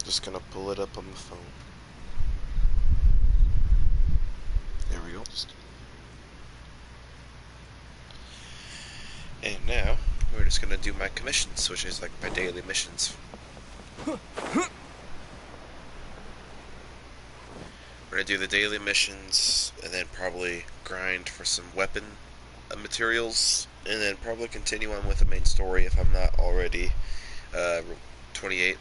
Just gonna pull it up on the phone. There we go. And now, we're just gonna do my commissions, which is like my daily missions. We're gonna do the daily missions, and then probably grind for some weapon materials, and then probably continue on with the main story if I'm not already 28.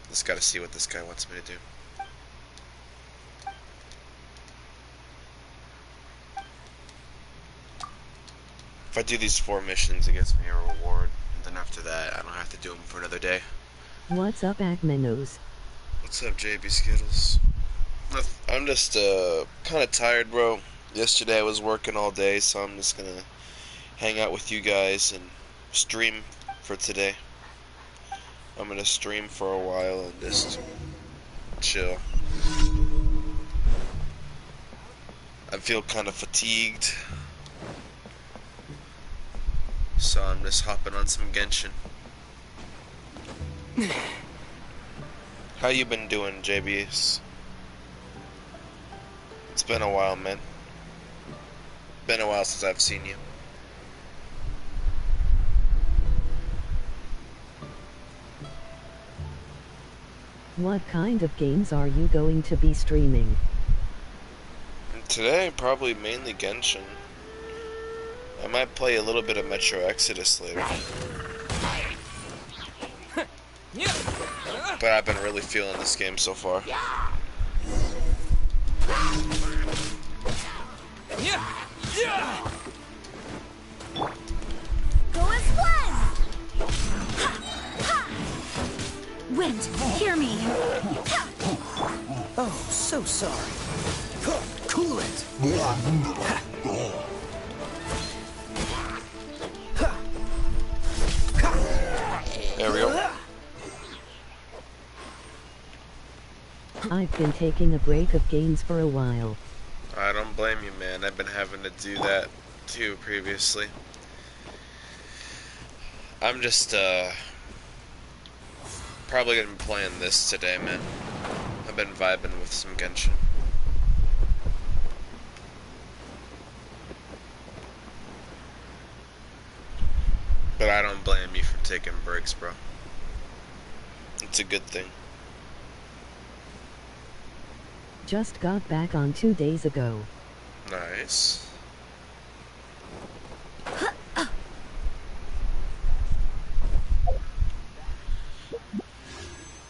Just gotta see what this guy wants me to do. If I do these 4 missions, it gets me a reward, and then after that, I don't have to do them for another day. What's up, Akmenos? What's up, JB Skittles? I'm just kind of tired, bro. Yesterday I was working all day, so I'm just gonna hang out with you guys and stream for today. I'm gonna stream for a while and just chill. I feel kind of fatigued, so I'm just hopping on some Genshin. How you been doing, JBS? It's been a while, man. Been a while since I've seen you. What kind of games are you going to be streaming? And today, probably mainly Genshin. I might play a little bit of Metro Exodus later. But I've been really feeling this game so far. Go as one! Wind, hear me! Oh, so sorry. Cool it! There we go. I've been taking a break of games for a while. I don't blame you, man. I've been having to do that too previously. I'm just probably gonna be playing this today, man. I've been vibing with some Genshin. But I don't blame you for taking breaks, bro. It's a good thing. Just got back on 2 days ago. Nice.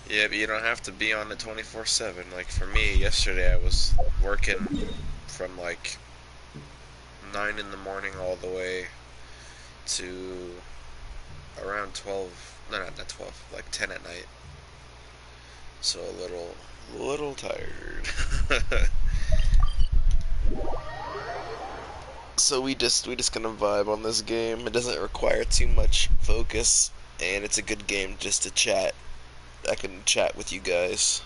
Yeah, but you don't have to be on it 24/7. Like for me, yesterday I was working from like 9 in the morning all the way to around 12. No, not 12. Like 10 at night. So a little tired. So we just gonna vibe on this game. It doesn't require too much focus, and it's a good game just to chat. I can chat with you guys.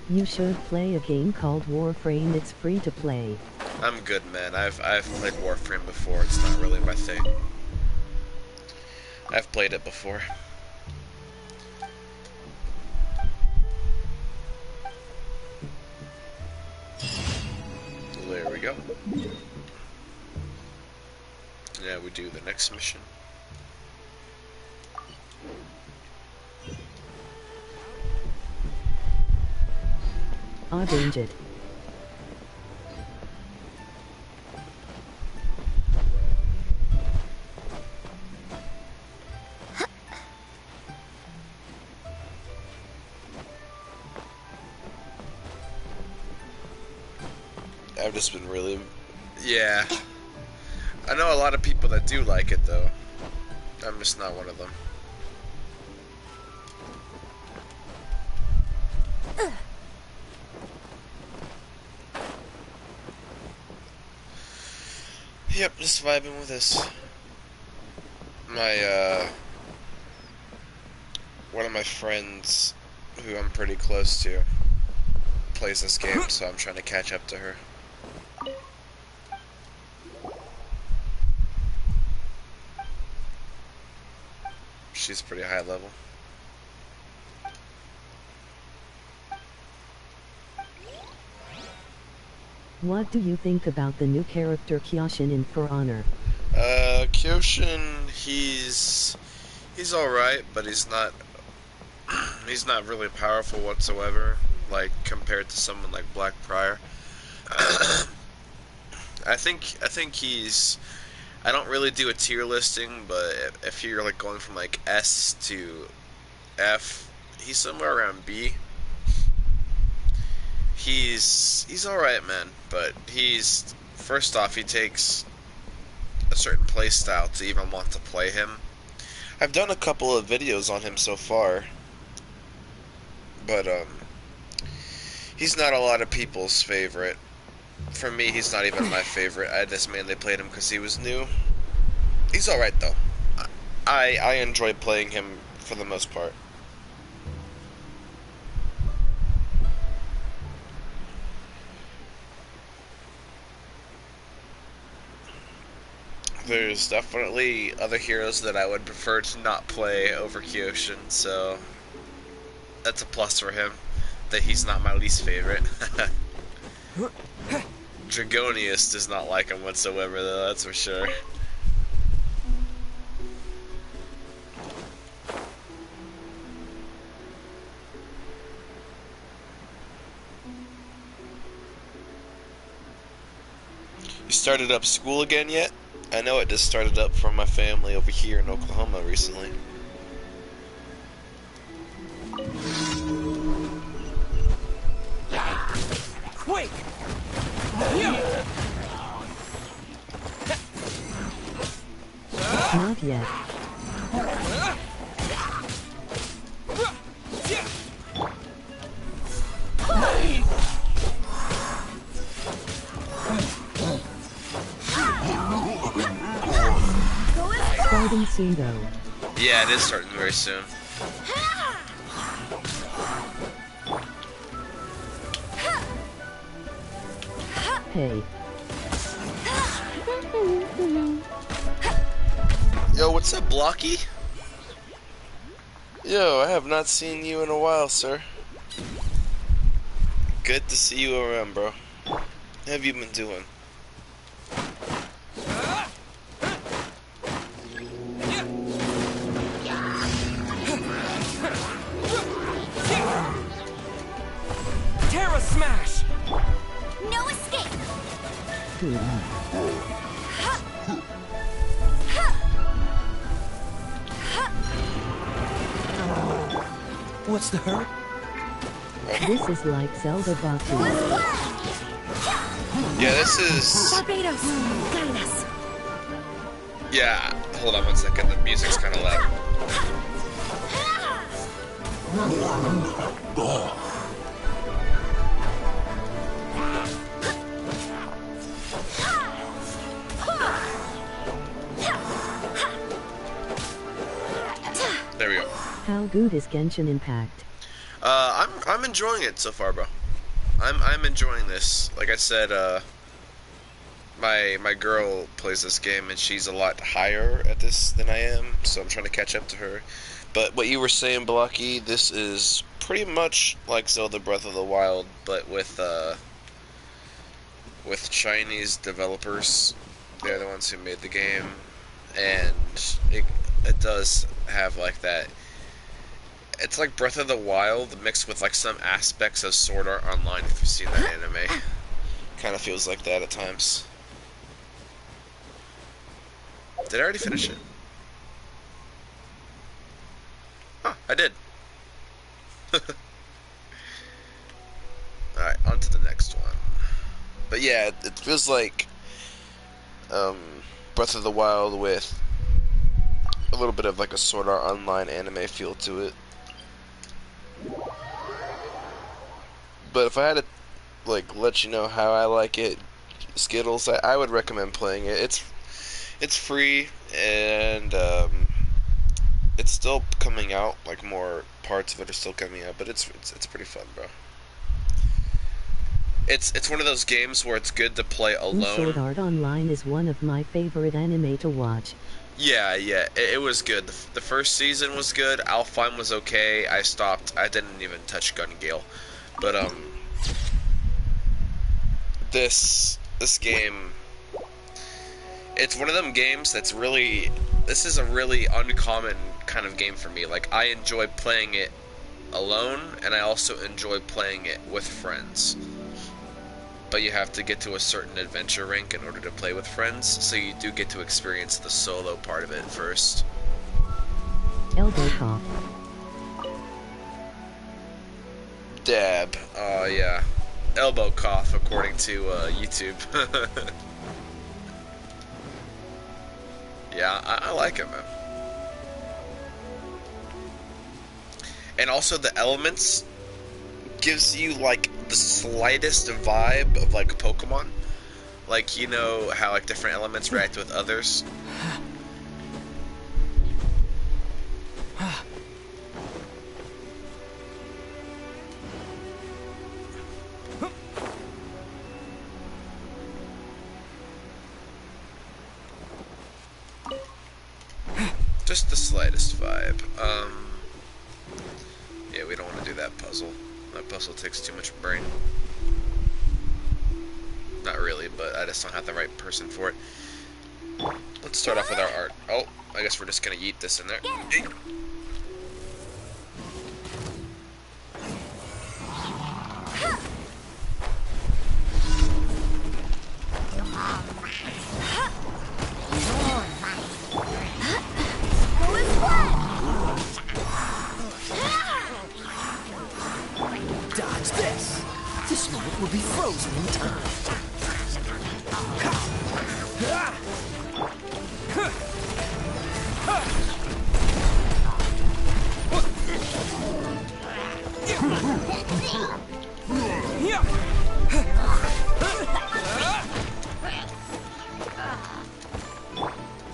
You should play a game called Warframe. It's free to play. I'm good, man. I've played Warframe before. It's not really my thing. I've played it before. There we go. Yeah, we do the next mission. Arranged it. I've just been really... Yeah. I know a lot of people that do like it, though. I'm just not one of them. Yep, just vibing with this. One of my friends, who I'm pretty close to, plays this game, so I'm trying to catch up to her. She's pretty high level. What do you think about the new character Kyoshin in For Honor? Kyoshin, he's alright, but he's not really powerful whatsoever, like compared to someone like Black Prior. I think he's, I don't really do a tier listing, but if you're like going from like S to F, he's somewhere around B. He's alright, man, but he's, first off, he takes a certain play style to even want to play him. I've done a couple of videos on him so far, but he's not a lot of people's favorite. For me, he's not even my favorite. I just mainly played him because he was new. He's alright though. I enjoy playing him for the most part. There's definitely other heroes that I would prefer to not play over Kyoshin, so that's a plus for him, that he's not my least favorite. Dragonius does not like him whatsoever, though, that's for sure. You started up school again yet? I know it just started up for my family over here in Oklahoma recently. Quick! Not yet. Starting soon though. Yeah, it is starting very soon. Hey. Yo, what's up, Blocky? Yo, I have not seen you in a while, sir. Good to see you around, bro. How have you been doing? Terra Smash! No escape! What's the hurt? This is like Zelda Baku. Yeah, this is... Barbados, guide us. Yeah, hold on one second, the music's kind of loud. There we go. How good is Genshin Impact? I'm enjoying it so far, bro. I'm enjoying this. Like I said, my girl plays this game and she's a lot higher at this than I am, so I'm trying to catch up to her. But what you were saying, Blocky, this is pretty much like Zelda Breath of the Wild, but with Chinese developers. They're the ones who made the game, and it does have like that. It's like Breath of the Wild mixed with like some aspects of Sword Art Online, if you've seen that anime. Kind of feels like that at times. Did I already finish it? Oh, I did. Alright, on to the next one. But yeah, it feels like Breath of the Wild with a little bit of like a Sword Art Online anime feel to it. But if I had to like let you know how I like it, Skittles, I would recommend playing it. It's free and it's still coming out. Like more parts of it are still coming out, but it's pretty fun, bro. It's one of those games where it's good to play Sword alone. Art Online is one of my favorite anime to watch. Yeah, yeah, it was good. The first season was good. Alfheim was okay. I stopped. I didn't even touch Gun Gale, but this game, it's one of them games that's really. This is a really uncommon kind of game for me. Like I enjoy playing it alone, and I also enjoy playing it with friends. But you have to get to a certain adventure rank in order to play with friends, so you do get to experience the solo part of it first. Elbow cough. Dab. Yeah. Elbow cough, according to YouTube. Yeah, I like it, man. And also the elements gives you like the slightest vibe of like Pokemon. Like you know how like different elements react with others. Just the slightest vibe. Yeah, we don't want to do that puzzle. That puzzle takes too much brain. Not really, but I just don't have the right person for it. Let's start off with our art. Oh, I guess we're just gonna yeet this in there. Yeet. Dodge this. This moment will be frozen in time.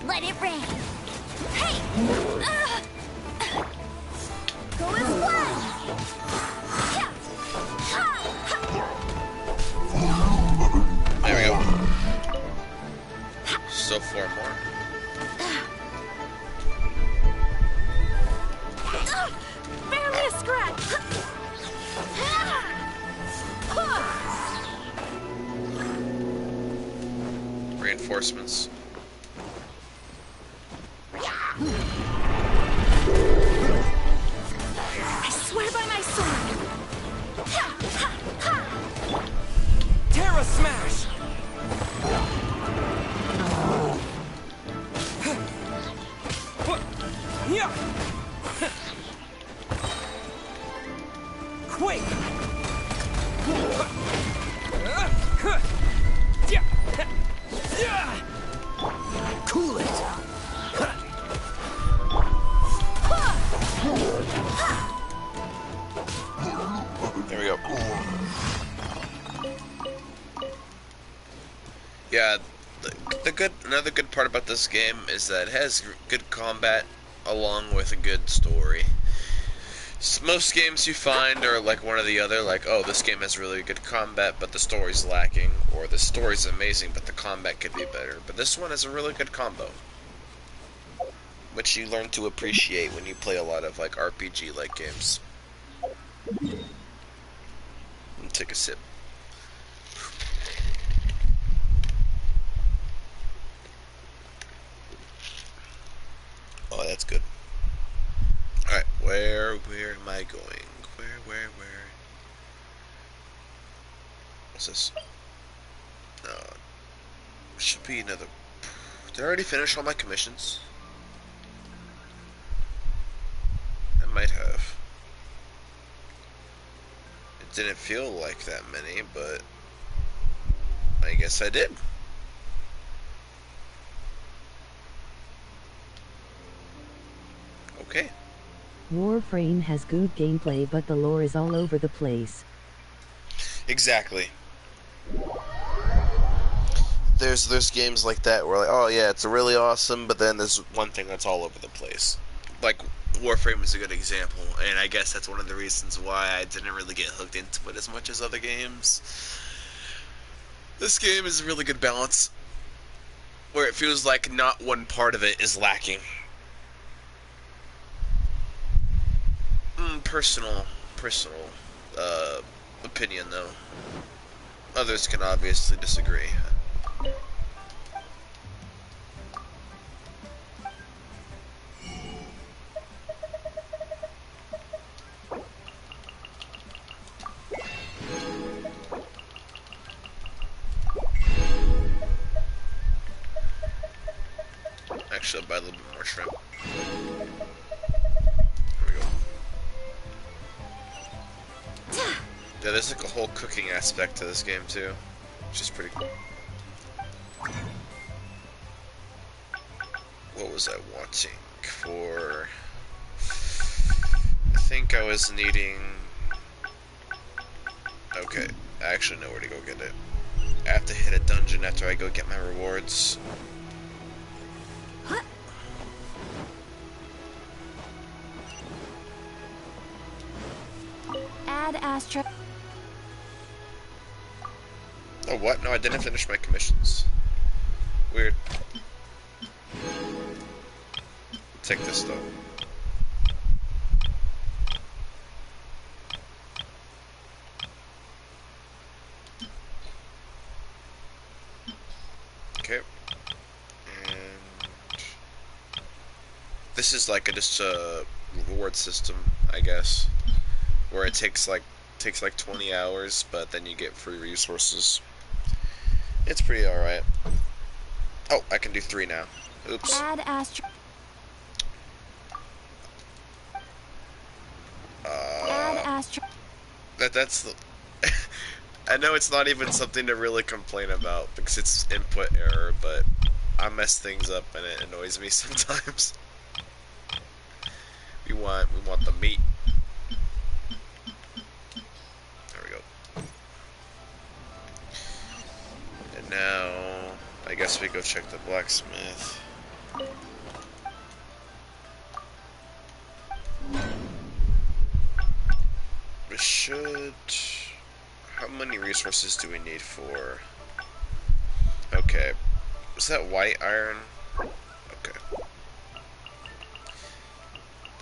Let it rain. Hey! Go as one! There we go. Still 4 more. Barely a scratch! Reinforcements. I swear by my sword! Terra Smash! Quake! Cool it! There we go. Yeah, another good part about this game is that it has good combat along with a good story. Most games you find are like one or the other, like, oh, this game has really good combat, but the story's lacking, or the story's amazing, but the combat could be better. But this one has a really good combo, which you learn to appreciate when you play a lot of like RPG-like games. Take a sip. Oh, that's good. Alright, where am I going? Where? What's this? No. Should be another... Did I already finish all my commissions? I might have. It didn't feel like that many, but... I guess I did. Okay. Warframe has good gameplay, but the lore is all over the place. Exactly. There's games like that where like, oh yeah, it's really awesome, but then there's one thing that's all over the place. Like Warframe is a good example, and I guess that's one of the reasons why I didn't really get hooked into it as much as other games. This game is a really good balance, where it feels like not one part of it is lacking. Personal opinion though. Others can obviously disagree. Actually, I'll buy a little bit more shrimp. There we go. Yeah, there's like a whole cooking aspect to this game too, which is pretty cool. What was I wanting for? I think I was needing... Okay, I actually know where to go get it. I have to hit a dungeon after I go get my rewards. Add astra. Oh, what? No, I didn't finish my commissions. Weird. Take this, though. Okay. And... this is like just a reward system, I guess. Where it takes like 20 hours, but then you get free resources. It's pretty alright. Oh, I can do 3 now. Oops. Add astra. Add astra. That's the... I know it's not even something to really complain about because it's input error, but I mess things up and it annoys me sometimes. We want the meat. There we go. And now I guess we go check the blacksmith. We should... how many resources do we need for... okay. Was that white iron? Okay.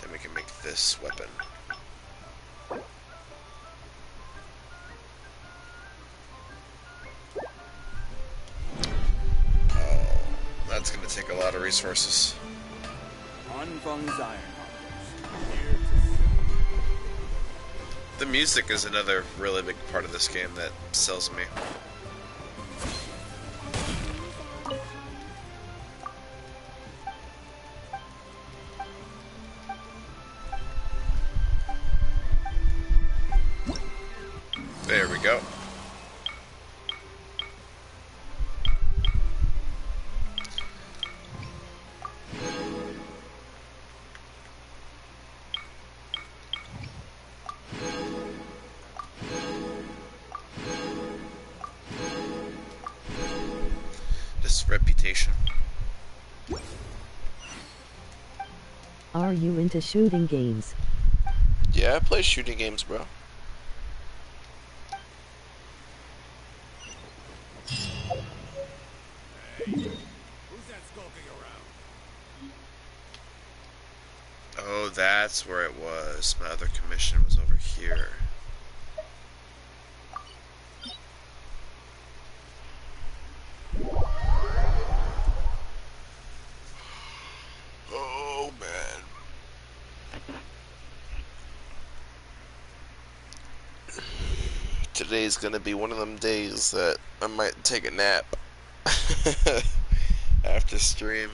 Then we can make this weapon. Oh, that's gonna take a lot of resources. The music is another really big part of this game that sells me. There we go. Just reputation. Are you into shooting games? Yeah, I play shooting games, bro. Oh, that's where it was. My other commission was over here. Oh, man. Today's gonna be one of them days that I might take a nap after stream.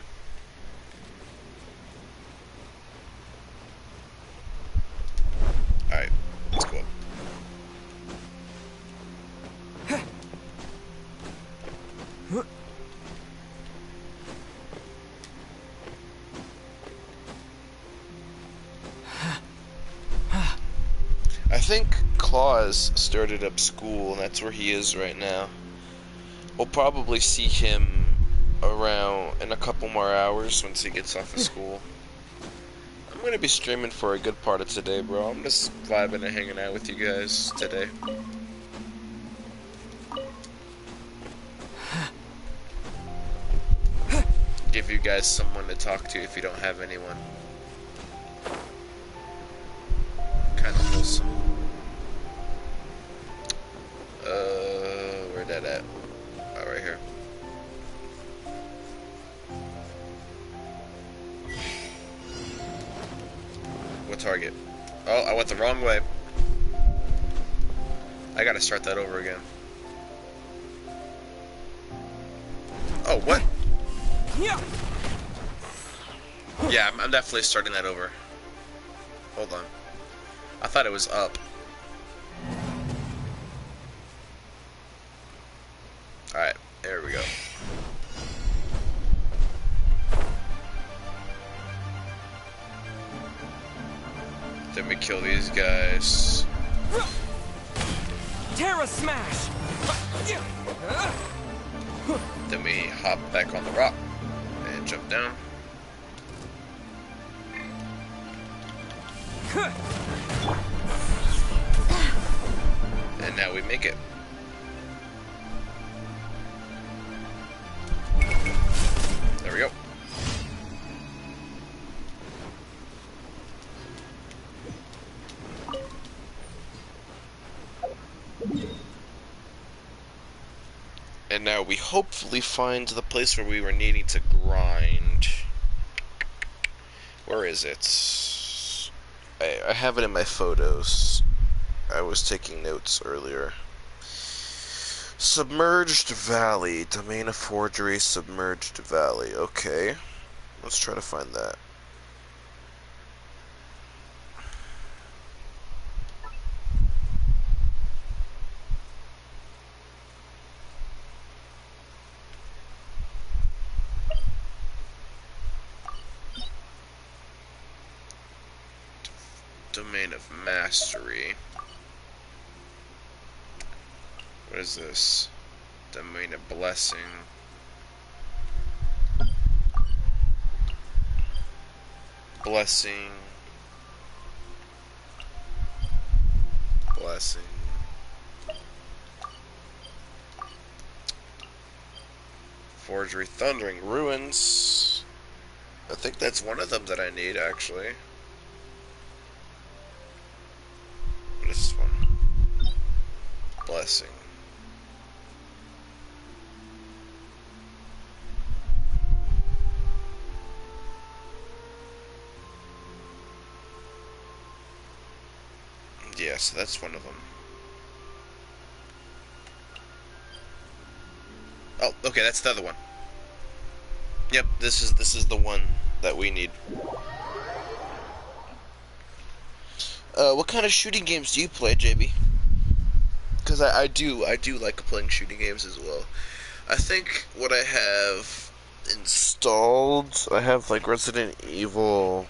Alright, let's go up. I think Claus started up school, and that's where he is right now. We'll probably see him around in a couple more hours once he gets off of school. I'm gonna be streaming for a good part of today, bro. I'm just vibing and hanging out with you guys today. guys someone to talk to if you don't have anyone. Kind of wholesome. Where that at? Oh, right here. What target? Oh, I went the wrong way. I gotta start that over again. Oh, what? Yeah, I'm definitely starting that over. Hold on. I thought it was up. Alright, there we go. Then we kill these guys. Terra Smash! Then we hop back on the rock and jump down. And now we make it. There we go. And now we hopefully find the place where we were needing to grind. Where is it? I have it in my photos. I was taking notes earlier. Submerged Valley. Domain of Forgery, Submerged Valley. Okay. Let's try to find that. Domain of Mastery. What is this? Domain of Blessing. Blessing. Blessing. Forgery Thundering Ruins. I think that's one of them that I need, actually. What is this one? Blessing. Yeah, so that's one of them. Oh, okay, that's the other one. Yep, this is the one that we need. What kind of shooting games do you play, JB? Because I do like playing shooting games as well. I think what I have installed, I have like Resident Evil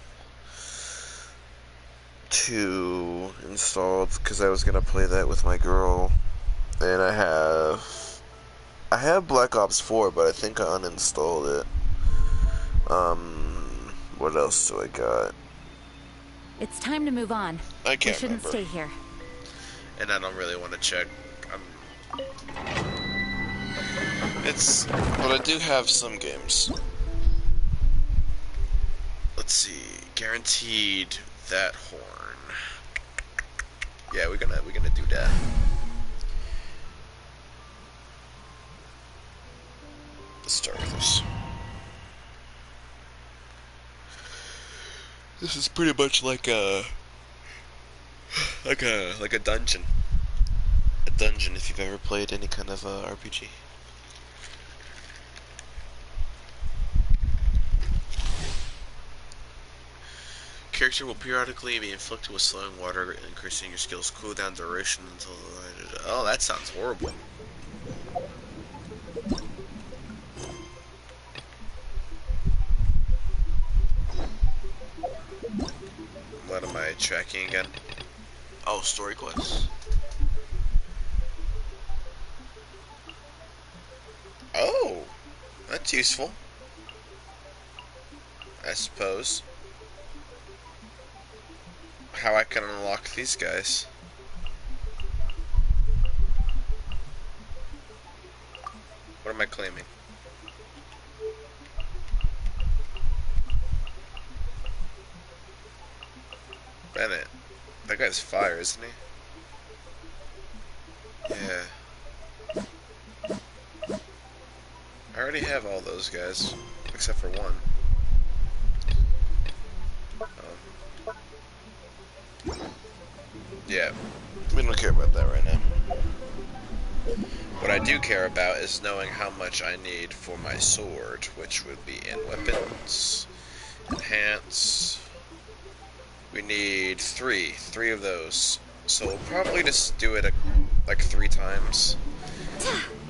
2 installed because I was gonna play that with my girl, and I have Black Ops 4, but I think I uninstalled it. What else do I got? It's time to move on. I can't We shouldn't remember. stay here. And I don't really want to check. But I do have some games. Let's see. Guaranteed that horn. Yeah, we're gonna do that. Let's start with this. This is pretty much like a dungeon. A dungeon if you've ever played any kind of RPG. Character will periodically be inflicted with slowing water, increasing your skill's cooldown duration until... Oh, that sounds horrible. What am I tracking again? Oh, story quests. Oh, that's useful, I suppose. How I can unlock these guys. What am I claiming? guy's fire, isn't he? Yeah. I already have all those guys, except for one. Yeah, we don't care about that right now. What I do care about is knowing how much I need for my sword, which would be in weapons, enhance. We need three of those. So we'll probably just do it like 3 times.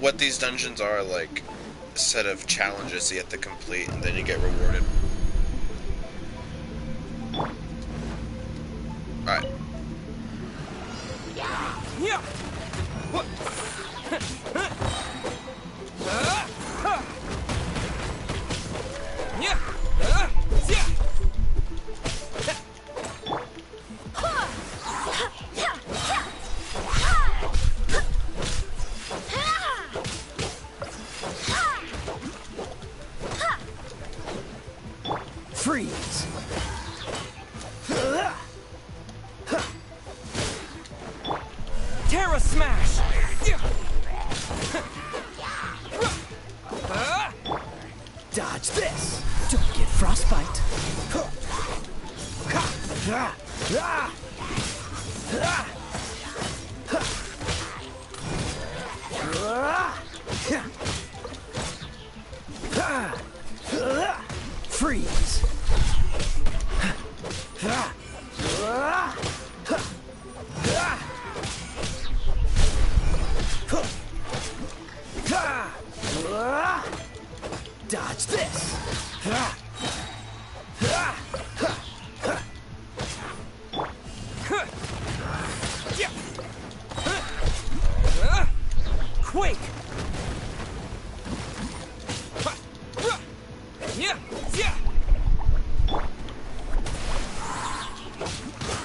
What these dungeons are, like a set of challenges you have to complete, and then you get rewarded. Alright. Yeah. What? Yeah. Yeah. Freeze. Terra Smash! Dodge this! Don't get frostbite! Freeze! Dodge this! Quake!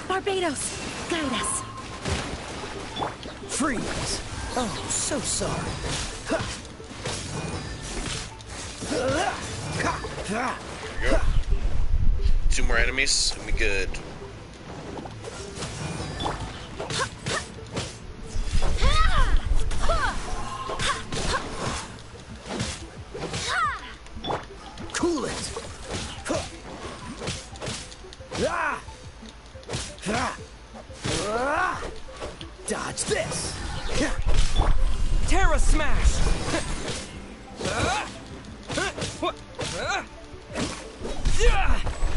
Barbados, guide us. Freeze! Oh, so sorry. There we go. 2 more enemies, and we good. Cool it! Dodge this! Terra Smash!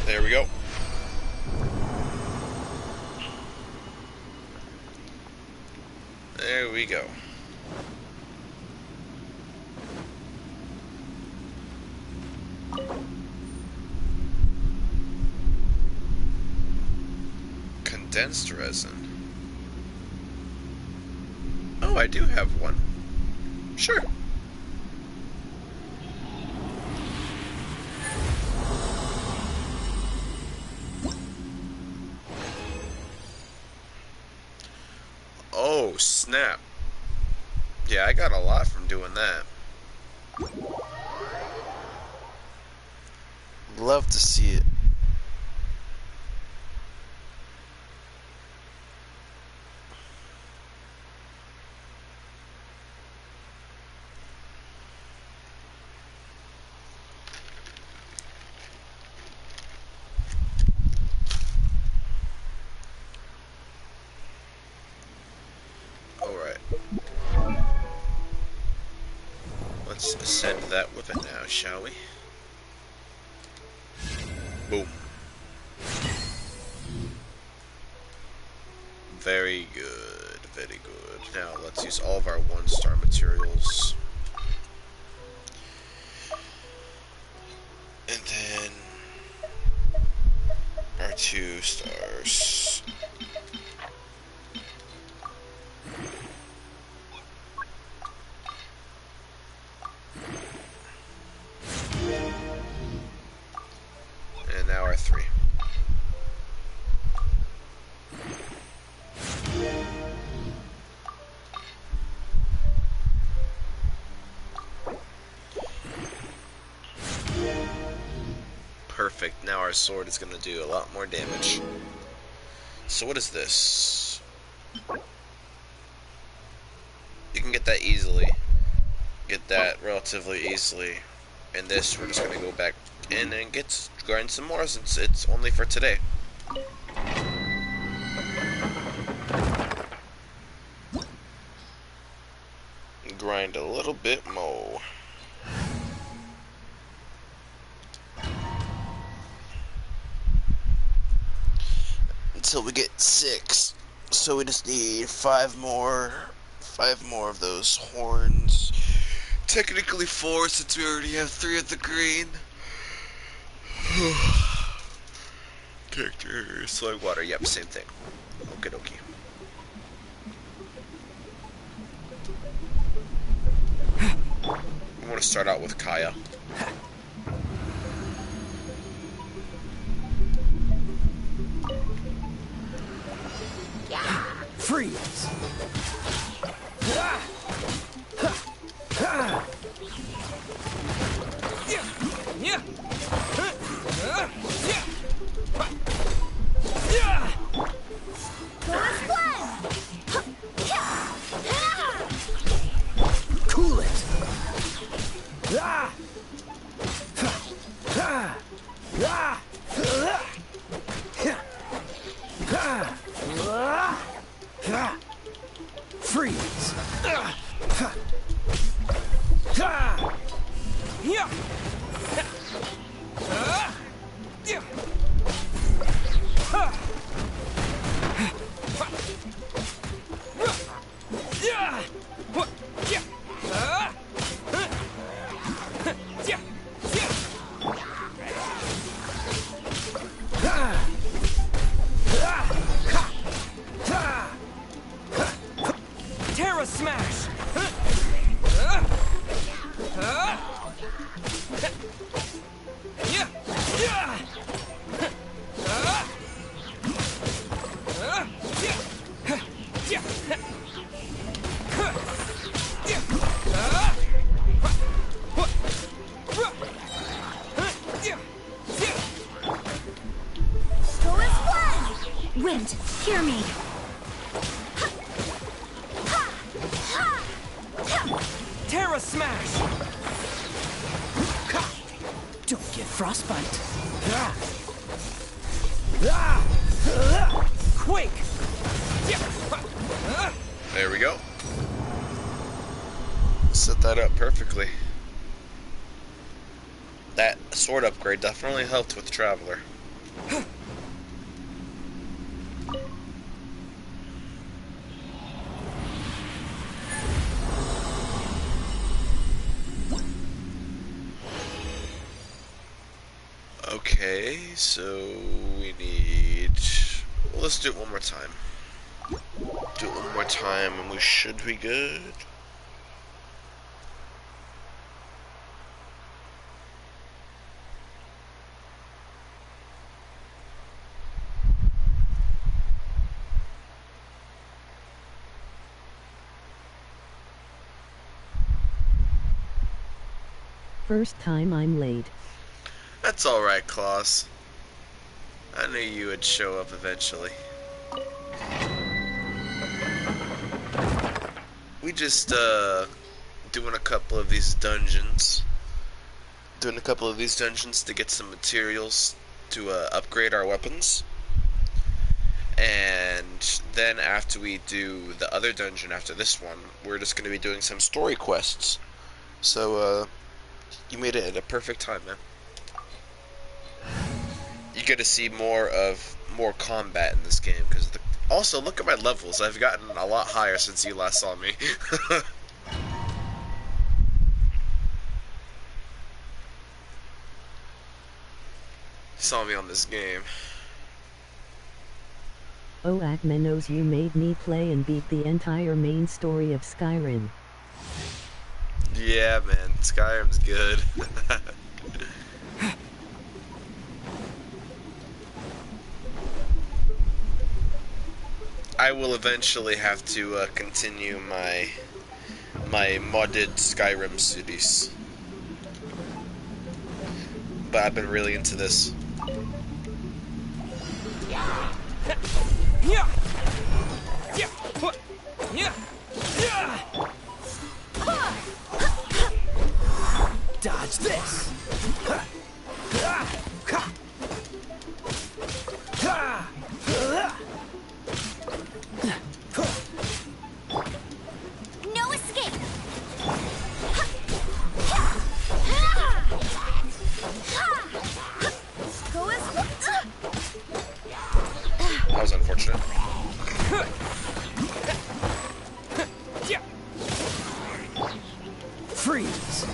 There we go. There we go. Condensed resin. Oh, I do have one. Sure. Oh, snap. Yeah, I got a lot from doing that. Love to see it. Let's ascend that weapon now, shall we? Boom. Very good, very good. Now let's use all of our 1-star materials. And then our 2 stars. And now our 3. Perfect. Now our sword is going to do a lot more damage. So what is this? You can get that easily. Get that relatively easily. And this, we're just gonna go back in and grind some more since it's only for today. Grind a little bit more. Until we get 6. So we just need 5 more. 5 more of those horns. Technically 4 since we already have 3 of the green. Character, soy water, yep, same thing. Okie dokie. We want to start out with Kaya. Freeze! Cool it! Freeze! Terra Smash! Wind, hear me. Terra Smash! Don't get frostbite. Quake! There we go. Set that up perfectly. That sword upgrade definitely helped with Traveler. Okay, so we need... Well, let's do it one more time. Do it one more time and we should be good. First time I'm late. That's alright, Klaus. I knew you would show up eventually. We just, doing a couple of these dungeons. Doing a couple of these dungeons to get some materials to, upgrade our weapons. And then after we do the other dungeon after this one, we're just going to be doing some story quests. So, you made it at a perfect time, man. You get to see more combat in this game, because also, look at my levels. I've gotten a lot higher since you last saw me. Saw me on this game. Oh Akmenos, you made me play and beat the entire main story of Skyrim. Yeah, man, Skyrim's good. I will eventually have to continue my modded Skyrim series, but I've been really into this. Dodge this. No escape. Go as That was unfortunate. Freeze.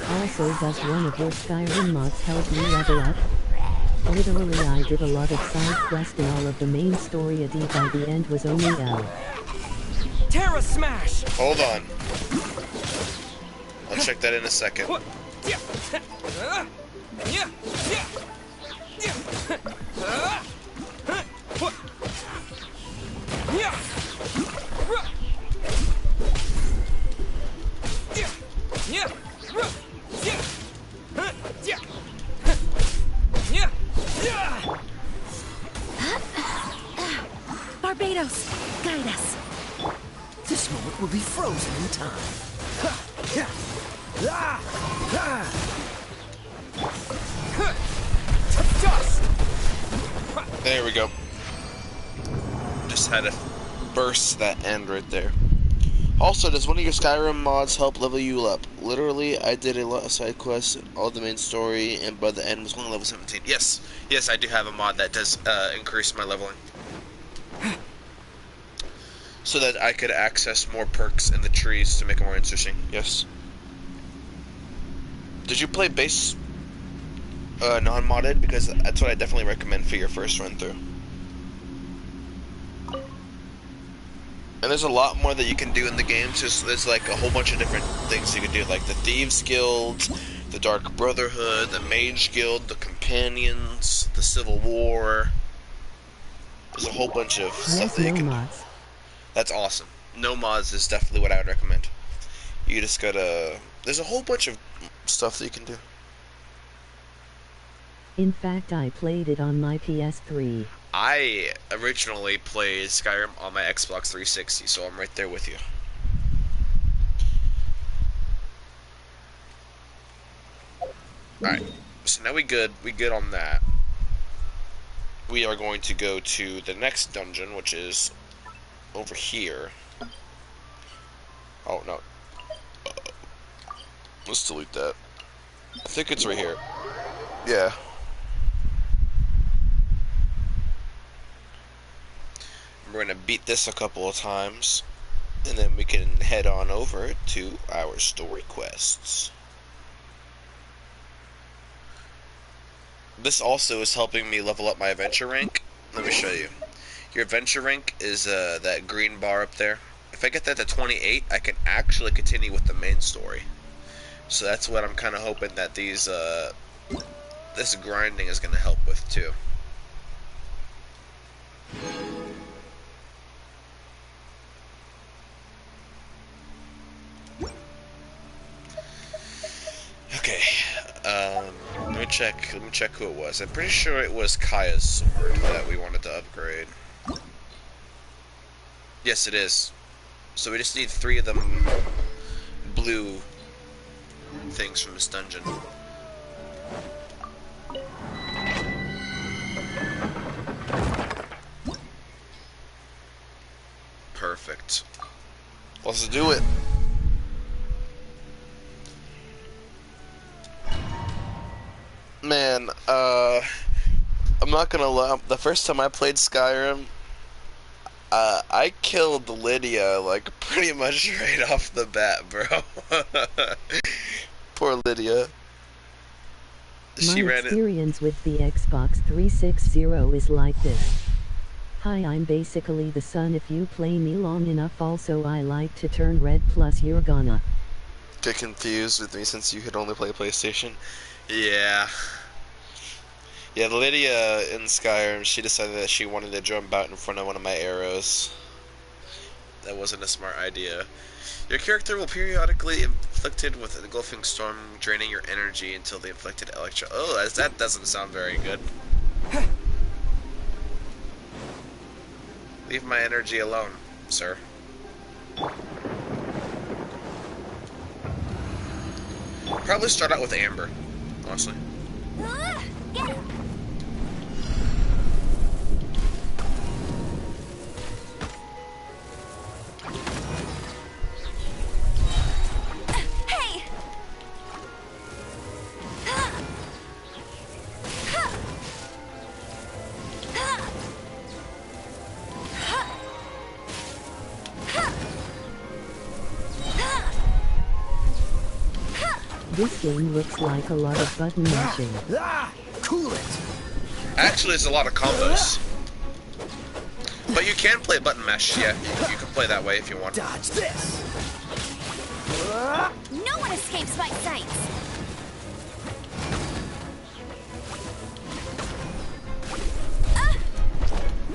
Also, does one of your Skyrim mods help you level up? Literally, I did a lot of side quests and all of the main story AD by the end was only L. Terra Smash. Hold on. I'll check that in a second. Barbados, guide us. This moment will be frozen in time. To dust. There we go. Just had to burst that end right there. Also, does one of your Skyrim mods help level you up? Literally, I did a lot of side quests, all the main story, and by the end was only level 17. Yes, yes, I do have a mod that does increase my leveling. So that I could access more perks in the trees to make it more interesting. Yes. Did you play base non-modded? Because that's what I definitely recommend for your first run through. And there's a lot more that you can do in the game. Just there's like a whole bunch of different things you can do, like the Thieves Guild, the Dark Brotherhood, the Mage Guild, the Companions, the Civil War. There's a whole bunch of stuff that you can do. That's awesome. No mods is definitely what I would recommend. You just gotta... There's a whole bunch of stuff that you can do. In fact, I played it on my PS3. I originally played Skyrim on my Xbox 360, so I'm right there with you. Alright, so now we good on that. We are going to go to the next dungeon, which is over here. Oh, no. Let's delete that. I think it's right here. Yeah. We're going to beat this a couple of times, and then we can head on over to our story quests. This also is helping me level up my adventure rank. Let me show you. Your adventure rank is that green bar up there. If I get that to 28, I can actually continue with the main story. So that's what I'm kind of hoping that these this grinding is going to help with too. Okay, let me check who it was. I'm pretty sure it was Kaya's sword that we wanted to upgrade. Yes, it is. So we just need 3 of them blue things from this dungeon. Perfect. Let's do it. Man, I'm not gonna lie, the first time I played Skyrim, I killed Lydia, like, pretty much right off the bat, bro. Poor Lydia. My experience with the Xbox 360 is like this. Hi, I'm basically the sun if you play me long enough. Also, I like to turn red plus you're gonna get confused with me since you could only play PlayStation. Yeah. Yeah, Lydia in Skyrim, she decided that she wanted to jump out in front of one of my arrows. That wasn't a smart idea. Your character will periodically inflicted with an engulfing storm, draining your energy until the inflicted electro. Oh, that doesn't sound very good. Leave my energy alone, sir. Probably start out with Amber, honestly. Get him. Hey. This game looks like a lot of button mashing. Cool it. Actually, it's a lot of combos. But you can play button mash, yeah. You can play that way if you want. Dodge this. No one escapes my sights.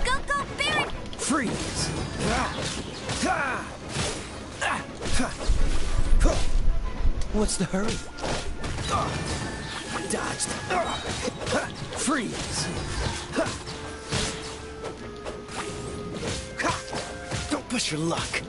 Go, Baron! Freeze. What's the hurry? Dodged. Freeze. Don't push your luck.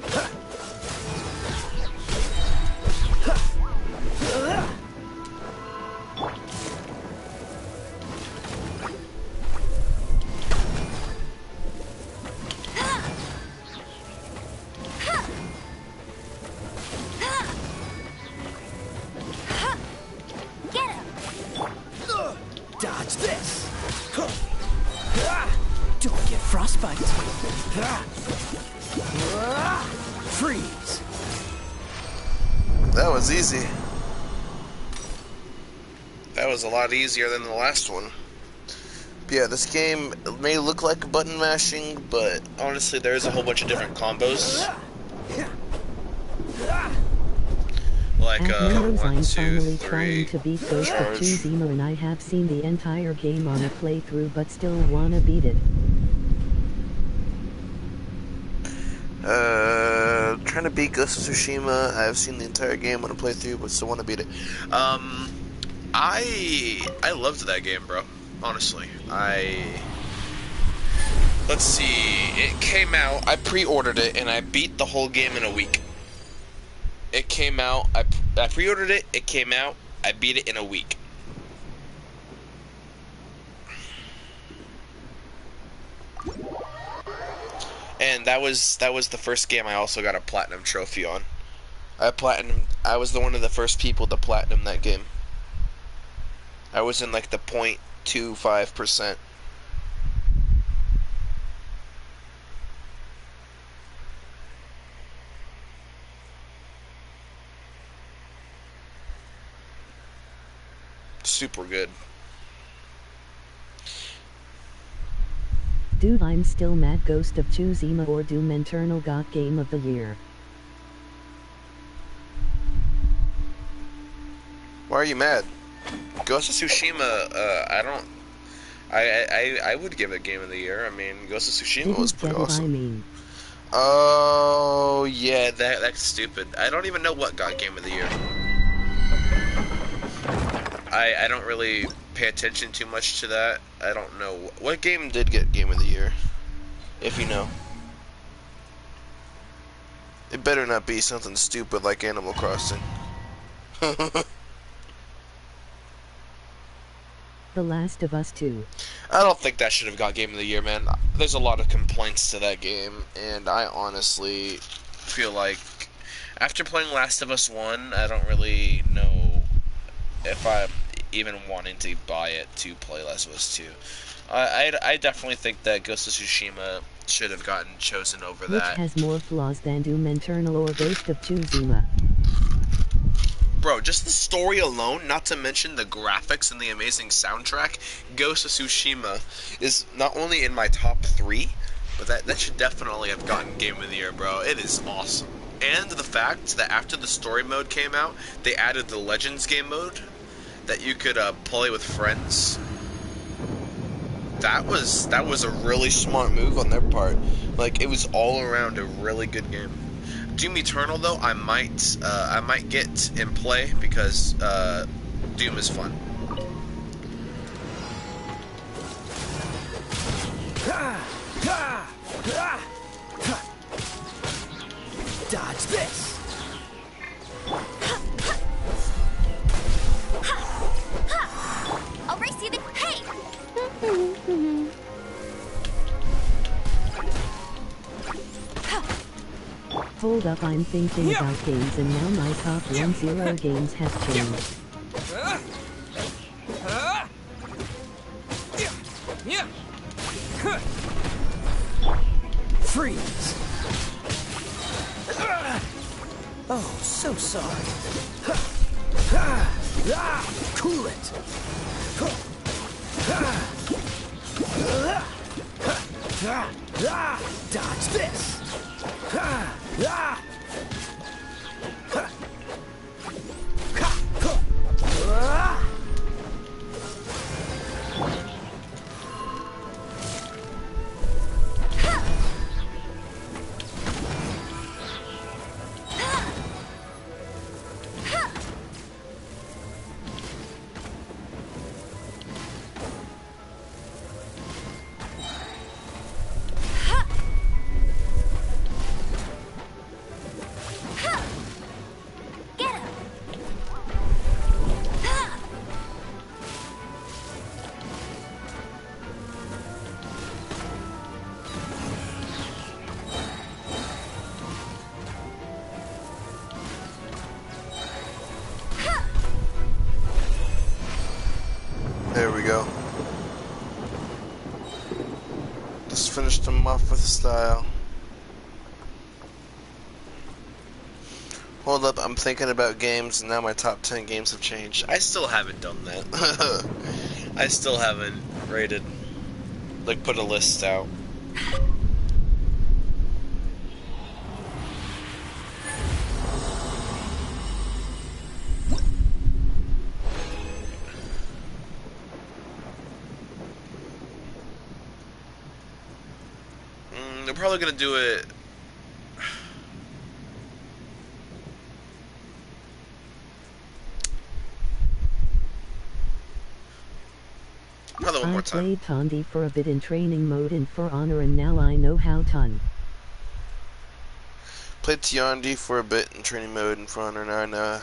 Get him! Dodge this. Don't get frostbite. Freeze. That was easy. That was a lot easier than the last one. But yeah, this game may look like button mashing, but honestly, there's a whole bunch of different combos. Like, Akmenos, 1, I'm 2, finally 3, trying to beat Ghost of charge. Tsushima, and I have seen the entire game on a playthrough but still wanna beat it. Trying to beat Ghost of Tsushima. I've seen the entire game on a playthrough, but still want to beat it. I loved that game, bro. Honestly, let's see. It came out. I pre-ordered it, and I beat the whole game in a week. It came out. I pre-ordered it. It came out. I beat it in a week. And that was the first game I also got a platinum trophy on. I was one of the first people to platinum that game. I was in like the 0.25%. Super good. Dude, I'm still mad. Ghost of Tsushima or Doom Eternal got Game of the Year. Why are you mad? Ghost of Tsushima, I would give it Game of the Year. I mean, Ghost of Tsushima was Didn't pretty get it, awesome. I mean. Oh, yeah, that's stupid. I don't even know what got Game of the Year. I don't really pay attention too much to that. I don't know. What game did get Game of the Year? If you know. It better not be something stupid like Animal Crossing. The Last of Us 2. I don't think that should have got Game of the Year, man. There's a lot of complaints to that game, and I honestly feel like after playing Last of Us 1, I don't really know if I'm even wanting to buy it to play Last of Us 2. I definitely think that Ghost of Tsushima should have gotten chosen over Which that. has more flaws than Doom Eternal or Ghost of Tsushima. Bro, just the story alone, not to mention the graphics and the amazing soundtrack, Ghost of Tsushima is not only in my top 3, But that should definitely have gotten Game of the Year, bro. It is awesome. And the fact that after the story mode came out, they added the Legends game mode that you could play with friends. That was a really smart move on their part. Like, it was all around a really good game. Doom Eternal, though, I might get and play because Doom is fun. Dodge this. I'll race you to. Hey! Hold up, I'm thinking about games and now my top 10 games has changed. Freeze. Oh, so sorry. Cool it. Dodge this. There we go. Just finished them off with style. Hold up, I'm thinking about games and now my top 10 games have changed. I still haven't done that. I still haven't rated, like, put a list out. They're probably gonna do it. Probably one more I time. played Tondi for a bit in training mode in For Honor and now I know how ton. Played Tiandi for a bit in training mode in front, and now I know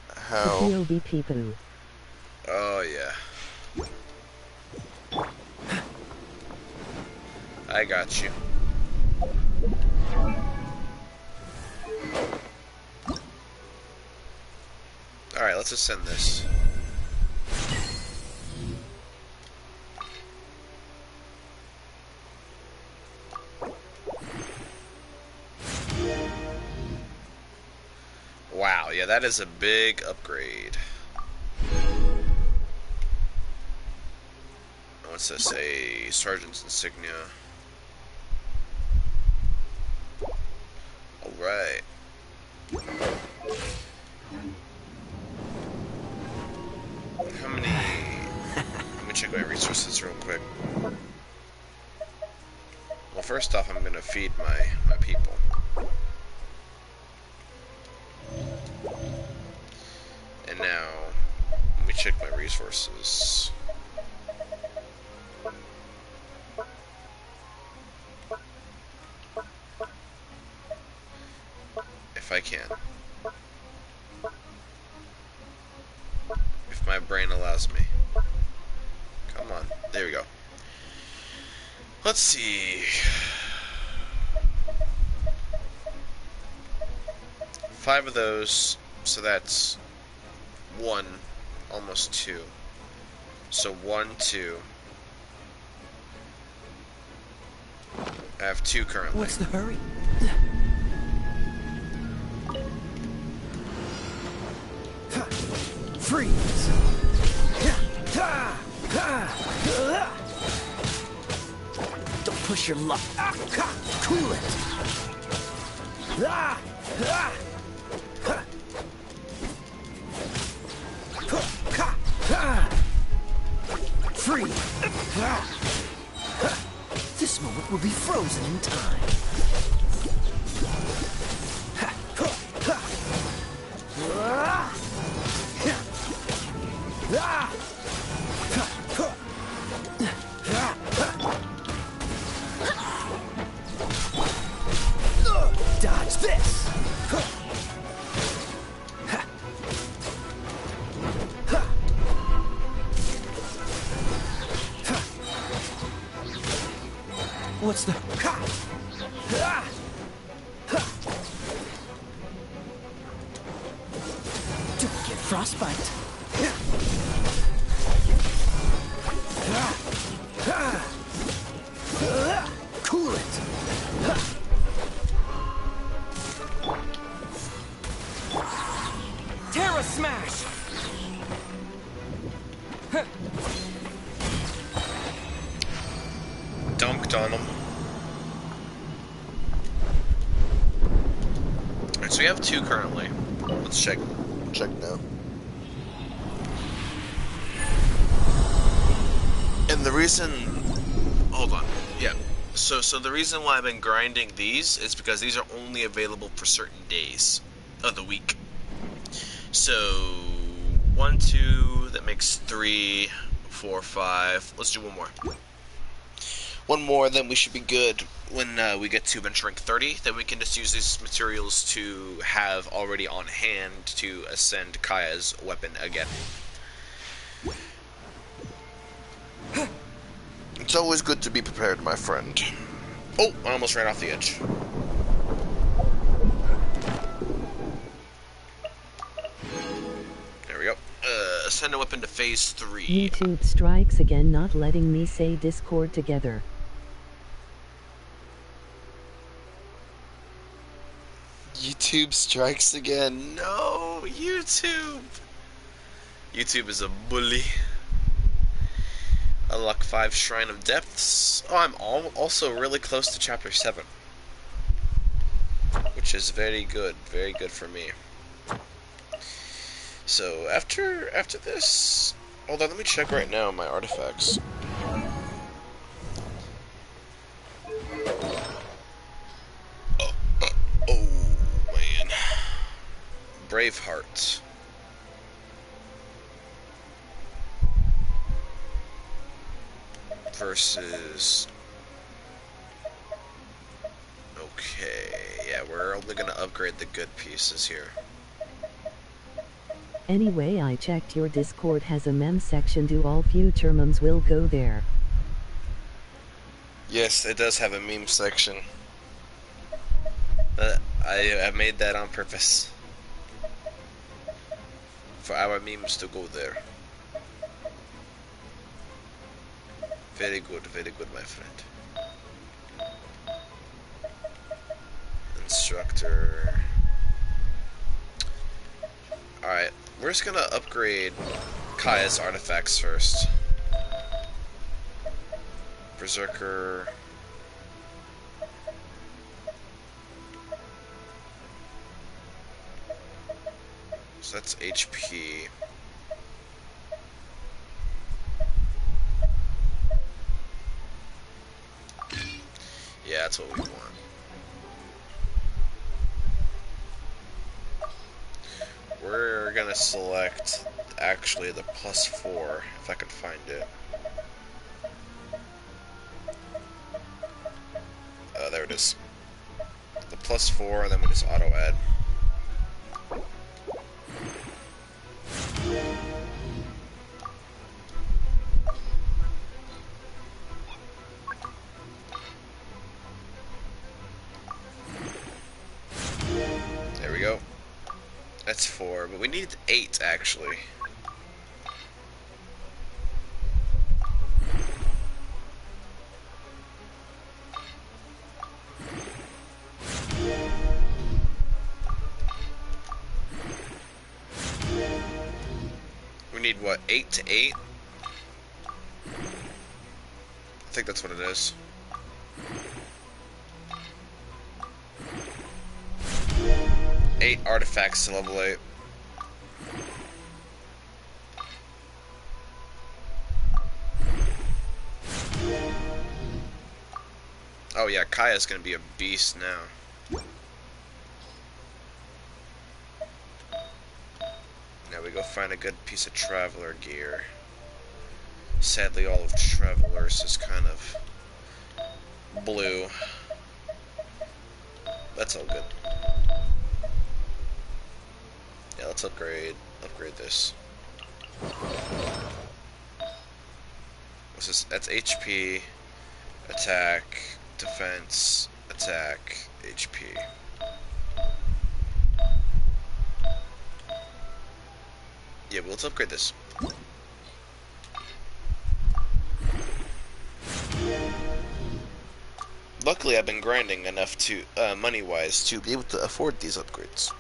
The how. POV people. Oh yeah. I got you. Alright, let's ascend this. Wow, yeah, that is a big upgrade. What's this? A Sergeant's Insignia. Alright. How many... Let me check my resources real quick. Well, first off, I'm gonna feed my people. And now, let me check my resources. If I can. If my brain allows me. Come on. There we go. Let's see. 5 of those, so that's 1, almost 2. So 1, 2. I have 2 currently. What's the hurry? Freeze! Don't push push your luck. Cool it. Free. This moment will be frozen in time. Dodge this! What's the... Don't get frostbite. Cool it. Terra Smash! Dunked on him. Alright, so we have 2 currently. Let's check now. And the reason... Hold on. Yeah. So the reason why I've been grinding these is because these are only available for certain days of the week. So 1, 2, that makes 3, 4, 5. Let's do one more. One more, then we should be good when we get to bench rank 30. Then we can just use these materials to have already on hand to ascend Kaya's weapon again. It's always good to be prepared, my friend. Oh, I almost ran off the edge. There we go. Ascend a weapon to phase 3. YouTube strikes again, not letting me say Discord together. YouTube strikes again. No, YouTube. YouTube is a bully. Unlock 5 Shrine of Depths. Oh, I'm also really close to chapter 7. Which is very good for me. So after this, hold on, let me check right now my artifacts. Oh man, Braveheart. Versus. Okay, yeah, we're only gonna upgrade the good pieces here. Anyway, I checked your Discord has a mem section. Do all future memes will go there? Yes, it does have a meme section. I made that on purpose. For our memes to go there. Very good, my friend. Instructor. Alright, we're just gonna upgrade Kaya's artifacts first. Berserker. So that's HP. Yeah, that's what we want. We're gonna select actually the +4 if I can find it. Oh, there it is. The +4, and then we just auto add. There we go. That's 4, but we need 8 actually. We need what, 8 to 8? I think that's what it is. Eight artifacts to level 8. Oh yeah, Kaya's gonna be a beast now. Now we go find a good piece of Traveler gear. Sadly, all of Traveler's is kind of blue. That's all good. Yeah, let's upgrade this. What's this? That's HP, attack, defense, attack, HP. Yeah, but let's upgrade this. Luckily, I've been grinding enough to, money-wise, to be able to afford these upgrades.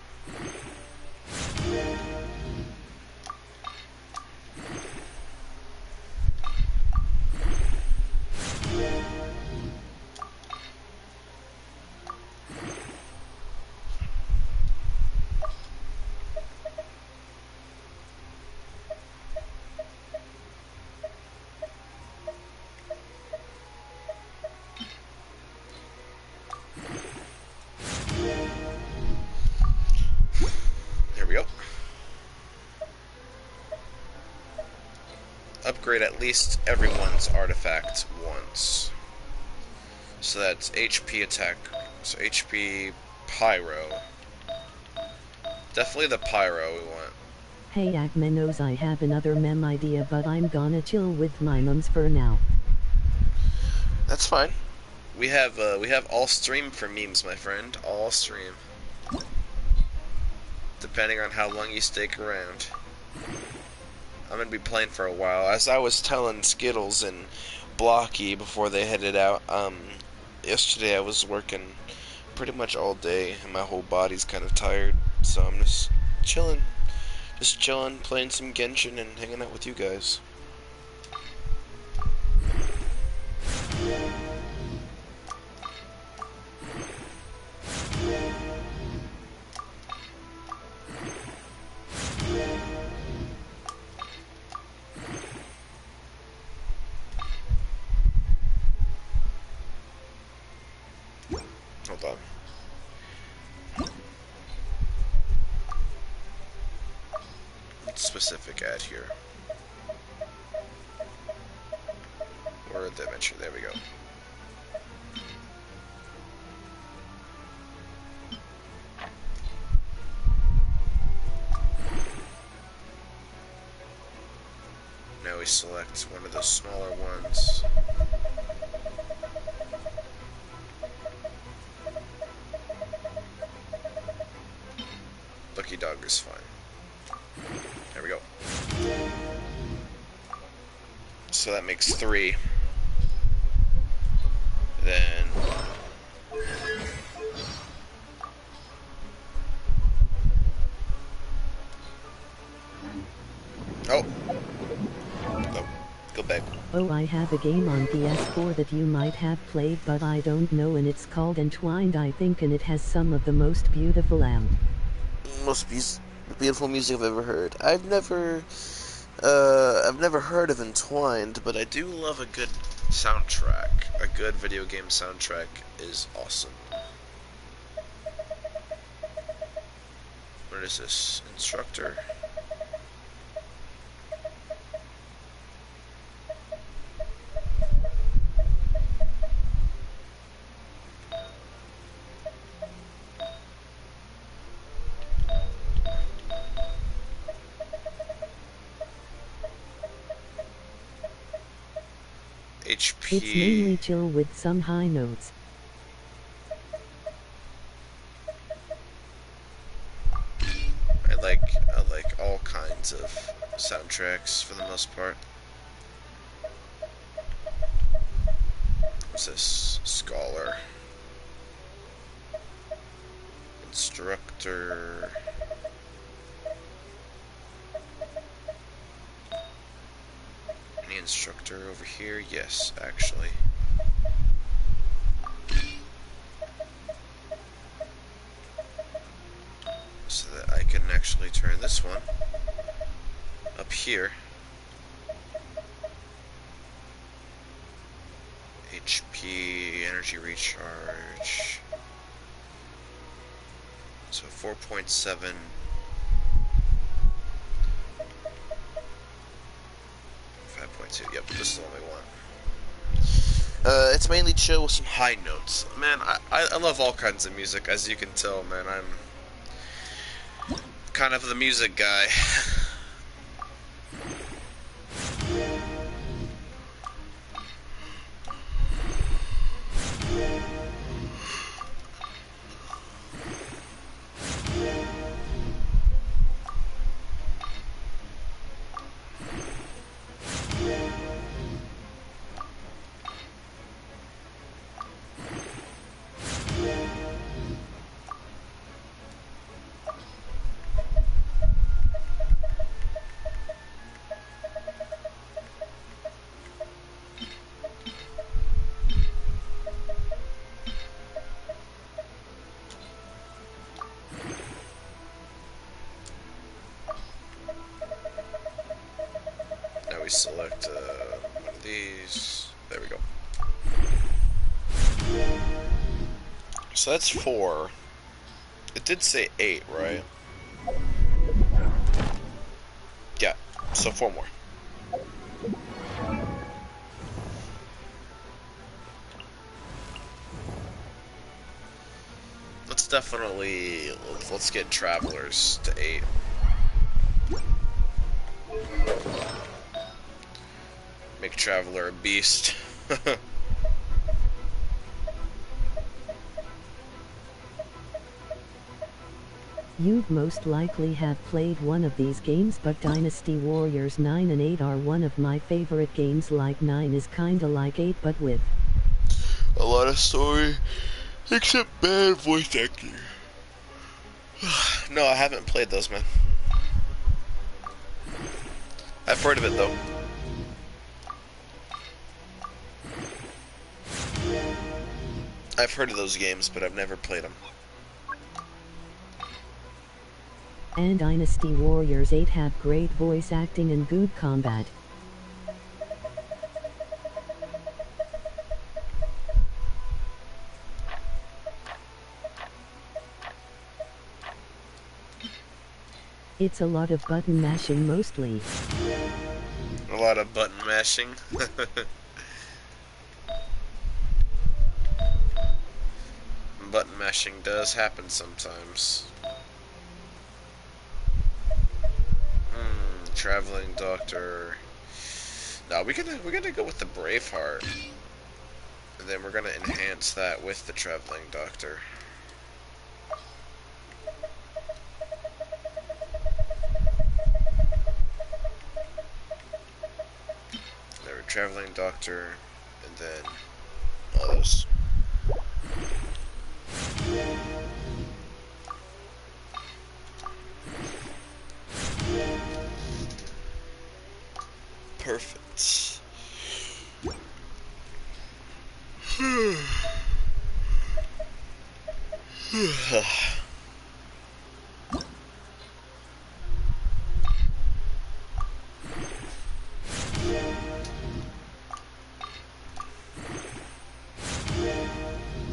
Here we go. Upgrade at least everyone's artifact once. So that's HP attack. So HP Pyro. Definitely the Pyro we want. Hey Akmenos, I have another mem idea, but I'm gonna chill with my mums for now. That's fine. We have all stream for memes, my friend. All stream. Depending on how long you stick around. I'm gonna be playing for a while. As I was telling Skittles and Blocky before they headed out, yesterday I was working pretty much all day and my whole body's kind of tired, so I'm just chilling, playing some Genshin and hanging out with you guys. Hold on. What's specific ad here? Word dimension, there we go. Now we select one of the smaller ones. Lucky Dog is fine. There we go. So that makes 3. Then... Oh! Oh, go back. Oh, I have a game on PS4 that you might have played, but I don't know, and it's called Entwined, I think, and it has some of the most beautiful Most beautiful music I've ever heard. I've never heard of Entwined, but I do love a good soundtrack. A good video game soundtrack is awesome. What is this? Instructor? HP. It's mainly chill with some high notes. I like all kinds of soundtracks for the most part. What's this? Scholar. Instructor. Any instructor over here? Yes, actually. actually turn this one up here. HP, energy recharge. So 4.7. 5.2. Yep, this is the only one. It's mainly chill with some high notes. Man, I love all kinds of music, as you can tell, man. I'm kind of the music guy. Now we select one of these. There we go. So that's 4. It did say 8, right? Yeah, so 4 more. Let's get travelers to 8. Make traveler a beast. You'd most likely have played one of these games, but Dynasty Warriors 9 and 8 are one of my favorite games. Like 9 is kinda like 8 but with a lot of story, except bad voice acting. No, I haven't played those, man. I've heard of it, though. I've heard of those games, but I've never played them. And Dynasty Warriors 8 have great voice acting and good combat. It's a lot of button mashing mostly. A lot of button mashing. Button mashing does happen sometimes. Traveling doctor. No, we're gonna go with the Braveheart, and then we're gonna enhance that with the traveling doctor. There, we're traveling doctor, and then others. Perfect.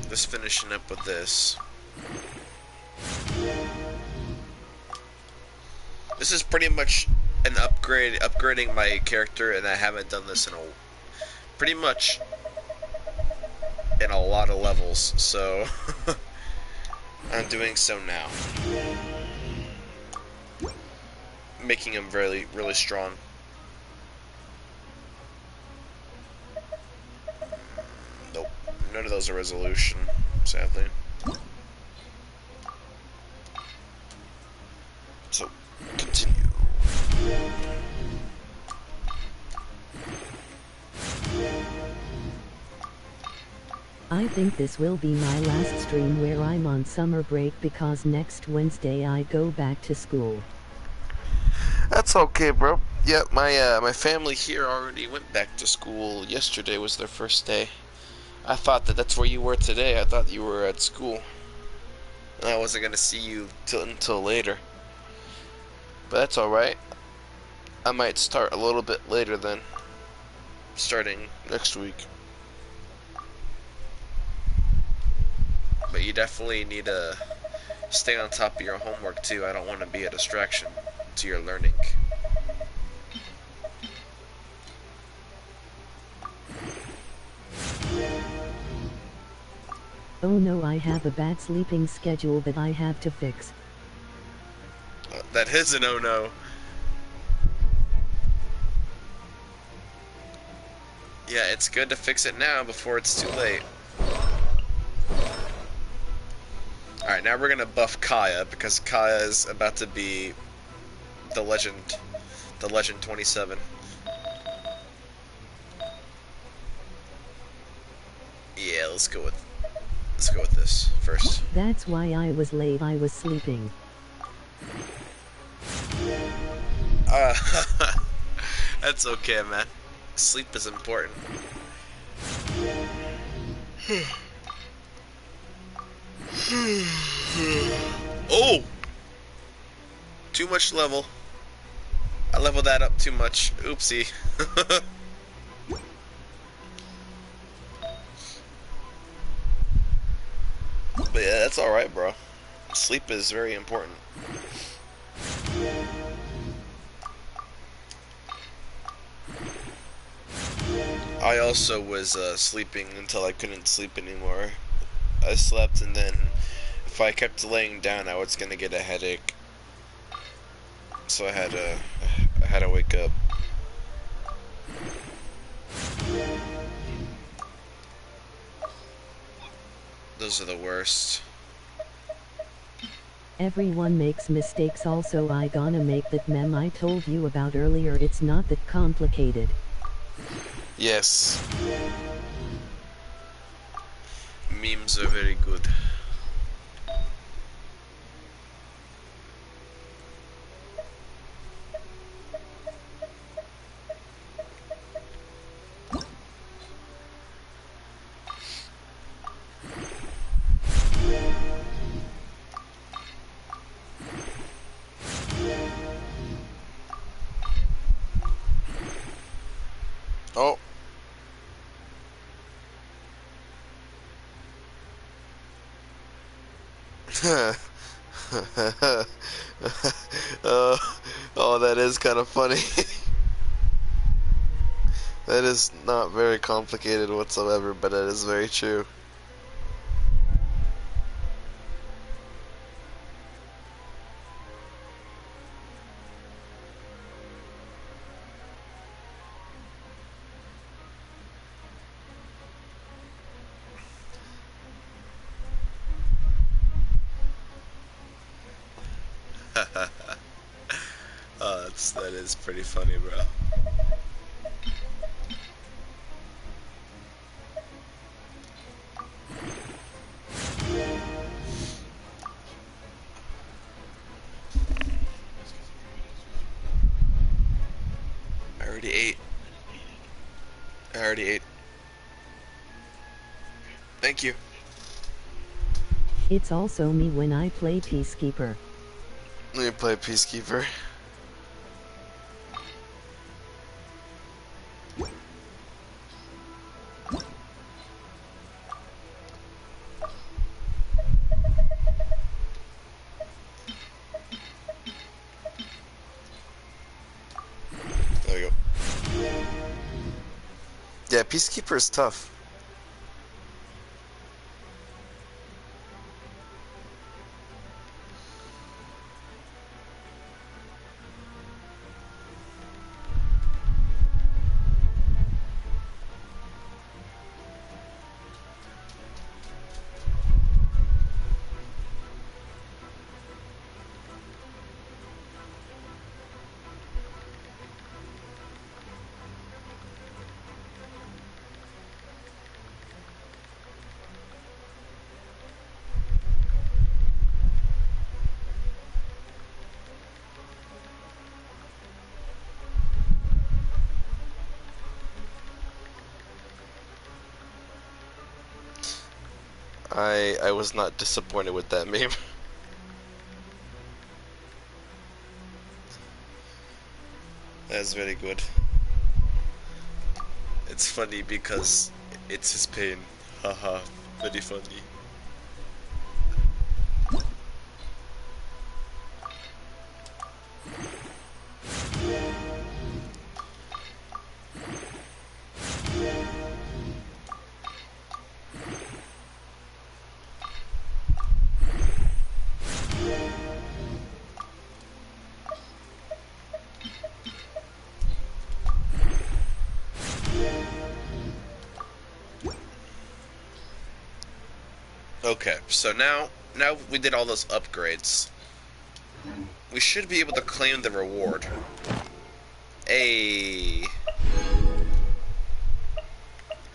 Just finishing up with this. This is pretty much an upgrading my character, and I haven't done this in pretty much in a lot of levels, so I'm doing so now. Making him really, really strong. Nope, none of those are resolution, sadly. So, continue. I think this will be my last stream where I'm on summer break, because next Wednesday I go back to school. That's okay, bro. Yeah, my family here already went back to school. Yesterday was their first day. I thought that's where you were today. I thought you were at school. And I wasn't gonna see you until later. But that's alright. I might start a little bit later then, starting next week. But you definitely need to stay on top of your homework too. I don't want to be a distraction to your learning. Oh no, I have a bad sleeping schedule that I have to fix. That is an oh-no. Yeah, it's good to fix it now before it's too late. Alright, now we're gonna buff Kaya, because Kaya is about to be the legend 27. Yeah, let's go with this first. That's why I was late, I was sleeping. That's okay, man. Sleep is important. Oh! Too much level. I leveled that up too much. Oopsie. But yeah, that's alright, bro. Sleep is very important. I also was sleeping until I couldn't sleep anymore. I slept, and then if I kept laying down, I was gonna get a headache. So I had to wake up. Those are the worst. Everyone makes mistakes, also I gonna make that meme I told you about earlier, it's not that complicated. Yes. Memes are very good. Oh. uh, oh, that is kind of funny. That is not very complicated whatsoever, but it is very true. Oh, that is pretty funny, bro. I already ate. I already ate. Thank you. It's also me when I play Peacekeeper. Let me play Peacekeeper. There we go. Yeah, Peacekeeper is tough. I was not disappointed with that meme. is very good. It's funny because it's his pain. Haha, very funny. Okay, so now we did all those upgrades. We should be able to claim the reward. Hey.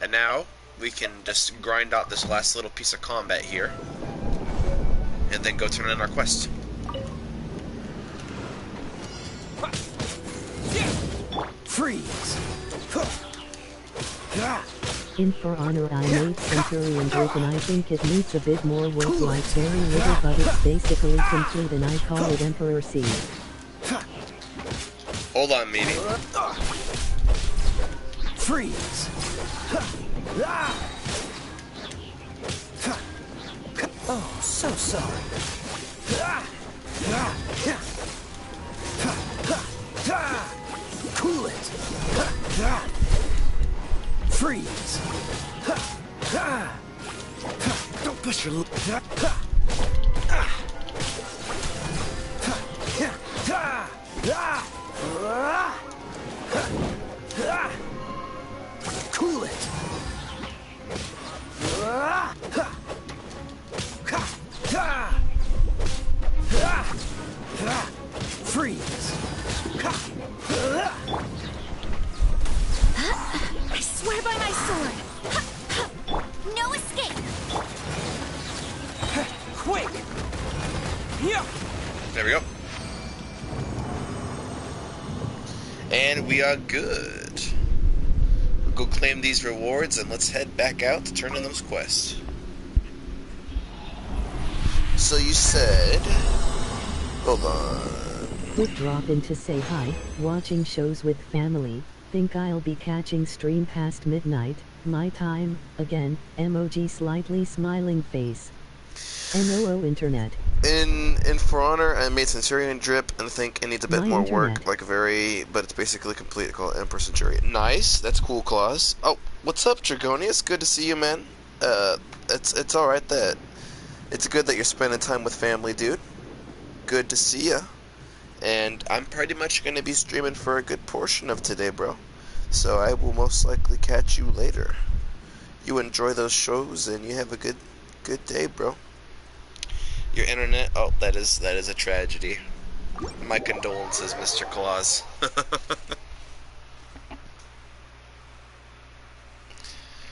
And now we can just grind out this last little piece of combat here. And then go turn in our quest. Freeze! In For Honor I made Centurion Drip and I think it needs a bit more work, like very little, but it's basically complete and I call it Emperor C. Hold on, meaty. Freeze! Oh, so sorry. Cool it! Freeze! Don't push your... Cool it! Freeze! I swear by my sword. No escape. Quick! Yeah. There we go. And we are good. We'll go claim these rewards and let's head back out to turn in those quests. So you said... Hold on. Quick drop in to say hi, watching shows with family, think I'll be catching stream past midnight, my time, again, emoji slightly smiling face. NOO internet. In For Honor, I made Centurion Drip and think it needs a bit My more internet. work, but it's basically complete. Called Emperor Centurion. Nice, that's cool, Claus. Oh, what's up, Dragonius? Good to see you, man. It's all right that it's good that you're spending time with family, dude. Good to see ya. And I'm pretty much gonna be streaming for a good portion of today, bro. So I will most likely catch you later. You enjoy those shows and you have a good day, bro. Your internet, oh, that is a tragedy. My condolences, Mr. Claus.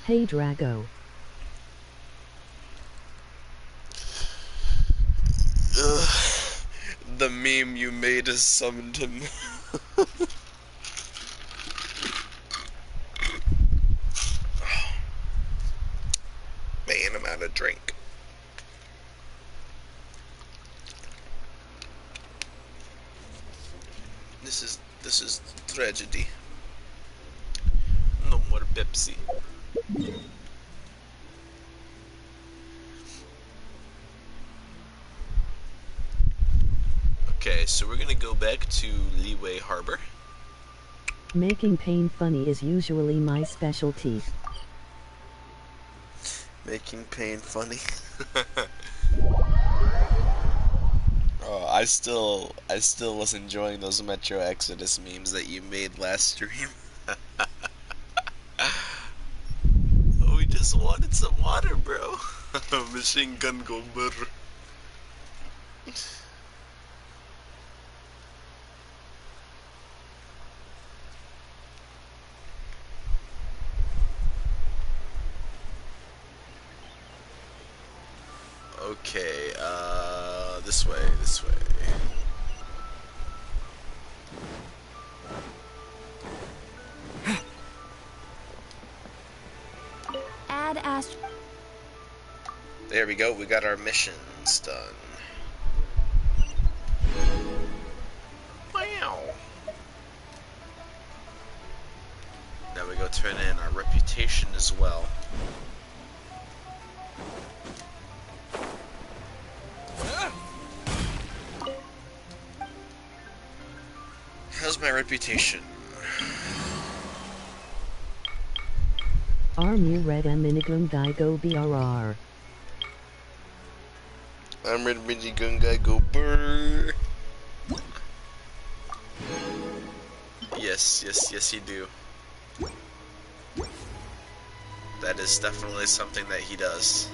Hey Drago. Ugh, the meme you made has summoned him. Man, I'm out of drink. This is tragedy. No more Pepsi. Okay, so we're gonna go back to Leeway Harbor. Making pain funny is usually my specialty. Making pain funny. Oh, I still was enjoying those Metro Exodus memes that you made last stream. We just wanted some water, bro. Machine gun gomber. Okay, this way. Add ast. There we go, we got our missions done. Wow. we go turn in our reputation as well. How's my reputation? Army red minigun guy go BRR. I'm red minigun guy go brrr. Yes, yes, yes you do. That is definitely something that he does.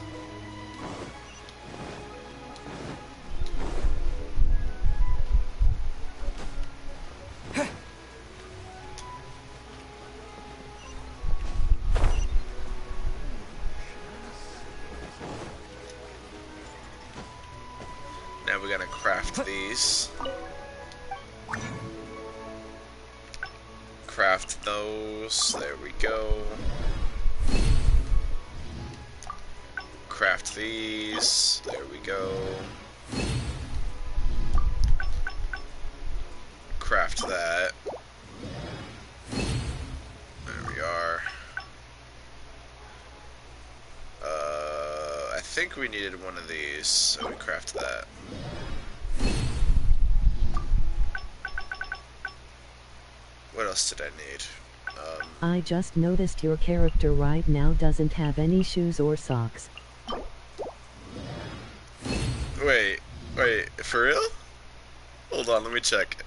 Now we're gonna craft these. Craft those. There we go. Craft these. There we go. Craft that. There we are. I think we needed one of these, so we craft that. What else did I need? I just noticed your character right now doesn't have any shoes or socks. Wait, for real? Hold on, let me check.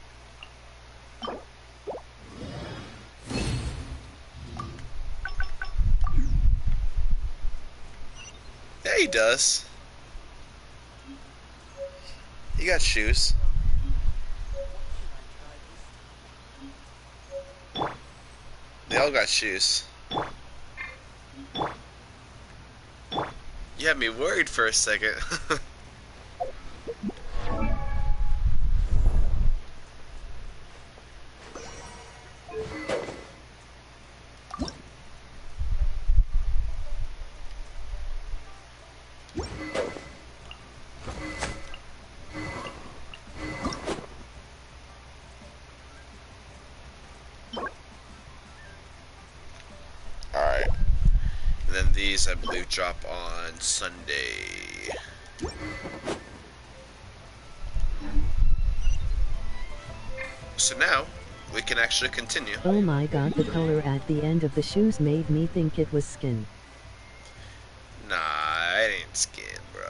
Yeah, he does. He got shoes. They all got shoes. You had me worried for a second. Alright. And then these, I believe, drop on Sunday. So now, we can actually continue. Oh my god, the color at the end of the shoes made me think it was skin. Nah, it ain't skin, bro.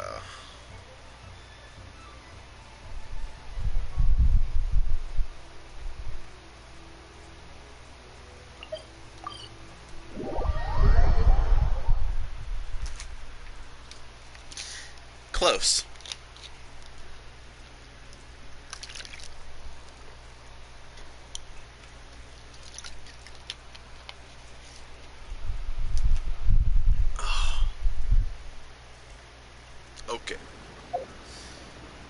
Close. Okay.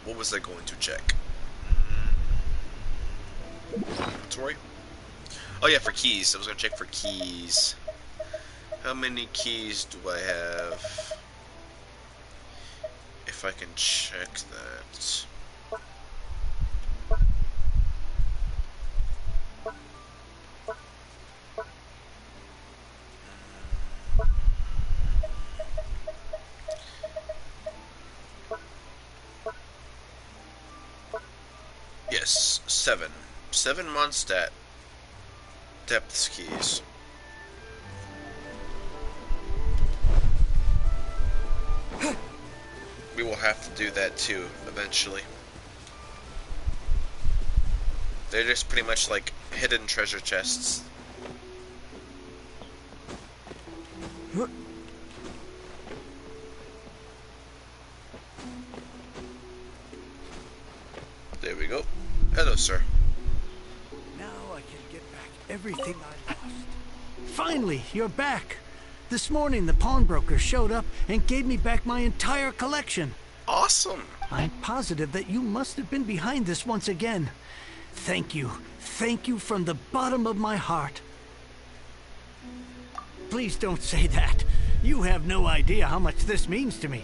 What was I going to check? Inventory? Oh yeah, for keys. I was going to check for keys. How many keys do I have? If I can check that. Yes, 7. 7 Mondstadt depths keys. We will have to do that too, eventually. They're just pretty much like hidden treasure chests. There we go. Hello, sir. Now I can get back everything I lost. Finally, you're back. This morning, the pawnbroker showed up and gave me back my entire collection. Awesome. I'm positive that you must have been behind this once again. Thank you. Thank you from the bottom of my heart. Please don't say that. You have no idea how much this means to me.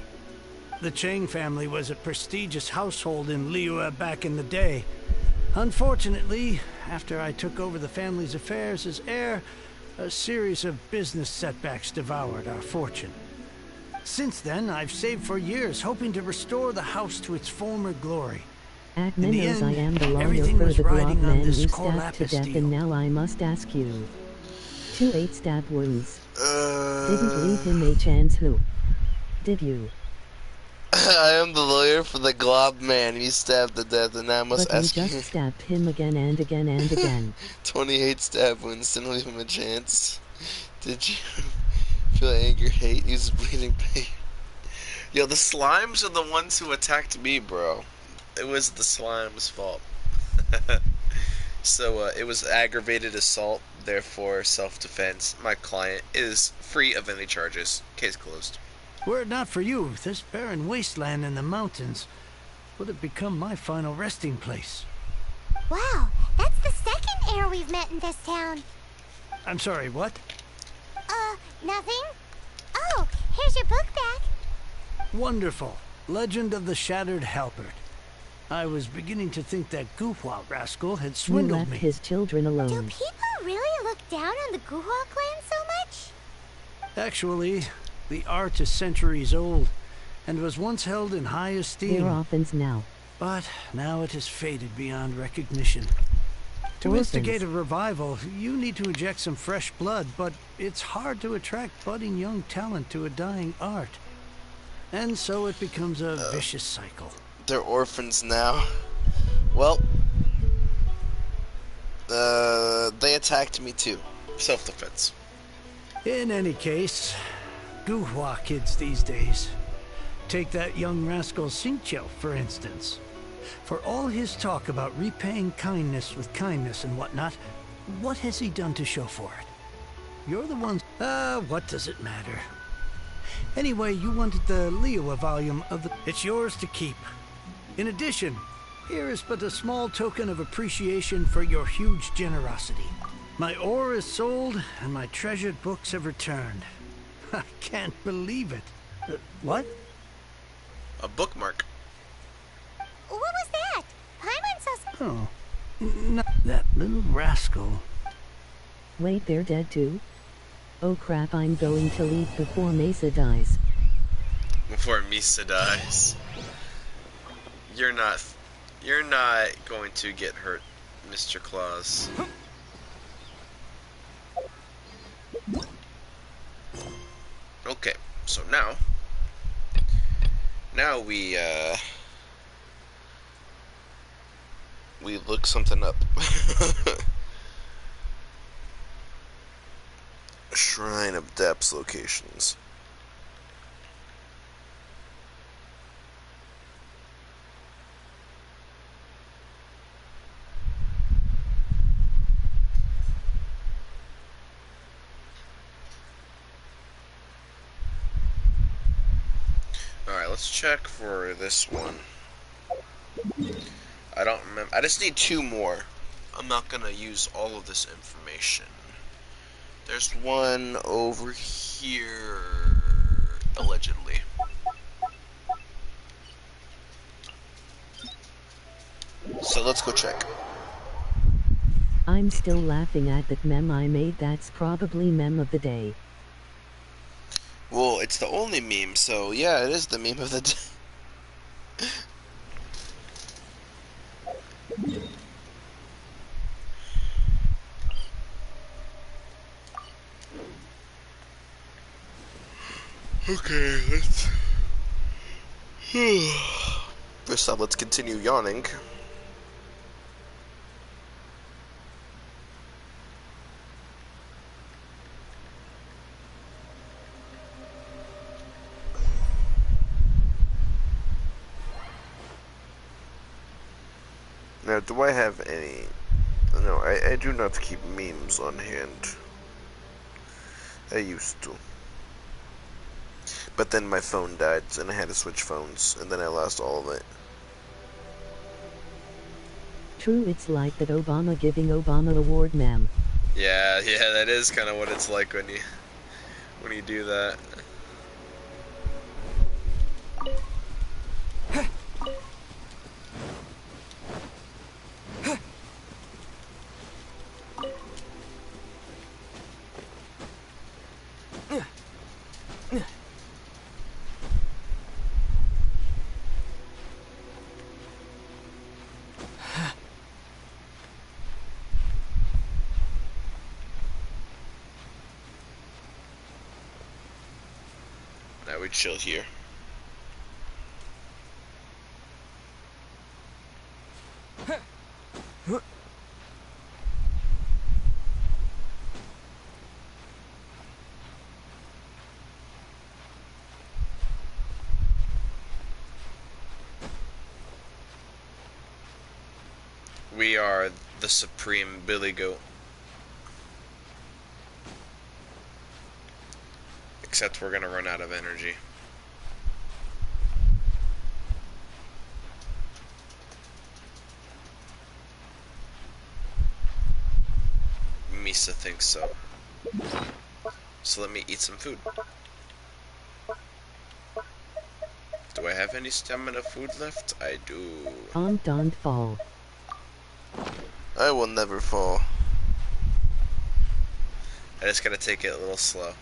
The Chang family was a prestigious household in Liyue back in the day. Unfortunately, after I took over the family's affairs as heir, A series of business setbacks devoured our fortune. Since then, I've saved for years, hoping to restore the house to its former glory. In the Akmenos, I end, am the lawyer everything for was the riding blob on man this you stabbed to Corlapis death, deal. and now I must ask you. 2 8 stab wounds. Didn't leave him a chance, who? Did you? I am the lawyer for the glob man you stabbed to death, and I must But you ask just you. stabbed him again and again and again. 28 stab wounds didn't leave him a chance. Did you feel anger, hate? He was bleeding pain. Yo, the slimes are the ones who attacked me, bro. It was the slime's fault. So, it was aggravated assault, therefore self-defense. My client is free of any charges. Case closed. Were it not for you, this barren wasteland in the mountains would have become my final resting place. Wow, that's the second heir we've met in this town. I'm sorry, what? Nothing? Oh, here's your book back. Wonderful. Legend of the Shattered Halberd. I was beginning to think that Guhua rascal had You swindled left me. his children Do alone. people really look down on the Guhua clan so much? Actually, the art is centuries old and was once held in high esteem. They're orphans now. But now it has faded beyond recognition. To Orphans. instigate a revival, you need to inject some fresh blood, but it's hard to attract budding young talent to a dying art. And so it becomes a vicious cycle. They're orphans now. Well, they attacked me too. Self-defense. In any case, Guhua kids these days. Take that young rascal Xingqiu, for instance. For all his talk about repaying kindness with kindness and whatnot, what has he done to show for it? You're the ones... what does it matter? Anyway, you wanted the Liyue volume of the... It's yours to keep. In addition, here is but a small token of appreciation for your huge generosity. My ore is sold, and my treasured books have returned. I can't believe it. What? A bookmark. What was that? Paimon saw... Oh. That little rascal. Wait, they're dead too? Oh crap, I'm going to leave before Mesa dies. Before Misa dies. You're not going to get hurt, Mr. Claus. Okay, so now We look something up. Shrine of Depths locations. Alright, let's check for this one. I don't remember. I just need 2 more. I'm not gonna use all of this information. There's one over here, allegedly. So let's go check. I'm still laughing at that meme I made. That's probably meme of the day. Well, it's the only meme, so yeah, it is the meme of the day. Okay, let's... First off, let's continue yawning. Now, do I have any... No, I do not keep memes on hand. I used to. But then my phone died, and I had to switch phones, and then I lost all of it. True, it's like that Obama giving Obama award meme. Yeah, that is kind of what it's like when you do that. we chill here. We are the supreme Billy Goat. Except we're gonna run out of energy. Misa thinks so. So let me eat some food. Do I have any stamina food left? I do. Don't fall. I will never fall. I just gotta take it a little slow.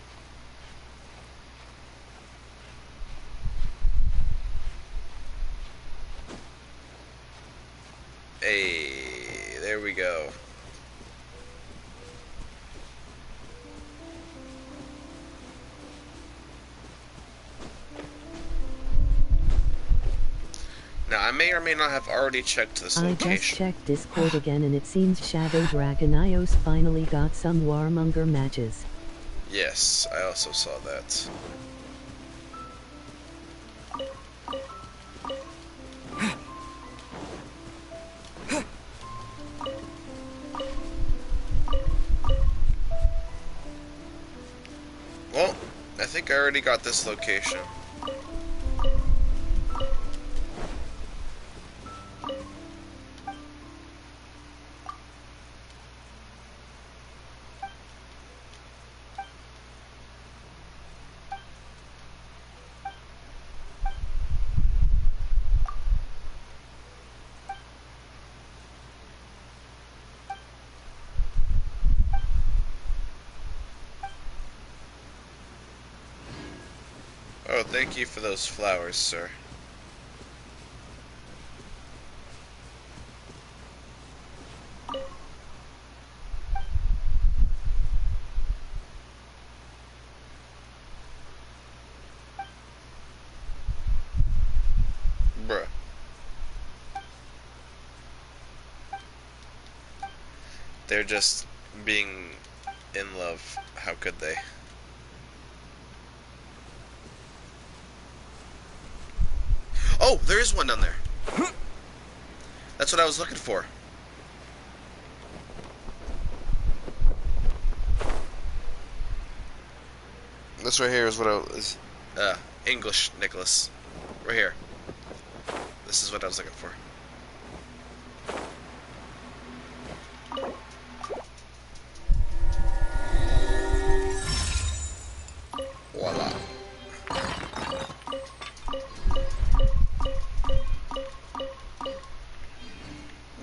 Hey, there we go. Now, I may or may not have already checked this I just location. checked Discord again and it seems Shadow Dragon Ios finally got some Warmonger matches. Yes, I also saw that. Well, I think I already got this location. Oh, thank you for those flowers, sir. Bruh. They're just being in love. How could they? Oh, there is one down there. That's what I was looking for. This right here is what I was. English, Nicholas. Right here. This is what I was looking for. Voila.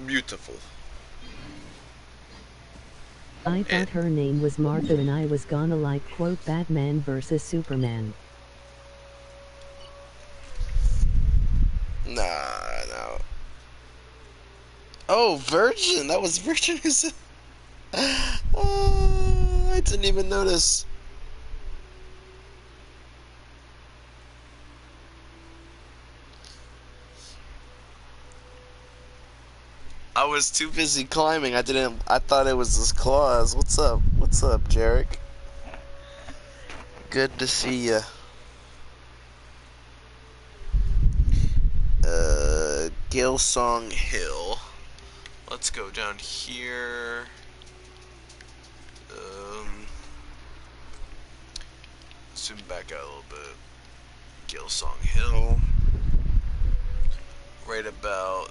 Beautiful. I thought her name was Martha and I was gonna like quote Batman versus Superman. Nah, no. Oh, Virgin! That was Virgin who said. Oh, I didn't even notice. I was too busy climbing. I thought it was his claws. What's up? What's up, Jarek? Good to see ya. Gilsong Hill. Let's go down here. Zoom back out a little bit. Gilsong Hill. Right about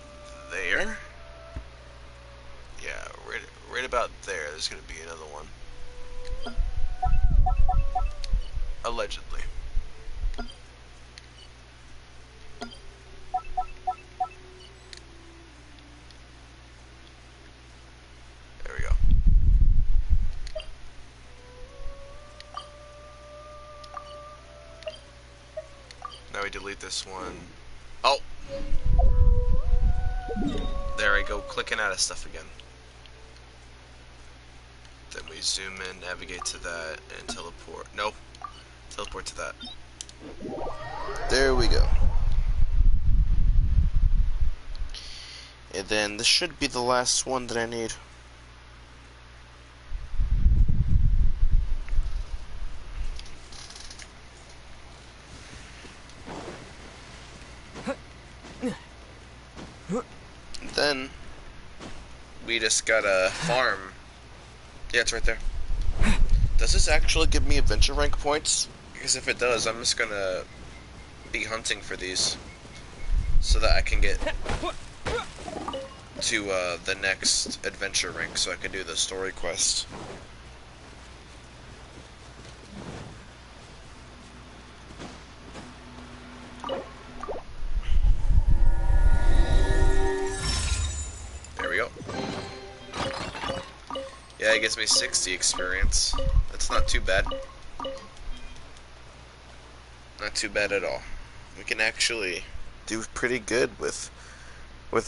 there. Yeah, right about there. There's gonna be another one. Allegedly. There we go. Now we delete this one. Oh! There I go, clicking out of stuff again. Then we zoom in, navigate to that, and teleport. Nope. Teleport to that. There we go. And then this should be the last one that I need. And then We just gotta farm. Yeah, it's right there. does this actually give me adventure rank points? Because if it does, I'm just gonna be hunting for these so that I can get to the next adventure rank so I can do the story quest. There we go. Yeah, it gives me 60 experience. That's not too bad. Not too bad at all. We can actually do pretty good with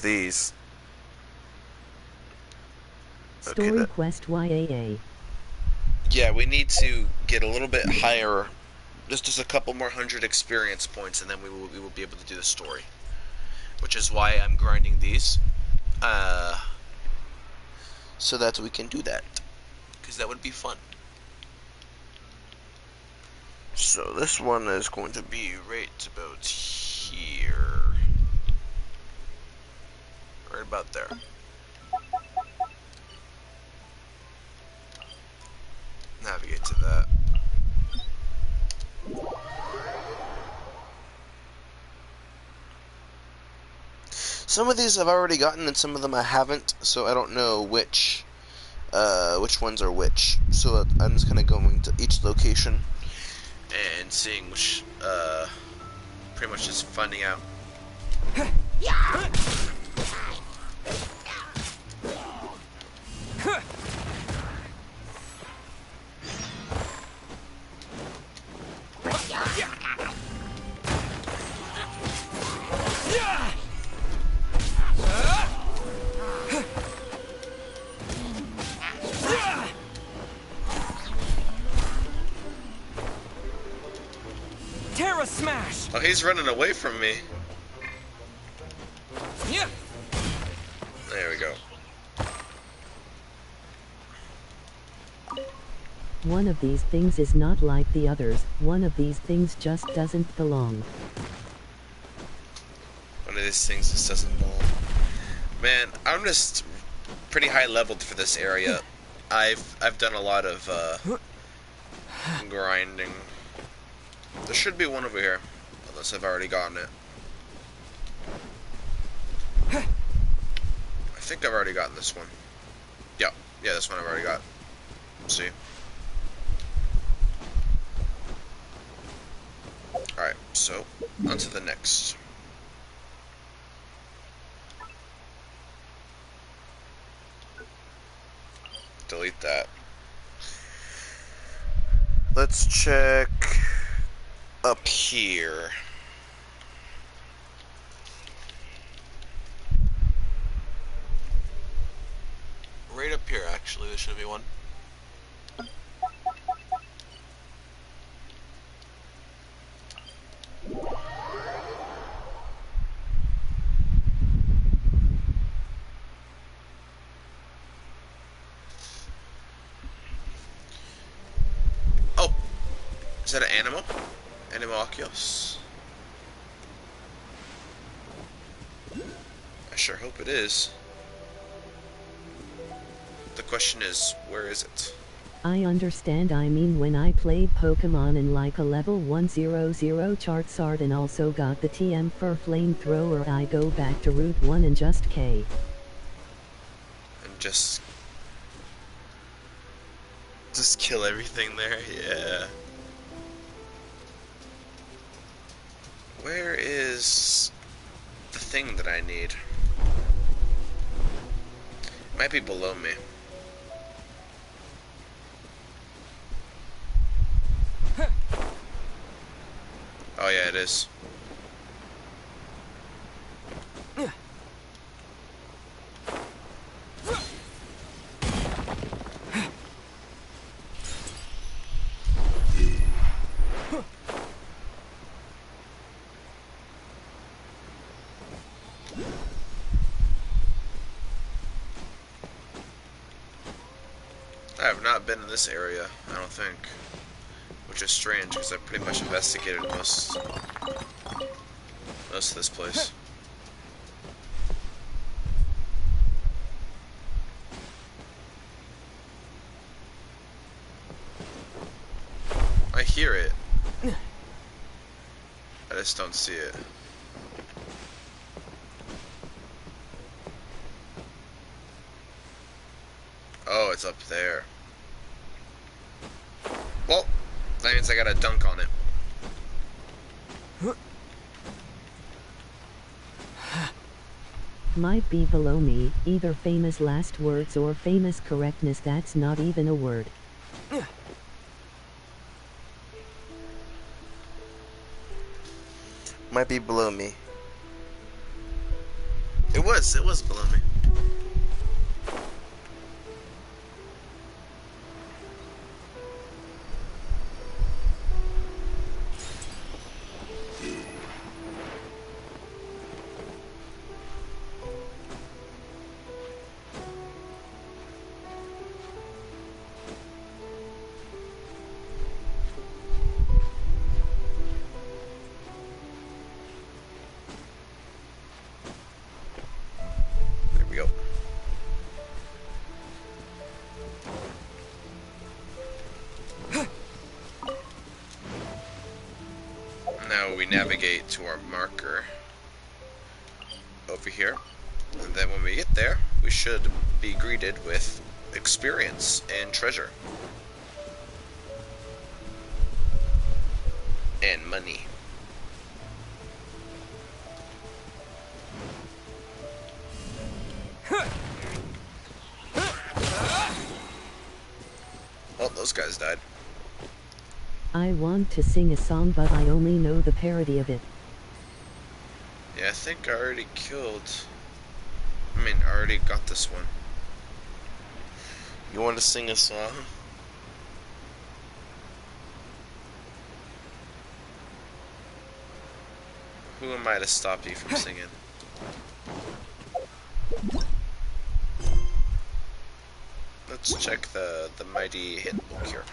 these. Story Okay, quest YAA. yeah, we need to get a little bit higher, just a couple more hundred experience points, and then we will be able to do the story. Which is why I'm grinding these, so that we can do that, because that would be fun. So this one is going to be right about here, right about there. Navigate to that. Some of these I've already gotten and some of them I haven't, so I don't know which ones are which. So I'm just kind of going to each location and seeing which, pretty much just finding out. Terra smash! Oh, he's running away from me. Yeah. There we go. One of these things is not like the others. One of these things just doesn't belong. One of these things just doesn't belong. Man, I'm just pretty high leveled for this area. I've done a lot of grinding. There should be one over here, unless I've already gotten it. I think I've already gotten this one. Yeah, this one I've already got. Let's see. Alright, so, on to the next. Delete that. Let's check up here. Right up here, actually, there should be one. Oh! Is that an animal? Animalcules? I sure hope it is. The question is, where is it? I understand. I mean, when I played Pokemon in like a level 100 Charizard and also got the TM for flamethrower, I go back to Route 1 and just K. And just kill everything there? Yeah. Where is the thing that I need? Might be below me. Oh yeah, it is. been in this area, I don't think. Which is strange, because I pretty much investigated most of this place. I hear it. I just don't see it. Oh, it's up there. Well, that means I gotta dunk on it. Might be below me, either famous last words or famous correctness. That's not even a word. Might be below me. It was below me. There we go. Now we navigate to our marker over here, and then when we get there, we should be greeted with experience and treasure. And money. Oh, those guys died. I want to sing a song, but I only know the parody of it. Yeah, I think I already I already got this one. You want to sing a song? Who am I to stop you from singing? Let's check the mighty hit book here.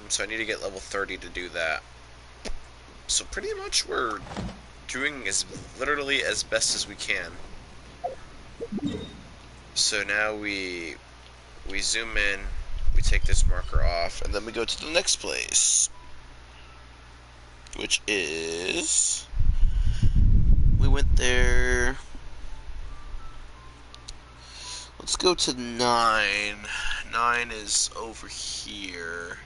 So I need to get level 30 to do that. So pretty much we're doing literally as best as we can. So now we zoom in, we take this marker off, and then we go to the next place, which is, we went there. Let's go to 9. 9 is over here.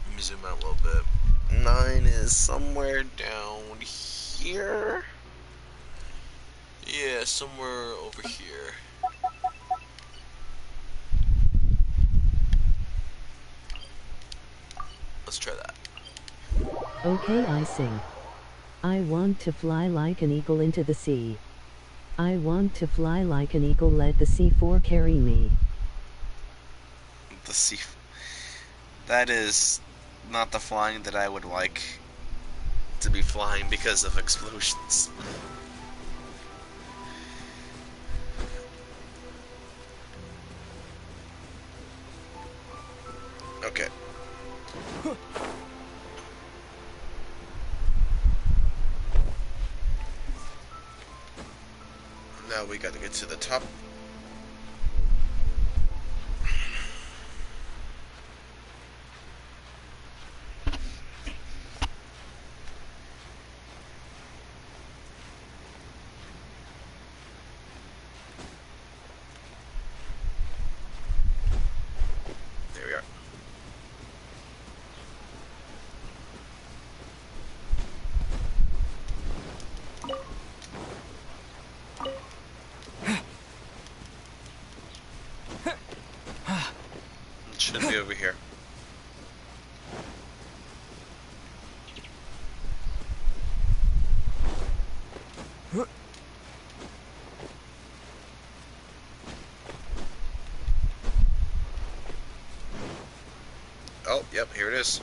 Let me zoom out a little bit. 9 is somewhere down here. Yeah, somewhere over here. Let's try that. Okay, I sing. I want to fly like an eagle into the sea. I want to fly like an eagle, let the C4 carry me. The sea. That is not the flying that I would like to be flying because of explosions. Okay. Now we gotta get to the top. There we are. It should be over here. Oh, yep, here it is.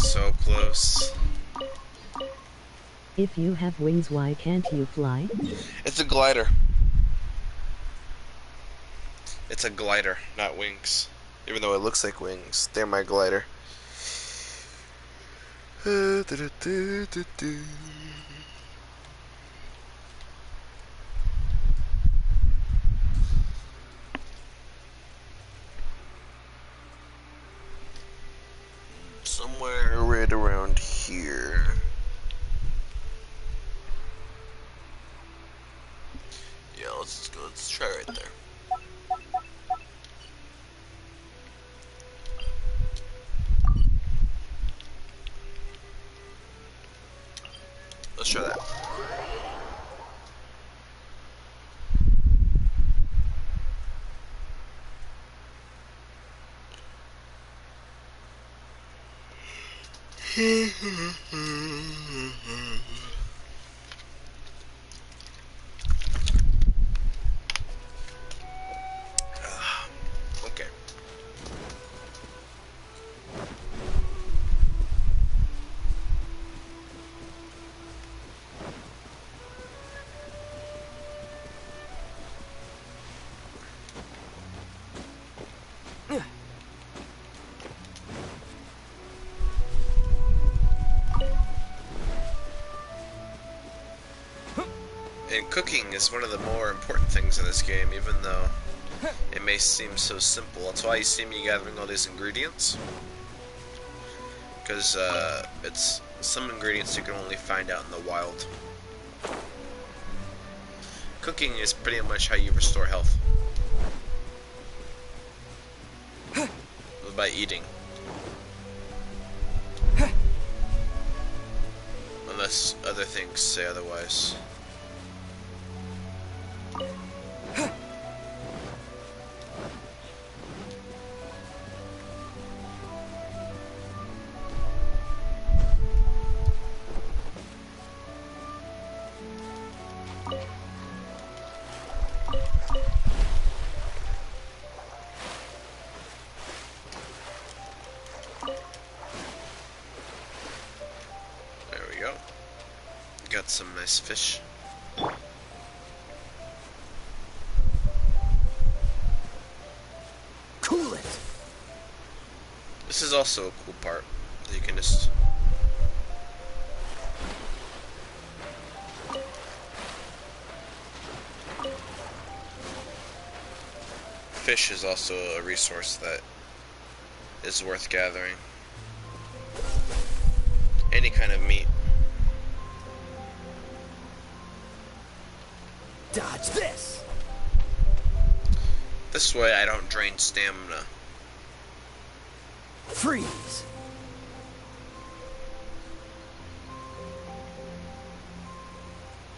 So close. If you have wings, why can't you fly? It's a glider. It's a glider, not wings. Even though it looks like wings, they're my glider. Somewhere right around here. Yeah, let's go. Let's try right there. Let's try that. Okay. And cooking is one of the more important things in this game, even though it may seem so simple. That's why you see me gathering all these ingredients. Because it's some ingredients you can only find out in the wild. Cooking is pretty much how you restore health. By eating. Unless other things say otherwise. There we go. Got some nice fish. Cool it. This is also a cool part. You can just... Fish is also a resource that is worth gathering. Any kind of meat. Dodge this. This way I don't drain stamina. Freeze.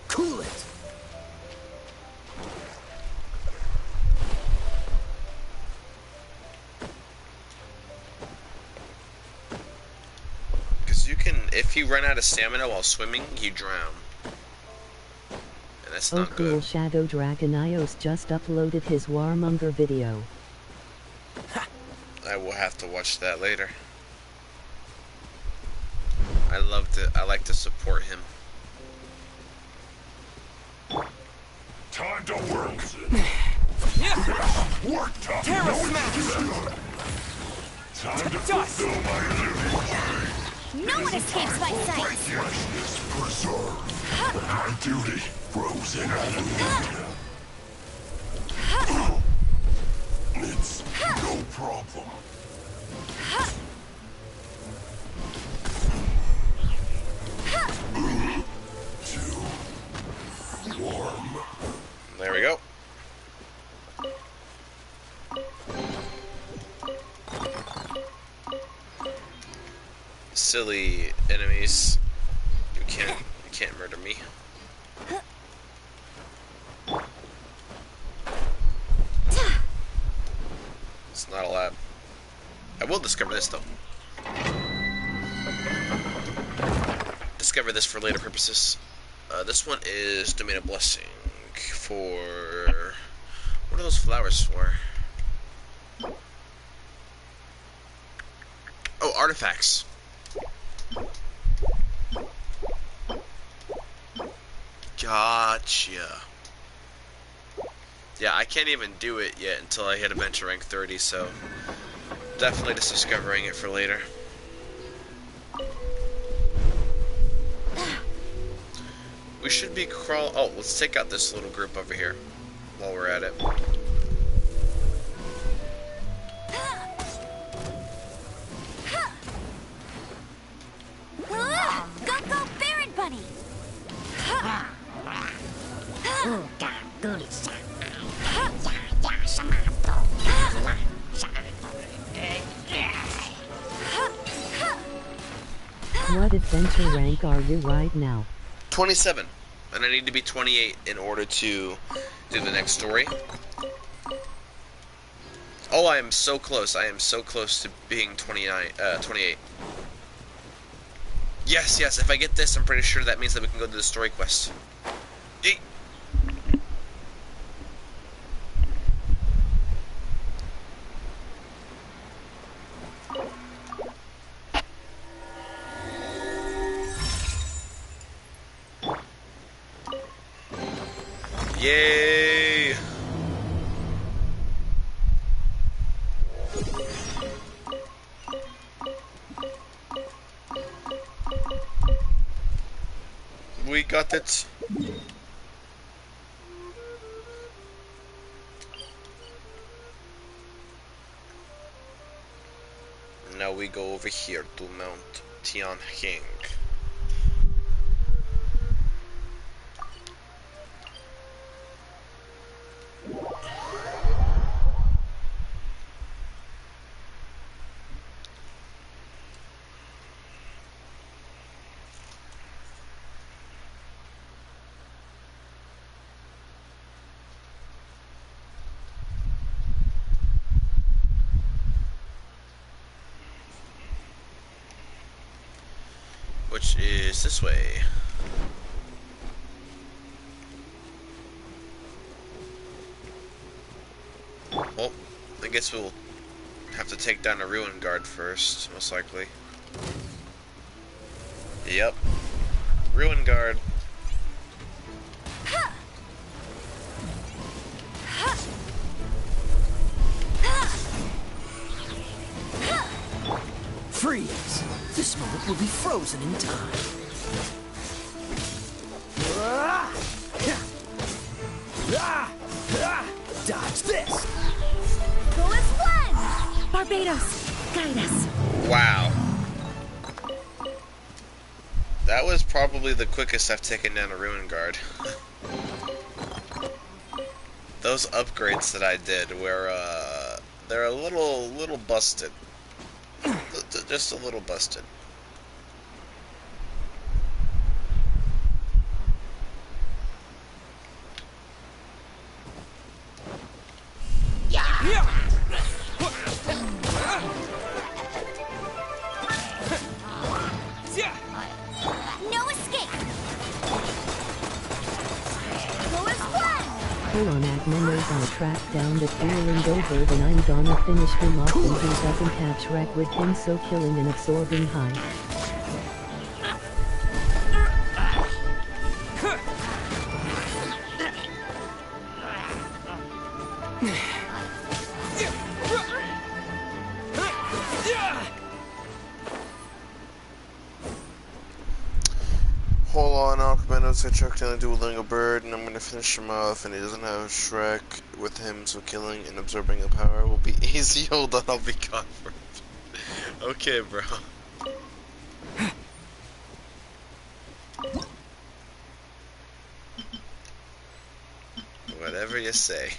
Cool it. Because you can, if you run out of stamina while swimming, you drown. And that's Oh not cool, good. Shadow Dragonios just uploaded his Warmonger video. I will have to watch that later. I like to support him. Time to work. Work time. Terra smash. Time to Dust. fulfill my duty. No one escapes my sight. Freshness preserved. My duty frozen at It's no problem. Too warm. There we go. Silly enemies. You can't murder me. It's not a lab. I will discover this though. Discover this for later purposes. This one is Domain of Blessing for... What are those flowers for? Oh, artifacts. Gotcha. Yeah, I can't even do it yet until I hit adventure rank 30, so definitely just discovering it for later. We should be oh, let's take out this little group over here while we're at it. Go, go, Baron Bunny! What adventure rank are you right now? 27. And I need to be 28 in order to do the next story. Oh, I am so close. I am so close to being 28. Yes, yes, if I get this, I'm pretty sure that means that we can go to the story quest. Yeet. Yay! We got it. Now we go over here to Mount Tianheng. Which is this way. Well, I guess we'll have to take down a ruin guard first, most likely. Yep. Ruin guard. Freeze! This moment will be frozen in time. Dodge this! Go as one! Barbados, guide us. Wow. That was probably the quickest I've taken down a ruin guard. Those upgrades that I did were, they're a little busted. Just a little busted. No escape! Go as one! Hold on, Akmenos, I'll track down the fearing Gobert and I'm gonna finish him off and he doesn't catch wreck with him so killing and absorbing high. Hold on, Akmenos. I tracked down a dueling bird, and I'm gonna finish him off. And he doesn't have Shrek with him, so killing and absorbing the power will be easy. Hold on, I'll be gone for it. Okay, bro. Whatever you say.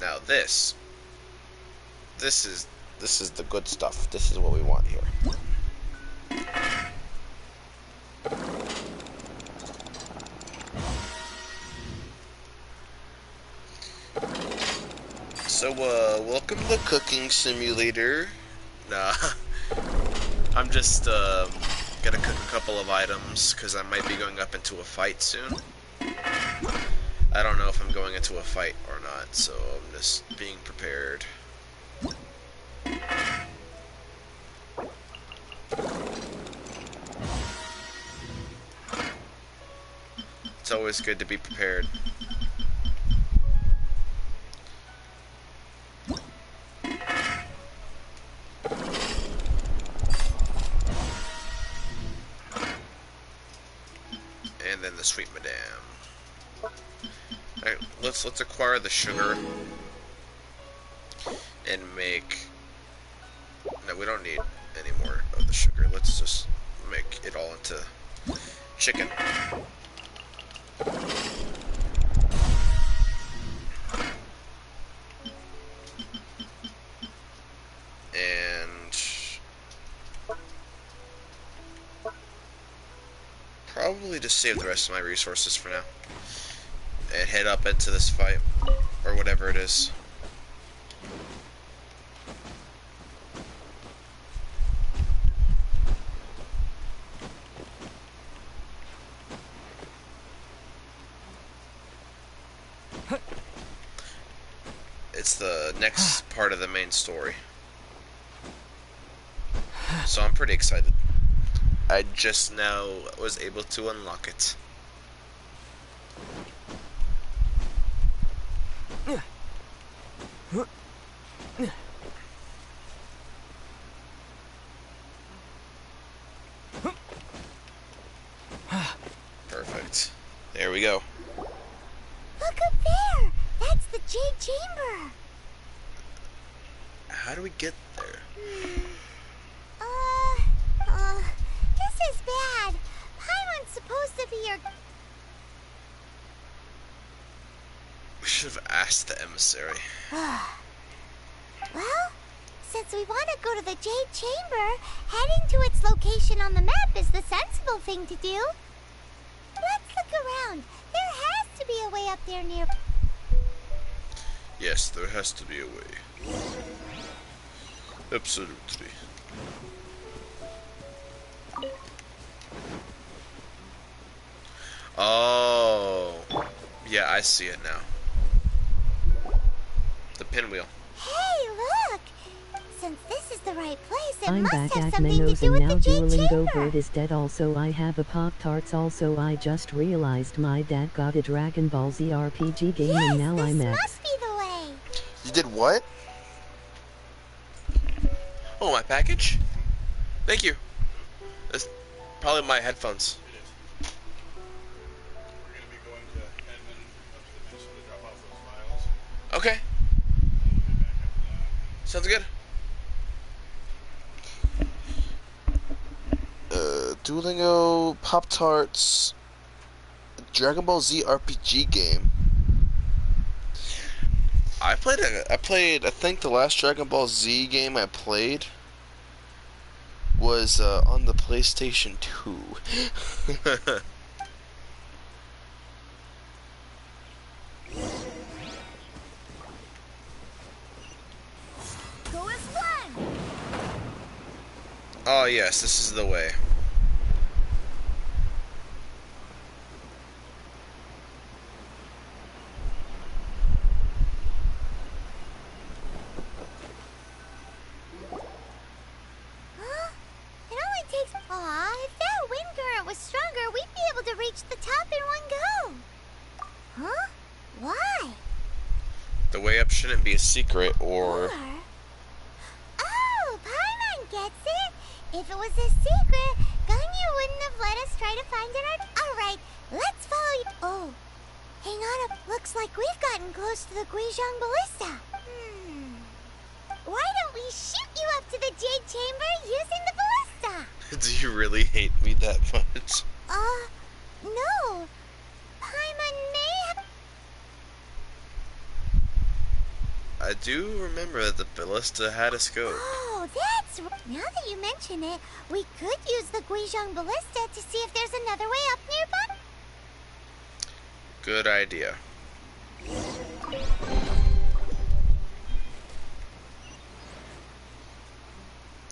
Now this is the good stuff. This is what we want here. So, welcome to the cooking simulator. Nah, I'm just gonna cook a couple of items because I might be going up into a fight soon. I don't know if I'm going into a fight or not, so I'm just being prepared. It's always good to be prepared. And then the sweet madame. Alright, let's acquire the sugar and make. No, we don't need any more of the sugar. Let's just make it all into chicken. And probably just save the rest of my resources for now. And head up into this fight. Or whatever it is. It's the next part of the main story. So I'm pretty excited. I just now was able to unlock it. Perfect. There we go. Look up there! That's the Jade Chamber! How do we get there? This is bad. Paimon's supposed to be your... We should have asked the emissary. Well, since we want to go to the Jade Chamber, heading to its location on the map is the sensible thing to do. Let's look around. There has to be a way up there near... Yes, there has to be a way. Absolutely. Oh. Yeah, I see it now. The pinwheel. Hey, look! Since this is the right place, it I'm must back have at something to Akmenos do and with now the Jade Duolingo Chamber. Bird is dead. Also I have a Pop-Tarts. Also I just realized my dad got a Dragon Ball Z RPG game and now Yes, I'm this X. must be the way. You did what? Oh, my package? Thank you. That's probably my headphones. Okay. Sounds good. Duolingo, Pop-Tarts, Dragon Ball Z RPG game. I think the last Dragon Ball Z game I played was on the PlayStation 2. Go as one. Oh, yes, this is the way. Huh? It only takes... Aw, if that wind current was stronger, we'd be able to reach the top in one go. Huh? Why? The way up shouldn't be a secret, or... Oh, Paimon gets it. If it was a secret, Ganyu wouldn't have let us try to find it. Alright, let's follow you. Oh, hang on. Looks like we've gotten close to the Guizhong Ballista. Why don't we shoot you up to the Jade Chamber using the ballista? Do you really hate me that much? No. Paimon may have... I do remember that the ballista had a scope. Oh, that's... Now that you mention it, we could use the Guizhong Ballista to see if there's another way up nearby. Good idea.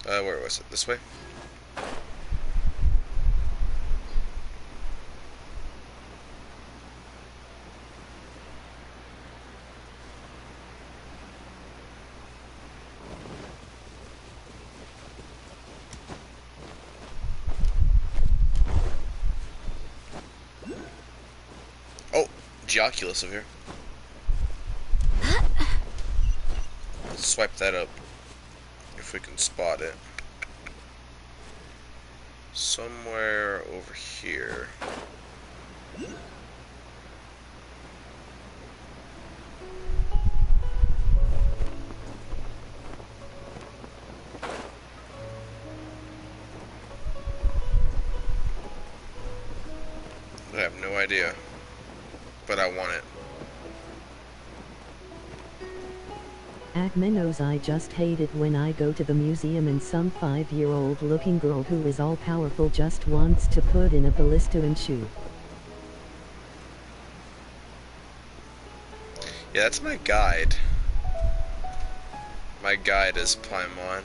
Where was it? This way? Oh, Geoculus over here. Let's swipe that up. If we can spot it. Somewhere over here. I have no idea. But I want it. Akmenos, I just hate it when I go to the museum and some 5-year-old looking girl who is all powerful just wants to put in a ballista and shoot. Yeah, that's my guide. My guide is Paimon.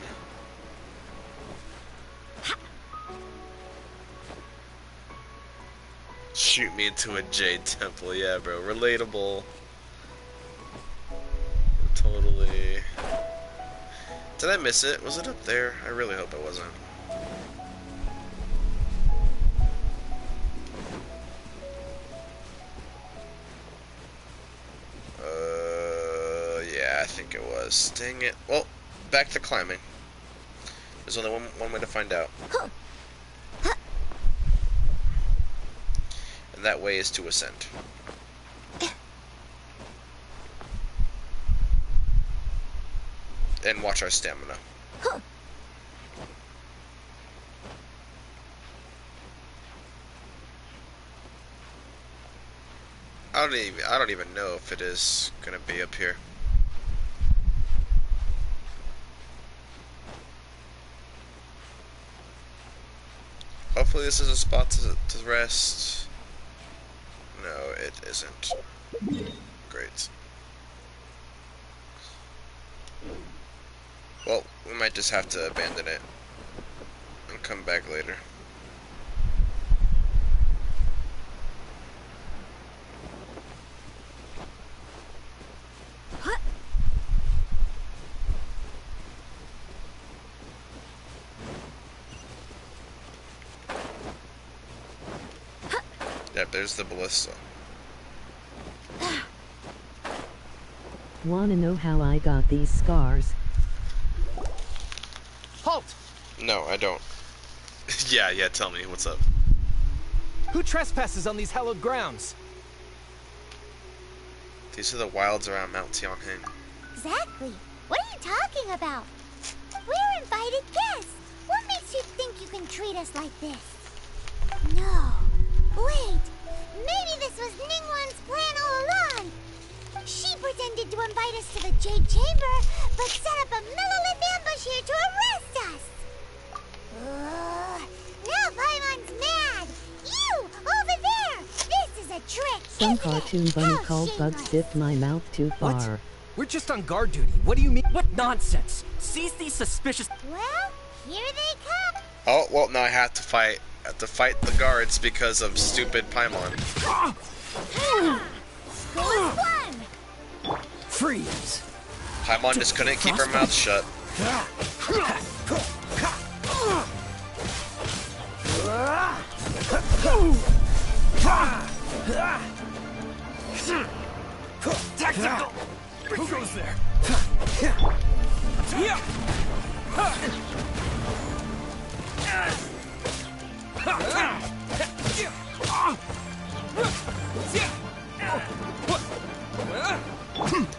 Shoot me into a jade temple, yeah, bro. Relatable. Totally. Did I miss it? Was it up there? I really hope it wasn't. Yeah, I think it was. Dang it. Well, back to climbing. There's only one way to find out. And that way is to ascend. And watch our stamina. I don't even know if it is gonna be up here. Hopefully this is a spot to rest. No, it isn't. Great. Well, we might just have to abandon it and come back later. Yep, there's the ballista. Wanna know how I got these scars? Halt! No, I don't. yeah, tell me, what's up? Who trespasses on these hallowed grounds? These are the wilds around Mount Tianheng. Exactly. What are you talking about? We're invited guests. What makes you think you can treat us like this? No. Wait. Maybe this was Ningguang's plan all along. She pretended to invite us to the Jade Chamber, but set up a millilith ambush here to arrest us. Now Paimon's mad. You, over there. This is a trick. Some isn't cartoon it? bunny How called Bug shameless. zipped my mouth too far. What? We're just on guard duty. What do you mean? What nonsense? Seize these suspicious... Well, here they come. Oh, well, now I have to fight the guards because of stupid Paimon. Who's one? Freeze! Paimon just couldn't keep her mouth shut. Tactical! Who goes there? Yeah!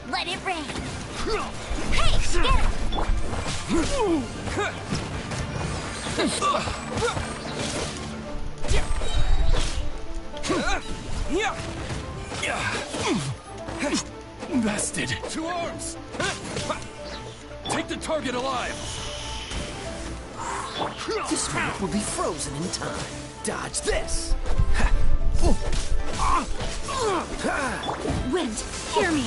Let it rain. Hey, get Bested. 2 arms! Take the target alive! This moment will be frozen in time. Dodge this! Wind, hear me.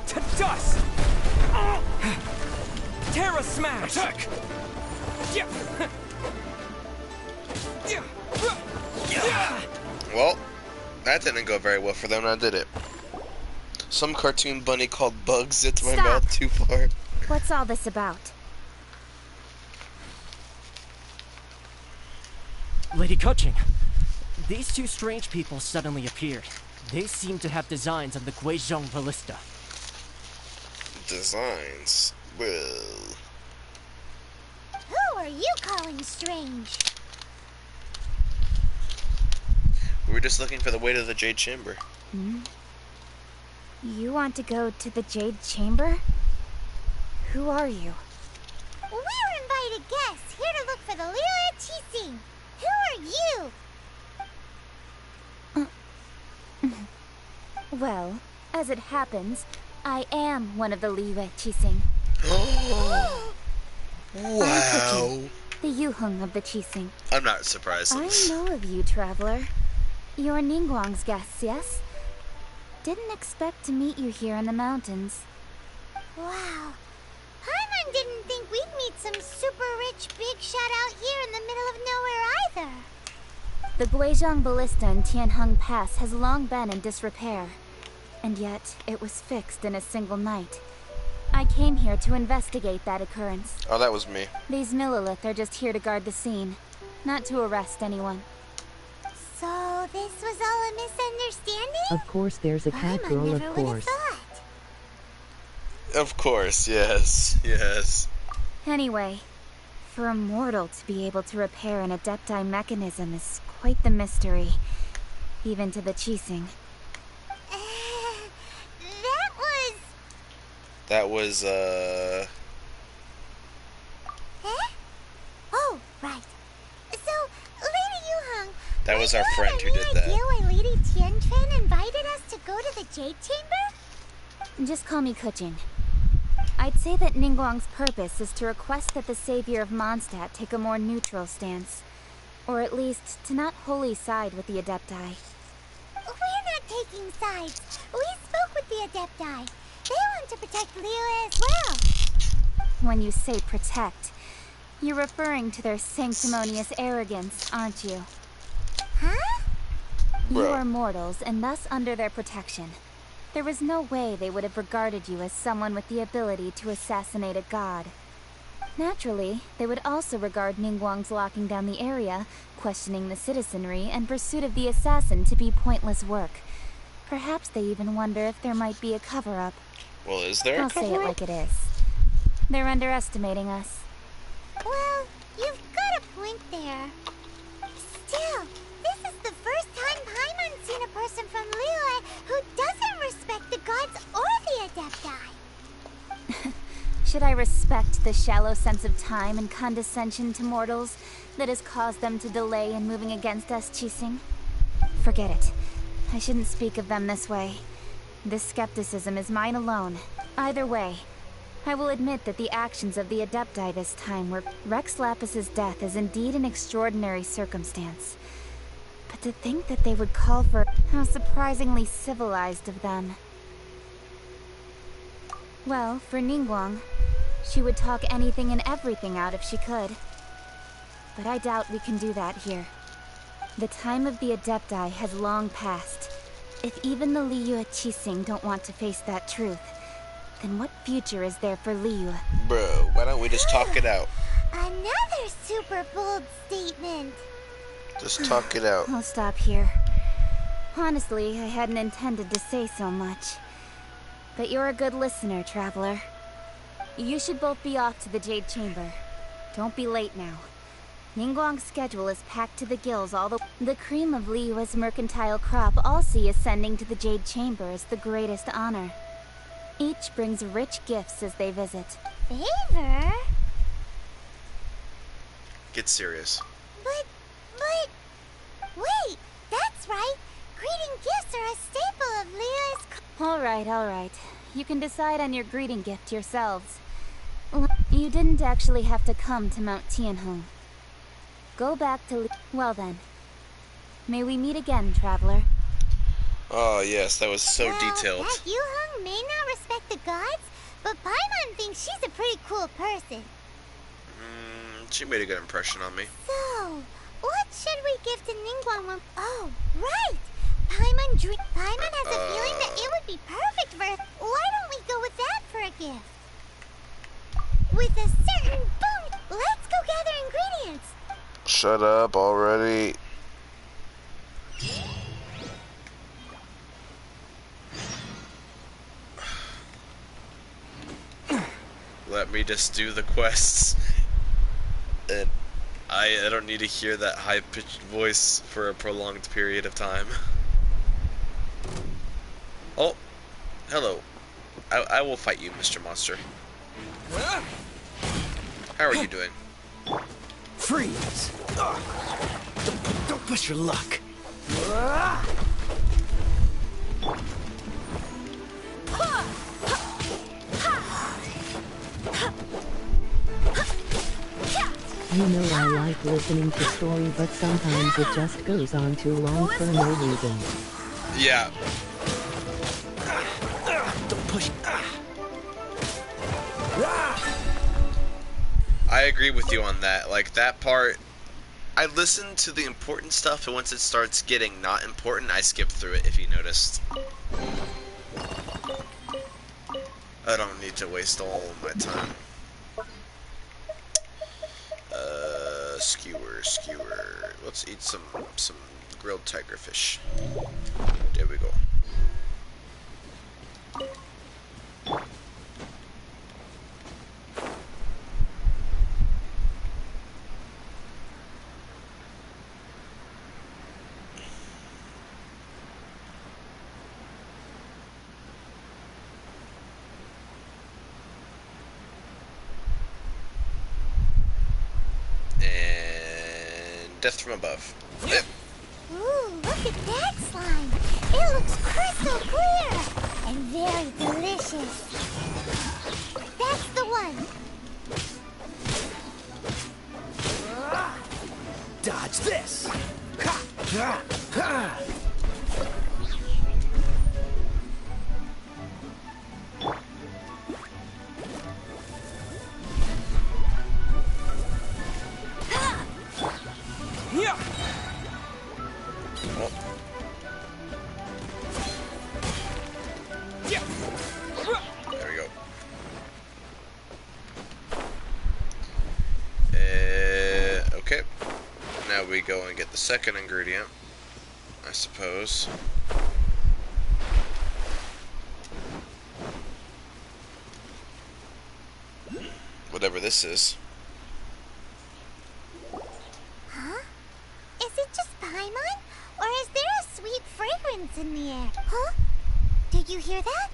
To dust! Terra Smash! Attack! Well, that didn't go very well for them, now did it? Some cartoon bunny called Bugs into my Stop. mouth too far. What's all this about? Lady Kuching, these two strange people suddenly appeared. They seem to have designs on the Guizhong Ballista. Designs? Well... Who are you calling strange? We were just looking for the way to the Jade Chamber. You want to go to the Jade Chamber? Who are you? We're invited guests here to look for the Liyue Qixing. Who are you? Well, as it happens, I am one of the Liyue Qixing. Wow. The Yuheng of the Qixing. I'm not surprised. I know of you, traveler. You're Ningguang's guests, yes? Didn't expect to meet you here in the mountains. Wow. Paimon didn't think we'd meet some super rich big shot out here in the middle of nowhere either. The Guizhong Ballista in Tianheng Pass has long been in disrepair. And yet, it was fixed in a single night. I came here to investigate that occurrence. Oh, that was me. These Millilith are just here to guard the scene, not to arrest anyone. So, this was all a misunderstanding? Of course there's a cat girl, of course. Of course, yes. Yes. Anyway, for a mortal to be able to repair an Adepti mechanism is quite the mystery, even to the Qixing. That was, Eh? Oh, right. So, Lady Yuheng... That was our friend who did that. Any idea why Lady Tianquan invited us to go to the Jade Chamber? Just call me Kuching. I'd say that Ningguang's purpose is to request that the savior of Mondstadt take a more neutral stance. Or at least, to not wholly side with the Adepti. We're not taking sides. We spoke with the Adepti. They want to protect Liyue as well. When you say protect, you're referring to their sanctimonious arrogance, aren't you? Huh? You Bro. are mortals, and thus under their protection. There was no way they would have regarded you as someone with the ability to assassinate a god. Naturally, they would also regard Ningguang's locking down the area, questioning the citizenry, and pursuit of the assassin to be pointless work. Perhaps they even wonder if there might be a cover-up. well, is there a I'll say it cover-up? like it is. They're underestimating us. Well, you've got a point there. Still, this is the first time Paimon's seen a person from Liyue who doesn't respect the gods or the Adepti. Should I respect the shallow sense of time and condescension to mortals that has caused them to delay in moving against us, Qixing? Forget it. I shouldn't speak of them this way. This skepticism is mine alone. Either way, I will admit that the actions of the Adepti this time were... Rex Lapis's death is indeed an extraordinary circumstance. But to think that they would call for... How surprisingly civilized of them. Well, for Ningguang, she would talk anything and everything out if she could. But I doubt we can do that here. The time of the Adepti has long passed. If even the Liyue Qixing don't want to face that truth, then what future is there for Liyue? Bro, why don't we just talk it out? Another super bold statement. Just talk it out. I'll stop here. Honestly, I hadn't intended to say so much. But you're a good listener, traveler. You should both be off to the Jade Chamber. Don't be late now. Ningguang's schedule is packed to the gills all the cream of Liyue's mercantile crop all see ascending to the Jade Chamber as the greatest honor. Each brings rich gifts as they visit. Favor? Get serious. But... Wait, that's right. Greeting gifts are a staple of Liyue's... Alright. You can decide on your greeting gift yourselves. You didn't actually have to come to Mount Tianheng. Go back to... Well then. May we meet again, traveler. Oh, yes, that was so detailed. That Yuheng may not respect the gods, but Paimon thinks she's a pretty cool person. She made a good impression on me. So, what should we give to Ningguang when... Oh, right! Paimon has a feeling that it would be perfect for... Why don't we go with that for a gift? With a certain boom... Let's go gather ingredients! Shut up already. Let me just do the quests. And I don't need to hear that high-pitched voice for a prolonged period of time. Oh, hello. I will fight you, Mr. Monster. How are you doing? Freeze! Don't push your luck. You know I like listening to story, but sometimes it just goes on too long for no reason. Yeah. Don't push. I agree with you on that. Like, that part, I listen to the important stuff, and once it starts getting not important, I skip through it, if you noticed. I don't need to waste all my time. Skewer. Let's eat some grilled tiger fish. There we go. Death from above. Yep. Ooh, look at that slime. It looks crystal clear and very delicious. That's the one. Dodge this. Ha! Ha! Ha! There we go. Okay. Now we go and get the second ingredient, I suppose. Whatever this is. Huh? Is it just Paimon? Or is there a sweet fragrance in the air? Huh? Did you hear that?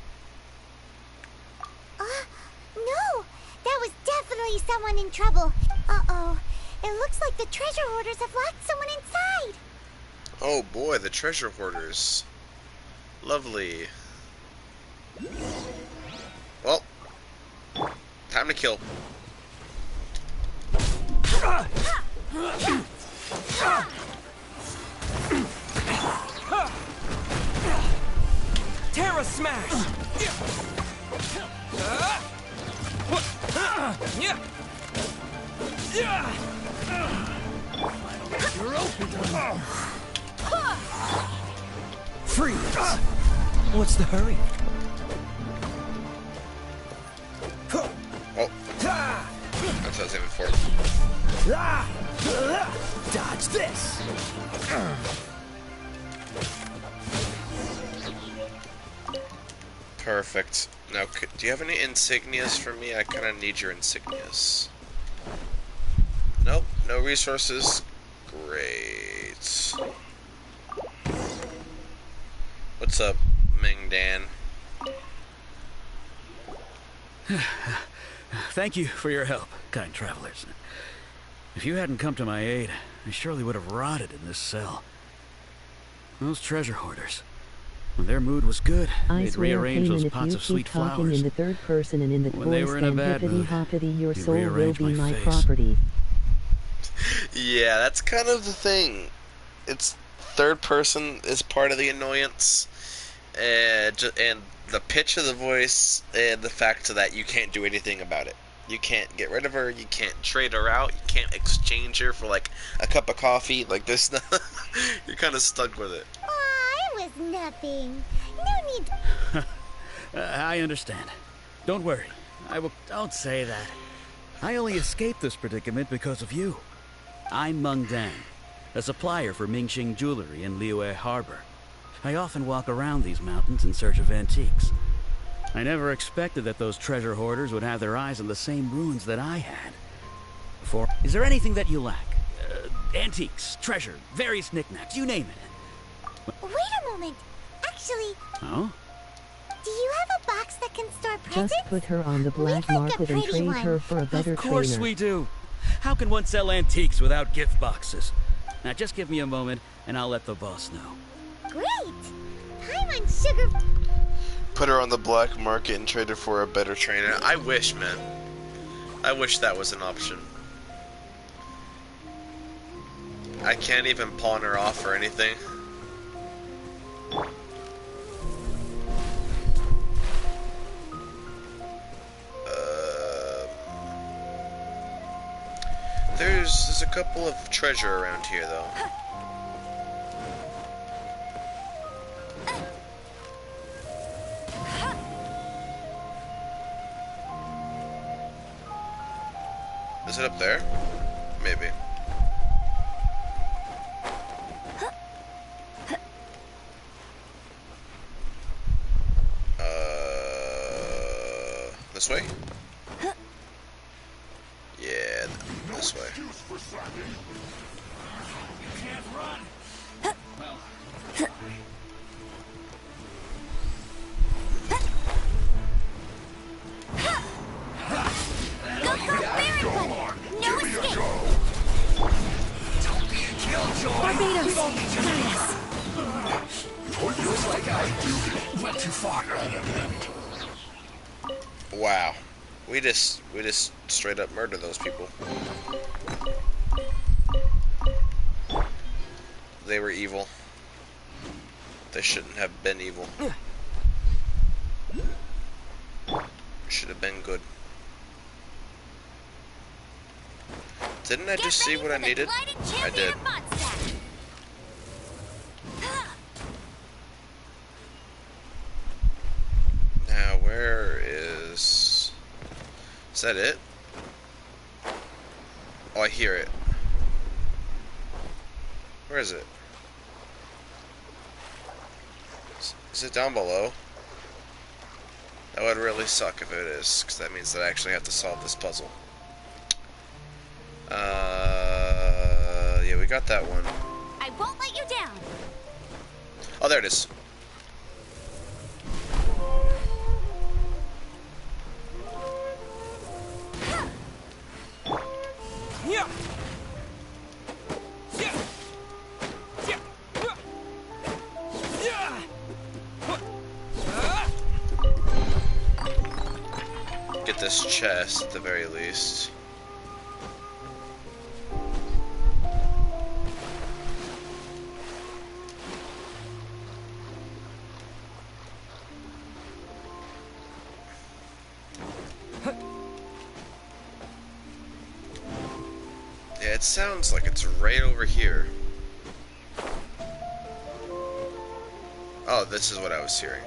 No! That was definitely someone in trouble. Uh-oh. It looks like the treasure hoarders have locked someone inside. Oh boy, the treasure hoarders. Lovely. Well, time to kill. Terra Smash! You're open. Freeze! What's the hurry? Oh, that's what I was aiming for. Dodge this! Perfect. Now, do you have any insignias for me? I kind of need your insignias. Nope, no resources. Great. What's up, Ming Dan? Thank you for your help, kind travelers. If you hadn't come to my aid, I surely would have rotted in this cell. Those treasure hoarders, when their mood was good, I they'd swear, rearrange Payman, those if pots you of sweet keep talking flowers. in the third person and in the When they voice, were in a then bad hippity mood, hoppity, your you'd soul will rearrange be my my face. property. Yeah, that's kind of the thing. It's third person is part of the annoyance, and the pitch of the voice and the fact that you can't do anything about it. You can't get rid of her. You can't trade her out. You can't exchange her for like a cup of coffee. Like this, you're kind of stuck with it. Aw, it was nothing. No need. I understand. Don't worry. I will. Don't say that. I only escaped this predicament because of you. I'm Meng Dan, a supplier for Mingxing Jewelry in Liyue Harbor. I often walk around these mountains in search of antiques. I never expected that those treasure hoarders would have their eyes on the same ruins that I had. Is there anything that you lack? Antiques, treasure, various knickknacks, you name it. Wait a moment. Actually, Oh? do you have a box that can store presents? Just put her on the black We'd like a market and pretty trade one. her for a better Of course trainer. we do. How can one sell antiques without gift boxes? Now just give me a moment and I'll let the boss know. Great. Time on sugar. Put her on the black market and trade her for a better trainer. I wish, man. I wish that was an option. I can't even pawn her off or anything. There's a couple of treasure around here, though. Is it up there? Maybe. This way? Yeah, this way. Wow. We just straight up murder those people. They were evil. They shouldn't have been evil. Should have been good. Didn't I just see what I needed? I did. Now, where is... Is that it? Oh, I hear it. Where is it? Is it down below? That would really suck if it is, because that means that I actually have to solve this puzzle. Yeah, we got that one. I won't let you down. Oh, there it is. Get this chest at the very least. Yeah, it sounds like it's right over here. Oh, this is what I was hearing.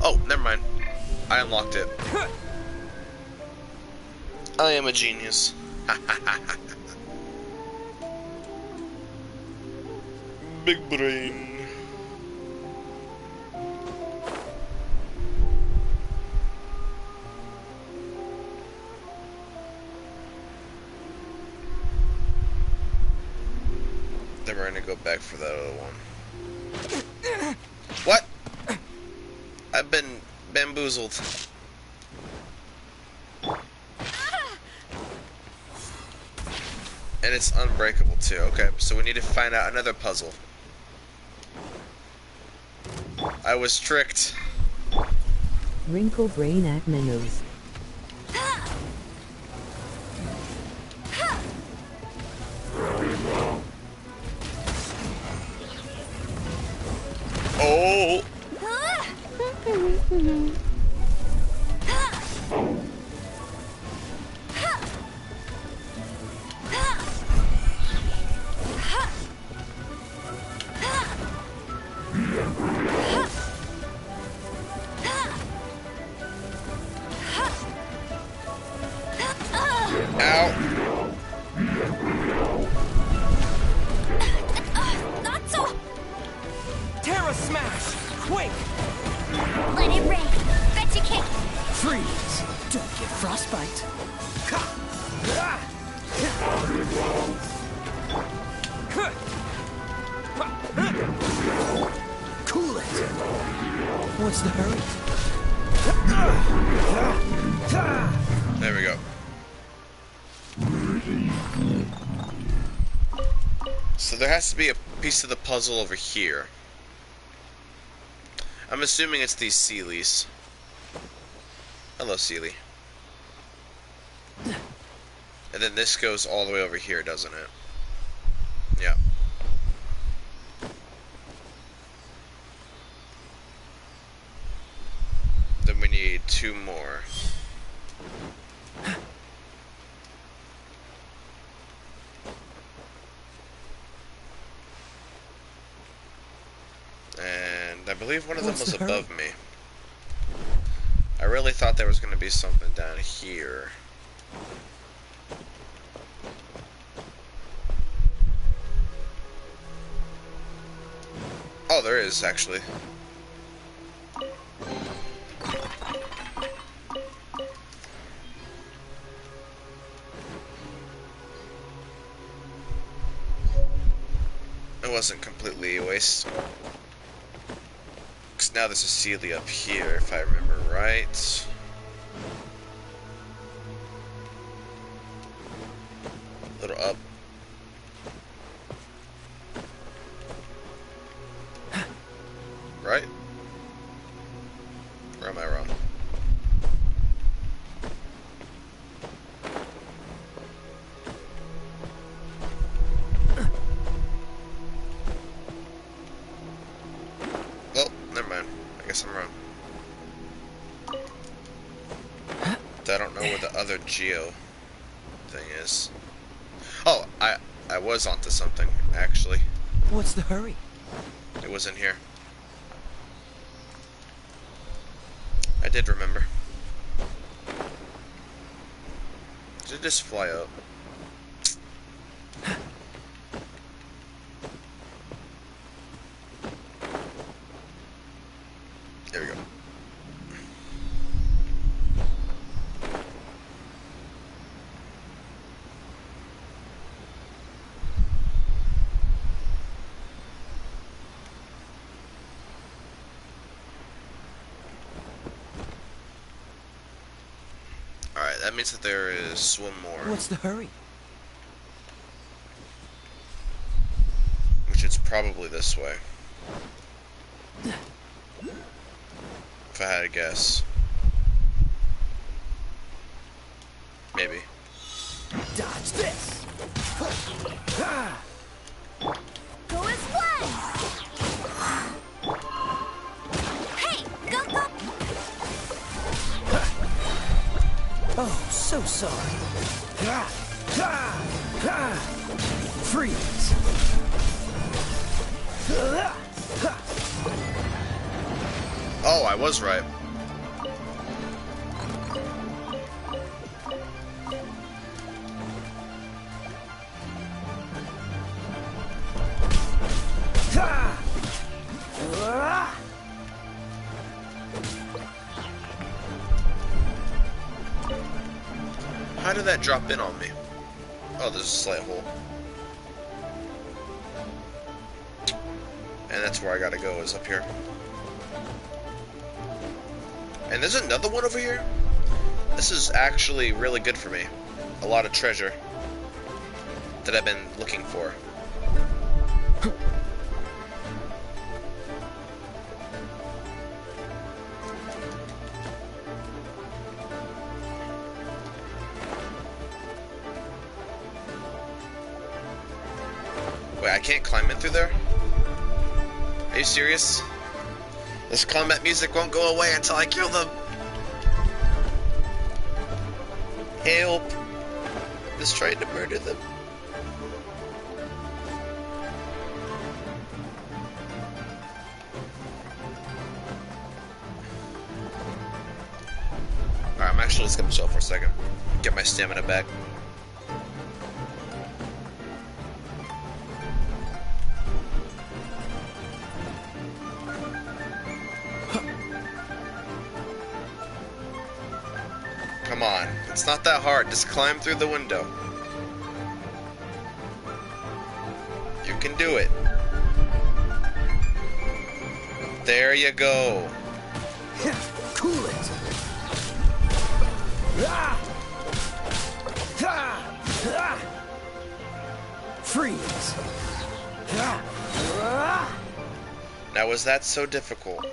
Oh, never mind. I unlocked it. I am a genius. Big brain. Then we're gonna go back for that other one. What? I've been bamboozled. And it's unbreakable too. Okay, so we need to find out another puzzle. I was tricked. Wrinkle brain Akmenos. Oh, Not so. Terra Smash! Quick! Let it rain. Bet you can't. Freeze! Don't get frostbite. Cool it. What's the hurry? There we go. So there has to be a piece of the puzzle over here. I'm assuming it's these Sealies. Hello, Sealy. And then this goes all the way over here, doesn't it? Yeah. Then we need 2 more. And I believe one of them was above me. I really thought there was going to be something down here. Oh, there is, actually. It wasn't completely a waste. Because now there's a Sealy up here, if I remember right. A little up. Right? Or am I wrong? Well, never mind. I guess I'm wrong. I don't know where the other Geo thing is. Oh, I was onto something, actually. What's the hurry? It was in here. I did remember. Did it just fly up? There we go. Alright, that means that there is one more. What's the hurry? Which is probably this way. If I had to guess. Maybe. Dodge this! Go as one. Hey, go, go. Oh, so sorry. Freeze! Oh, I was right. How did that drop in on me? Oh, there's a slight hole. And that's where I gotta go, is up here. And there's another one over here? This is actually really good for me. A lot of treasure that I've been looking for. Wait, I can't climb in through there? Are you serious? This combat music won't go away until I kill them. Help. Just trying to murder them. Alright, I'm actually just gonna chill for a second. Get my stamina back. Come on, it's not that hard. Just climb through the window. You can do it. There you go. Cool it. Freeze. Now, was that so difficult?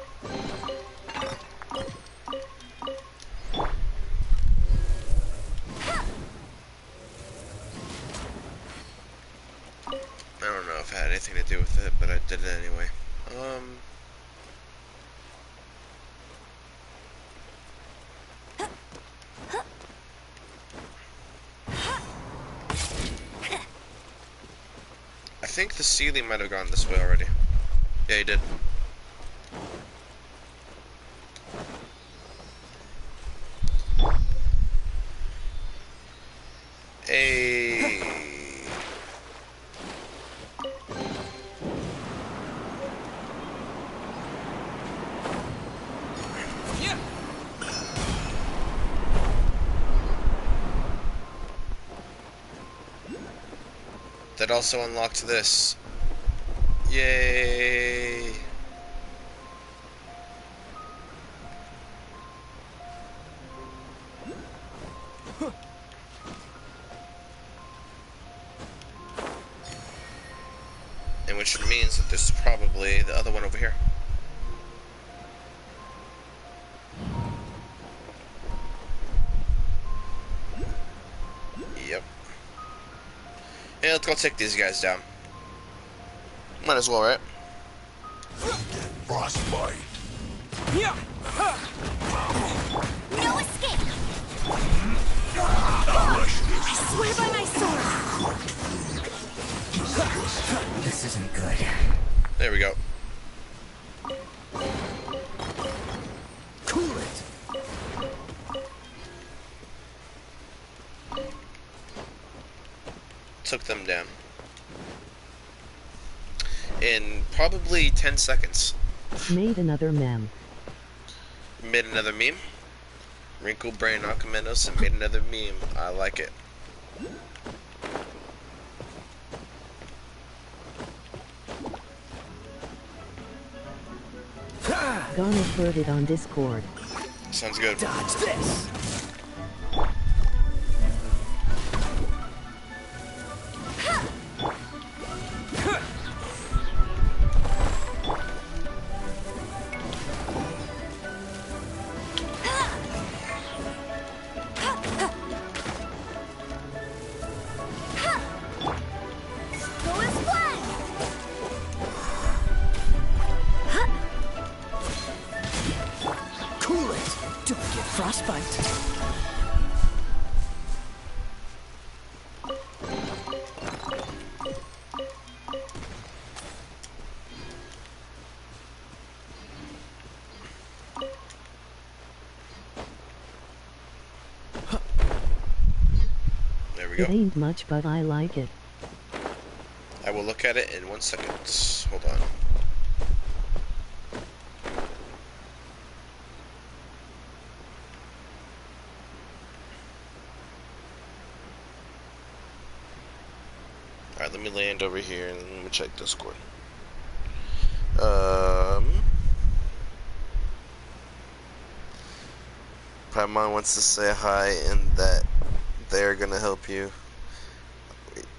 I don't know if it had anything to do with it, but I did it anyway. I think the ceiling might have gone this way already. Yeah, he did. Hey. That also unlocked this. Yay! And which means that there's probably the other one over here. Yep. Yeah, let's go take these guys down. Might as well, right? Frostbite. No escape! I swear by my sword! This isn't good. There we go. Cool it. Took them down. In probably 10 seconds. Made another mem. Made another meme. Wrinkle Brain Akmenos and made another meme. I like it. Gonna put it on Discord. Sounds good. Dodge this. Frostbite. There we It go. ain't much, but I like it. I will look at it in 1 second. Hold on. Alright, let me land over here and let me check Discord. Paimon wants to say hi and that they're gonna help you.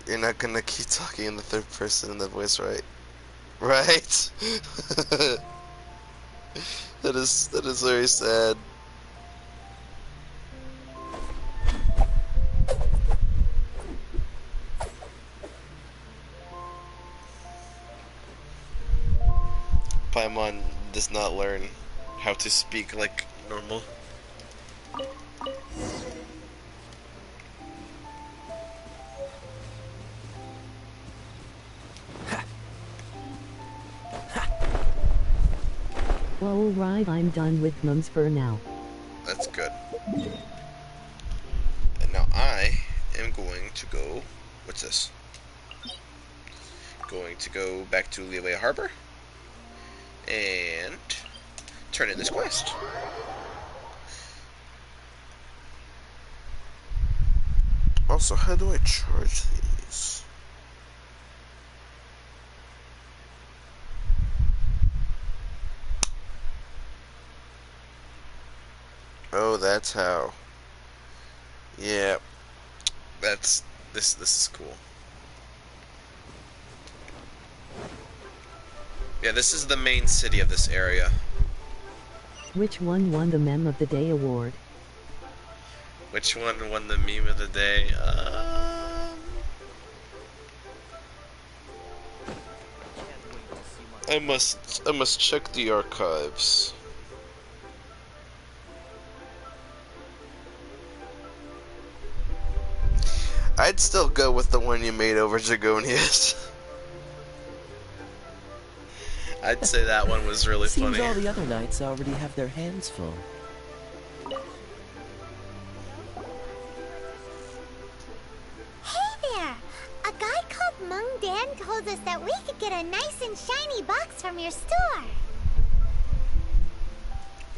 You're not gonna keep talking in the third person in that voice, right? Right? That is very sad. Paimon does not learn how to speak like normal. Well, alright, I'm done with mums for now. That's good. And now I am going to go... What's this? Going to go back to Liyue Harbor and turn in this quest. Also, how do I charge these? Oh, that's how. Yeah, that's this is cool. Yeah, this is the main city of this area. Which one won the Meme of the Day award? Which one won the meme of the day? I must check the archives. I'd still go with the one you made over Jagonius. I'd say that one was really Seems funny. all the other knights already have their hands full. Hey there! A guy called Mung Dan told us that we could get a nice and shiny box from your store.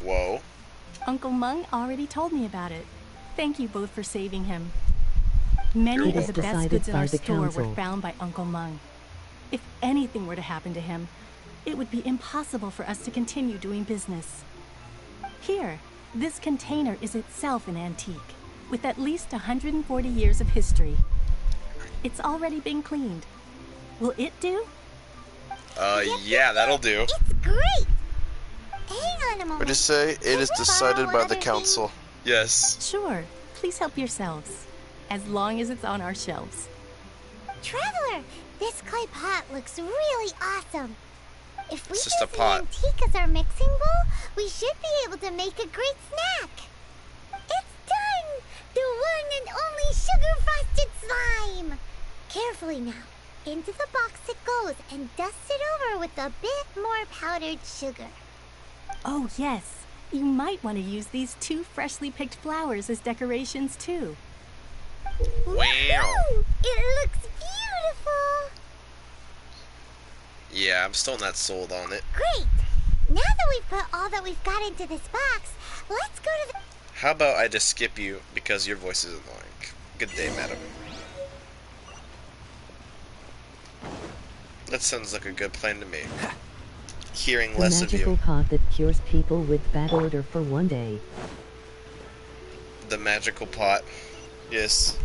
Whoa. Uncle Mung already told me about it. Thank you both for saving him. Many It of is the best decided goods in by our the store council. were found by Uncle Mung. If anything were to happen to him, it would be impossible for us to continue doing business. Here, this container is itself an antique, with at least 140 years of history. It's already been cleaned. Will it do? Yeah, that'll do. It's great! Hang on a moment. What did you say? It is Can we decided borrow by one the other council. Yes. Sure, please help yourselves, as long as it's on our shelves. Traveler, this clay pot looks really awesome. If we It's use just a the pot. antique as our mixing bowl, we should be able to make a great snack. It's done! The one and only sugar-frosted slime! Carefully now. Into the box it goes and dust it over with a bit more powdered sugar. Oh yes, you might want to use these 2 freshly picked flowers as decorations too. Wow. Woohoo! It looks beautiful! Yeah, I'm still not sold on it. Great! Now that we've put all that we've got into this box, let's go to the... How about I just skip you because your voice is annoying? Good day, madam. That sounds like a good plan to me. Hearing The less of magical you. pot that cures people with bad odor for one day. The magical pot. Yes.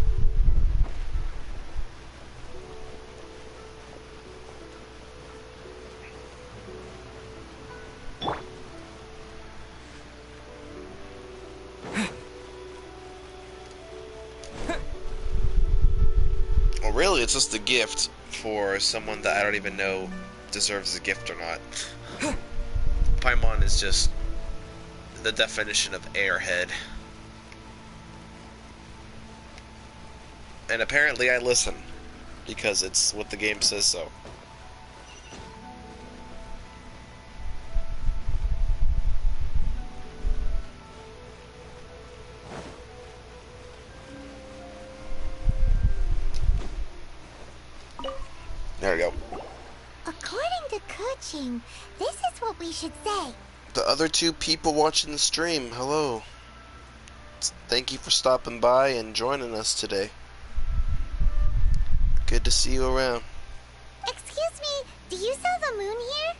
Well, really, it's just a gift for someone that I don't even know deserves a gift or not. Paimon is just the definition of airhead. And apparently I listen, because it's what the game says so. There we go. According to Kuching, this is what we should say. The other 2 people watching the stream, hello. Thank you for stopping by and joining us today. Good to see you around. Excuse me, do you sell the moon here?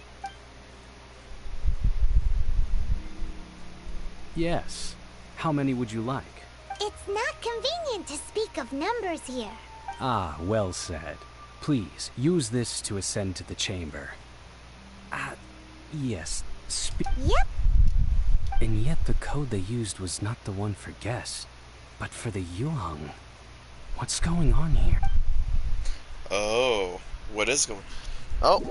Yes. How many would you like? It's not convenient to speak of numbers here. Ah, well said. Please, use this to ascend to the chamber. Yes. Yep. And yet the code they used was not the one for guests, but for the Yuheng. What's going on here? Oh, what is going on? Oh.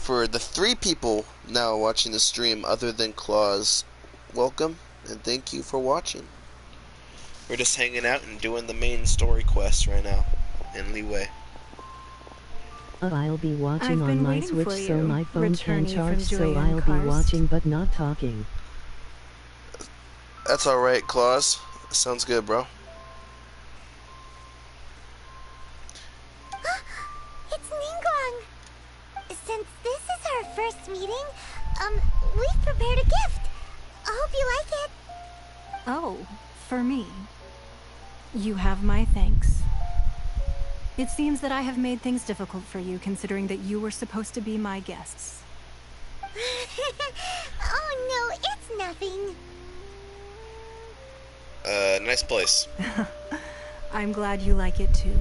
for the 3 people now watching the stream other than Claus, welcome and thank you for watching. We're just hanging out and doing the main story quest right now in Leeway. I'll be watching I've on been my waiting Switch for so you, my phone can returnee charge, from so Julian I'll be Karst. watching but not talking. That's alright, Claus. Sounds good, bro. It's Ningguang. Since this is our first meeting, we've prepared a gift. I hope you like it. Oh, for me. You have my thanks. It seems that I have made things difficult for you, considering that you were supposed to be my guests. Oh no, it's nothing. Nice place. I'm glad you like it too.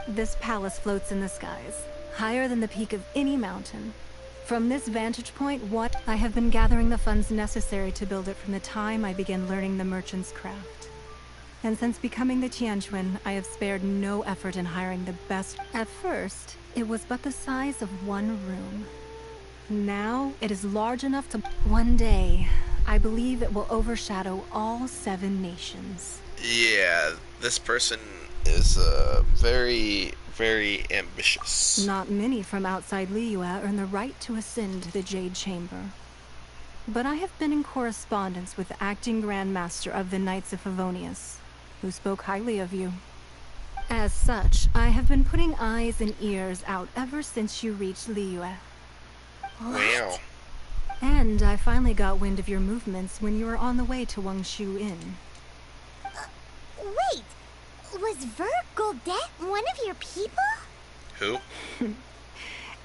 This palace floats in the skies, higher than the peak of any mountain. From this vantage point, I have been gathering the funds necessary to build it from the time I began learning the merchant's craft. And since becoming the Tianquan, I have spared no effort in hiring the best. At first, it was but the size of one room. Now, it is large enough to... One day, I believe it will overshadow all 7 nations. Yeah, this person is very, very ambitious. Not many from outside Liyue earn the right to ascend to the Jade Chamber. But I have been in correspondence with the acting Grand Master of the Knights of Favonius, who spoke highly of you. As such, I have been putting eyes and ears out ever since you reached Liyue. Wow. And I finally got wind of your movements when you were on the way to Wangshu Inn. Wait, was Vergoldet one of your people? Who?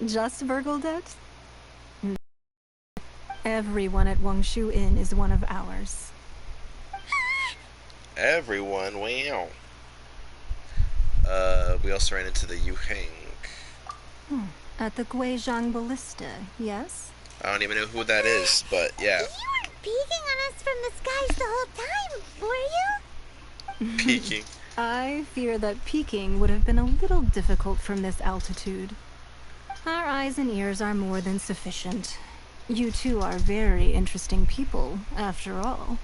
Just Vergoldet? Everyone at Wangshu Inn is one of ours. Everyone, wow. We also ran into the Yuheng. At the Guizhang Ballista, yes? I don't even know who that is, but yeah. You were peeking on us from the skies the whole time, were you? Peeking. I fear that peeking would have been a little difficult from this altitude. Our eyes and ears are more than sufficient. You two are very interesting people, after all.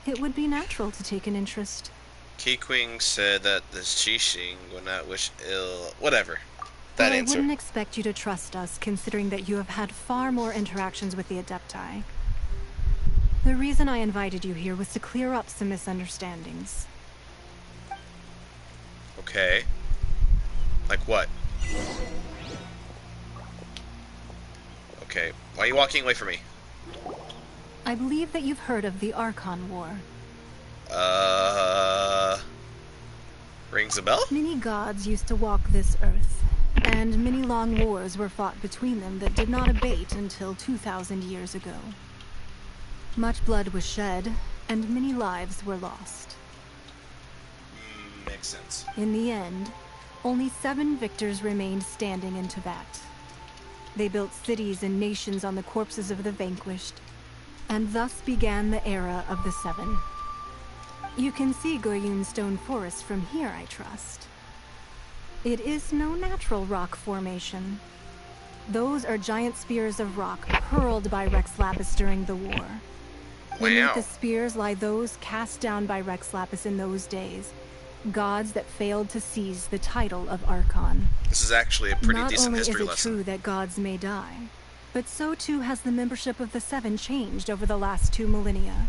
It would be natural to take an interest. Kikwing said that the Xixing would not wish ill... Whatever. That I answer. wouldn't expect you to trust us, considering that you have had far more interactions with the Adepti. The reason I invited you here was to clear up some misunderstandings. Okay. Like what? Okay. Why are you walking away from me? I believe that you've heard of the Archon War. Rings a bell? Many gods used to walk this earth, and many long wars were fought between them that did not abate until 2,000 years ago. Much blood was shed, and many lives were lost. Makes sense. In the end, only 7 victors remained standing in Tibet. They built cities and nations on the corpses of the vanquished, and thus began the era of the 7. You can see Goyun Stone Forest from here, I trust. It is no natural rock formation. Those are giant spears of rock hurled by Rex Lapis during the war. Beneath the spears lie those cast down by Rex Lapis in those days, gods that failed to seize the title of Archon. This is actually a pretty Not decent only history is it lesson. true that gods may die, but so too has the membership of the 7 changed over the last 2 millennia.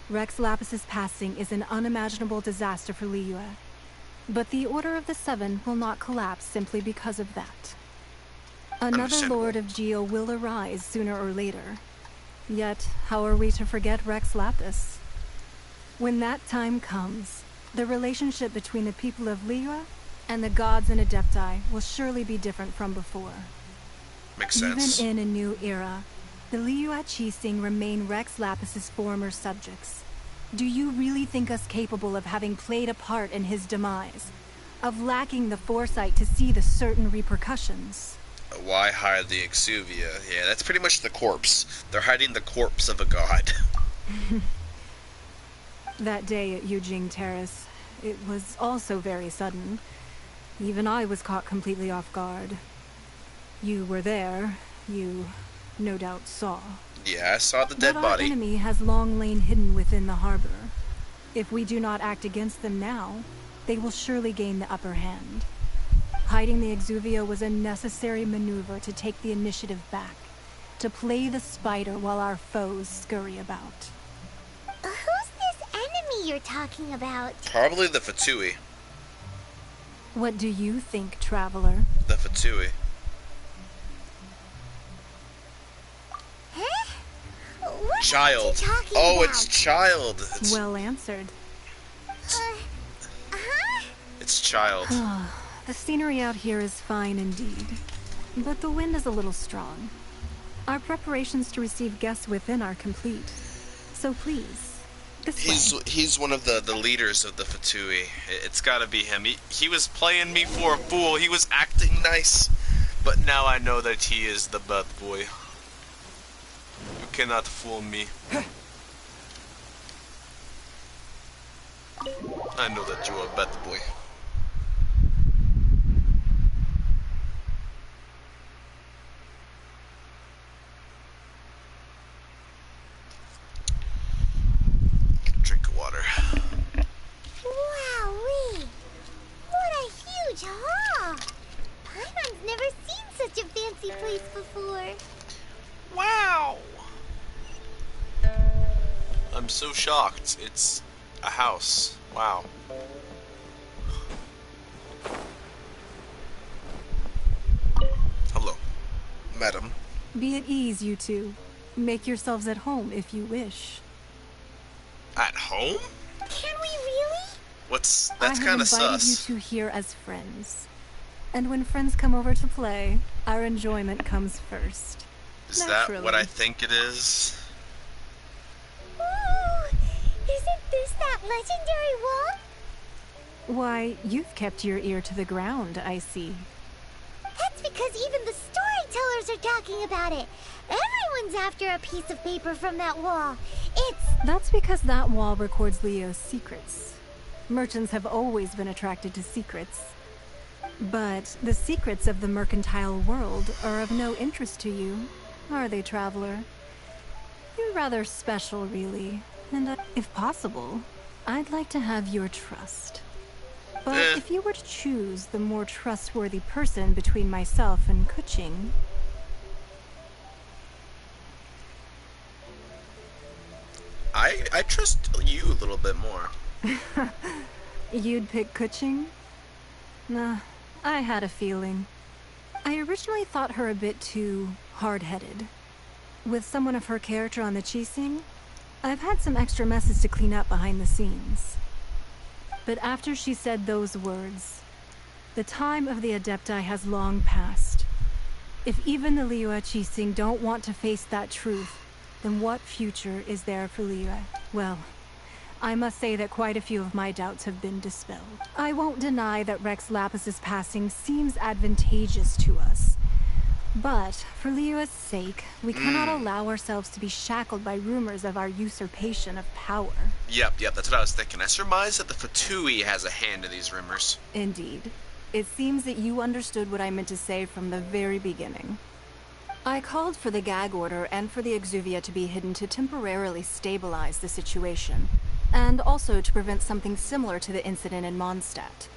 Rex Lapis's passing is an unimaginable disaster for Liyue, but the Order of the 7 will not collapse simply because of that. Another Lord of Geo will arise sooner or later. Yet, how are we to forget Rex Lapis? When that time comes, the relationship between the people of Liyue and the gods and Adepti will surely be different from before. Makes sense. Even in a new era, the Liyue Qixing remain Rex Lapis's former subjects. Do you really think us capable of having played a part in his demise? Of lacking the foresight to see the certain repercussions? Why hide the Exuvia? Yeah, that's pretty much the corpse. They're hiding the corpse of a god. That day at Yujing Terrace, it was also very sudden. Even I was caught completely off guard. You were there, you no doubt saw. Yeah, I saw the dead But our body. enemy has long lain hidden within the harbor. If we do not act against them now, they will surely gain the upper hand. Hiding the Exuvia was a necessary maneuver to take the initiative back, to play the spider while our foes scurry about. Who's this enemy you're talking about? Probably the Fatui. What do you think, traveler? The Fatui. Huh? What Child. are you talking Oh, about? it's Child. It's, Well answered. Huh? it's Child. The scenery out here is fine indeed, but the wind is a little strong. Our preparations to receive guests within are complete. So please, this way. He's one of the leaders of the Fatui. It's gotta be him. He was playing me for a fool. He was acting nice. But now I know that he is the bad boy. You cannot fool me. I know that you are a bad boy. Drink of water. Wowee! What a huge hall! Paimon's never seen such a fancy place before. Wow! I'm so shocked. It's a house. Wow. Hello, madam. Be at ease, you two. Make yourselves at home if you wish. At home? Can we really? That's I have kind of invited sus. you two here as friends. And when friends come over to play, our enjoyment comes first. Is that Naturally. what I think it is? Ooh! Isn't this that legendary wall? Why, you've kept your ear to the ground, I see. That's because even the storytellers are talking about it. Everyone's after a piece of paper from that wall. That's because that wall records Leo's secrets. Merchants have always been attracted to secrets. But the secrets of the mercantile world are of no interest to you, are they, traveler? You're rather special, really. And if possible, I'd like to have your trust. But if you were to choose the more trustworthy person between myself and Kuching... I trust you a little bit more. You'd pick Kuching? Nah, I had a feeling. I originally thought her a bit too hard-headed. With someone of her character on the Qixing, I've had some extra messes to clean up behind the scenes. But after she said those words, the time of the Adepti has long passed. If even the Liyue Qixing don't want to face that truth, then what future is there for Liyue? Well, I must say that quite a few of my doubts have been dispelled. I won't deny that Rex Lapis's passing seems advantageous to us. But, for Liyue's sake, we cannot allow ourselves to be shackled by rumors of our usurpation of power. Yep, that's what I was thinking. I surmise that the Fatui has a hand in these rumors. Indeed. It seems that you understood what I meant to say from the very beginning. I called for the gag order and for the Exuvia to be hidden to temporarily stabilize the situation, and also to prevent something similar to the incident in Mondstadt.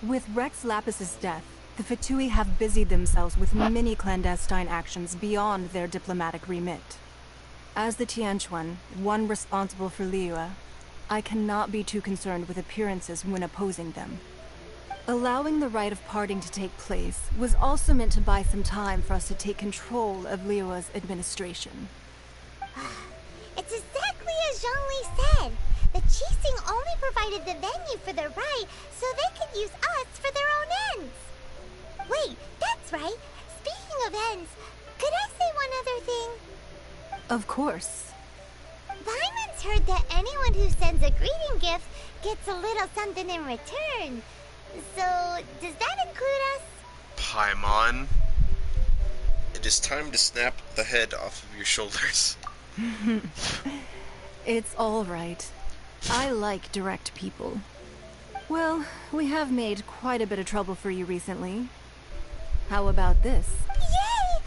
With Rex Lapis's death, the Fatui have busied themselves with many clandestine actions beyond their diplomatic remit. As the Tianquan, one responsible for Liyue, I cannot be too concerned with appearances when opposing them. Allowing the rite of parting to take place was also meant to buy some time for us to take control of Liyue's administration. It's exactly as Zhongli said. The Qixing only provided the venue for their rite so they could use us for their own ends. Wait, that's right. Speaking of ends, could I say one other thing? Of course. Paimon's heard that anyone who sends a greeting gift gets a little something in return. So, does that include us? Paimon, it is time to snap the head off of your shoulders. It's all right. I like direct people. Well, we have made quite a bit of trouble for you recently. How about this? Yay!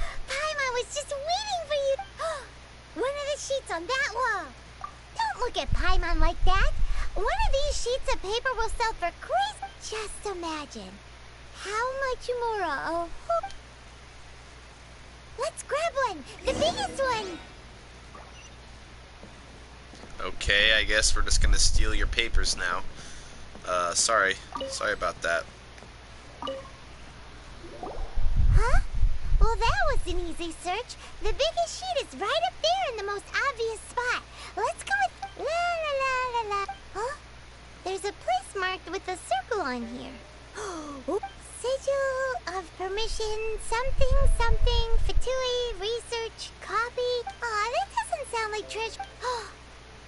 the sheets on that wall. Don't look at Paimon like that. One of these sheets of paper will sell for crazy. Just imagine. How much more? Oh, let's grab one. The biggest one. Okay, I guess we're just gonna steal your papers now. Sorry about that. Huh? Well, that was an easy search. The biggest sheet is right up there in the most obvious spot. Let's go with la la la la la. Huh? There's a place marked with a circle on here. Sigil of permission, something, something, Fatui, research, copy. Aw, that doesn't sound like treasure.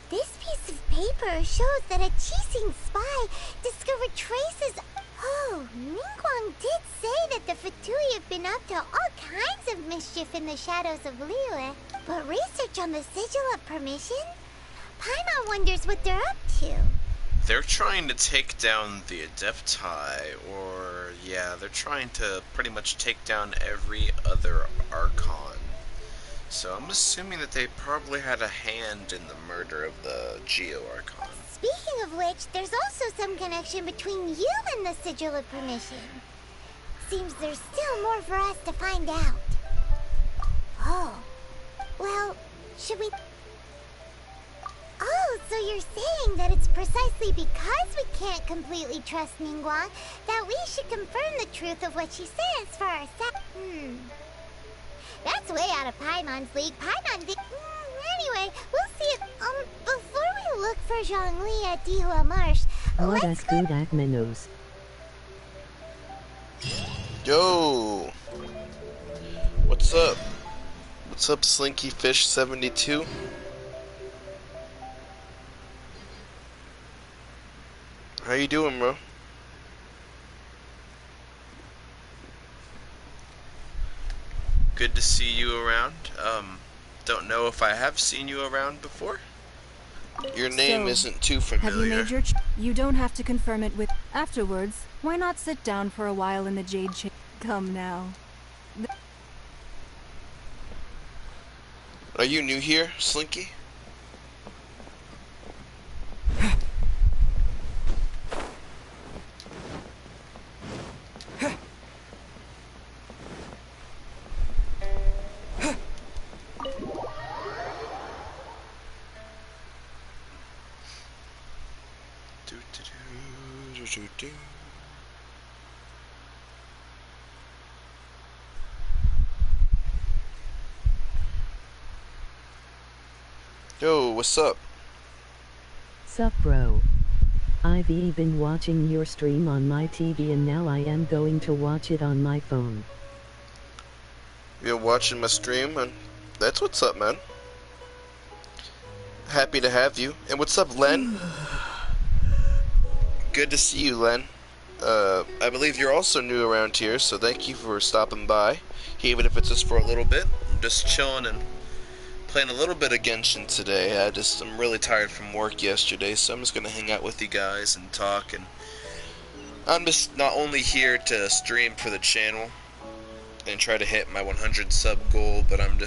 This piece of paper shows that a Chising spy discovered traces. Oh, Ningguang did say that the Fatui have been up to all kinds of mischief in the shadows of Liyue. But research on the Sigil of permission? Paimon wonders what they're up to. They're trying to take down the Adepti, or yeah, they're trying to pretty much take down every other Archon. So I'm assuming that they probably had a hand in the murder of the Geo Archon. Speaking of which, there's also some connection between you and the Sigil of permission. Seems there's still more for us to find out. Oh. Well, should we... Oh, so you're saying that it's precisely because we can't completely trust Ningguang that we should confirm the truth of what she says for ourselves. That's way out of Paimon's league. Anyway, we'll see if, before we look for Zhongli at Dihua Marsh, What let's is good Akmenos? Yo! What's up? What's up, Slinky Fish 72? How you doing, bro? Good to see you around. Don't know if I have seen you around before. Your name So, isn't too Have you familiar. made your You don't have to confirm it with... Afterwards, why not sit down for a while in the Jade Chamber? Come now. Are you new here, Slinky? Yo, what's up? Sup bro. I've been watching your stream on my TV and now I am going to watch it on my phone. You're watching my stream, and that's what's up, man. Happy to have you. And what's up, Len? Good to see you, Len. I believe you're also new around here, so thank you for stopping by. Even if it's just for a little bit. I'm just chilling and playing a little bit of Genshin today. I'm really tired from work yesterday, so I'm just gonna hang out with you guys and talk. And I'm just not only here to stream for the channel and try to hit my 100 sub goal, but I'm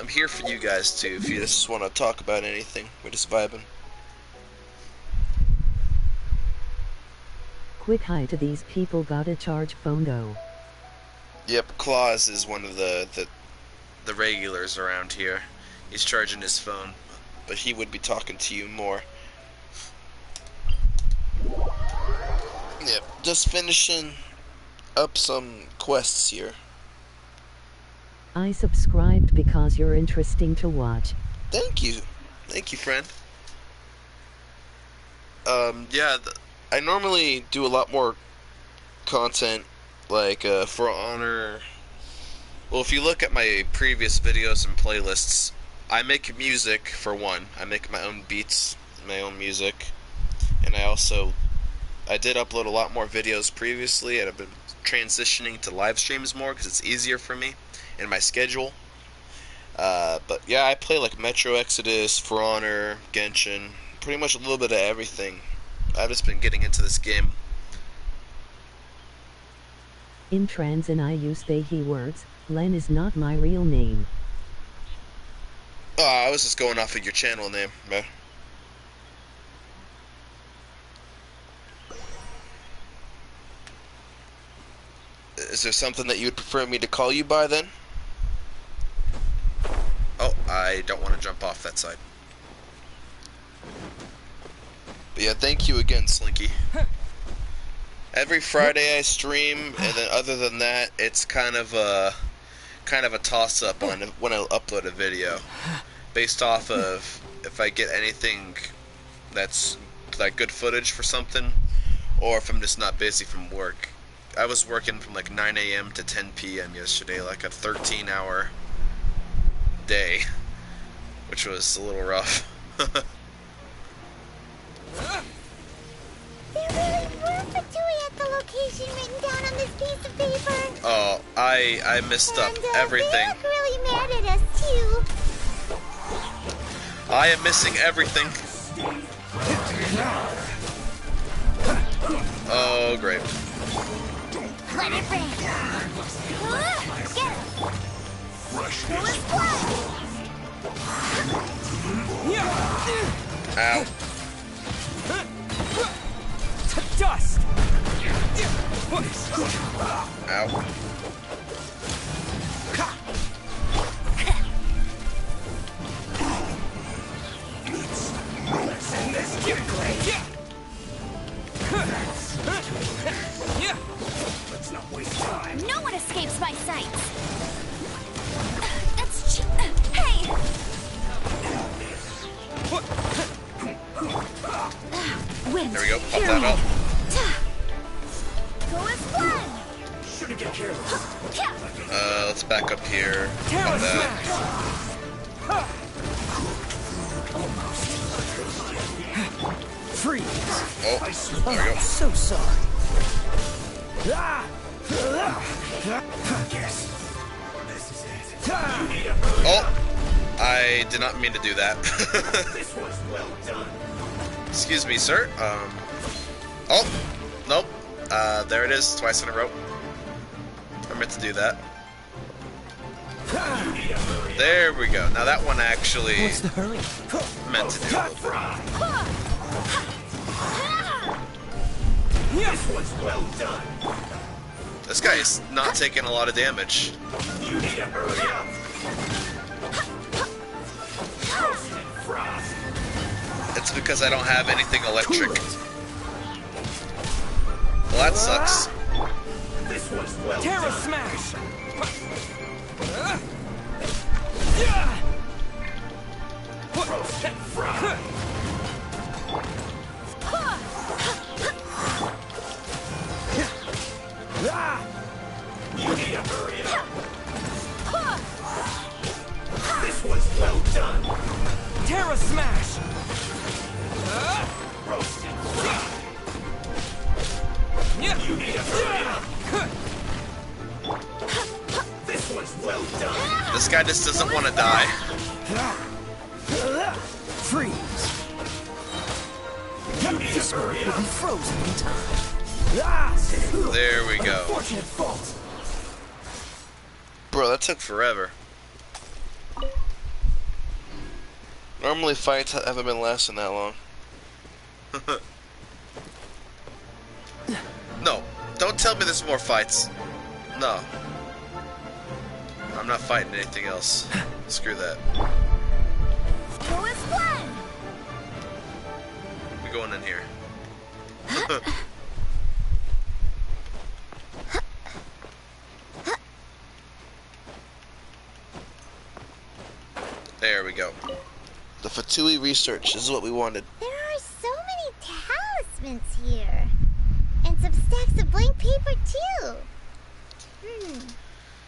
here for you guys too. If you just want to talk about anything, we're just vibing. Quick hi to these people, gotta charge phone though. Yep, Claus is one of the regulars around here. He's charging his phone, but he would be talking to you more. Yep, just finishing up some quests here. I subscribed because you're interesting to watch. Thank you, friend. Yeah, I normally do a lot more content, like For Honor. Well, if you look at my previous videos and playlists, I make music for one. I make my own beats, my own music, and I did upload a lot more videos previously, and I've been transitioning to live streams more because it's easier for me in my schedule. But yeah, I play like Metro Exodus, For Honor, Genshin, pretty much a little bit of everything. I've just been getting into this game. In trans and I use they he words. Len is not my real name. Oh, I was just going off of your channel name, man. Is there something that you would prefer me to call you by then? Oh, I don't want to jump off that side. But yeah, thank you again, Slinky. Every Friday I stream, and then other than that, it's kind of a toss-up on when I upload a video, based off of if I get anything that's like good footage for something, or if I'm just not busy from work. I was working from like 9 a.m. to 10 p.m. yesterday, like a 13-hour day, which was a little rough. There really were Fatui at the location written down on this piece of paper. Oh, I messed up everything. They look really mad at us too. I am missing everything. Oh, great. Let it rain. Get it. Pull his blood. Ow. To dust. Ow. Let's not waste time. No one escapes my sight. Hey! Wind. There we go. Pop that up. Go as one. Shouldn't get careless. Let's back up here. Pop that. Freeze. Oh, there we go. So sorry. Oh, I did not mean to do that. This was well done. Excuse me, sir. Oh, nope. There it is, twice in a row. I meant to do that. There we go. Now that one actually What's the hurry? meant to do a little bit. This was well done. This guy is not taking a lot of damage. You need to hurry up. It's because I don't have anything electric. Well, that sucks. This was well Terra smash. Roast and fry. You need to hurry up. This was well done. Terra smash. Roast and fry. You need to hurry up. This was well done. This guy just doesn't want to die. Freeze. This will be frozen in time. There we go. Fortunate fault. Bro, that took forever. Normally fights haven't been lasting that long. No, don't tell me there's more fights. No. I'm not fighting anything else. Screw that. Go as one. We going in here. There we go. The Fatui research. This is what we wanted. There are so many talismans here. And some stacks of blank paper, too.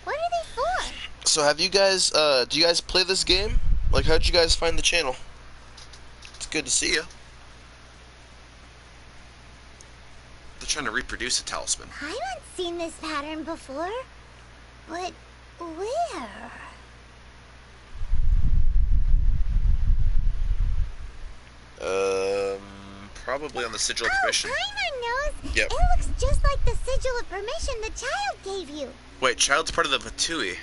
What are they for? So have you guys, do you guys play this game? Like, how'd you guys find the channel? It's good to see you. They're trying to reproduce a talisman. I haven't seen this pattern before. But where? Probably on the sigil of permission. Paimon knows. Yep. It looks just like the sigil of permission the child gave you. Wait, child's part of the Fatui.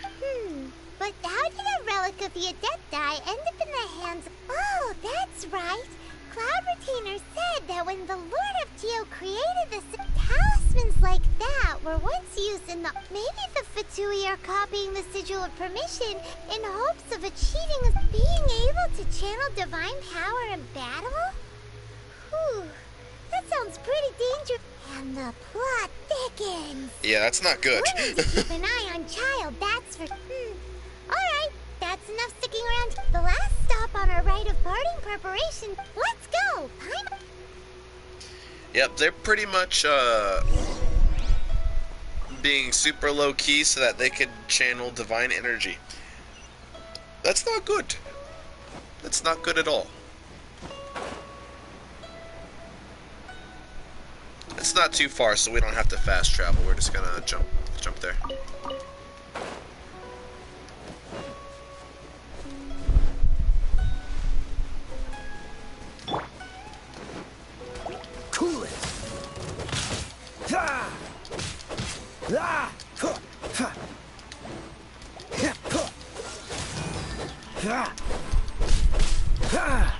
But how did a relic of the Adepti end up in the hands of... Oh, that's right. Cloud Retainer said that when the Lord of Geo created the talismans like that were once used in the... Maybe the Fatui are copying the Sigil of Permission in hopes of achieving being able to channel divine power in battle? Whew, that sounds pretty dangerous. And the plot thickens. Yeah, that's not good. We need to keep an eye on Child, that's for... Alright, that's enough sticking around. The last stop on our rite of parting preparation. Let's go! Yep, they're pretty much being super low key so that they could channel divine energy. That's not good. That's not good at all. It's not too far, so we don't have to fast travel. We're just gonna jump there. Cool it. Ha! Ah! Ha! Ha! Ha! Ha!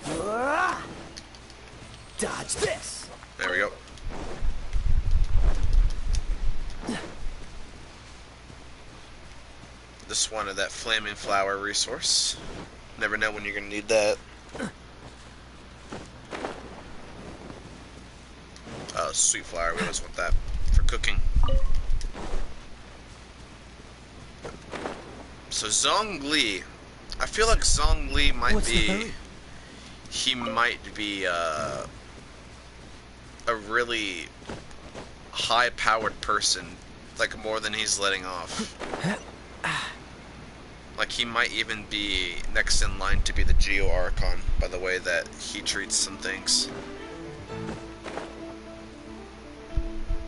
Ah! Dodge this. There we go. Just wanted that flaming flower resource. Never know when you're gonna need that. Sweet flower, we always want that for cooking. So Zhongli, I feel like Zhongli might be... He might be a really high-powered person, like more than he's letting off. Like he might even be next in line to be the Geo Archon by the way that he treats some things.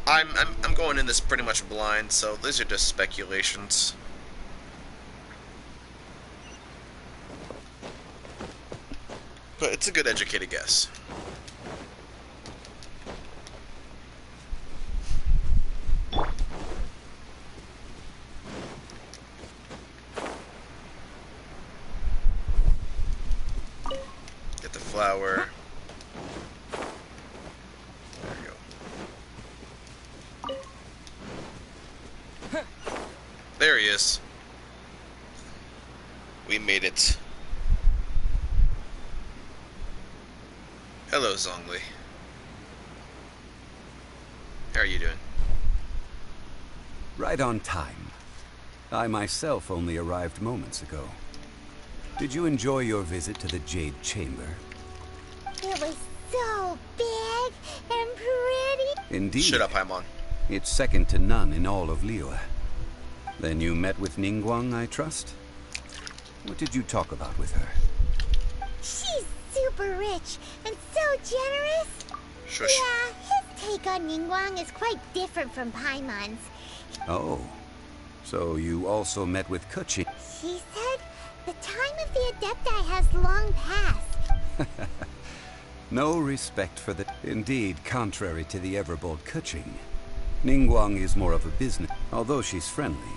I'm going in this pretty much blind, so these are just speculations. But it's a good educated guess. Get the flower. There we go. There he is. We made it. Hello, Zhongli. How are you doing? Right on time. I myself only arrived moments ago. Did you enjoy your visit to the Jade Chamber? It was so big and pretty. Indeed. Shut up, Paimon. It's second to none in all of Liyue. Then you met with Ningguang, I trust? What did you talk about with her? She's super rich and so generous. Shush. Yeah, his take on Ningguang is quite different from Paimon's. Oh. So you also met with Kuchi? She said the time of the Adepti has long passed. No respect for the... Indeed, contrary to the ever-bold Kuching, Ningguang is more of a business. Although she's friendly,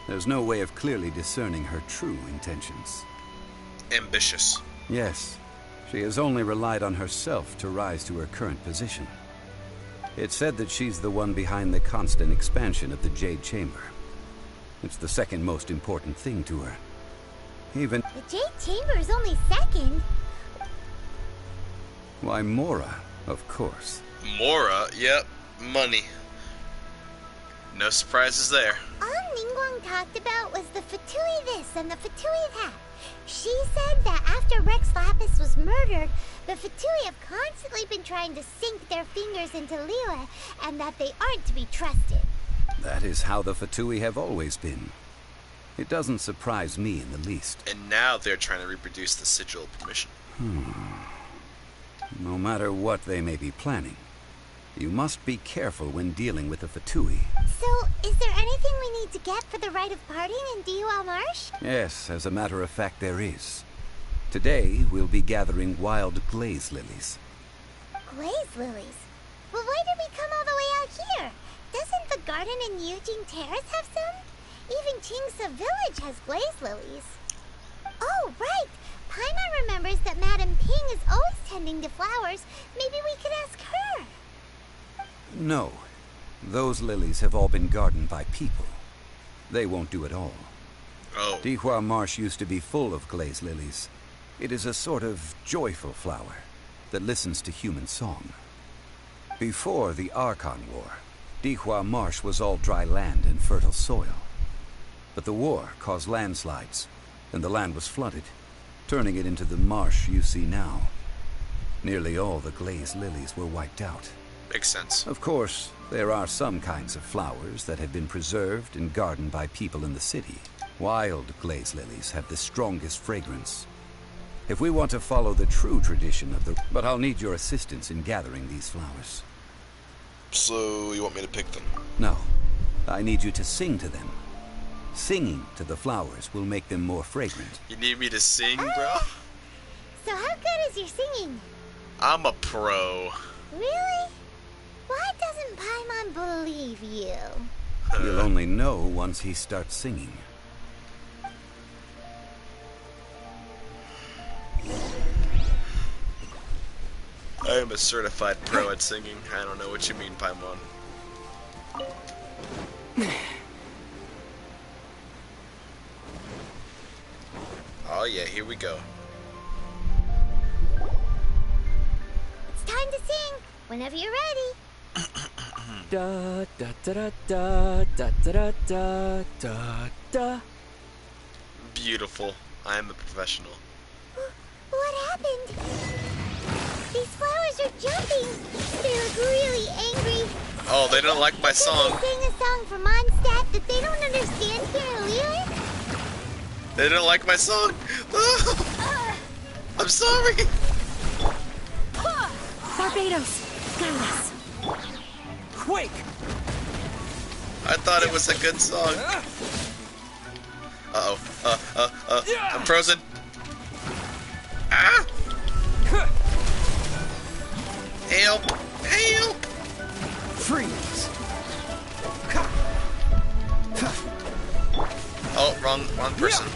there's no way of clearly discerning her true intentions. Ambitious. Yes. She has only relied on herself to rise to her current position. It's said that she's the one behind the constant expansion of the Jade Chamber. It's the second most important thing to her. Even... The Jade Chamber is only second. Why, Mora, of course. Mora? Yep. Money. No surprises there. All Ningguang talked about was the Fatui this and the Fatui that. She said that after Rex Lapis was murdered, the Fatui have constantly been trying to sink their fingers into Liyue, and that they aren't to be trusted. That is how the Fatui have always been. It doesn't surprise me in the least. And now they're trying to reproduce the Sigil of Permission. No matter what they may be planning, you must be careful when dealing with the Fatui. So, is there anything we need to get for the rite of parting in Diuel Marsh? Yes, as a matter of fact, there is. Today, we'll be gathering wild glaze lilies. Glaze lilies? Well, why did we come all the way out here? Doesn't the garden in Eugene Terrace have some? Even Chingsa village has glaze lilies. Oh, right! Paimon remembers that Madame Ping is always tending to flowers. Maybe we could ask her. No. Those lilies have all been gardened by people. They won't do it all. Oh. Dihua Marsh used to be full of glaze lilies. It is a sort of joyful flower that listens to human song. Before the Archon War, Dihua Marsh was all dry land and fertile soil. But the war caused landslides, and the land was flooded, turning it into the marsh you see now. Nearly all the glaze lilies were wiped out. Makes sense. Of course, there are some kinds of flowers that have been preserved and gardened by people in the city. Wild glaze lilies have the strongest fragrance. If we want to follow the true tradition of the... But I'll need your assistance in gathering these flowers. So, you want me to pick them? No. I need you to sing to them. Singing to the flowers will make them more fragrant. You need me to sing, bro? So how good is your singing? I'm a pro. Really? Why doesn't Paimon believe you? You'll only know once he starts singing. I am a certified pro at singing. I don't know what you mean, Paimon. Oh yeah, here we go. It's time to sing. Whenever you're ready. Da da da da da da da da da. Beautiful. I am a professional. What happened? These flowers are jumping. They look really angry. Oh, they don't like my song. They sing a song from Mondstadt that they don't understand here, lyrics. They don't like my song. I'm sorry. Barbados, guide us. Quake! I thought it was a good song. Uh-oh. I'm frozen. Ah! Help! Help! Freeze! Oh, wrong person.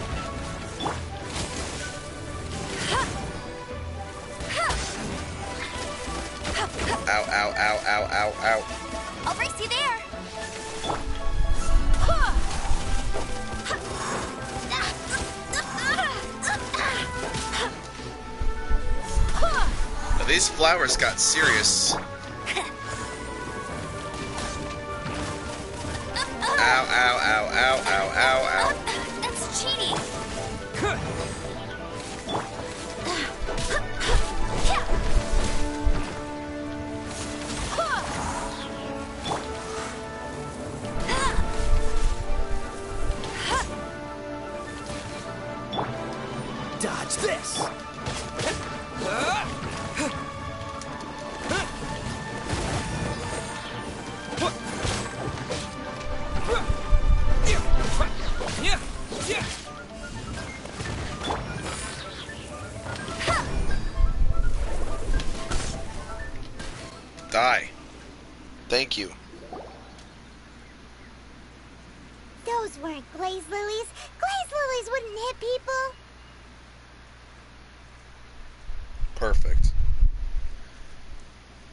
Ow, ow, ow, ow, ow, ow. I'll brace you there. Now, these flowers got serious. Ow, ow, ow, ow, ow, ow, ow. That's cheating. Dodge this! Die. Thank you. Those weren't glaze lilies. Glaze lilies wouldn't hit people. Perfect.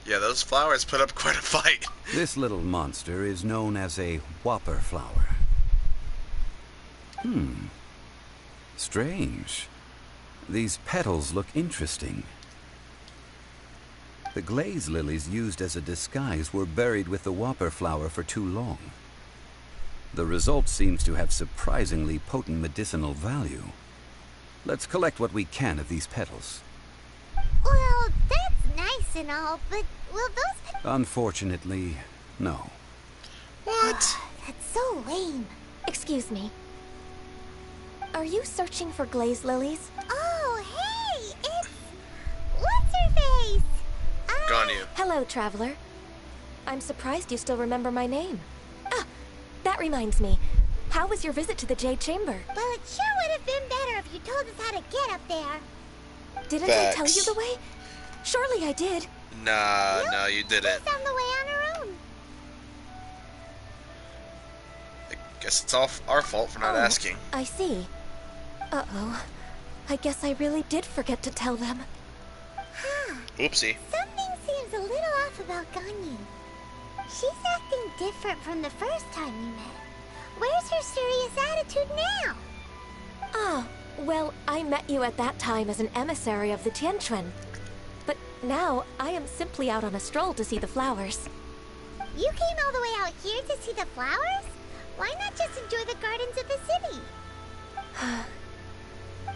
Yeah, those flowers put up quite a fight. This little monster is known as a whopper flower. Strange. These petals look interesting. The glaze lilies used as a disguise were buried with the whopper flower for too long. The result seems to have surprisingly potent medicinal value. Let's collect what we can of these petals. Well, that's nice and all, but will those... Unfortunately, no. What? That's so lame. Excuse me. Are you searching for glaze lilies? Oh, hey! It's... What's her face? Gone you. Hello, traveler. I'm surprised you still remember my name. Ah, that reminds me. How was your visit to the Jade Chamber? Well, it sure would have been better if you told us how to get up there. Didn't Facts. I tell you the way? Surely I did. Nah, no, you didn't. She's on the way on her own. Guess it's all our fault for not asking. I see. Uh-oh. I guess I really did forget to tell them. Oopsie. Something seems a little off about Ganyu. She's acting different from the first time we met. Where's her serious attitude now? Ah, well, I met you at that time as an emissary of the Tianquan. But now, I am simply out on a stroll to see the flowers. You came all the way out here to see the flowers? Why not just enjoy the gardens of the city?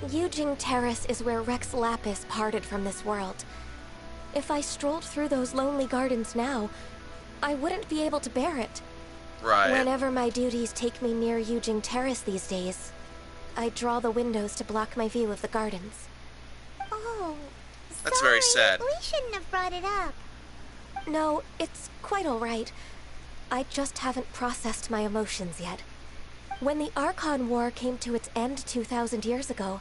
Yujing Terrace is where Rex Lapis parted from this world. If I strolled through those lonely gardens now, I wouldn't be able to bear it. Right. Whenever my duties take me near Yujing Terrace these days, I draw the windows to block my view of the gardens. Oh, that's very sad. We shouldn't have brought it up. No, it's quite all right. I just haven't processed my emotions yet. When the Archon War came to its end 2,000 years ago,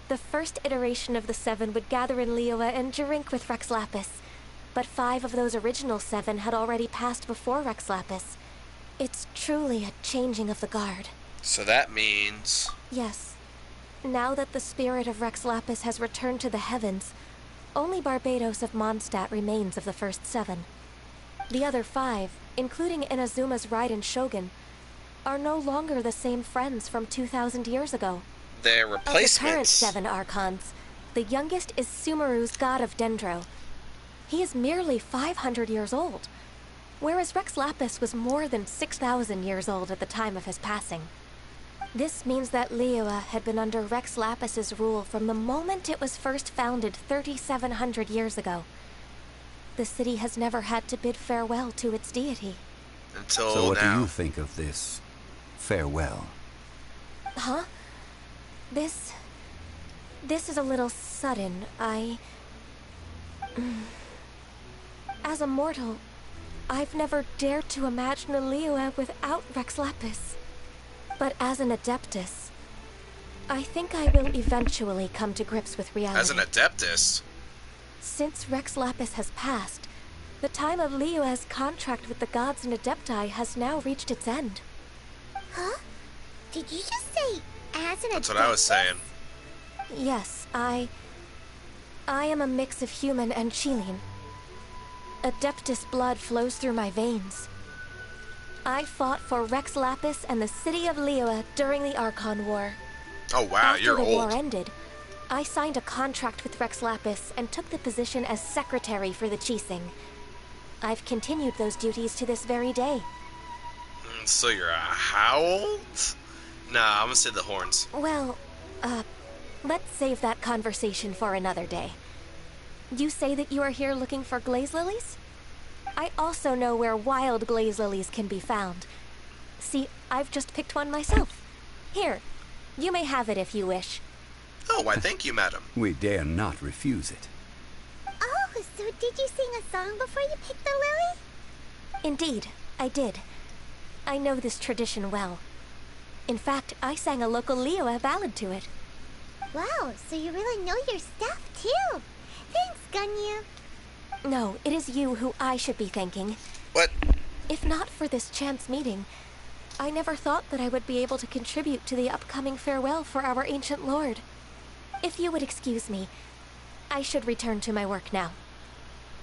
the first iteration of the Seven would gather in Liyue and drink with Rex Lapis. But 5 of those original 7 had already passed before Rex Lapis. It's truly a changing of the guard. So that means... Yes. Now that the spirit of Rex Lapis has returned to the heavens, only Barbados of Mondstadt remains of the first 7. The other 5, including Inazuma's Raiden Shogun, are no longer the same friends from 2,000 years ago. They're replacements. Of the current 7 Archons, the youngest is Sumeru's god of Dendro. He is merely 500 years old, whereas Rex Lapis was more than 6,000 years old at the time of his passing. This means that Liyue had been under Rex Lapis's rule from the moment it was first founded 3,700 years ago. The city has never had to bid farewell to its deity. Until so what now. do you think of this farewell? Huh? This is a little sudden. As a mortal, I've never dared to imagine a Liyue without Rex Lapis. But as an Adeptus, I think I will eventually come to grips with reality. As an Adeptus? Since Rex Lapis has passed, the time of Liyue's contract with the gods and Adepti has now reached its end. Huh? Did you just say as an Adeptus? That's what I was saying. Yes, I am a mix of human and Qilin. Adeptus blood flows through my veins. I fought for Rex Lapis and the city of Liyue during the Archon War. Oh wow, After you're the old. war ended, I signed a contract with Rex Lapis and took the position as secretary for the Qixing. I've continued those duties to this very day. So you're how old? Nah, I'm gonna say the horns. Well, let's save that conversation for another day. You say that you are here looking for glaze lilies? I also know where wild glaze lilies can be found. See, I've just picked one myself. Here, you may have it if you wish. Oh, why thank you, madam. We dare not refuse it. Oh, so did you sing a song before you picked the lily? Indeed, I did. I know this tradition well. In fact, I sang a local Liyue ballad to it. Wow, so you really know your stuff, too. Thanks, Ganyu. No, it is you who I should be thanking. What? If not for this chance meeting, I never thought that I would be able to contribute to the upcoming farewell for our ancient lord. If you would excuse me, I should return to my work now.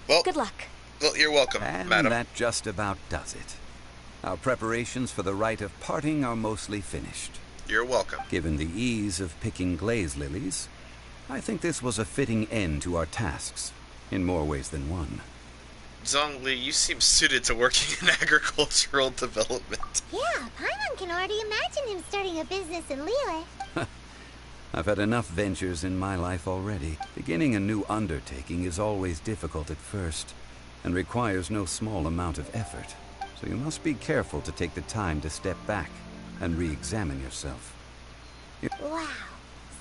Well, good luck. Well, you're welcome, and madam. that just about does it. Our preparations for the rite of parting are mostly finished. You're welcome. Given the ease of picking glaze lilies, I think this was a fitting end to our tasks, in more ways than one. Zhongli, you seem suited to working in agricultural development. Yeah, Paimon can already imagine him starting a business in Liyue. I've had enough ventures in my life already. Beginning a new undertaking is always difficult at first, and requires no small amount of effort. So you must be careful to take the time to step back and re-examine yourself. Wow.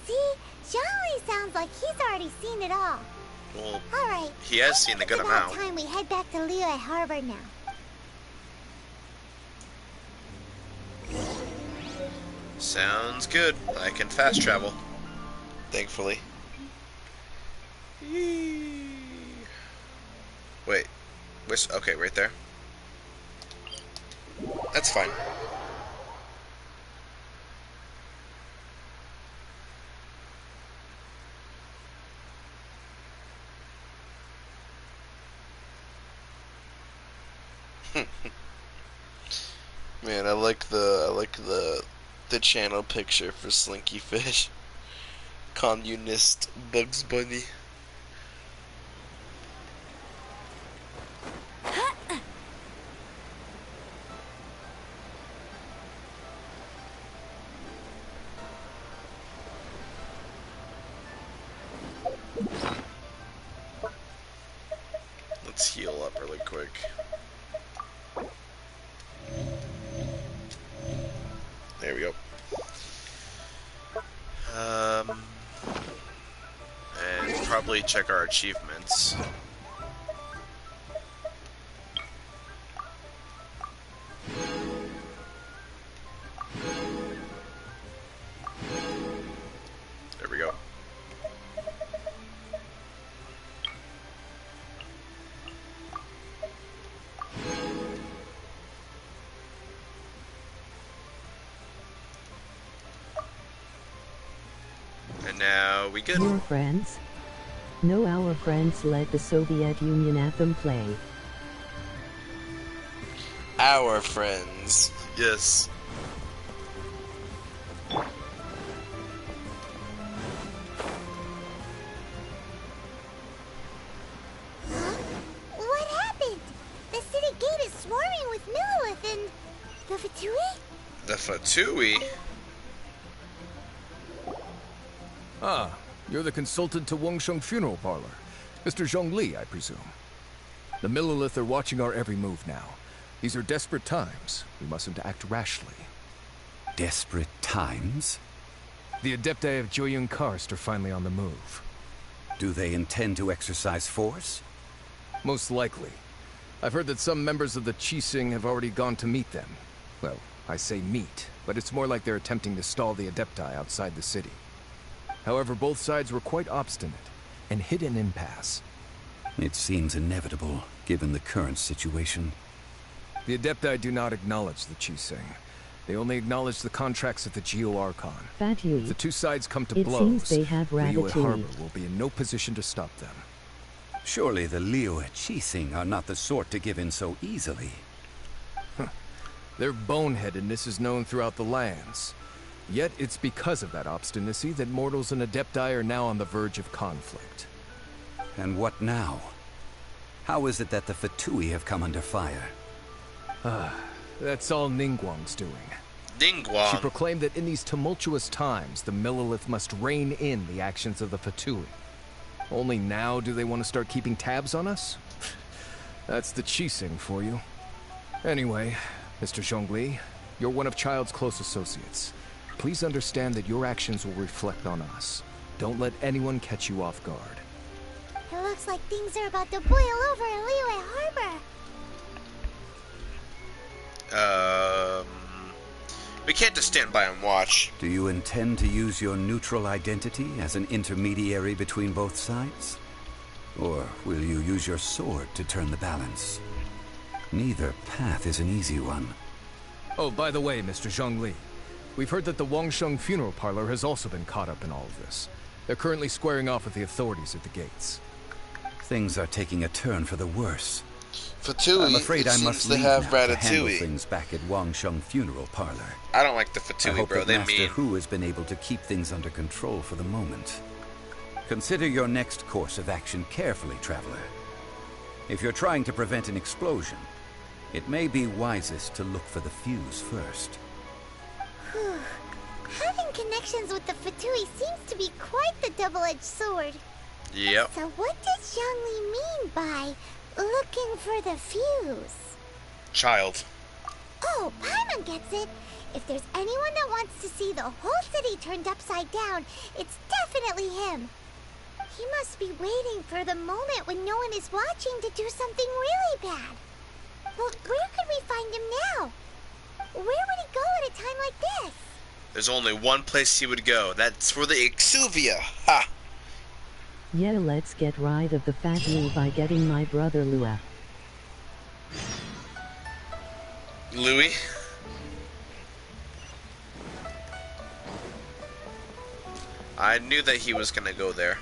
See? Zhongli sounds like he's already seen it all. Well, Alright. he has seen a good amount. It's about time we head back to Liyue Harbor now. Sounds good. I can fast travel. Thankfully. Wait. Which? Okay, right there. That's fine. Man, I like the channel picture for Slinky Fish. Communist Bugs Bunny. Let's heal up really quick. There we go. And probably check our achievements. There we go. And now we good. Your friends? No, our friends let the Soviet Union anthem play. Our friends. Yes. What happened? The city gate is swarming with Millilith and the Fatui? The Fatui? Ah, you're the consultant to Wangsheng Funeral Parlor. Mr. Zhongli, I presume. The Millilith are watching our every move now. These are desperate times. We mustn't act rashly. Desperate times? The Adepti of Joyun Karst are finally on the move. Do they intend to exercise force? Most likely. I've heard that some members of the Qixing have already gone to meet them. Well, I say meet, but it's more like they're attempting to stall the Adepti outside the city. However, both sides were quite obstinate and hit an impasse. It seems inevitable, given the current situation. The Adepti do not acknowledge the Qixing. They only acknowledge the contracts of the Geo-Archon. Fatui. If the two sides come to It blows, seems they have Liyue Ratatouille. Harbor will be in no position to stop them. Surely the Liyue Qixing are not the sort to give in so easily. Their boneheadedness is known throughout the lands. Yet it's because of that obstinacy that mortals and Adepti are now on the verge of conflict. And what now? How is it that the Fatui have come under fire? That's all Ningguang's doing. Ningguang? She proclaimed that in these tumultuous times, the Millilith must rein in the actions of the Fatui. Only now do they want to start keeping tabs on us? That's the Qixing for you. Anyway, Mr. Zhongli, you're one of Child's close associates. Please understand that your actions will reflect on us. Don't let anyone catch you off guard. It looks like things are about to boil over in Liyue Harbor. We can't just stand by and watch. Do you intend to use your neutral identity as an intermediary between both sides? Or will you use your sword to turn the balance? Neither path is an easy one. Oh, by the way, Mr. Zhongli, we've heard that the Wangsheng Funeral Parlor has also been caught up in all of this. They're currently squaring off with the authorities at the gates. Things are taking a turn for the worse. Fatui, I'm afraid I must leave have now to handle Ratatouille. things back at Wangsheng Funeral Parlor. I don't like the I Fatui, hope bro. that They Master mean. Hu has been able to keep things under control for the moment. Consider your next course of action carefully, Traveler. If you're trying to prevent an explosion, it may be wisest to look for the fuse first. Whew. Having connections with the Fatui seems to be quite the double-edged sword. Yep. So what does Zhongli mean by looking for the fuse? Child. Oh, Paimon gets it. If there's anyone that wants to see the whole city turned upside down, it's definitely him. He must be waiting for the moment when no one is watching to do something really bad. But where could we find him now? Where would he go at a time like this? There's only one place he would go. That's for the Exuvia. Ha! Yeah, let's get rid of the Fatui by getting my brother Lua. Louis? I knew that he was gonna go there.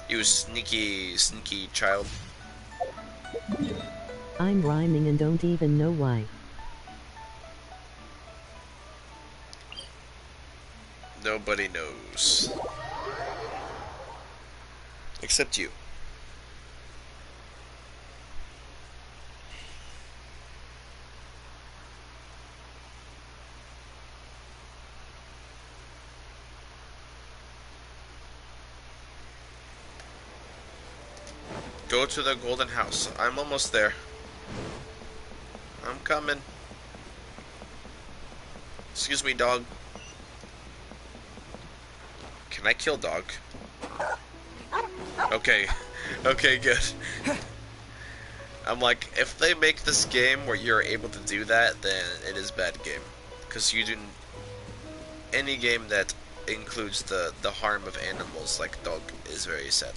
He was sneaky child. I'm rhyming and don't even know why. Nobody knows. Except you. Go to the golden house. I'm almost there. I'm coming. Excuse me, dog. Can I kill dog? Okay. Okay, good. I'm like, if they make this game where you're able to do that, then it is bad game. Because you do... Any game that includes the harm of animals, like dog, is very sad.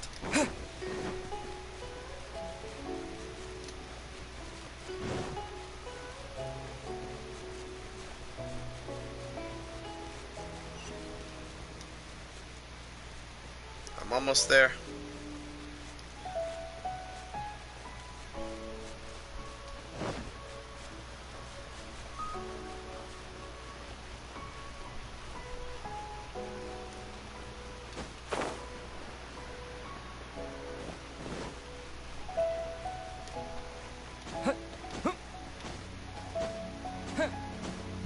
I'm almost there.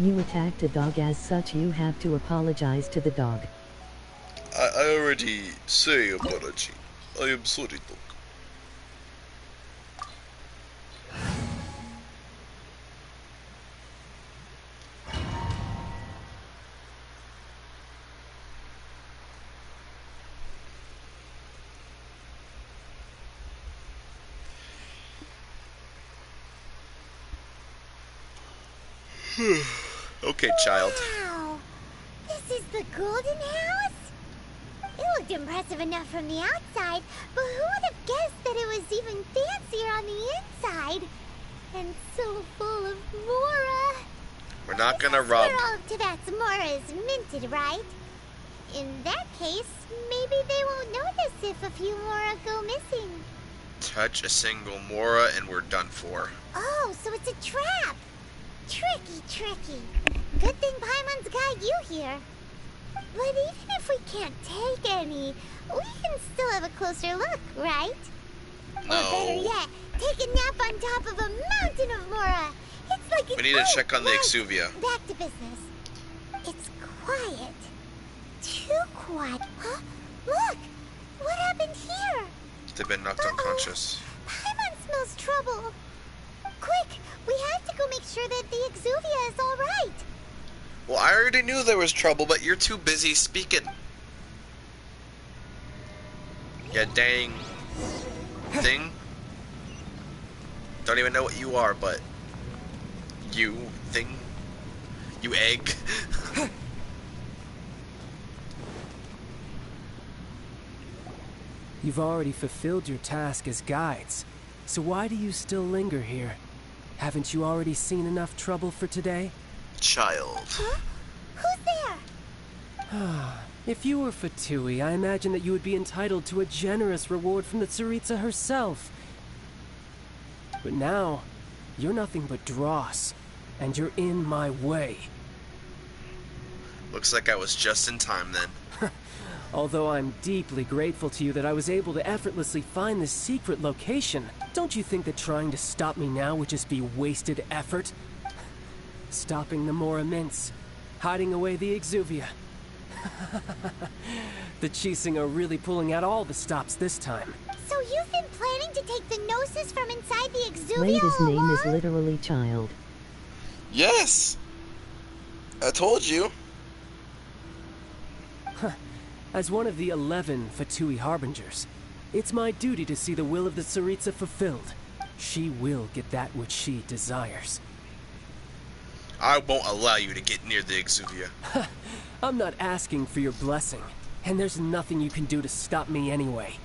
You attacked a dog, as such you have to apologize to the dog. I already say apology. I am sorry, dog. Okay, child. Wow! This is the golden house? It looked impressive enough from the outside, but who would have guessed that it was even fancier on the inside? And so full of Mora. We're not gonna rob. Where all of Tibet's Mora is minted, right? In that case, maybe they won't notice if a few Mora go missing. Touch a single Mora and we're done for. Oh, so it's a trap! Tricky, tricky. Good thing Paimon's got you here. But even if we can't take any, we can still have a closer look, right? No. Or better yet, take a nap on top of a mountain of Mora. It's like We need to check on the Exuvia. Back to business. It's quiet. Too quiet. Huh? Look! What happened here? They've been knocked unconscious. Paimon smells trouble. Quick! We have to go make sure that the Exuvia is alright. Well, I already knew there was trouble, but you're too busy speaking. Yeah, dang. Thing. Don't even know what you are, but... You. Thing. You egg. You've already fulfilled your task as guides, so why do you still linger here? Haven't you already seen enough trouble for today? Child. Huh? Who's there? If you were Fatui, I imagine that you would be entitled to a generous reward from the Tsaritsa herself. But now, you're nothing but dross, and you're in my way. Looks like I was just in time then. Although I'm deeply grateful to you that I was able to effortlessly find this secret location, don't you think that trying to stop me now would just be wasted effort? Stopping the Mora Mints, hiding away the Exuvia. The Chising are really pulling out all the stops this time. So you've been planning to take the Gnosis from inside the Exuvia Wait, his all name along? is literally child. Yes! I told you. As one of the 11 Fatui Harbingers, it's my duty to see the will of the Tsaritsa fulfilled. She will get that which she desires. I won't allow you to get near the Exuvia. I'm not asking for your blessing, and there's nothing you can do to stop me anyway.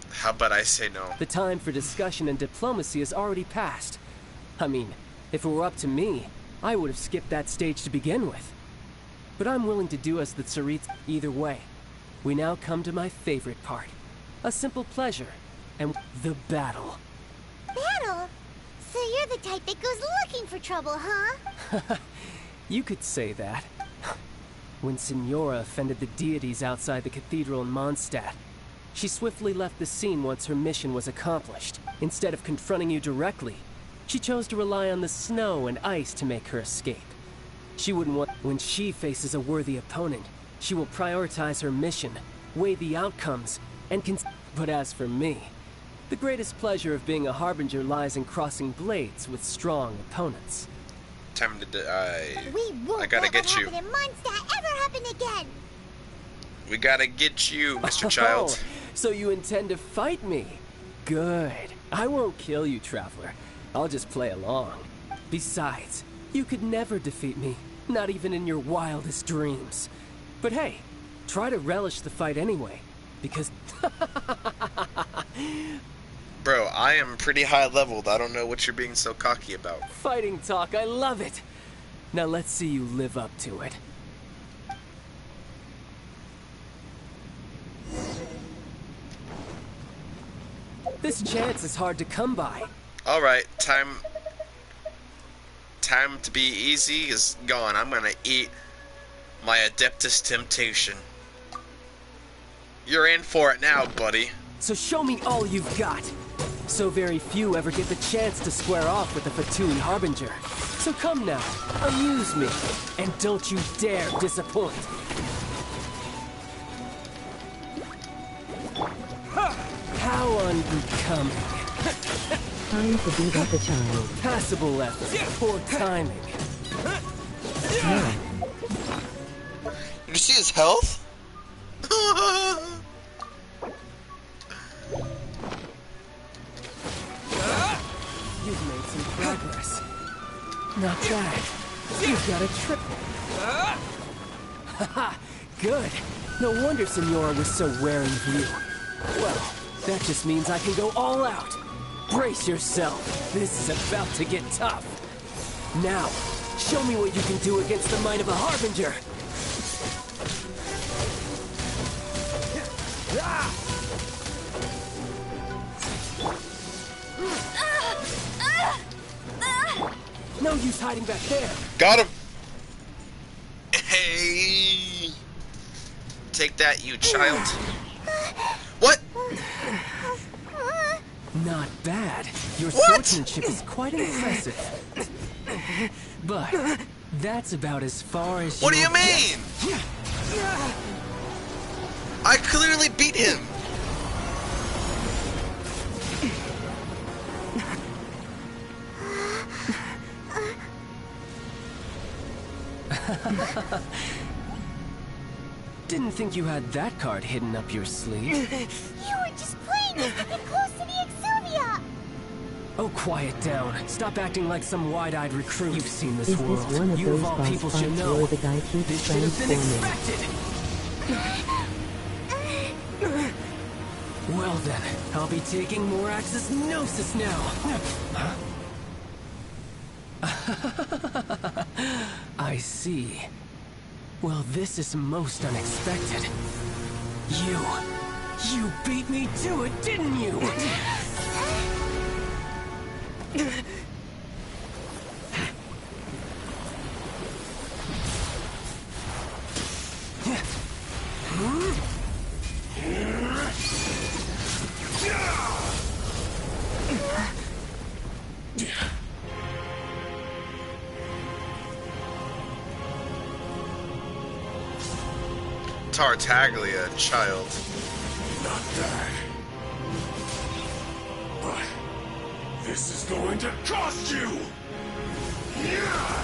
How about I say no? The time for discussion and diplomacy has already passed. I mean, if it were up to me, I would have skipped that stage to begin with. But I'm willing to do as the Tsaritsa either way. We now come to my favorite part. A simple pleasure, and the battle. Battle? So you're the type that goes looking for trouble, huh? You could say that. When Signora offended the deities outside the cathedral in Mondstadt, she swiftly left the scene once her mission was accomplished. Instead of confronting you directly, she chose to rely on the snow and ice to make her escape. She wouldn't want... When she faces a worthy opponent, she will prioritize her mission, weigh the outcomes, and But as for me, the greatest pleasure of being a harbinger lies in crossing blades with strong opponents. Time to die. We won't I gotta let get what you. happened in Mondstadt ever happen again. We gotta get you, Mr. Child. Oh, so you intend to fight me? Good. I won't kill you, Traveler. I'll just play along. Besides, you could never defeat me, not even in your wildest dreams. But hey, try to relish the fight anyway, because... Bro, I am pretty high leveled. I don't know what you're being so cocky about. Fighting talk, I love it. Now let's see you live up to it. This chance is hard to come by. Alright, time to be easy is gone. I'm gonna eat my Adeptus Temptation. You're in for it now, buddy. So show me all you've got. So very few ever get the chance to square off with the Fatui Harbinger. So come now, amuse me, and don't you dare disappoint. How unbecoming. Time to beat up a child. Passable effort, poor timing. Yeah. Did you see his health? You've made some progress. Not bad. You've got a triple. Haha, good. No wonder Signora was so wary of you. Well, that just means I can go all out. Brace yourself. This is about to get tough. Now, show me what you can do against the might of a Harbinger. No use hiding back there. Got him. Hey. Take that, you child. What? Not bad. Your What? swordsmanship is quite impressive. But that's about as far as What do you you'll mean? I clearly beat him. Didn't think you had that card hidden up your sleeve. You were just playing this to get close to the Exuvia. Oh, quiet down. Stop acting like some wide-eyed recruit. You've seen this Is world. this one of You those of all boss people should fights know. where the guy keeps This should have been transforming? expected. Well then, I'll be taking more Axis Gnosis now. I see. Well, this is most unexpected. You beat me to it, didn't you? Tartaglia, child. Not that. But this is going to cost you! Yeah!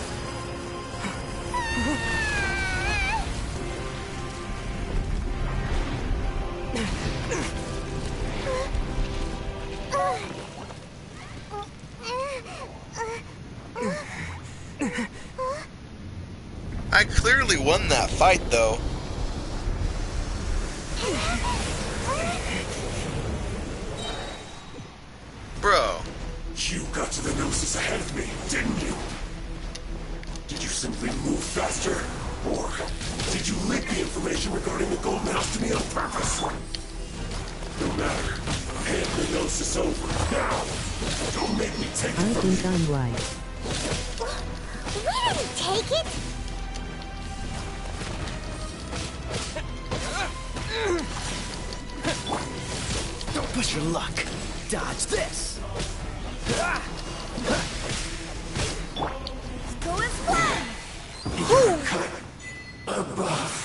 I clearly won that fight, though. Bro. You got to the Gnosis ahead of me, didn't you? Did you simply move faster? Or did you leak the information regarding the Golden House to me on purpose? No matter. Hand the Gnosis over, now! Don't make me take it I from think you. I'm right. We didn't take it! Don't push your luck. Dodge this. Go and fly! You're cut above.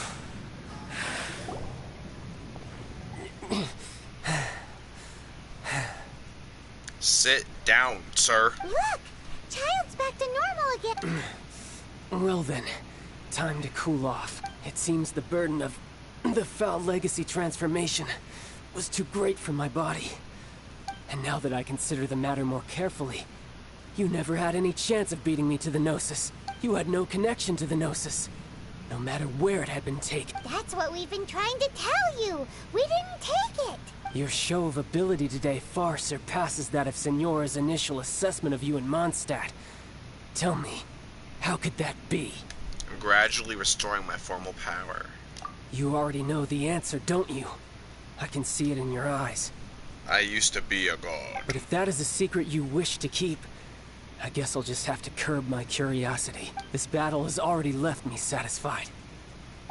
Sit down, sir. Look! Child's back to normal again. Well then, time to cool off. It seems the burden of the foul legacy transformation was too great for my body. And now that I consider the matter more carefully, you never had any chance of beating me to the Gnosis. You had no connection to the Gnosis, no matter where it had been taken. That's what we've been trying to tell you. We didn't take it. Your show of ability today far surpasses that of Senora's initial assessment of you in Mondstadt. Tell me, how could that be? I'm gradually restoring my formal power. You already know the answer, don't you? I can see it in your eyes. I used to be a god. But if that is a secret you wish to keep, I guess I'll just have to curb my curiosity. This battle has already left me satisfied.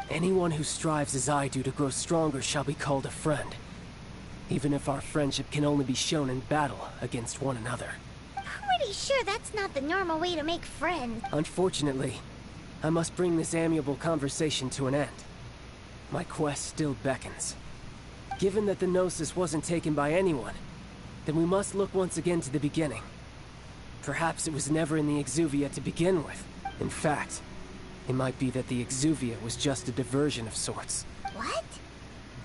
Anyone who strives as I do to grow stronger shall be called a friend, even if our friendship can only be shown in battle against one another. Pretty sure that's not the normal way to make friends. Unfortunately, I must bring this amiable conversation to an end. My quest still beckons. Given that the Gnosis wasn't taken by anyone, then we must look once again to the beginning. Perhaps it was never in the Exuvia to begin with. In fact, it might be that the Exuvia was just a diversion of sorts. What?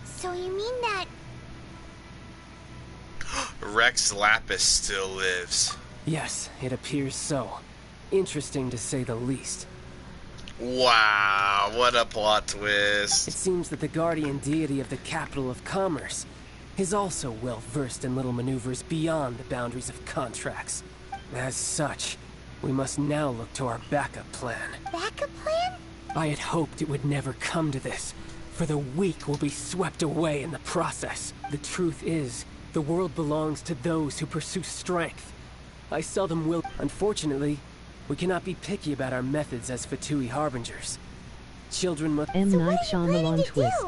So you mean that... Rex Lapis still lives. Yes, it appears so. Interesting to say the least. Wow, what a plot twist. It seems that the guardian deity of the capital of commerce is also well versed in little maneuvers beyond the boundaries of contracts. As such, we must now look to our backup plan. Backup plan? I had hoped it would never come to this, for the weak will be swept away in the process. The truth is, the world belongs to those who pursue strength. I seldom will. Unfortunately, we cannot be picky about our methods as Fatui Harbingers. Children must... M. Night Shyamalan twist.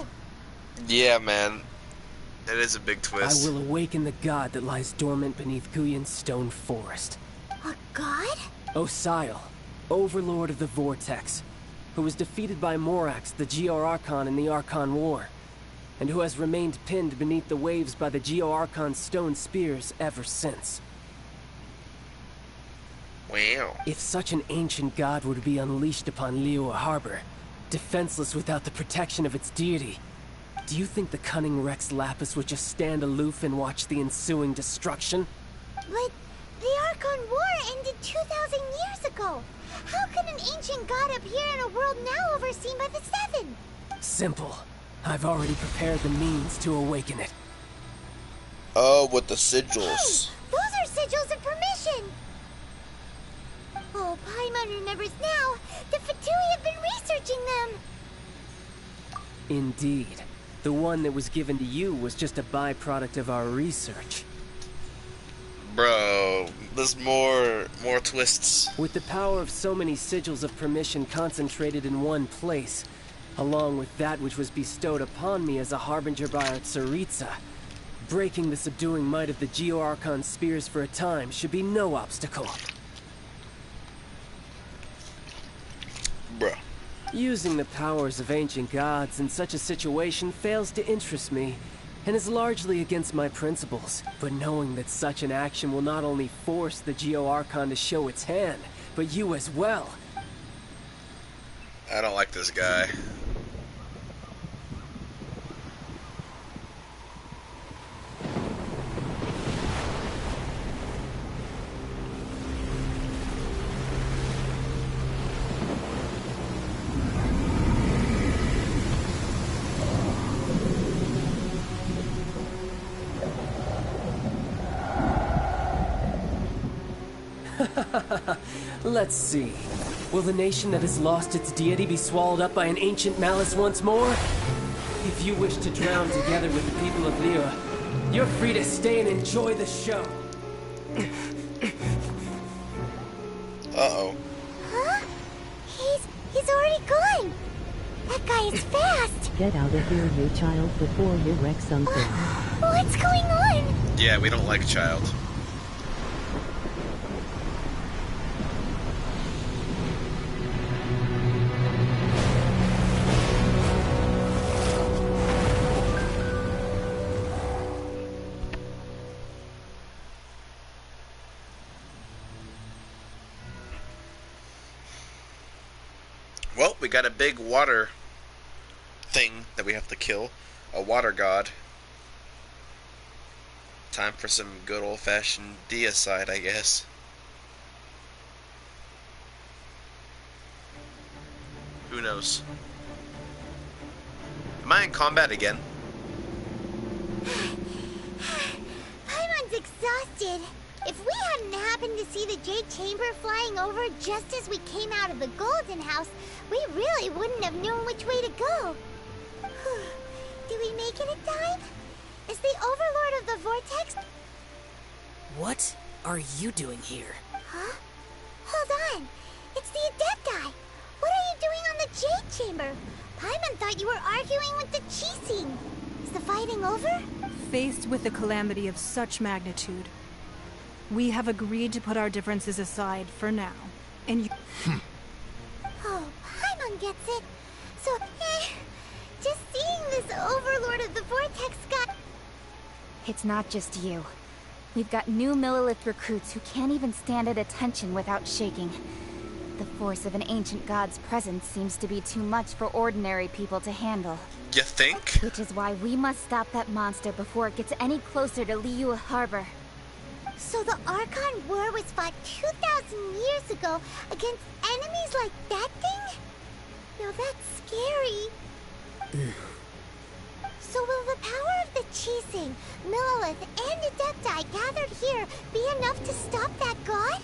Yeah, man. It is a big twist. I will awaken the god that lies dormant beneath Guyon's stone forest. A god? Osial, overlord of the Vortex, who was defeated by Morax, the Geo-Archon in the Archon War, and who has remained pinned beneath the waves by the Geo-Archon's stone spears ever since. Wow. If such an ancient god were to be unleashed upon Liyue Harbor, defenseless without the protection of its deity, do you think the cunning Rex Lapis would just stand aloof and watch the ensuing destruction? But the Archon War ended 2,000 years ago. How can an ancient god appear in a world now overseen by the Seven? Simple. I've already prepared the means to awaken it. Oh, with the sigils. Hey, those are sigils of permission. Oh, Paimon remembers now. The Fatui have been researching them. Indeed. The one that was given to you was just a byproduct of our research. Bro, there's more twists. With the power of so many sigils of permission concentrated in one place, along with that which was bestowed upon me as a harbinger by our Tsaritsa, breaking the subduing might of the Geo-Archon spears for a time should be no obstacle. Bruh. Using the powers of ancient gods in such a situation fails to interest me, and is largely against my principles. But knowing that such an action will not only force the Geo-Archon to show its hand, but you as well. I don't like this guy. Let's see. Will the nation that has lost its deity be swallowed up by an ancient malice once more? If you wish to drown together with the people of Liyue, you're free to stay and enjoy the show. Uh-oh. Huh? He's already gone. That guy is fast. Get out of here, you child, before you wreck something. What's going on? Yeah, we don't like child. Well, we got a big water thing that we have to kill. A water god. Time for some good old-fashioned deicide, I guess. Who knows? Am I in combat again? Paimon's exhausted. If we hadn't happened to see the Jade Chamber flying over just as we came out of the Golden House, we really wouldn't have known which way to go. Did we make it in time? Is the Overlord of the Vortex? What are you doing here? Huh? Hold on. It's the Adepti. What are you doing on the Jade Chamber? Paimon thought you were arguing with the Chising. Is the fighting over? Faced with a calamity of such magnitude, we have agreed to put our differences aside for now. And you... Oh, Paimon gets it. So, just seeing this Overlord of the Vortex got... It's not just you. We've got new Millilith recruits who can't even stand at attention without shaking. The force of an ancient god's presence seems to be too much for ordinary people to handle. You think? Which is why we must stop that monster before it gets any closer to Liyue Harbor. So the Archon War was fought 2,000 years ago against enemies like that thing? Yo, that's scary. So will the power of the Chising, Millilith, and Adepti gathered here be enough to stop that god?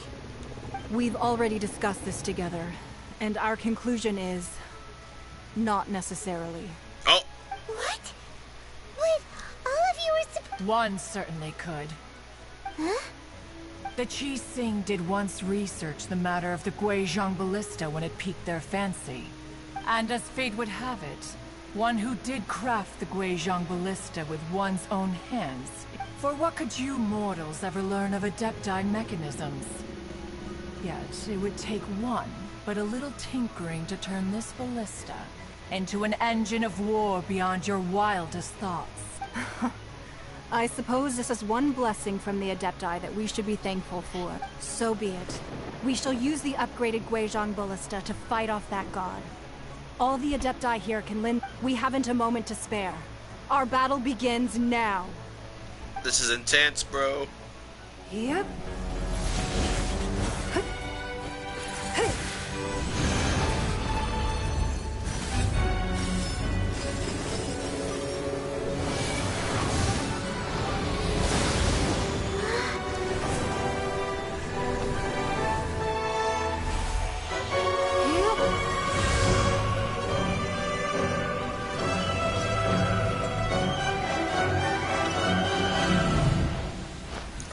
We've already discussed this together, and our conclusion is... not necessarily. Oh! What? Wait, all of you were One certainly could. Huh? The Chising did once research the matter of the Guizhong Ballista when it piqued their fancy. And as fate would have it, one who did craft the Guizhong Ballista with one's own hands. For what could you mortals ever learn of Adepti mechanisms? Yet, it would take one, but a little tinkering to turn this ballista into an engine of war beyond your wildest thoughts. I suppose this is one blessing from the Adepti that we should be thankful for. So be it. We shall use the upgraded Guizhong Ballista to fight off that god. All the Adepti here can lend... We haven't a moment to spare. Our battle begins now. This is intense, bro. Yep.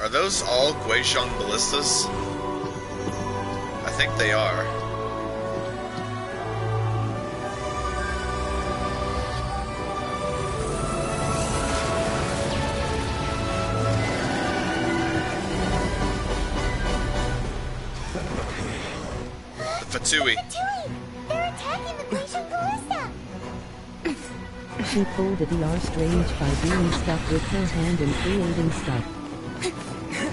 Are those all Guizhong ballistas? I think they are. The Fatui. They're attacking the Guizhong Ballista! She pulled a DR Strange by doing stuff with her hand and creating stuff.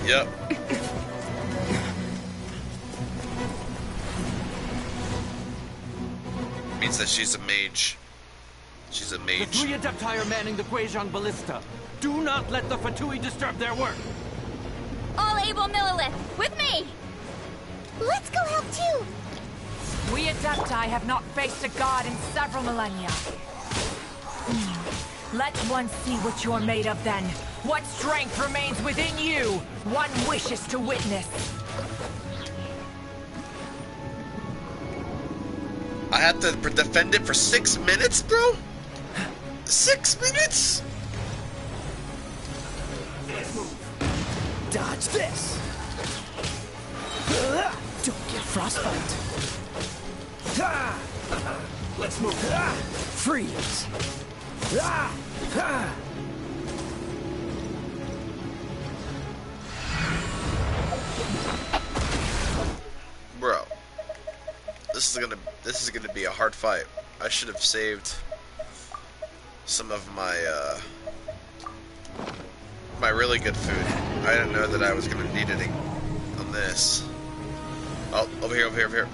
Yep. Means that she's a mage. She's a mage. The three Adepti are manning the Guizhong Ballista. Do not let the Fatui disturb their work. All able Millilith, with me! Let's go help too! We Adepti have not faced a god in several millennia. Let one see what you're made of then. What strength remains within you? One wishes to witness. I have to defend it for 6 minutes, bro? 6 minutes? Dodge this! Don't get frostbite. Let's move. Freeze. Bro, this is gonna be a hard fight. I should have saved some of my my really good food. I didn't know that I was gonna need it on this. Oh, over here, over here, over here.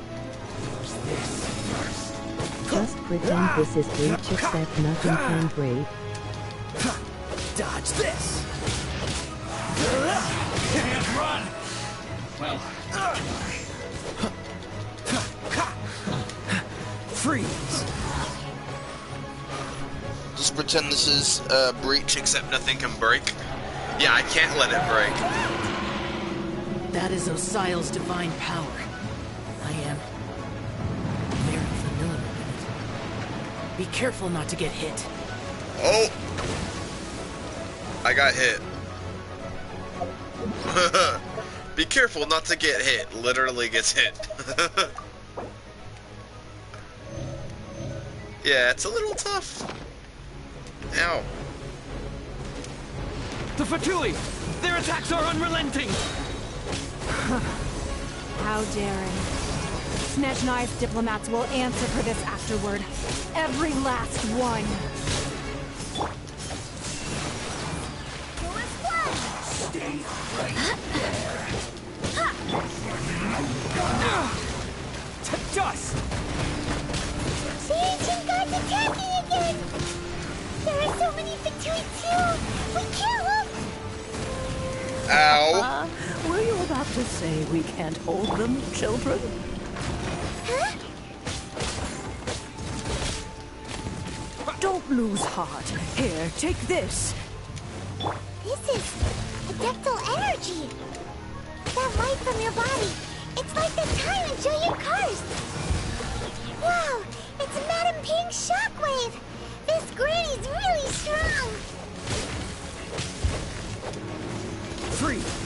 Just pretend this is breach, except nothing can break. Dodge this. Can't run. Well. Freeze. Just pretend this is breach, except nothing can break. Yeah, I can't let it break. That is Osial's divine power. I am very familiar with it. Be careful not to get hit. Oh! I got hit. Be careful not to get hit. Literally gets hit. Yeah, it's a little tough. Ow. The Fatui! Their attacks are unrelenting! How daring. Snezhnai's diplomats will answer for this afterward. Every last one. Stay right To dust! The ancient god's attacking again! There are so many Fatui too! We kill them! Ow! Were you about to say we can't hold them, children? Huh? Don't lose heart. Here, take this. This is adeptal energy! That light from your body, it's like the time in Julian Karst! Wow! It's Madame Ping's shockwave! This granny's really strong! Freeze.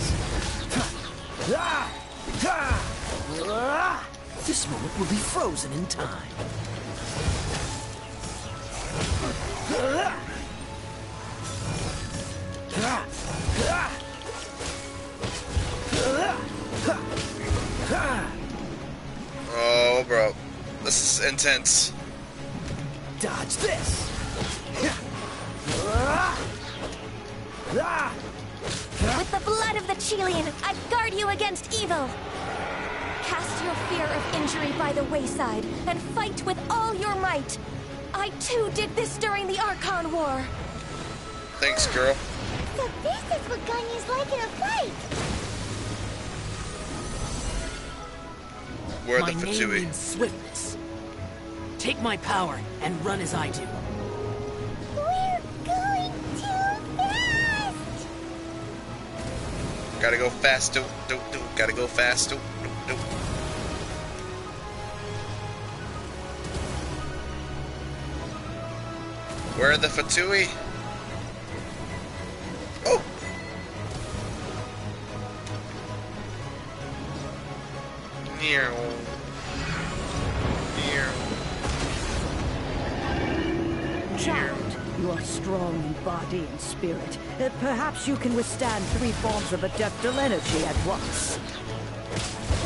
This moment will be frozen in time. Oh, bro. This is intense. Dodge this. With the blood of the Chilean, I guard you against evil. Cast your fear of injury by the wayside and fight with all your might. I too did this during the Archon War. Thanks, girl. So this is what Ganyu's like in a fight! Where are My the name Fatui? means swiftness. Take my power and run as I do. We're going too fast! Gotta go fast, do. Gotta go fast, do. Where are the Fatui? Oh! Near. Child, you are strong in body and spirit. Perhaps you can withstand 3 forms of adeptal energy at once.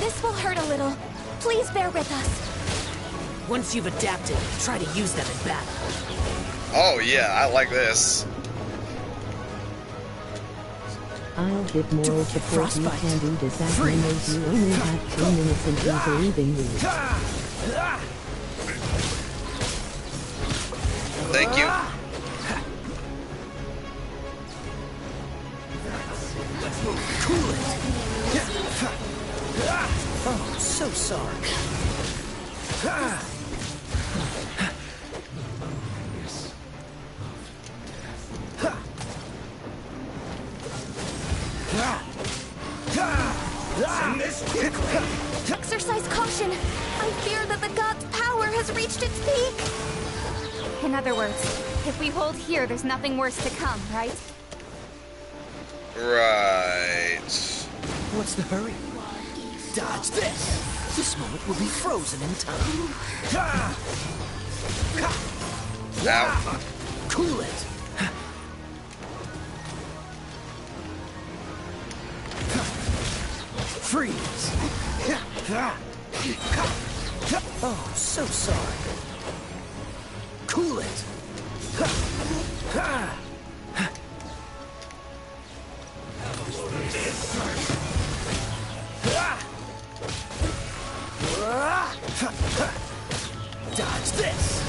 This will hurt a little. Please bear with us. Once you've adapted, try to use them in battle. Oh yeah, I like this. I'll give moral support. You can do this. Akmenos, you only have 2 minutes until the leaving room. Thank you. Cool it. Oh, so sorry. Exercise caution. I fear that the god's power has reached its peak. In other words, if we hold here, there's nothing worse to come, right? Right. What's the hurry? Dodge this. This moment will be frozen in time. Ow. Cool it. Freeze. Oh, so sorry. Cool it. Dodge this.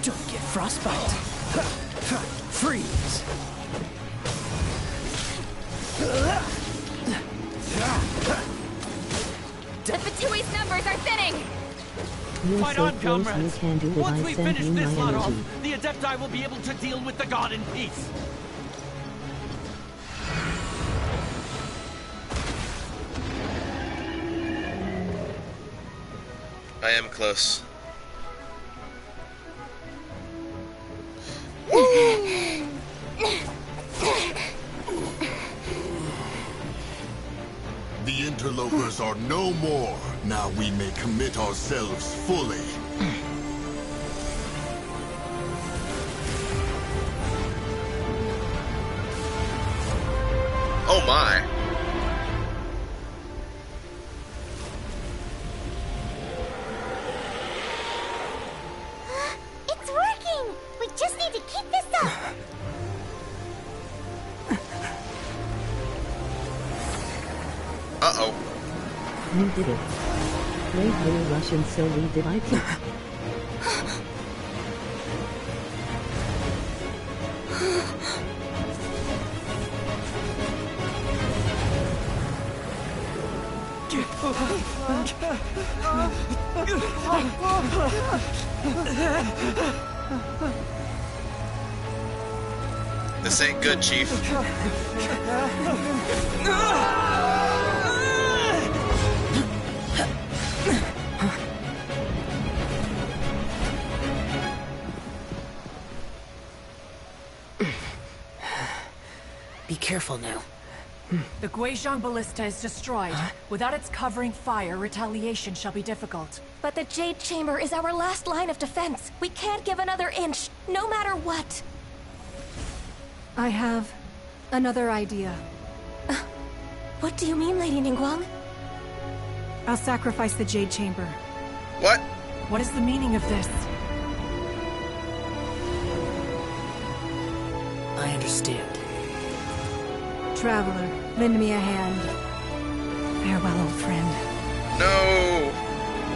Don't get frostbite. Freeze. The Fatui's numbers are thinning! You're Fight so on, close, comrades. you can do it. Once I we send finish you this my lot off, energy. the Adepti will be able to deal with the god in peace. I am close. The interlopers are no more. Now we may commit ourselves fully. Oh my. It's working! We just need to keep this up! Uh-oh. You did it. Brave little Russian Sylvie, did I keep? This ain't good, Chief. Be careful now. The Guizhong Ballista is destroyed. Without its covering fire, retaliation shall be difficult. But the Jade Chamber is our last line of defense. We can't give another inch, no matter what. I have another idea. What do you mean, Lady Ningguang? I'll sacrifice the Jade Chamber. What? What is the meaning of this? I understand. Traveler, lend me a hand. Farewell, old friend. No!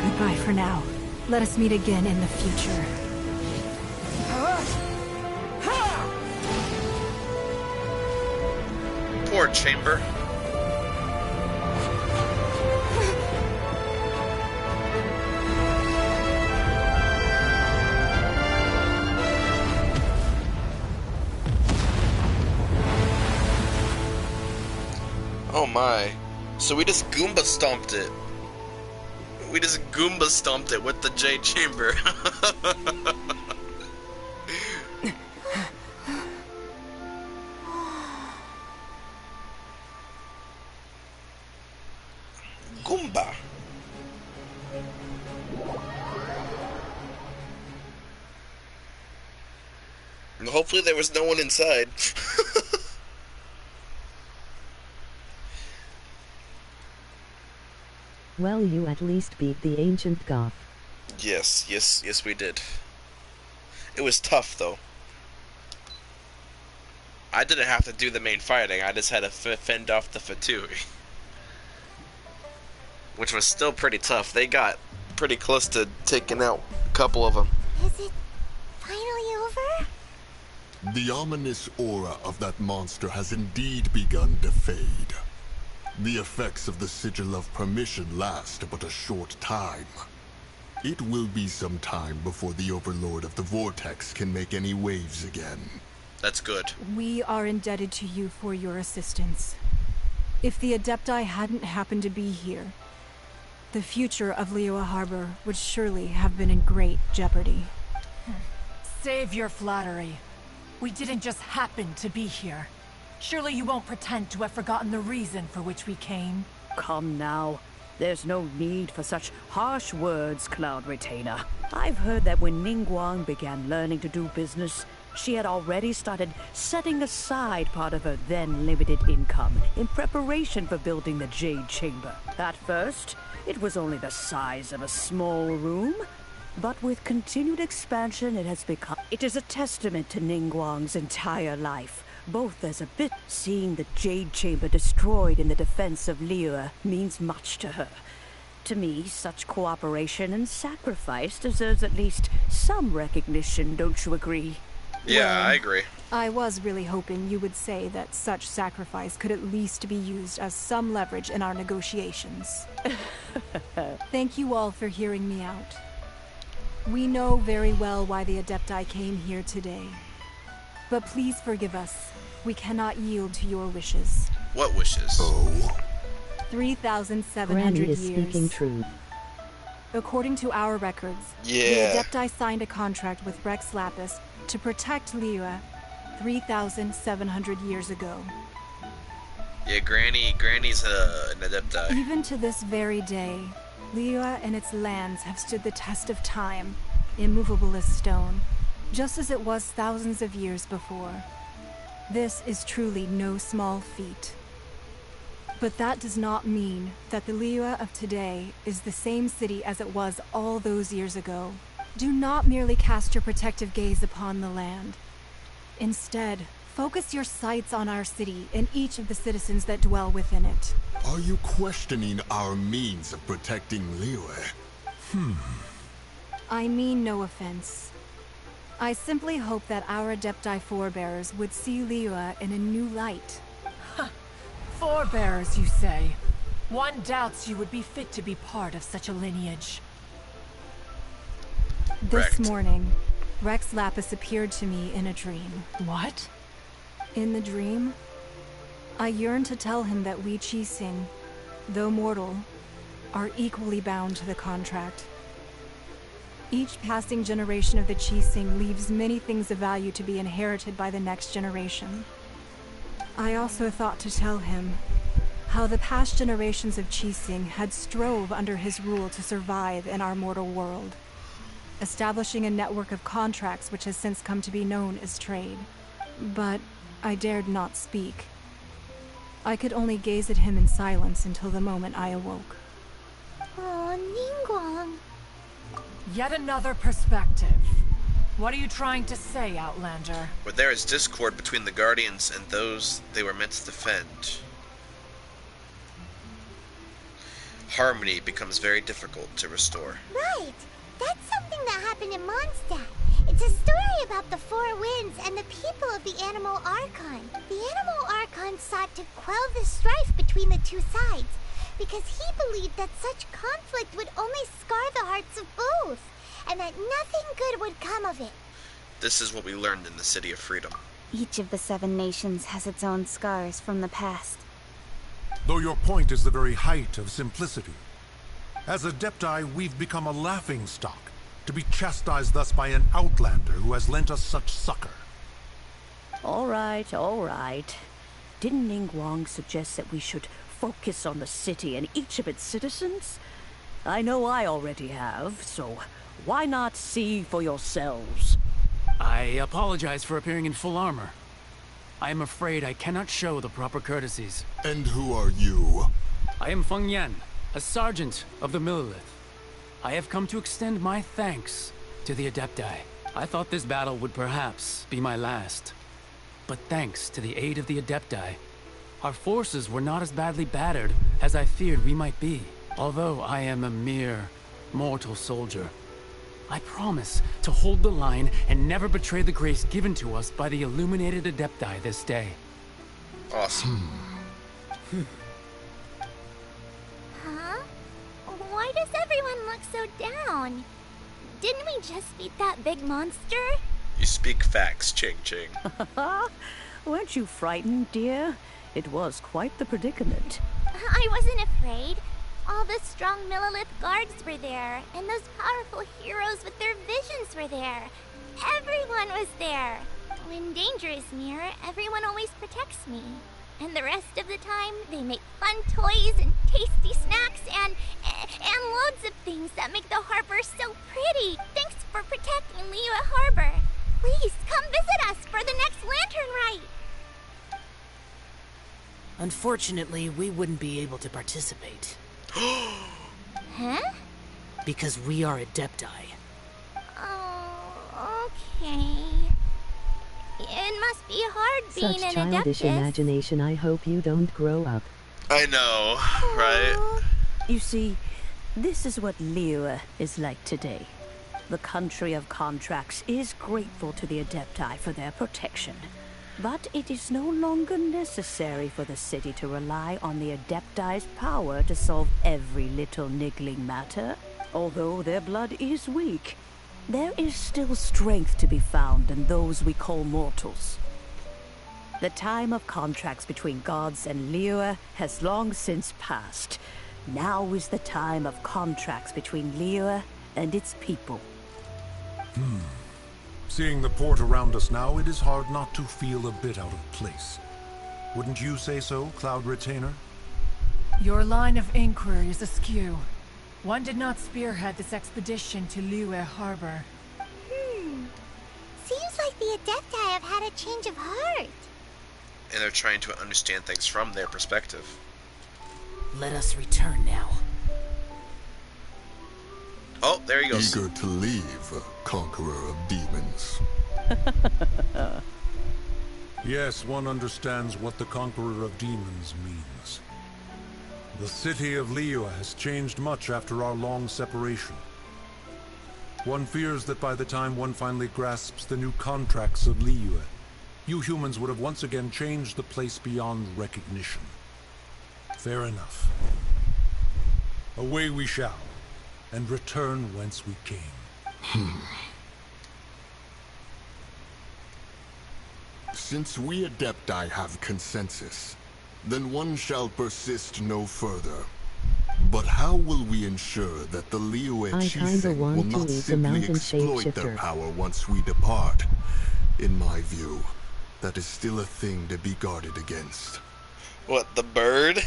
Goodbye for now. Let us meet again in the future. Poor Chamber. Oh my. So we just Goomba stomped it. We just Goomba stomped it with the Jade Chamber. Goomba. And hopefully there was no one inside. Well, you at least beat the ancient Goth. Yes, we did. It was tough, though. I didn't have to do the main fighting, I just had to fend off the Fatui. Which was still pretty tough. They got pretty close to taking out a couple of them. Is it finally over? The ominous aura of that monster has indeed begun to fade. The effects of the Sigil of Permission last but a short time. It will be some time before the Overlord of the Vortex can make any waves again. That's good. We are indebted to you for your assistance. If the Adepti hadn't happened to be here, the future of Liyue Harbor would surely have been in great jeopardy. Save your flattery. We didn't just happen to be here. Surely you won't pretend to have forgotten the reason for which we came. Come now. There's no need for such harsh words, Cloud Retainer. I've heard that when Ningguang began learning to do business, she had already started setting aside part of her then limited income in preparation for building the Jade Chamber. At first, it was only the size of a small room, but with continued expansion it is a testament to Ningguang's entire life, both as a bit. Seeing the Jade Chamber destroyed in the defense of Liyue means much to her. To me, such cooperation and sacrifice deserves at least some recognition, don't you agree? Yeah, I agree. I was really hoping you would say that such sacrifice could at least be used as some leverage in our negotiations. Thank you all for hearing me out. We know very well why the Adepti came here today. But please forgive us. We cannot yield to your wishes. What wishes? Oh. 3,700 Granny years. is speaking truth. According to our records, the Adepti signed a contract with Rex Lapis to protect Liyue 3,700 years ago. Yeah, Granny's an Adepti. Even to this very day, Liyue and its lands have stood the test of time, immovable as stone, just as it was thousands of years before. This is truly no small feat. But that does not mean that the Liyue of today is the same city as it was all those years ago. Do not merely cast your protective gaze upon the land. Instead, focus your sights on our city and each of the citizens that dwell within it. Are you questioning our means of protecting Liyue? I mean no offense. I simply hope that our Adepti forebears would see Liyue in a new light. Forebears, you say? One doubts you would be fit to be part of such a lineage. This morning, Rex Lapis appeared to me in a dream. What? In the dream, I yearned to tell him that we Qixing, though mortal, are equally bound to the contract. Each passing generation of the Qixing leaves many things of value to be inherited by the next generation. I also thought to tell him how the past generations of Qixing had strove under his rule to survive in our mortal world, establishing a network of contracts which has since come to be known as trade. But I dared not speak. I could only gaze at him in silence until the moment I awoke. Oh, Ningguang. Yet another perspective. What are you trying to say, Outlander? Where there is discord between the Guardians and those they were meant to defend, harmony becomes very difficult to restore. Right. That's something that happened in Mondstadt. It's a story about the Four Winds and the people of the Animal Archon. The Animal Archon sought to quell the strife between the two sides, because he believed that such conflict would only scar the hearts of both, and that nothing good would come of it. This is what we learned in the City of Freedom. Each of the 7 nations has its own scars from the past. Though your point is the very height of simplicity. As Adepti, we've become a laughingstock, to be chastised thus by an outlander who has lent us such succor. All right, all right. Didn't Ningguang suggest that we should focus on the city and each of its citizens? I know I already have, so why not see for yourselves? I apologize for appearing in full armor. I am afraid I cannot show the proper courtesies. And who are you? I am Feng Yan, a sergeant of the Millelith. I have come to extend my thanks to the Adepti. I thought this battle would perhaps be my last. But thanks to the aid of the Adepti, our forces were not as badly battered as I feared we might be. Although I am a mere mortal soldier, I promise to hold the line and never betray the grace given to us by the illuminated Adepti this day. Awesome. Huh? Why does everyone look so down? Didn't we just beat that big monster? You speak facts, Ching Ching. Weren't you frightened, dear? It was quite the predicament. I wasn't afraid. All the strong Millelith guards were there, and those powerful heroes with their visions were there. Everyone was there. When danger is near, everyone always protects me. And the rest of the time, they make fun toys and tasty snacks and loads of things that make the harbor so pretty. Thanks for protecting Liyue Harbor. Please come visit us for the next lantern rite. Unfortunately, we wouldn't be able to participate. Huh? Because we are Adepti. Oh, okay. It must be hard being Such an childish Adeptus. imagination. I hope you don't grow up. I know, right? You see, this is what Liyue is like today. The country of contracts is grateful to the Adepti for their protection. But it is no longer necessary for the city to rely on the Adepti's power to solve every little niggling matter. Although their blood is weak, there is still strength to be found in those we call mortals. The time of contracts between gods and Liyue has long since passed. Now is the time of contracts between Liyue and its people. Seeing the port around us now, it is hard not to feel a bit out of place. Wouldn't you say so, Cloud Retainer? Your line of inquiry is askew. One did not spearhead this expedition to Liyue Harbor. Seems like the Adepti have had a change of heart. And they're trying to understand things from their perspective. Let us return now. Oh, there he goes. Eager to leave, conqueror of demons. Yes, one understands what the Conqueror of Demons means. The city of Liyue has changed much after our long separation. One fears that by the time one finally grasps the new contracts of Liyue, you humans would have once again changed the place beyond recognition. Fair enough. Away we shall, and return whence we came. Since we Adepti have consensus, then one shall persist no further. But how will we ensure that the Liyue I kinda will want to not eat the simply mountain exploit their shapeshifter. power once we depart? In my view, that is still a thing to be guarded against. What, the bird?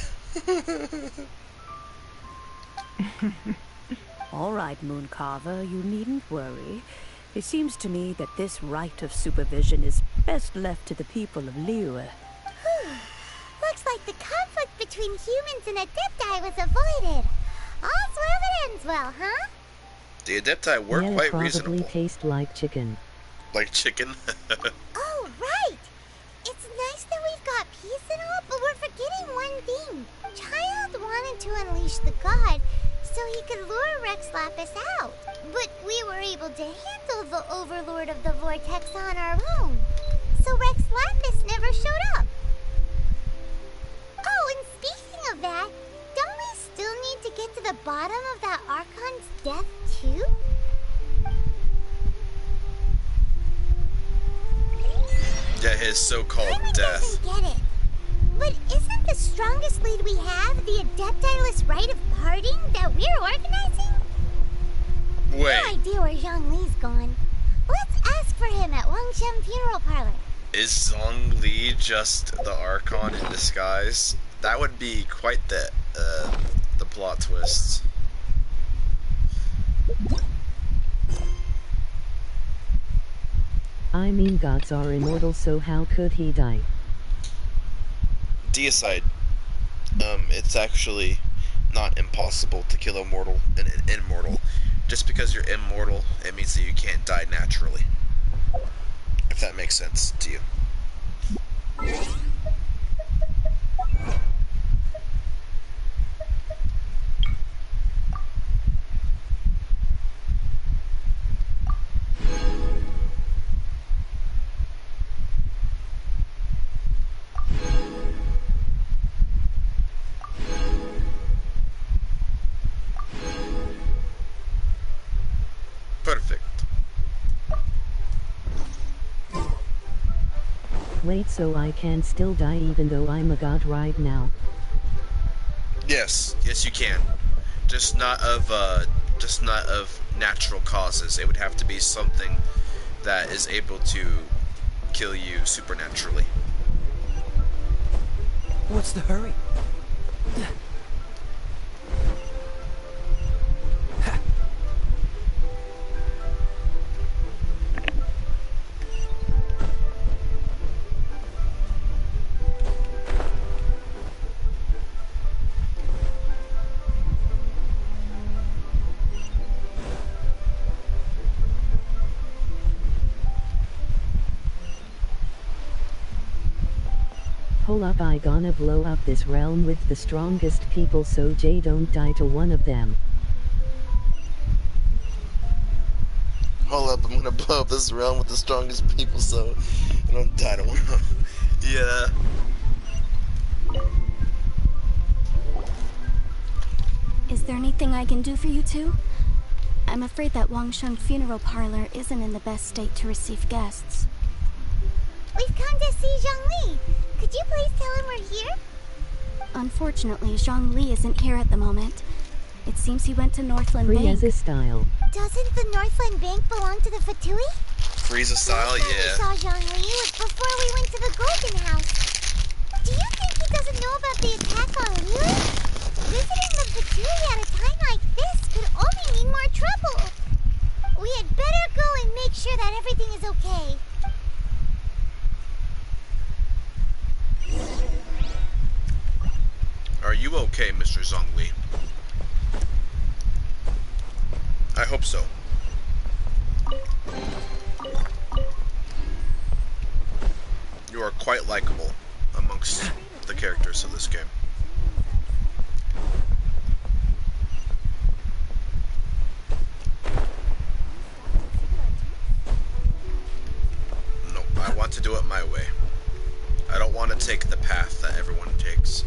All right, Mooncarver, you needn't worry. It seems to me that this right of supervision is best left to the people of Liyue. Looks like the conflict between humans and Adepti was avoided. All's well that ends well, huh? The Adepti were Yeah, quite probably reasonable. taste like chicken. Like chicken. Oh, right! It's nice that we've got peace and all, but we're forgetting one thing. Child wanted to unleash the god so he could lure Rex Lapis out. But we were able to handle the Overlord of the Vortex on our own. So Rex Lapis never showed up. Oh, and speaking of that, don't we still need to get to the bottom of that Archon's death, too? Yeah, his so-called death. Doesn't get it. But isn't the strongest lead we have the Adeptiless Rite of Parting that we're organizing? Wait, No idea where Zhang Li's gone. Let's ask for him at Wangshen Funeral Parlor. is Zhong Li just the Archon in disguise? That would be quite the plot twist. I mean, gods are immortal, so how could he die? Deicide. It's actually not impossible to kill an immortal. Just because you're immortal, it means that you can't die naturally. If that makes sense to you. Perfect. Wait, so I can still die even though I'm a god right now? Yes, yes you can. Just not of natural causes. It would have to be something that is able to kill you supernaturally. What's the hurry? Hold up, I gonna blow up this realm with the strongest people so Jay don't die to one of them. Hold up, I'm gonna blow up this realm with the strongest people so I don't die to one of them. Yeah. Is there anything I can do for you two? I'm afraid that Wangsheng funeral parlor isn't in the best state to receive guests. We've come to see Zhongli. Could you please tell him we're here? Unfortunately, Zhongli isn't here at the moment. It seems he went to Northland Free Bank. as a style. Doesn't the Northland Bank belong to the Fatui? Frieza style, Last time yeah. we saw Zhongli was before we went to the Golden House. Do you think he doesn't know about the attack on Liyue? Visiting the Fatui at a time like this could only mean more trouble. We had better go and make sure that everything is okay. Are you okay, Mr. Zhongli? I hope so. You are quite likable amongst the characters of this game. No, I want to do it my way. I don't want to take the path that everyone takes.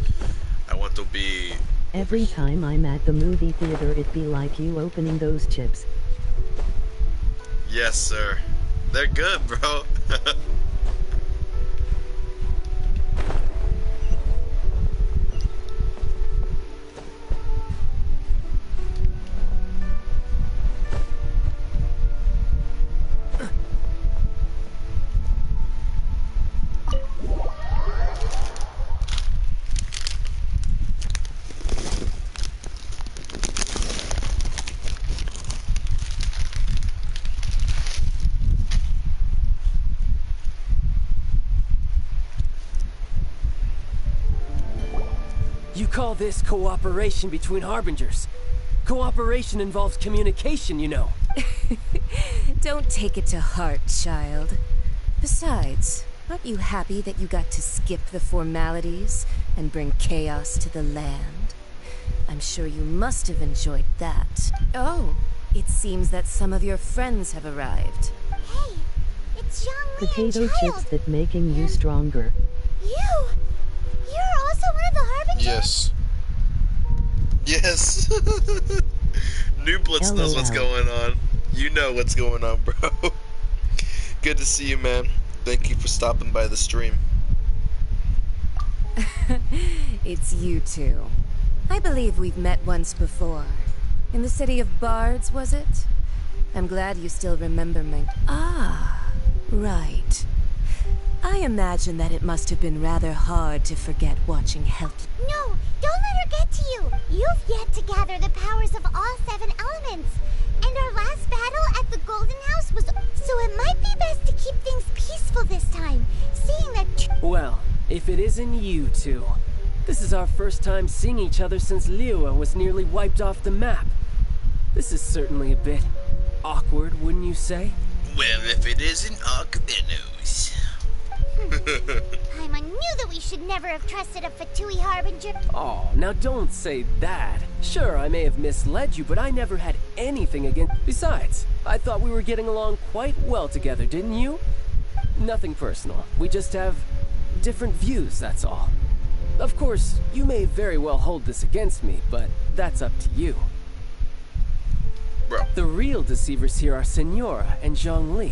I want to be... Every time I'm at the movie theater it be like you opening those chips. Yes, sir. They're good, bro. You call this cooperation between Harbingers? Cooperation involves communication, you know. Don't take it to heart, child. Besides, aren't you happy that you got to skip the formalities and bring chaos to the land? I'm sure you must have enjoyed that. Oh, it seems that some of your friends have arrived. Hey, it's Zhongli and Potato Child. chips that making you stronger. You're also one of the Harbingers? Yes. Yes. Nooblitz knows what's going on. You know what's going on, bro. Good to see you, man. Thank you for stopping by the stream. It's you two. I believe we've met once before. In the city of Bards, was it? I'm glad you still remember me. Ah, right. I imagine that it must have been rather hard to forget watching Help. No, don't let her get to you. You've yet to gather the powers of all 7 elements. And our last battle at the Golden House was... So it might be best to keep things peaceful this time, seeing that... Well, if it isn't you two. This is our first time seeing each other since Liyue was nearly wiped off the map. This is certainly a bit awkward, wouldn't you say? Well, if it isn't Akmenos. I knew that we should never have trusted a Fatui Harbinger. Oh, now don't say that. Sure, I may have misled you, but I never had anything against... Besides, I thought we were getting along quite well together, didn't you? Nothing personal. We just have different views, that's all. Of course, you may very well hold this against me, but that's up to you. Bro. The real deceivers here are Senora and Zhongli.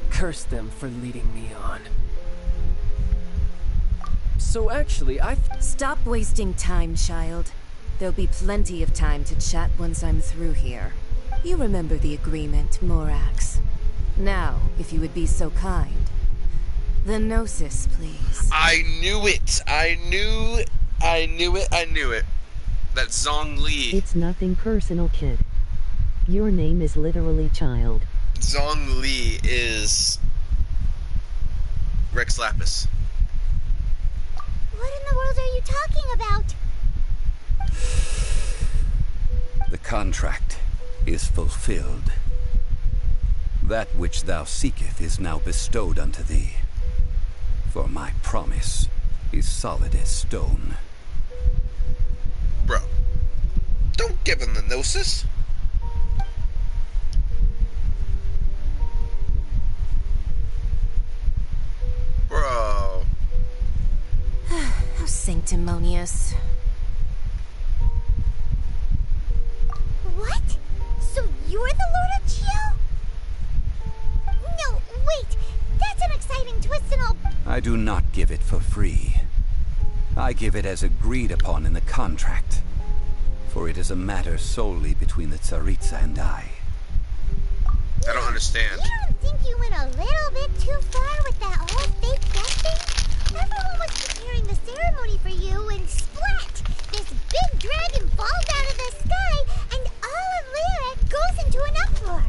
Curse them for leading me on. So actually, Stop wasting time, child. There'll be plenty of time to chat once I'm through here. You remember the agreement, Morax. Now, if you would be so kind, The Gnosis, please. I knew it! I knew it! That Zhong Li. It's nothing personal, kid. Your name is literally child. Zhong Li is Rex Lapis. What in the world are you talking about? The contract is fulfilled. That which thou seeketh is now bestowed unto thee. For my promise is solid as stone. Bro, don't give him the Gnosis. Bro. How sanctimonious. What? So you're the Lord of Geo? No, wait. That's an exciting twist and all. I do not give it for free. I give it as agreed upon in the contract. For it is a matter solely between the Tsaritsa and I. I don't understand. You don't think you went a little bit too far with that whole fake death thing? Everyone was preparing the ceremony for you and splat! This big dragon falls out of the sky and all of Lyra goes into an uproar.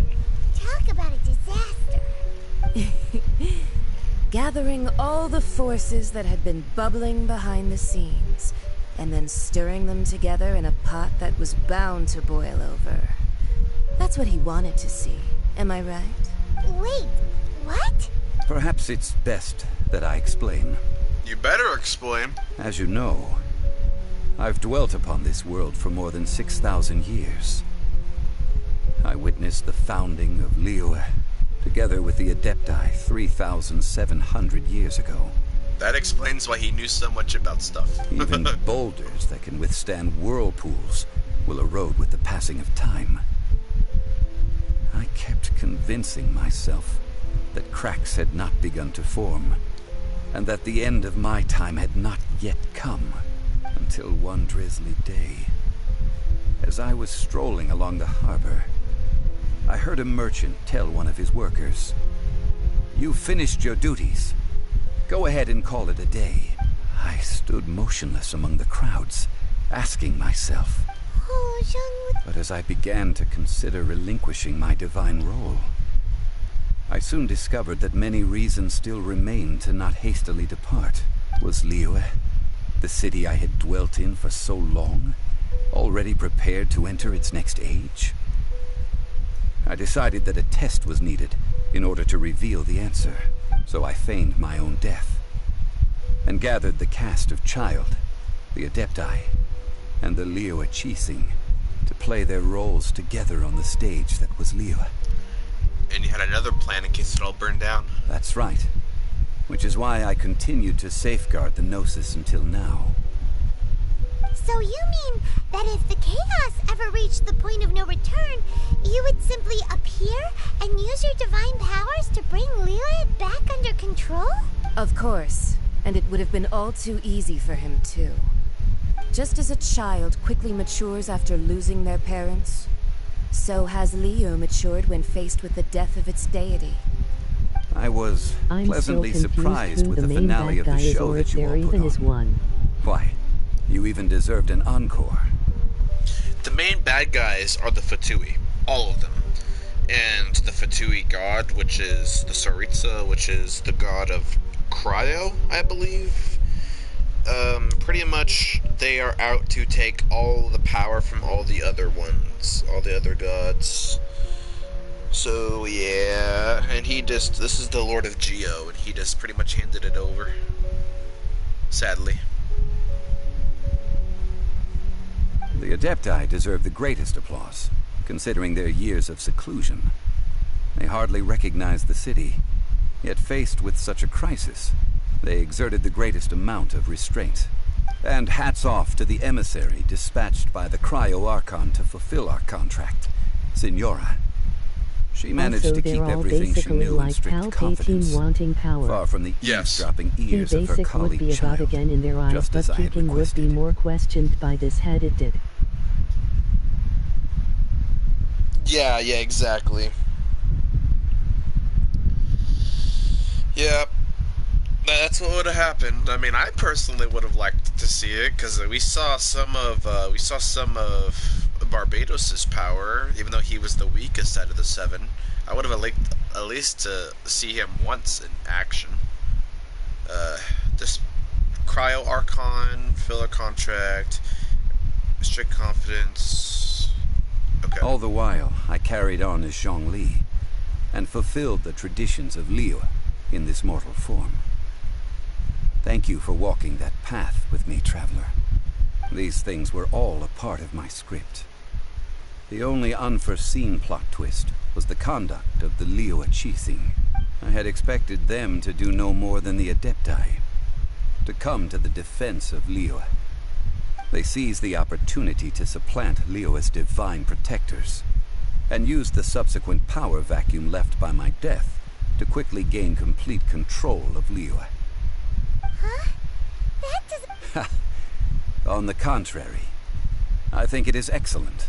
Talk about a disaster. Gathering all the forces that had been bubbling behind the scenes, and then stirring them together in a pot that was bound to boil over. That's what he wanted to see. Am I right? Wait, what? Perhaps it's best that I explain. You better explain. As you know, I've dwelt upon this world for more than 6,000 years. I witnessed the founding of Liyue, together with the Adepti 3,700 years ago. That explains why he knew so much about stuff. Even boulders that can withstand whirlpools will erode with the passing of time. I kept convincing myself that cracks had not begun to form, and that the end of my time had not yet come, until one drizzly day. As I was strolling along the harbor, I heard a merchant tell one of his workers, "You've finished your duties. Go ahead and call it a day." I stood motionless among the crowds, asking myself. But as I began to consider relinquishing my divine role, I soon discovered that many reasons still remained to not hastily depart. Was Liyue, the city I had dwelt in for so long, already prepared to enter its next age? I decided that a test was needed in order to reveal the answer, so I feigned my own death, and gathered the cast of Child, the Adepti, and the Liyue Chising to play their roles together on the stage that was Liyue. And you had another plan in case it all burned down. That's right. Which is why I continued to safeguard the Gnosis until now. So you mean that if the chaos ever reached the point of no return, you would simply appear and use your divine powers to bring Liyue back under control? Of course. And it would have been all too easy for him, too. Just as a child quickly matures after losing their parents, so has Liyue matured when faced with the death of its deity. I was pleasantly surprised with the main finale of bad the guy is, show or that if you there all put even is on. one. Why, you even deserved an encore. The main bad guys are the Fatui. All of them. And the Fatui god, which is the Tsaritsa, which is the god of Cryo, I believe. Pretty much they are out to take all the power from all the other ones, all the other gods. So yeah, and this is the Lord of Geo, and he just pretty much handed it over. Sadly. The Adepti deserve the greatest applause, considering their years of seclusion. They hardly recognized the city, yet faced with such a crisis, they exerted the greatest amount of restraint. And hats off to the emissary dispatched by the Cryo Archon to fulfill our contract, Signora. She managed Also, to keep they're all everything she basically knew in like strict confidence, Palpatine wanting power. far from the eavesdropping The ears of her basic would colleague be about Child, again in their eyes, just as but I had keeping would be more questioned by this head it did. Yeah, exactly. Yep. That's what would have happened. I mean, I personally would have liked to see it because we saw some of Barbados's power, even though he was the weakest out of the seven. I would have liked at least to see him once in action. This Cryo Archon, filler contract, strict confidence. Okay. All the while, I carried on as Zhongli and fulfilled the traditions of Liyue in this mortal form. Thank you for walking that path with me, Traveler. These things were all a part of my script. The only unforeseen plot twist was the conduct of the Liyue Qixing. I had expected them to do no more than the Adepti, to come to the defense of Liyue. They seized the opportunity to supplant Liyue's divine protectors, and used the subsequent power vacuum left by my death to quickly gain complete control of Liyue. Huh? That doesn't... On the contrary, I think it is excellent.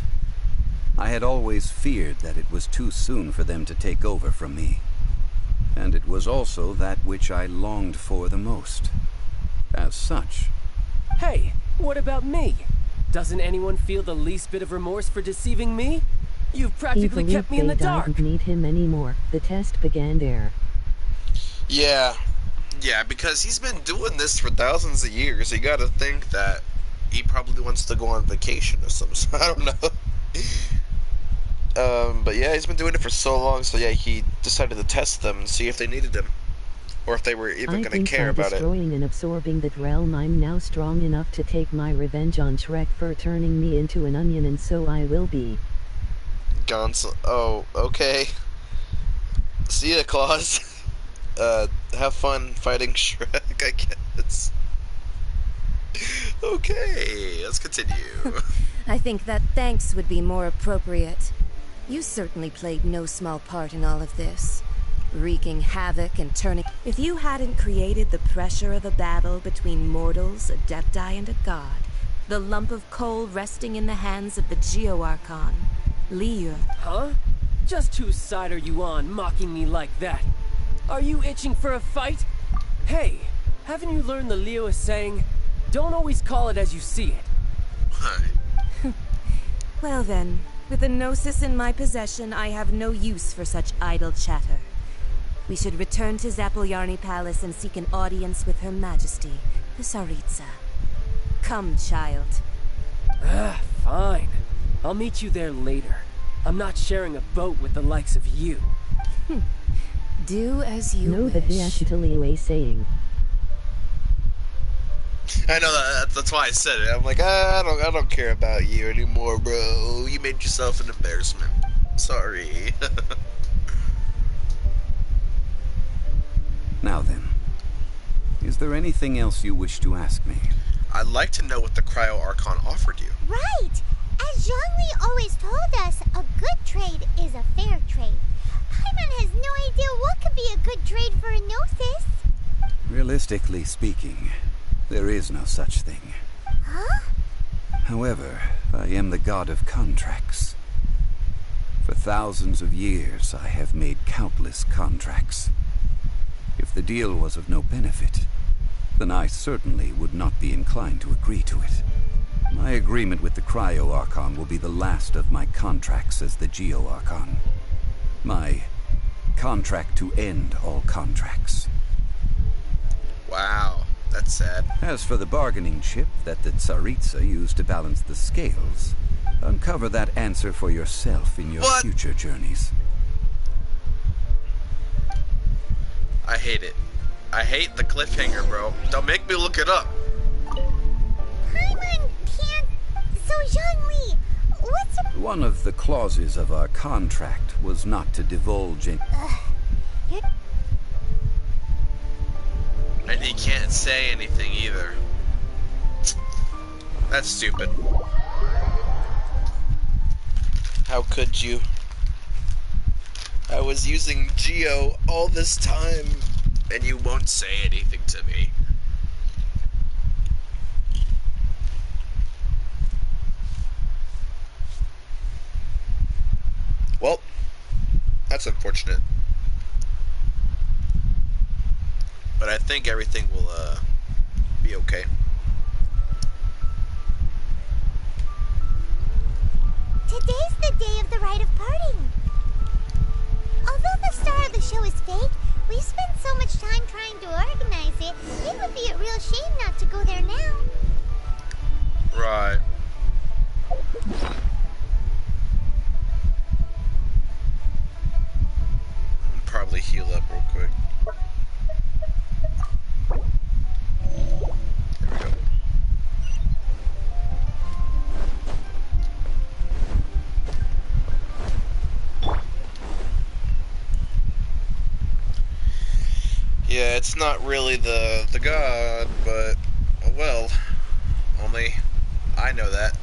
I had always feared that it was too soon for them to take over from me. And it was also that which I longed for the most. As such... Hey, what about me? Doesn't anyone feel the least bit of remorse for deceiving me? You've practically kept me in the dark. Didn't need him anymore. The test began there. Yeah. Yeah, because he's been doing this for thousands of years. You gotta think that he probably wants to go on vacation or something. I don't know. But yeah, he's been doing it for so long, so yeah, he decided to test them and see if they needed him. Or if they were even gonna care about it. By destroying and absorbing that realm, I'm now strong enough to take my revenge on Shrek for turning me into an onion, and so I will be. Oh, okay. See ya, Claus. Have fun fighting Shrek, I guess. Okay, let's continue. I think that thanks would be more appropriate. You certainly played no small part in all of this. Wreaking havoc and turning... If you hadn't created the pressure of a battle between mortals, Adepti, and a god, the lump of coal resting in the hands of the Geo-Archon, Liyue... Huh? Just whose side are you on, mocking me like that? Are you itching for a fight? Hey, haven't you learned the Liyue saying, don't always call it as you see it? Well then, with the Gnosis in my possession, I have no use for such idle chatter. We should return to Zapolyarny Palace and seek an audience with Her Majesty, the Tsaritsa. Come, child. Fine. I'll meet you there later. I'm not sharing a boat with the likes of you. Do as you know wish. The Diashitaliue saying. I know that's why I said it. I'm like, I don't care about you anymore, bro. You made yourself an embarrassment. Sorry. Now then, is there anything else you wish to ask me? I'd like to know what the Cryo Archon offered you. Right! As Zhongli always told us, a good trade is a fair trade. Paimon has no idea what could be a good trade for a Gnosis. Realistically speaking, there is no such thing. Huh? However, I am the god of contracts. For thousands of years, I have made countless contracts. If the deal was of no benefit, then I certainly would not be inclined to agree to it. My agreement with the Cryo Archon will be the last of my contracts as the Geo Archon. My contract to end all contracts. Wow, that's sad. As for the bargaining chip that the Tsaritsa used to balance the scales, uncover that answer for yourself in your future journeys. I hate it. I hate the cliffhanger, bro. Don't make me look it up. Paimon can't... So Zhongli, what's a... One of the clauses of our contract was not to divulge any... And he can't say anything either. That's stupid. How could you? I was using Geo all this time, and you won't say anything to me. Well, that's unfortunate. But I think everything will be okay. Today's the day of the rite of parting. Although the star of the show is fake, we spent so much time trying to organize it, it would be a real shame not to go there now. Right. Probably heal up real quick. There we go. Yeah, it's not really the god, but oh well. Only I know that.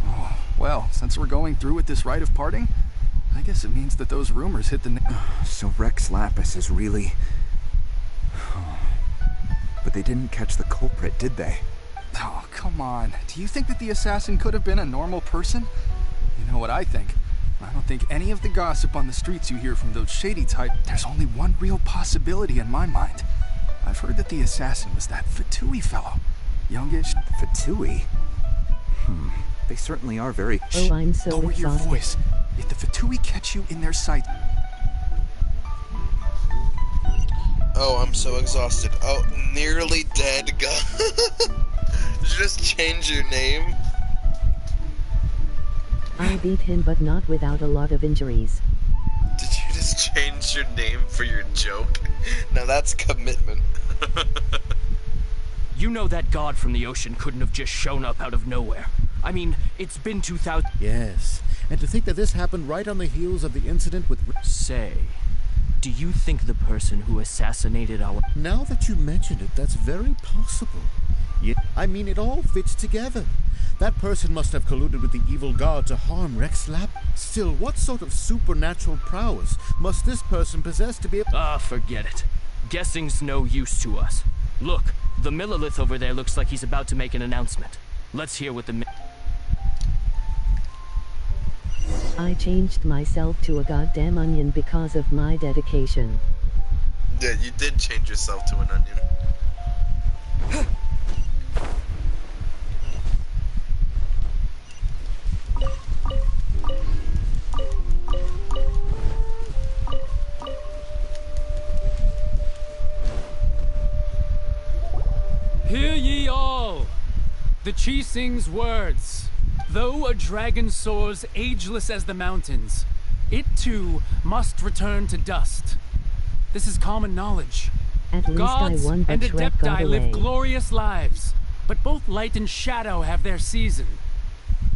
Oh, well, since we're going through with this rite of parting, I guess it means that those rumors hit the So Rex Lapis is really... But they didn't catch the culprit, did they? Oh, come on. Do you think that the assassin could have been a normal person? You know what I think? I don't think any of the gossip on the streets you hear from those shady type... There's only one real possibility in my mind. I've heard that the assassin was that Fatui fellow. Youngish... Fatui? They certainly are very... Oh, I'm so Lower your exhausted. voice. If the Fatui catch you in their sight... Oh, I'm so exhausted. Oh, nearly dead god. Did you just change your name? I beat him, but not without a lot of injuries. Did you just change your name for your joke? Now that's commitment. You know that god from the ocean couldn't have just shown up out of nowhere. I mean, it's been 2,000... Yes, and to think that this happened right on the heels of the incident with... Say, do you think the person who assassinated our... Now that you mention it, that's very possible. Yeah, I mean, it all fits together. That person must have colluded with the evil god to harm Rex Lap. Still, what sort of supernatural prowess must this person possess to be... forget it. Guessing's no use to us. Look, the Millilith over there looks like he's about to make an announcement. Let's hear what the... I changed myself to a goddamn onion because of my dedication. Yeah, you did change yourself to an onion. Hear ye all! The Chi sings words. Though a dragon soars ageless as the mountains, it too must return to dust. This is common knowledge. At least Gods I won, but and Shrek got Adepti live away. glorious lives, but both light and shadow have their season.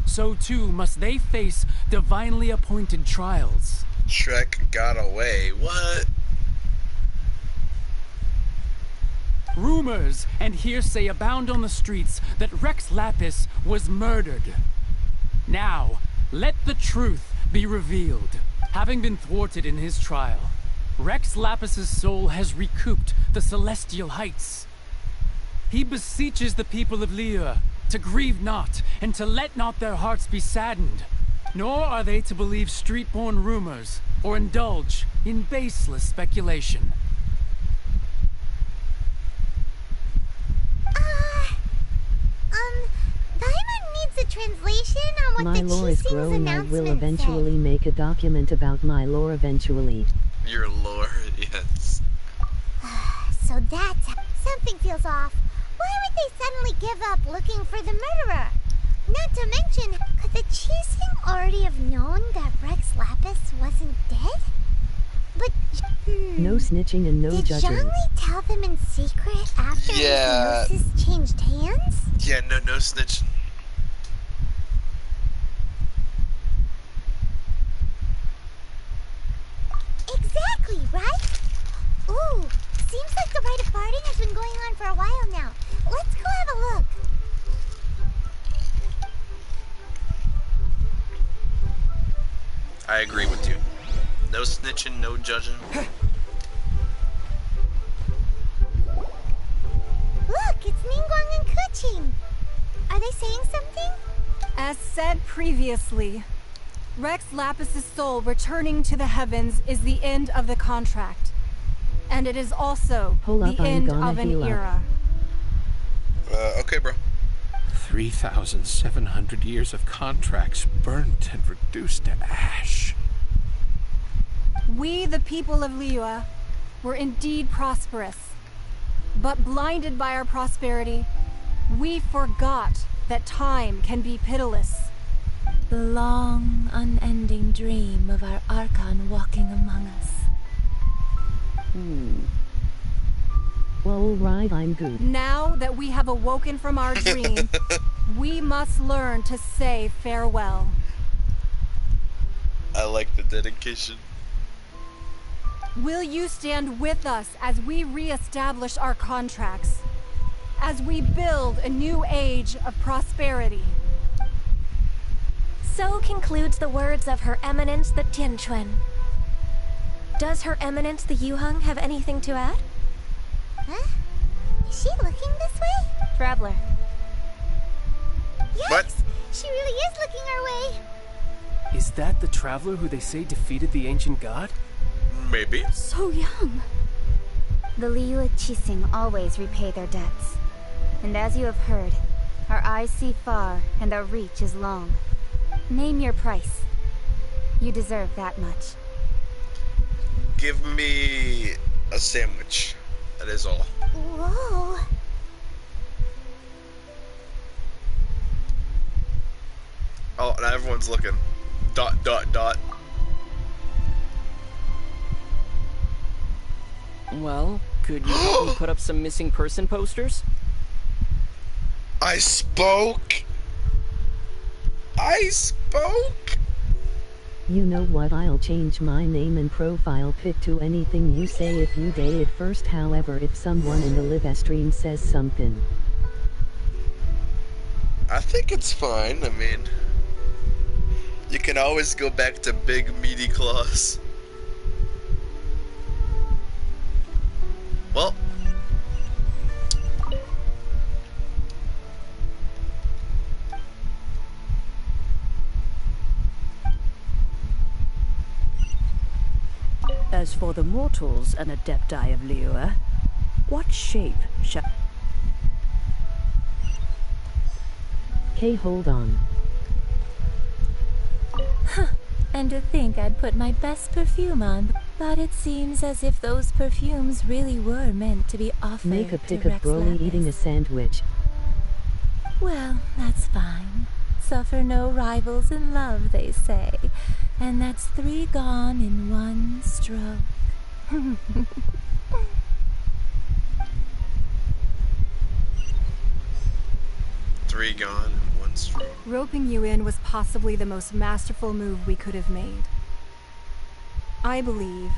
So too must they face divinely appointed trials. Shrek got away. What? Rumors and hearsay abound on the streets that Rex Lapis was murdered. Now, let the truth be revealed. Having been thwarted in his trial, Rex Lapis's soul has recouped the celestial heights. He beseeches the people of Liyue to grieve not and to let not their hearts be saddened. Nor are they to believe street-born rumors or indulge in baseless speculation. Diamond needs a translation on what My the lore is Chi Sing's growing. I will announcement eventually make a document about my lore eventually. Your lore, yes. So that's... Something feels off. Why would they suddenly give up looking for the murderer? Not to mention, could the Chi Sing already have known that Rex Lapis wasn't dead? But... No snitching and no Did judging. Zhongli tell them in secret after Yeah. his gnosis changed hands? Yeah, no snitch. Exactly, right? Ooh, seems like the rite of parting has been going on for a while now. Let's go have a look. I agree with you. No snitching, no judging. Look, it's Ningguang and Kuching. Are they saying something? As said previously, Rex Lapis's soul returning to the heavens is the end of the contract. And it is also the end of an era. Okay, bro. 3,700 years of contracts burnt and reduced to ash. We, the people of Liyue, were indeed prosperous. But blinded by our prosperity, we forgot that time can be pitiless. The long, unending dream of our Archon walking among us. Well, alright, I'm good. Now that we have awoken from our dream, we must learn to say farewell. I like the dedication. Will you stand with us as we re-establish our contracts? As we build a new age of prosperity? So concludes the words of Her Eminence the Tianquan. Does Her Eminence the Yuheng have anything to add? Huh? Is she looking this way? Traveler. Yes! What? She really is looking our way. Is that the traveler who they say defeated the ancient god? Maybe. So young. The Liyue Qixing always repay their debts. And as you have heard, our eyes see far and our reach is long. Name your price. You deserve that much. Give me a sandwich. That is all. Whoa. Oh, now everyone's looking. ... Well, could you help me put up some missing person posters? I spoke! I spoke! You know what, I'll change my name and profile pic to anything you say if you day it first. However, if someone in the live stream says something, I think it's fine. I mean, you can always go back to big meaty claws. Well, As for the mortals and adepti of Liyue, what shape shall... Okay, hold on. And to think I'd put my best perfume on, but it seems as if those perfumes really were meant to be offered Make a to pic of Rex Broly Lapis. eating a sandwich. Well, that's fine. Suffer no rivals in love, they say. And that's 3 gone in 1 stroke. 3 gone and 1 stroke. Roping you in was possibly the most masterful move we could have made. I believe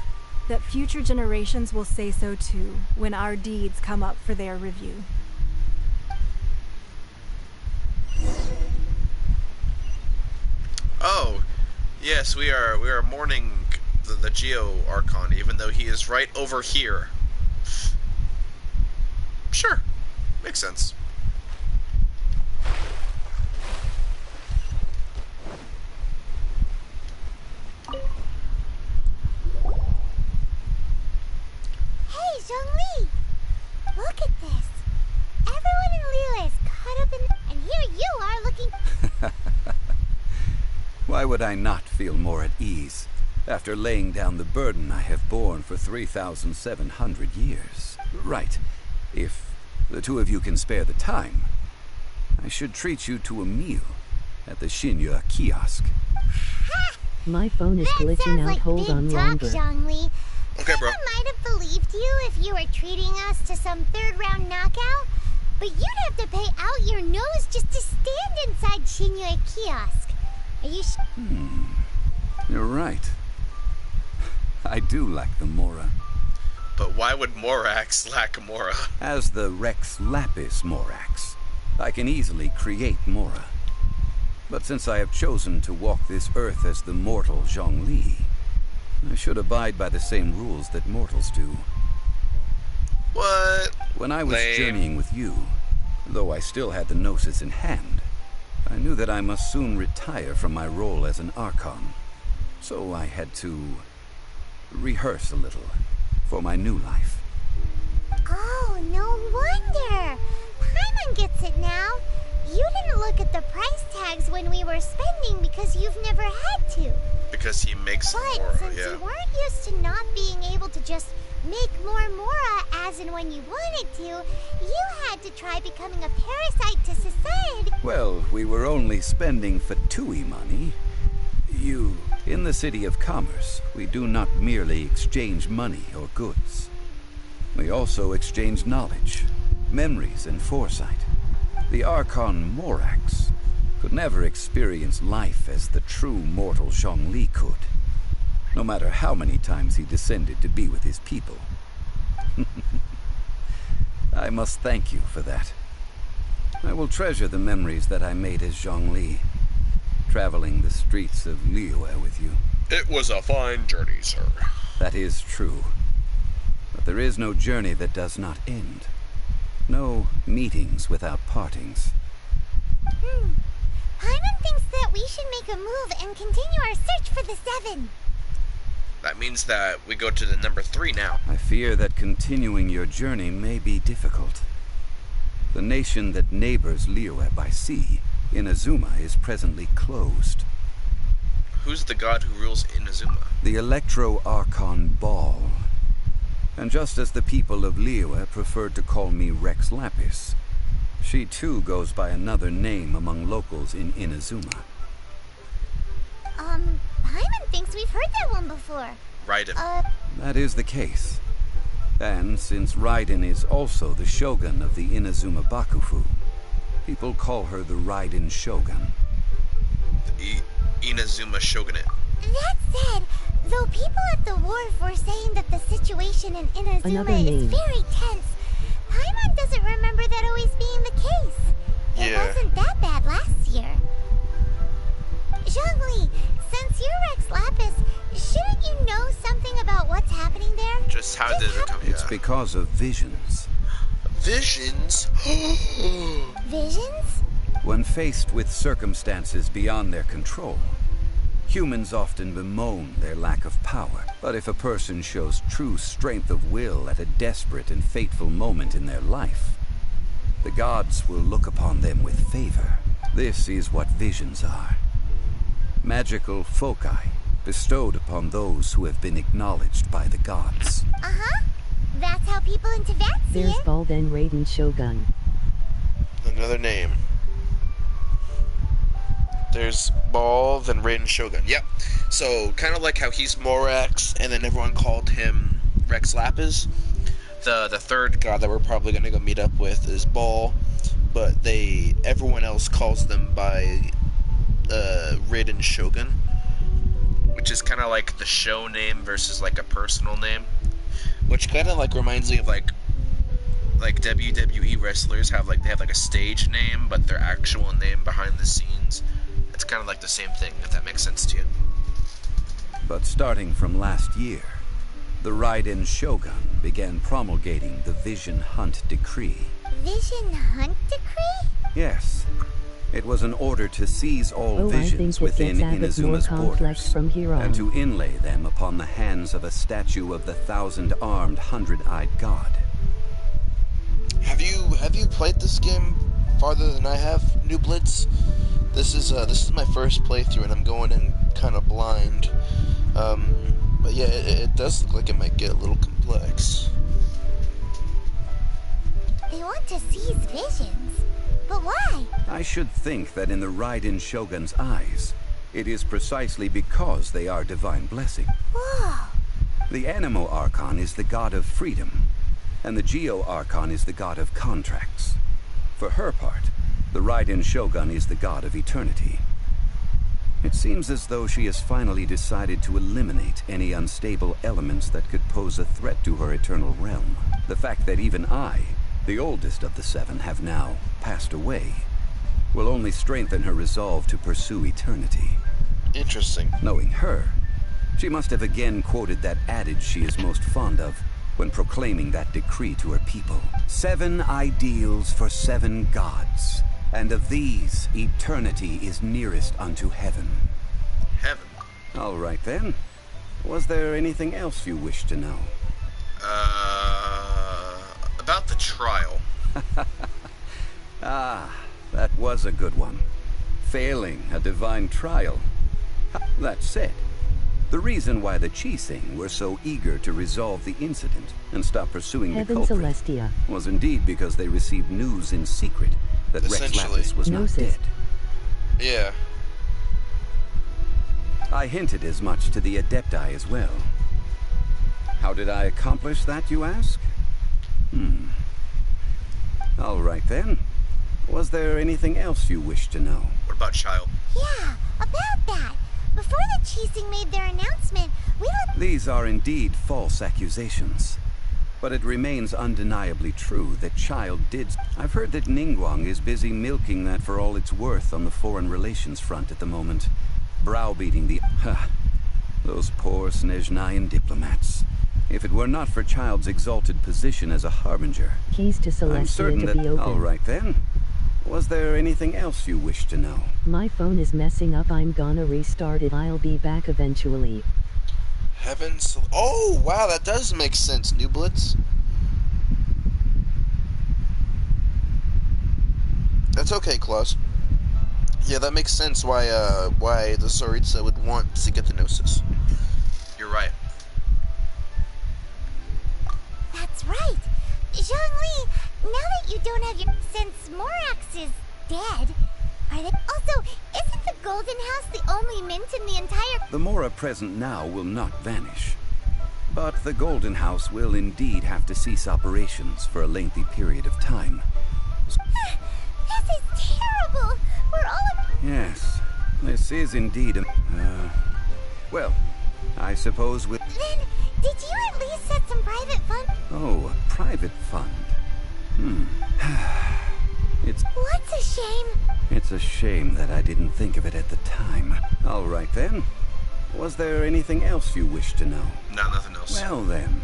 that future generations will say so too when our deeds come up for their review. Oh, yes, we are mourning the Geo Archon, even though he is right over here. Sure, makes sense. Hey, Zhongli! Look at this. Everyone in Liyue is caught up in... And here you are looking... Why would I not feel more at ease after laying down the burden I have borne for 3,700 years? Right. If the two of you can spare the time, I should treat you to a meal at the Xinyue kiosk. My phone is glitching out. Like Hold big on talk, longer. Zhongli. Okay, bro. I might have believed you if you were treating us to some third-round knockout, but you'd have to pay out your nose just to stand inside Xinyue kiosk. Are you You're right. I do lack the Mora. But why would Morax lack Mora? As the Rex Lapis Morax, I can easily create Mora. But since I have chosen to walk this earth as the mortal Zhongli, I should abide by the same rules that mortals do. What? When I was Lame. journeying with you, though I still had the Gnosis in hand, I knew that I must soon retire from my role as an Archon, so I had to rehearse a little for my new life. Oh, no wonder. Paimon gets it now. You didn't look at the price tags when we were spending because you've never had to. Because he makes But more, since yeah. you weren't used to not being able to just make more Mora as and when you wanted to, you had to try becoming a parasite to society. Well, we were only spending Fatui money. In the City of Commerce, we do not merely exchange money or goods. We also exchange knowledge, memories, and foresight. The Archon Morax could never experience life as the true mortal Zhongli could, no matter how many times he descended to be with his people. I must thank you for that. I will treasure the memories that I made as Zhongli, traveling the streets of Liyue with you. It was a fine journey, sir. That is true. But there is no journey that does not end. No meetings without partings. Paimon thinks that we should make a move and continue our search for the Seven. That means that we go to the number 3 now. I fear that continuing your journey may be difficult. The nation that neighbors Liyue by sea, Inazuma, is presently closed. Who's the god who rules Inazuma? The Electro-Archon Ball. And just as the people of Liyue preferred to call me Rex Lapis, she too goes by another name among locals in Inazuma. Paimon thinks we've heard that one before. Raiden. That is the case. And since Raiden is also the shogun of the Inazuma Bakufu, people call her the Raiden Shogun. The Inazuma Shogunate. That said, though people at the wharf were saying that the situation in Another Inazuma is name. very tense, Paimon doesn't remember that always being the case. It Yeah. wasn't that bad last year. Zhongli, since you're Rex Lapis, shouldn't you know something about what's happening there? Just how did it come? It's because of visions. Visions? Visions? When faced with circumstances beyond their control, humans often bemoan their lack of power. But if a person shows true strength of will at a desperate and fateful moment in their life, the gods will look upon them with favor. This is what visions are. Magical foci bestowed upon those who have been acknowledged by the gods. Uh-huh. That's how people in Tibet see There's it. Ball then Raiden Shogun. Another name. There's Ball, then Raiden Shogun. Yep. So, kind of like how he's Morax, and then everyone called him Rex Lapis. The third god that we're probably going to go meet up with is Ball, but everyone else calls them by Raiden Shogun, which is kind of like the show name versus like a personal name, which kind of like reminds me of like WWE wrestlers have like a stage name, but their actual name behind the scenes. It's kind of like the same thing, if that makes sense to you. But starting from last year, the Raiden Shogun began promulgating the Vision Hunt Decree. Vision Hunt Decree? Yes. It was an order to seize all I think visions it within gets more Inazuma's complex borders, from here on. and to inlay them upon the hands of a statue of the 1,000-armed, 100-eyed god. Have you played this game farther than I have, New Blitz? This is my first playthrough, and I'm going in kind of blind. But yeah, it does look like it might get a little complex. They want to seize visions. But why? I should think that in the Raiden Shogun's eyes, it is precisely because they are divine blessing. Whoa. The Animo Archon is the god of freedom, and the Geo Archon is the god of contracts. For her part, the Raiden Shogun is the god of eternity. It seems as though she has finally decided to eliminate any unstable elements that could pose a threat to her eternal realm. The fact that even I, the oldest of the 7, have now passed away, will only strengthen her resolve to pursue eternity. Interesting. Knowing her, she must have again quoted that adage she is most fond of when proclaiming that decree to her people. 7 ideals for 7 gods. And of these, eternity is nearest unto heaven. Heaven? All right then. Was there anything else you wish to know? About the trial. Ah, that was a good one. Failing a divine trial. That said, the reason why the Chising were so eager to resolve the incident and stop pursuing the Heaven culprit Celestia. was indeed because they received news in secret that Rex Lapis was not dead. Yeah. I hinted as much to the Adepti as well. How did I accomplish that, you ask? All right then. Was there anything else you wish to know? What about Child? Yeah, about that. Before the Chising made their announcement, we let... These are indeed false accusations. But it remains undeniably true that Child did... I've heard that Ningguang is busy milking that for all it's worth on the foreign relations front at the moment. Browbeating the... those poor Snezhnayan diplomats. If it were not for Child's exalted position as a harbinger... Keys to I'm Celestia certain to that... be open. All right then. Was there anything else you wish to know? My phone is messing up. I'm gonna restart it. I'll be back eventually. Heavens. Oh, wow, that does make sense, New Blitz. That's okay, Klaus. Yeah, that makes sense why the Tsaritsa would want to get the Gnosis. You're right. That's right. Zhongli, now that you don't have your... Since Morax is dead, are they... Also, isn't the Golden House the only mint in the entire... The Mora present now will not vanish. But the Golden House will indeed have to cease operations for a lengthy period of time. This is terrible. We're all... Yes, this is indeed a... well, I suppose with... Then, did you at least set some private fund? Oh, a private fund. It's... What's a shame? It's a shame that I didn't think of it at the time. All right then. Was there anything else you wish to know? No, nothing else. Well then,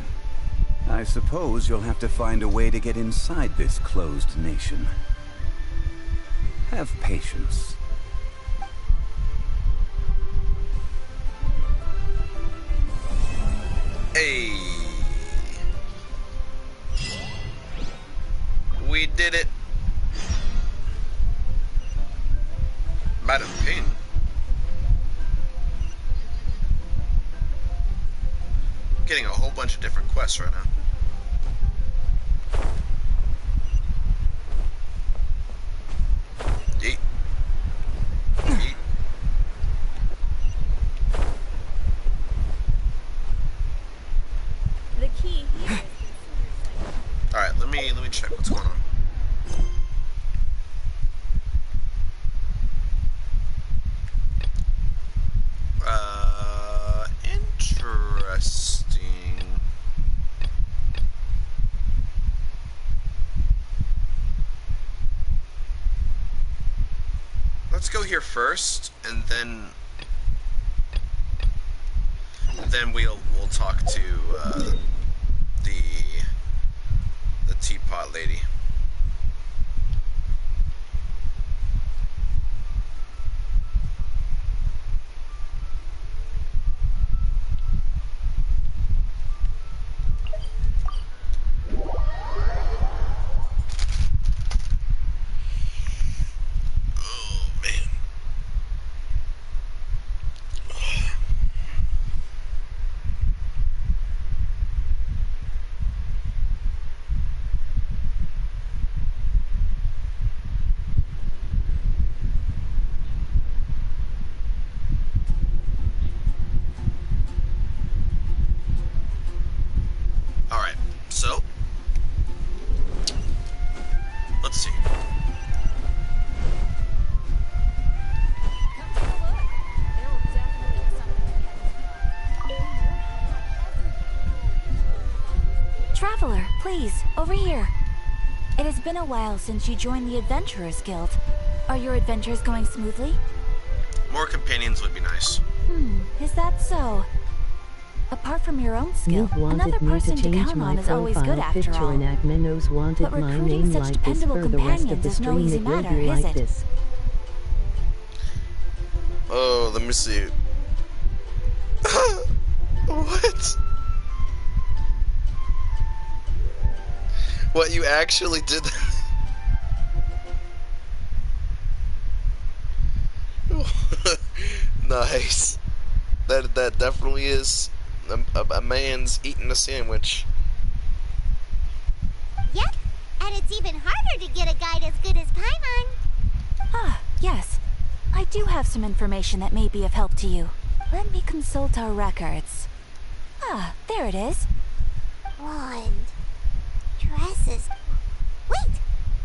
I suppose you'll have to find a way to get inside this closed nation. Have patience. Hey. We did it. Madam Ping. Getting a whole bunch of different quests right now. Yeet. Yeet. The key here. Alright, let me check what's going on. Interesting. Let's go here first, and then we'll talk to the teapot lady. Alright, so let's see. Traveler, please, over here. It has been a while since you joined the Adventurers Guild. Are your adventures going smoothly? More companions would be nice. Is that so? Apart from your own skill, Noob another wanted me to person to change count my on is always good profile after picture all. and Akmenos wanted But my recruiting name such like this dependable for the rest of companions the is no stream. easy It will matter, be is like it? this. Oh, let me see. What? What, you actually did that? Nice. That definitely is a man's eating a sandwich. Yep, and it's even harder to get a guide as good as Paimon. Ah, yes. I do have some information that may be of help to you. Let me consult our records. Ah, there it is. Wand. Dresses. Wait!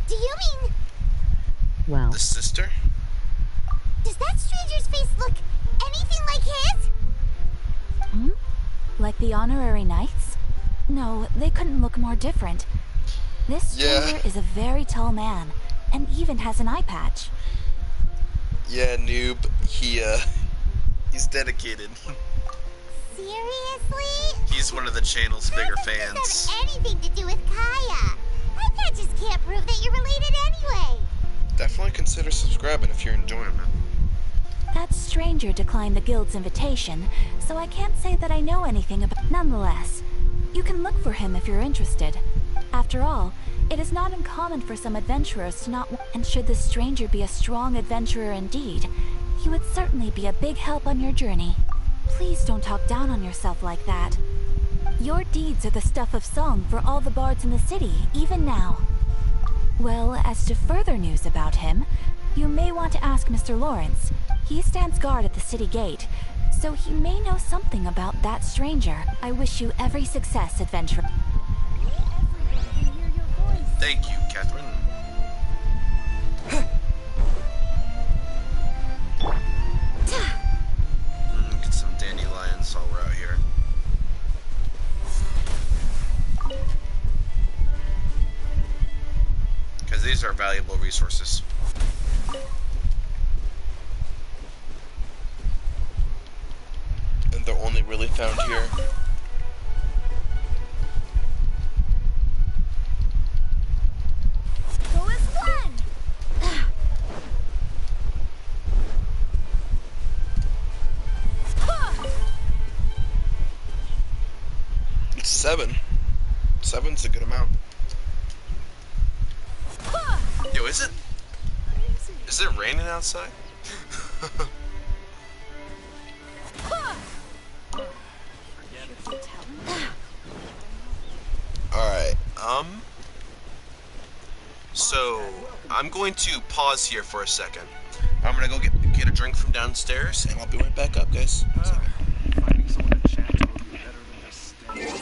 Do you mean... Wow. The sister? Does that stranger's face look anything like his? Hmm? Like the honorary knights? No, they couldn't look more different. This stranger is a very tall man, and even has an eye patch. Yeah, noob. He's dedicated. Seriously? He's one of the channel's bigger fans. Does that have anything to do with Kaya? My patches can't prove that you're related anyway. Definitely consider subscribing if you're enjoying it. That stranger declined the guild's invitation, so I can't say that I know anything about. Nonetheless, you can look for him if you're interested. After all, it is not uncommon for some adventurers to not. And should this stranger be a strong adventurer indeed, he would certainly be a big help on your journey. Please don't talk down on yourself like that. Your deeds are the stuff of song for all the bards in the city, even now. Well, as to further news about him, you may want to ask Mr. Lawrence. He stands guard at the city gate, so he may know something about that stranger. I wish you every success, adventurer. Thank you, Catherine. Get some dandelions while we're out here. Because these are valuable resources. And they're only really found here. Who is one? It's 7. 7's a good amount. Yo, is it raining outside? Alright, so I'm going to pause here for a second. I'm gonna go get a drink from downstairs, and I'll be right back up, guys. Finding someone to chat to will be better than just standing.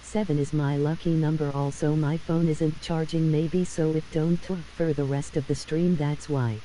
Seven is my lucky number. Also my phone isn't charging, maybe, so it don't talk for the rest of the stream, that's why.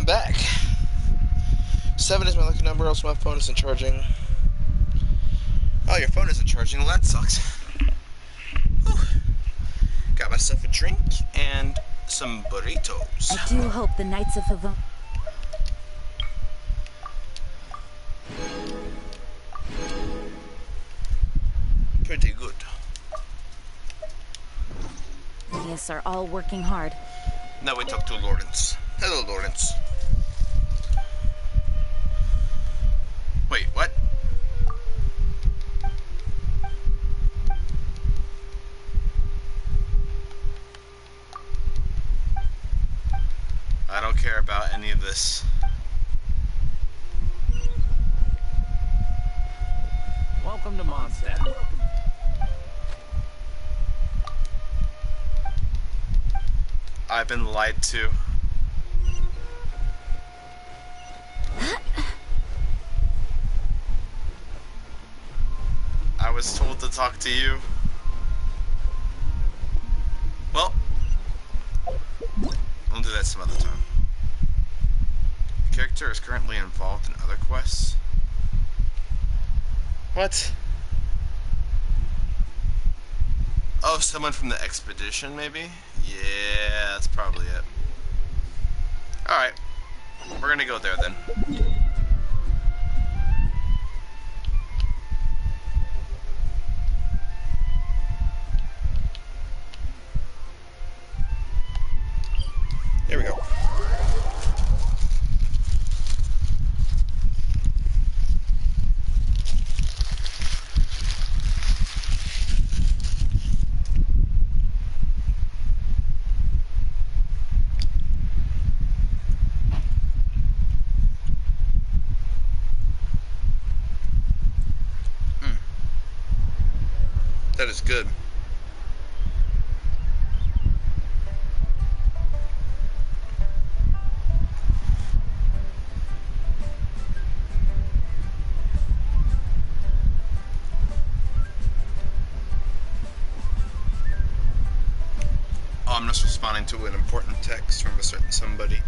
I'm back. 7 is my lucky number. Also, my phone isn't charging. Oh, your phone isn't charging. Well, that sucks. Whew. Got myself a drink and some burritos. I do hope the Knights of Favon... Pretty good. Yes, are all working hard. Now we talk to Lawrence. Hello, Lawrence. Wait, what? I don't care about any of this. Welcome to Mondstadt. I've been lied to. I was told to talk to you. Well, I'll do that some other time. The character is currently involved in other quests. What? Oh, someone from the expedition, maybe? Yeah, that's probably it. Alright. We're gonna go there then. There we go. That is good. Oh, I'm just responding to an important text from a certain somebody.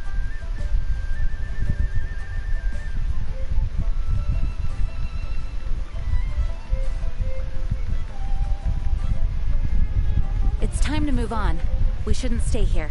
It's time to move on. We shouldn't stay here.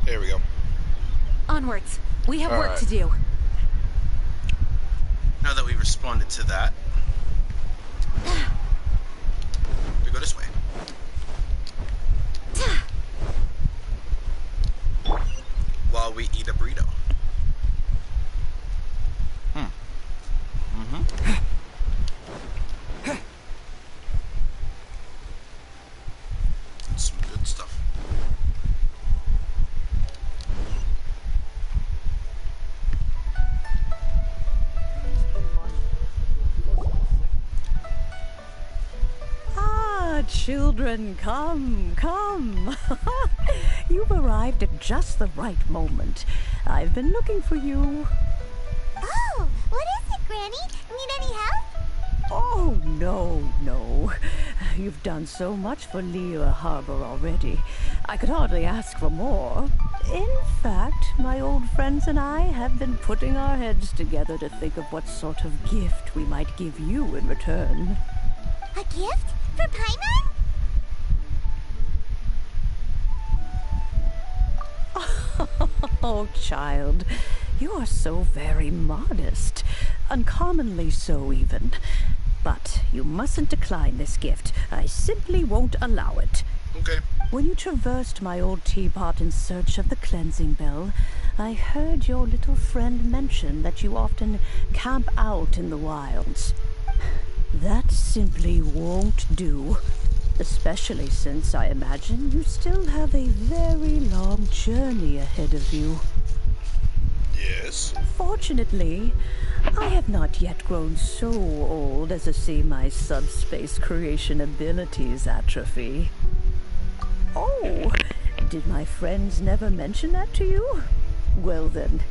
There we go. Onwards. We have work Alright. to do. Now that we responded to that, we go this way. While we eat a burrito. Some good stuff. Ah, children, come, come. You've arrived at just the right moment. I've been looking for you. Oh, what is it, Granny? Need any help? Oh, no. You've done so much for Liyue Harbor already. I could hardly ask for more. In fact, my old friends and I have been putting our heads together to think of what sort of gift we might give you in return. A gift? For Paimon? Oh, child, you are so very modest. Uncommonly so, even. But you mustn't decline this gift. I simply won't allow it. Okay. When you traversed my old teapot in search of the cleansing bell, I heard your little friend mention that you often camp out in the wilds. That simply won't do. Especially since I imagine you still have a very long journey ahead of you. Yes. Fortunately, I have not yet grown so old as to see my subspace creation abilities atrophy. Oh, did my friends never mention that to you? Well then,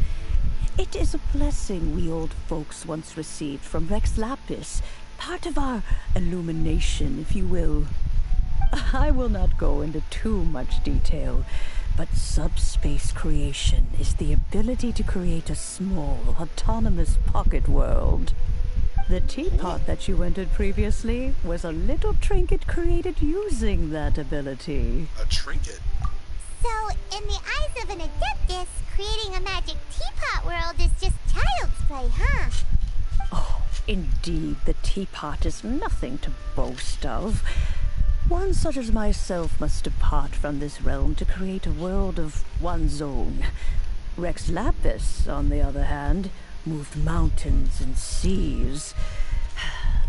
it is a blessing we old folks once received from Rex Lapis, part of our illumination, if you will. I will not go into too much detail, but subspace creation is the ability to create a small, autonomous pocket world. The teapot that you entered previously was a little trinket created using that ability. A trinket? So, in the eyes of an Adeptus, creating a magic teapot world is just child's play, huh? Oh, indeed, the teapot is nothing to boast of. One such as myself must depart from this realm to create a world of one's own. Rex Lapis, on the other hand, moved mountains and seas.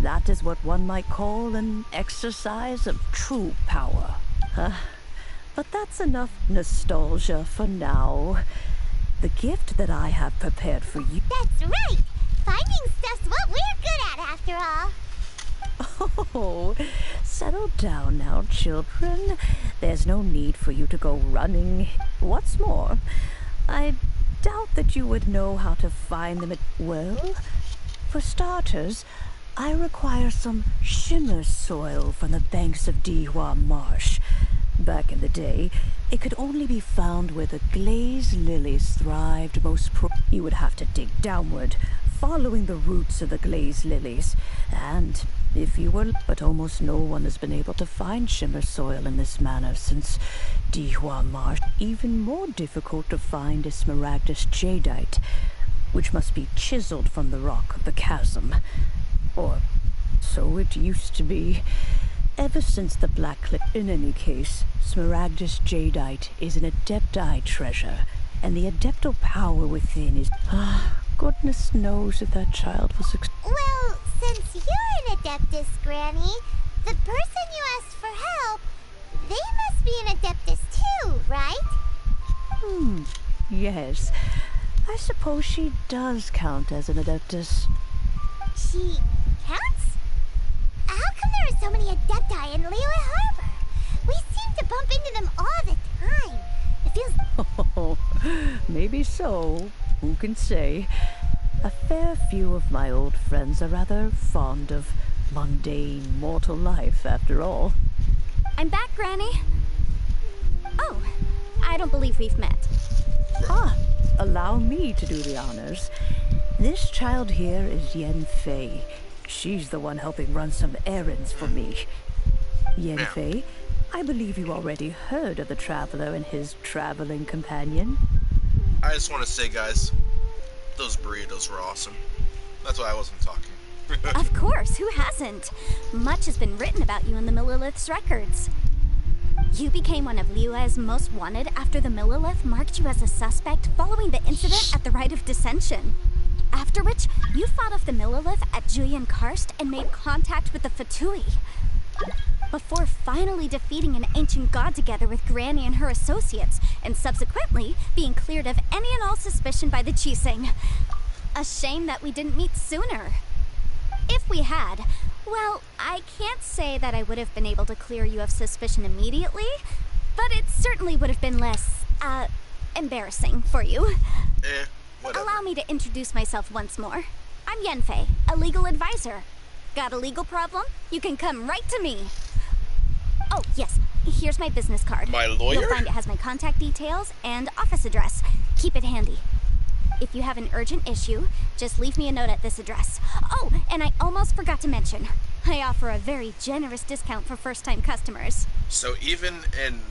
That is what one might call an exercise of true power. But that's enough nostalgia for now. The gift that I have prepared for you... That's right! Finding stuff's what we're good at, after all. Oh, settle down now, children. There's no need for you to go running. What's more, I doubt that you would know how to find them. Well, for starters, I require some shimmer soil from the banks of Dihua Marsh. Back in the day, it could only be found where the glazed lilies thrived most. You would have to dig downward, following the roots of the glazed lilies, and if you were... But almost no one has been able to find shimmer soil in this manner since Dihua Marsh. Even more difficult to find is smaragdus jadeite, which must be chiseled from the rock of the chasm. Or so it used to be, ever since the Black Cliff. In any case, smaragdus jadeite is an adepti treasure, and the adeptal power within is... goodness knows if that child was... Well, since you're an Adeptus, Granny, the person you asked for help, they must be an Adeptus too, right? Yes. I suppose she does count as an Adeptus. She counts? How come there are so many Adepti in Liyue Harbor? We seem to bump into them all the time. It feels... Oh, maybe so. Who can say? A fair few of my old friends are rather fond of mundane mortal life, after all. I'm back, Granny. Oh, I don't believe we've met. Allow me to do the honors. This child here is Yen Fei. She's the one helping run some errands for me. Yen Fei, I believe you already heard of the traveler and his traveling companion. I just want to say, guys, those burritos were awesome. That's why I wasn't talking. Of course, who hasn't? Much has been written about you in the Millilith's records. You became one of Liyue's most wanted after the Millilith marked you as a suspect following the incident at the Rite of Dissension. After which, you fought off the Millilith at Julian Karst and made contact with the Fatui. Before finally defeating an ancient god together with Granny and her associates, and subsequently being cleared of any and all suspicion by the Chising. A shame that we didn't meet sooner. If we had, well, I can't say that I would have been able to clear you of suspicion immediately, but it certainly would have been less, embarrassing for you. Whatever. Allow me to introduce myself once more. I'm Yenfei, a legal advisor. Got a legal problem? You can come right to me. Oh, yes, here's my business card. My lawyer? You'll find it has my contact details and office address. Keep it handy. If you have an urgent issue, just leave me a note at this address. Oh, and I almost forgot to mention, I offer a very generous discount for first-time customers. So even in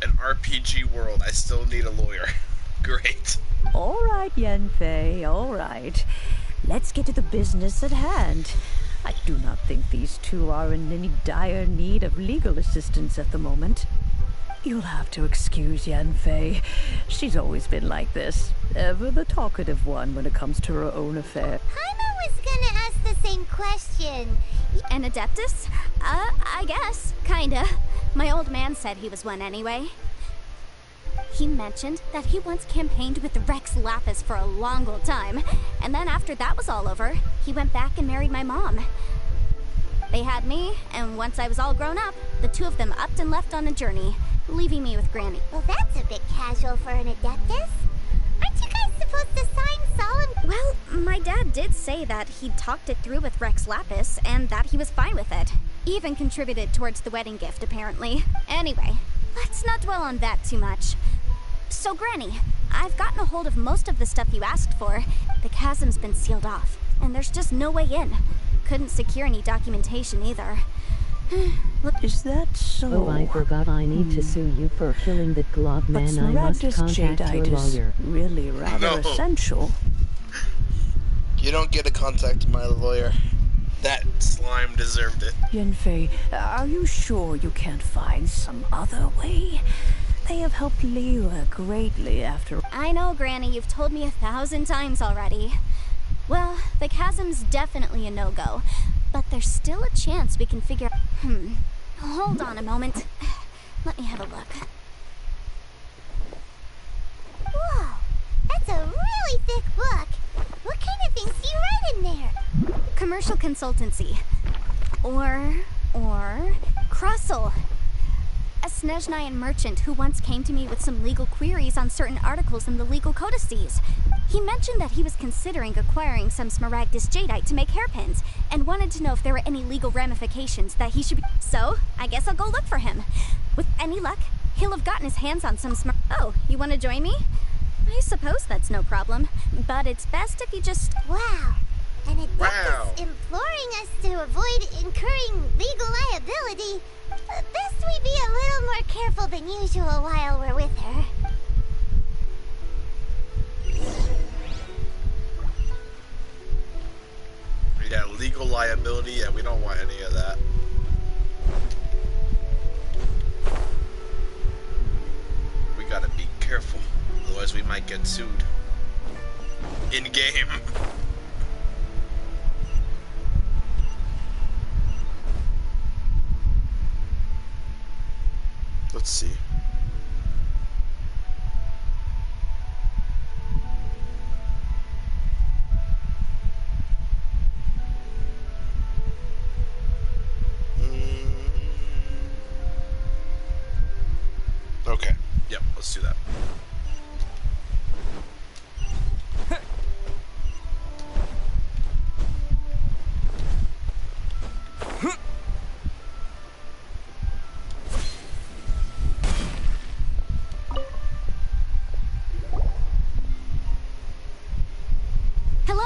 an RPG world, I still need a lawyer. Great. All right, Yenfei, all right. Let's get to the business at hand. I do not think these two are in any dire need of legal assistance at the moment. You'll have to excuse Yanfei. She's always been like this. Ever the talkative one when it comes to her own affair. Paimon was gonna ask the same question. An Adeptus? I guess. Kinda. My old man said he was one anyway. He mentioned that he once campaigned with Rex Lapis for a long old time, and then after that was all over, he went back and married my mom. They had me, and once I was all grown up, the two of them upped and left on a journey, leaving me with Granny. Well, that's a bit casual for an Adeptus. Aren't you guys supposed to sign solemn? Well, my dad did say that he'd talked it through with Rex Lapis, and that he was fine with it. Even contributed towards the wedding gift, apparently. Anyway, let's not dwell on that too much. So, Granny, I've gotten a hold of most of the stuff you asked for. The chasm's been sealed off, and there's just no way in. Couldn't secure any documentation either. Is that so? Oh, I forgot I need to sue you for killing that glob man. I must contact your lawyer. Really rather essential. You don't get to contact my lawyer. That slime deserved it. Yanfei, are you sure you can't find some other way? They have helped Liyue greatly after... I know, Granny, you've told me 1,000 times already. Well, the chasm's definitely a no-go, but there's still a chance we can figure... Hold on a moment. Let me have a look. Whoa, that's a really thick book. What kind of things do you write in there? Commercial consultancy. Or... Krusel. A Snezhnayan merchant who once came to me with some legal queries on certain articles in the legal codices. He mentioned that he was considering acquiring some Smaragdus jadeite to make hairpins, and wanted to know if there were any legal ramifications that he should be... So, I guess I'll go look for him. With any luck, he'll have gotten his hands on some Oh, you want to join me? I suppose that's no problem, but it's best if you just... Wow. An Adeptus imploring us to avoid incurring legal liability. Best we be a little more careful than usual while we're with her. Yeah, legal liability, yeah, we don't want any of that. We gotta be careful, otherwise we might get sued. In-game. Let's see. Okay. Yep, let's do that.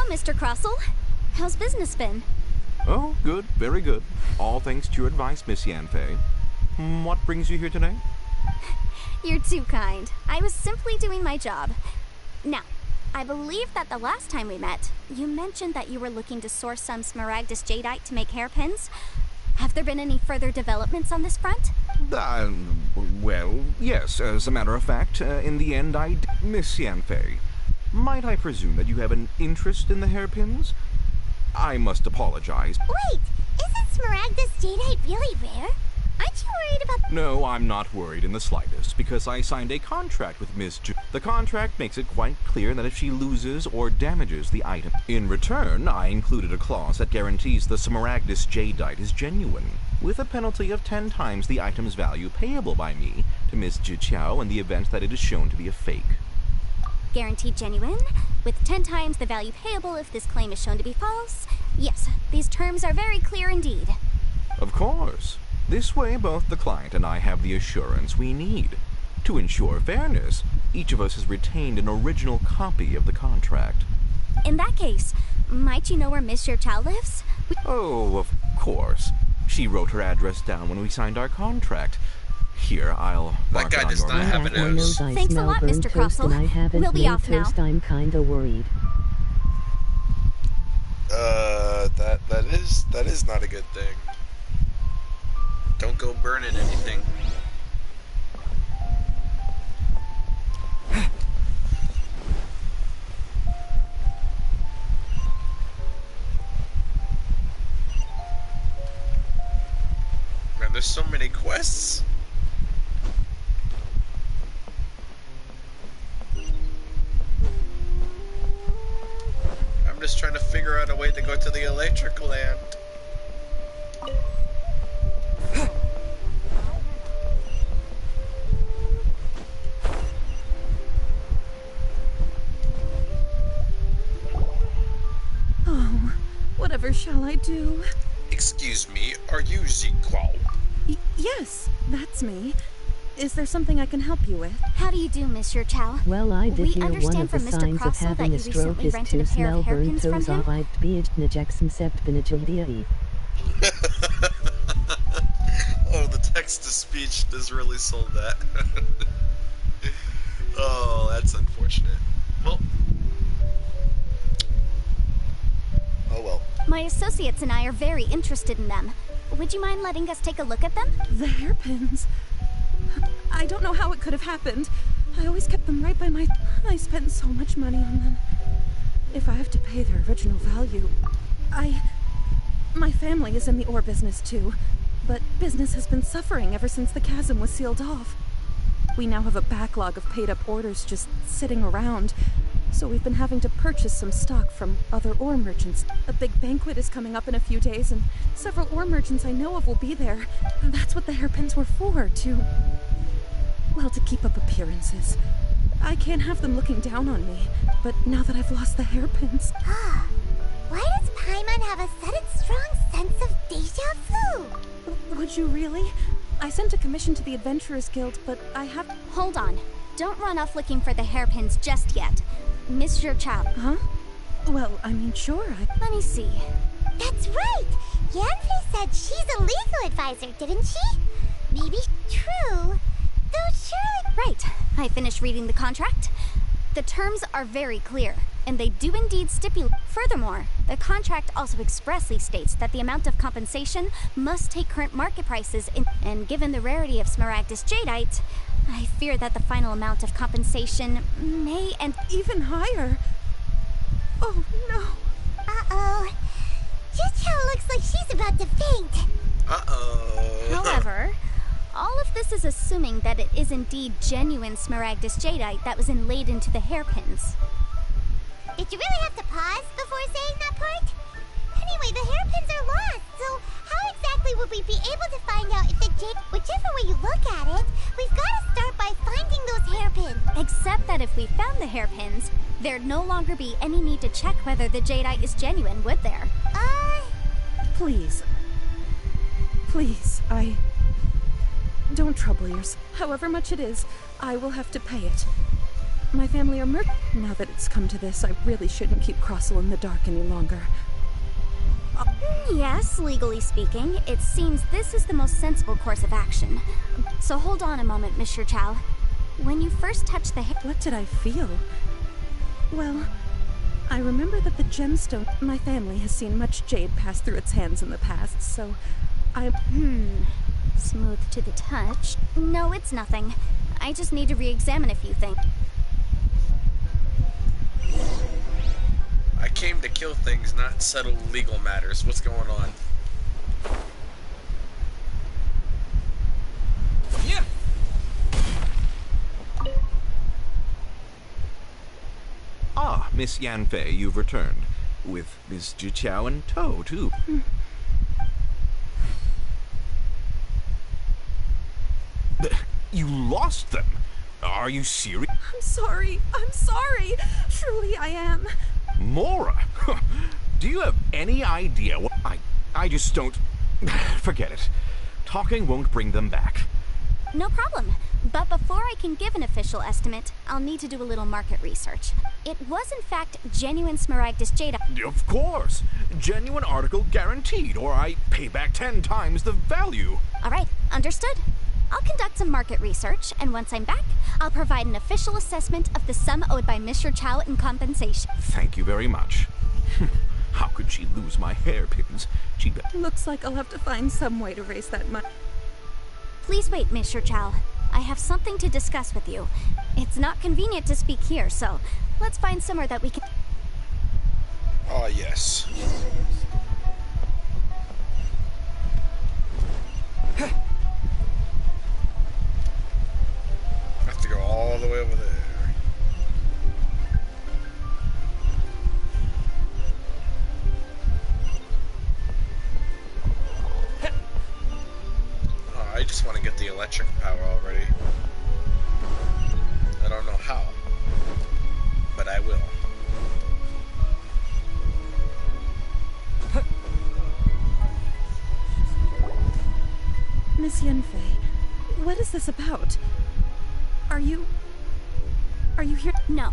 Mr. Krusel. How's business been? Oh, good, very good. All thanks to your advice, Miss Yanfei. What brings you here today? You're too kind. I was simply doing my job. Now, I believe that the last time we met, you mentioned that you were looking to source some Smaragdus jadeite to make hairpins. Have there been any further developments on this front? Well, yes, as a matter of fact, in the end Miss Yanfei, might I presume that you have an interest in the hairpins? I must apologize. Wait, isn't Smaragdus jadeite really rare? Aren't you worried about... No, I'm not worried in the slightest, because I signed a contract with Miss The contract makes it quite clear that if she loses or damages the item, in return, I included a clause that guarantees the Smaragdus jadeite is genuine, with a penalty of 10 times the item's value payable by me to Miss Jiqiao in the event that it is shown to be a fake. Guaranteed genuine, with 10 times the value payable if this claim is shown to be false. Yes, these terms are very clear indeed. Of course. This way, both the client and I have the assurance we need. To ensure fairness, each of us has retained an original copy of the contract. In that case, might you know where Miss Jiqiao lives? Oh, of course. She wrote her address down when we signed our contract. Here, I'll mark that guy does not have a nose. Thanks a lot, Mr. Krusel. We'll be off now. I'm kinda worried. That is not a good thing. Don't go burning anything. Man, there's so many quests. I'm just trying to figure out a way to go to the electric land. Oh, whatever shall I do? Excuse me, are you Ziquo? Yes, that's me. Is there something I can help you with? How do you do, Monsieur Chow? Well, I did We hear one understand of the from Mr. signs of Crossell that having you a stroke recently is rented to a pair smell of burnt hairpins from toes him? off Benajexenceptbenajildiai. Oh, the text-to-speech has really sold that. Oh, that's unfortunate. Well. Oh well. My associates and I are very interested in them. Would you mind letting us take a look at them? The hairpins. I don't know how it could have happened. I always kept them right by my... I spent so much money on them. If I have to pay their original value... My family is in the ore business too, but business has been suffering ever since the chasm was sealed off. We now have a backlog of paid-up orders just sitting around, so we've been having to purchase some stock from other ore merchants. A big banquet is coming up in a few days, and several ore merchants I know of will be there. That's what the hairpins were for, to keep up appearances. I can't have them looking down on me, but now that I've lost the hairpins... Why does Paimon have a sudden strong sense of deja vu? Would you really? I sent a commission to the Adventurers Guild, but I have... Hold on. Don't run off looking for the hairpins just yet. Monsieur Chow. Huh? Well, I mean, sure, Let me see. That's right! Yanfei said she's a legal advisor, didn't she? Maybe true. Though surely... Right. I finished reading the contract. The terms are very clear, and they do indeed stipulate. Furthermore, the contract also expressly states that the amount of compensation must take current market prices and given the rarity of Smaragdus jadeite, I fear that the final amount of compensation may and even higher. Oh no. Uh-oh. Jichao looks like she's about to faint. Uh-oh. However, all of this is assuming that it is indeed genuine Smaragdus jadeite that was inlaid into the hairpins. Did you really have to pause before saying that part? Anyway, the hairpins are lost, so how exactly would we be able to find out if the jade... Whichever way you look at it, we've got to start by finding those hairpins. Except that if we found the hairpins, there'd no longer be any need to check whether the jadeite is genuine, would there? Please. Please, don't trouble yourself. However much it is, I will have to pay it. My family are Now that it's come to this, I really shouldn't keep Crossell in the dark any longer. Yes, legally speaking, it seems this is the most sensible course of action. So hold on a moment, Monsieur Chow. When you first touched the hair... What did I feel? Well, I remember that the gemstone... My family has seen much jade pass through its hands in the past, so Smooth to the touch. No, it's nothing. I just need to re-examine a few things. I came to kill things, not settle legal matters. What's going on? Yeah. Ah, Miss Yanfei, you've returned. With Miss Jichao in tow, too. You lost them? Are you serious? I'm sorry. Truly I am. Mora? Do you have any idea what... I just don't... Forget it. Talking won't bring them back. No problem. But before I can give an official estimate, I'll need to do a little market research. It was in fact genuine Smaragdus jadeite. Of course. Genuine article guaranteed, or I pay back 10 times the value. All right, understood. I'll conduct some market research, and once I'm back, I'll provide an official assessment of the sum owed by Mr. Chow in compensation. Thank you very much. How could she lose my hairpins? Looks like I'll have to find some way to raise that money. Please wait, Mr. Chow. I have something to discuss with you. It's not convenient to speak here, so let's find somewhere that we can... Oh, yes. I have to go all the way over there. Oh, I just want to get the electric power already. I don't know how, but I will. Miss Yenfei, what is this about? Are you here? No.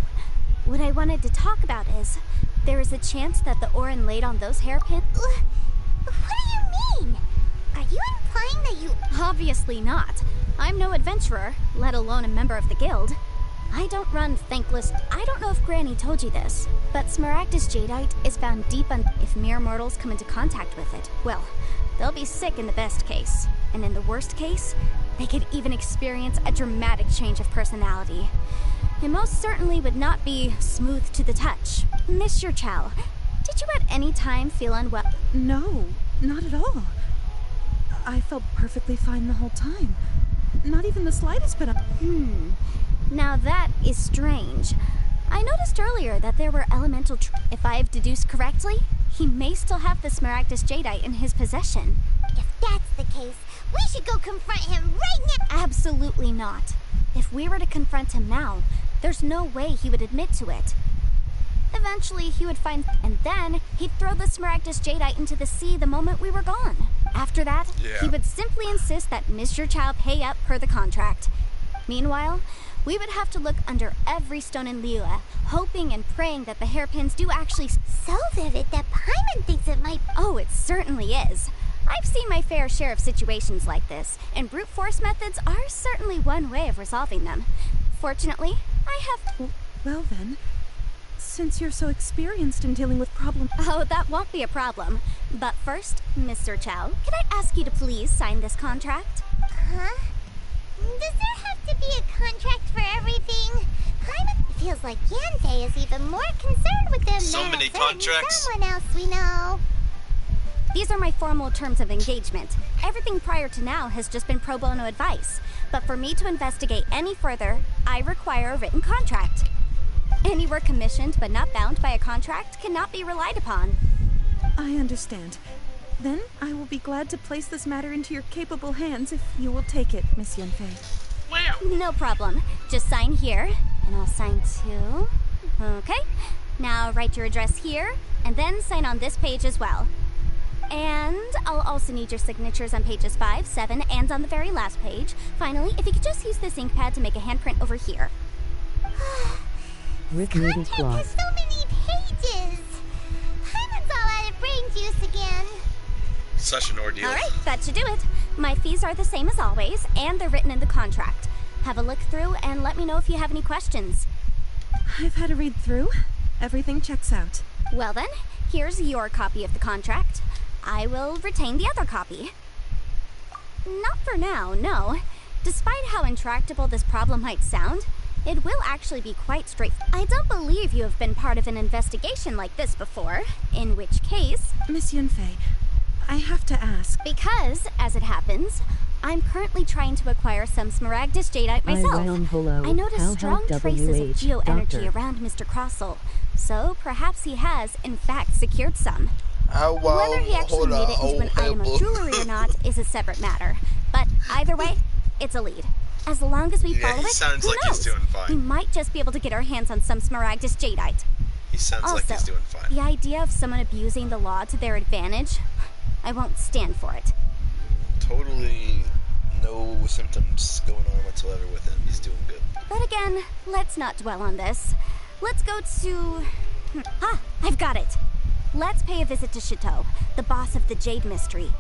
What I wanted to talk about is, there is a chance that the Orin laid on those hairpins... What do you mean? Are you implying that you... Obviously not. I'm no adventurer, let alone a member of the guild. I don't run thankless... I don't know if Granny told you this, but Smaragdus Jadeite is found deep on... If mere mortals come into contact with it, well, they'll be sick in the best case. And in the worst case, they could even experience a dramatic change of personality. It most certainly would not be smooth to the touch. Mr. Chow, did you at any time feel unwell? No, not at all. I felt perfectly fine the whole time. Not even the slightest bit of... Now that is strange. I noticed earlier that there were elemental If I've deduced correctly, he may still have the Smaragdus Jadeite in his possession. If that's the case, we should go confront him right now! Absolutely not. If we were to confront him now, there's no way he would admit to it. Eventually, he would find... And then, he'd throw the Smaragdus Jadeite into the sea the moment we were gone. After that, he would simply insist that Mr. Chow pay up per the contract. Meanwhile, we would have to look under every stone in Liyue, hoping and praying that the hairpins do actually... So vivid that Paimon thinks it might... Oh, it certainly is. I've seen my fair share of situations like this, and brute force methods are certainly one way of resolving them. Fortunately, I have... Well then, since you're so experienced in dealing with problems... Oh, that won't be a problem. But first, Mr. Chow, can I ask you to please sign this contract? Huh? Does there have to be a contract for everything? It feels like Yanfei is even more concerned with them so than many contracts. Someone else we know. These are my formal terms of engagement. Everything prior to now has just been pro bono advice. But for me to investigate any further, I require a written contract. Any work commissioned but not bound by a contract cannot be relied upon. I understand. Then I will be glad to place this matter into your capable hands if you will take it, Miss Yenfei. No problem. Just sign here, and I'll sign too. Okay. Now write your address here, and then sign on this page as well. And I'll also need your signatures on pages 5, 7, and on the very last page. Finally, if you could just use this ink pad to make a handprint over here. With Moody Has Claus. so many pages. Paimon's all out of brain juice again. Such an ordeal. All right, that should do it. My fees are the same as always, and they're written in the contract. Have a look through and let me know if you have any questions. I've had a read through. Everything checks out. Well then, here's your copy of the contract. I will retain the other copy. Not for now, no. Despite how intractable this problem might sound, it will actually be quite straightforward. I don't believe you have been part of an investigation like this before, in which case... Miss Yenfei, I have to ask. Because, as it happens, I'm currently trying to acquire some Smaragdus Jadeite myself. I noticed strong traces of geoenergy around Mr. Crossell, so perhaps he has, in fact, secured some. Whether he actually made it into an item of jewelry or not is a separate matter. But either way, it's a lead. As long as we follow it, sounds who like knows? he's doing fine. We might just be able to get our hands on some Smaragdus Jadeite. He sounds Also, like he's doing fine. The idea of someone abusing the law to their advantage, I won't stand for it. Totally no symptoms going on whatsoever with him. He's doing good. But again, let's not dwell on this. Let's go to... I've got it. Let's pay a visit to Chateau, the boss of the Jade Mystery.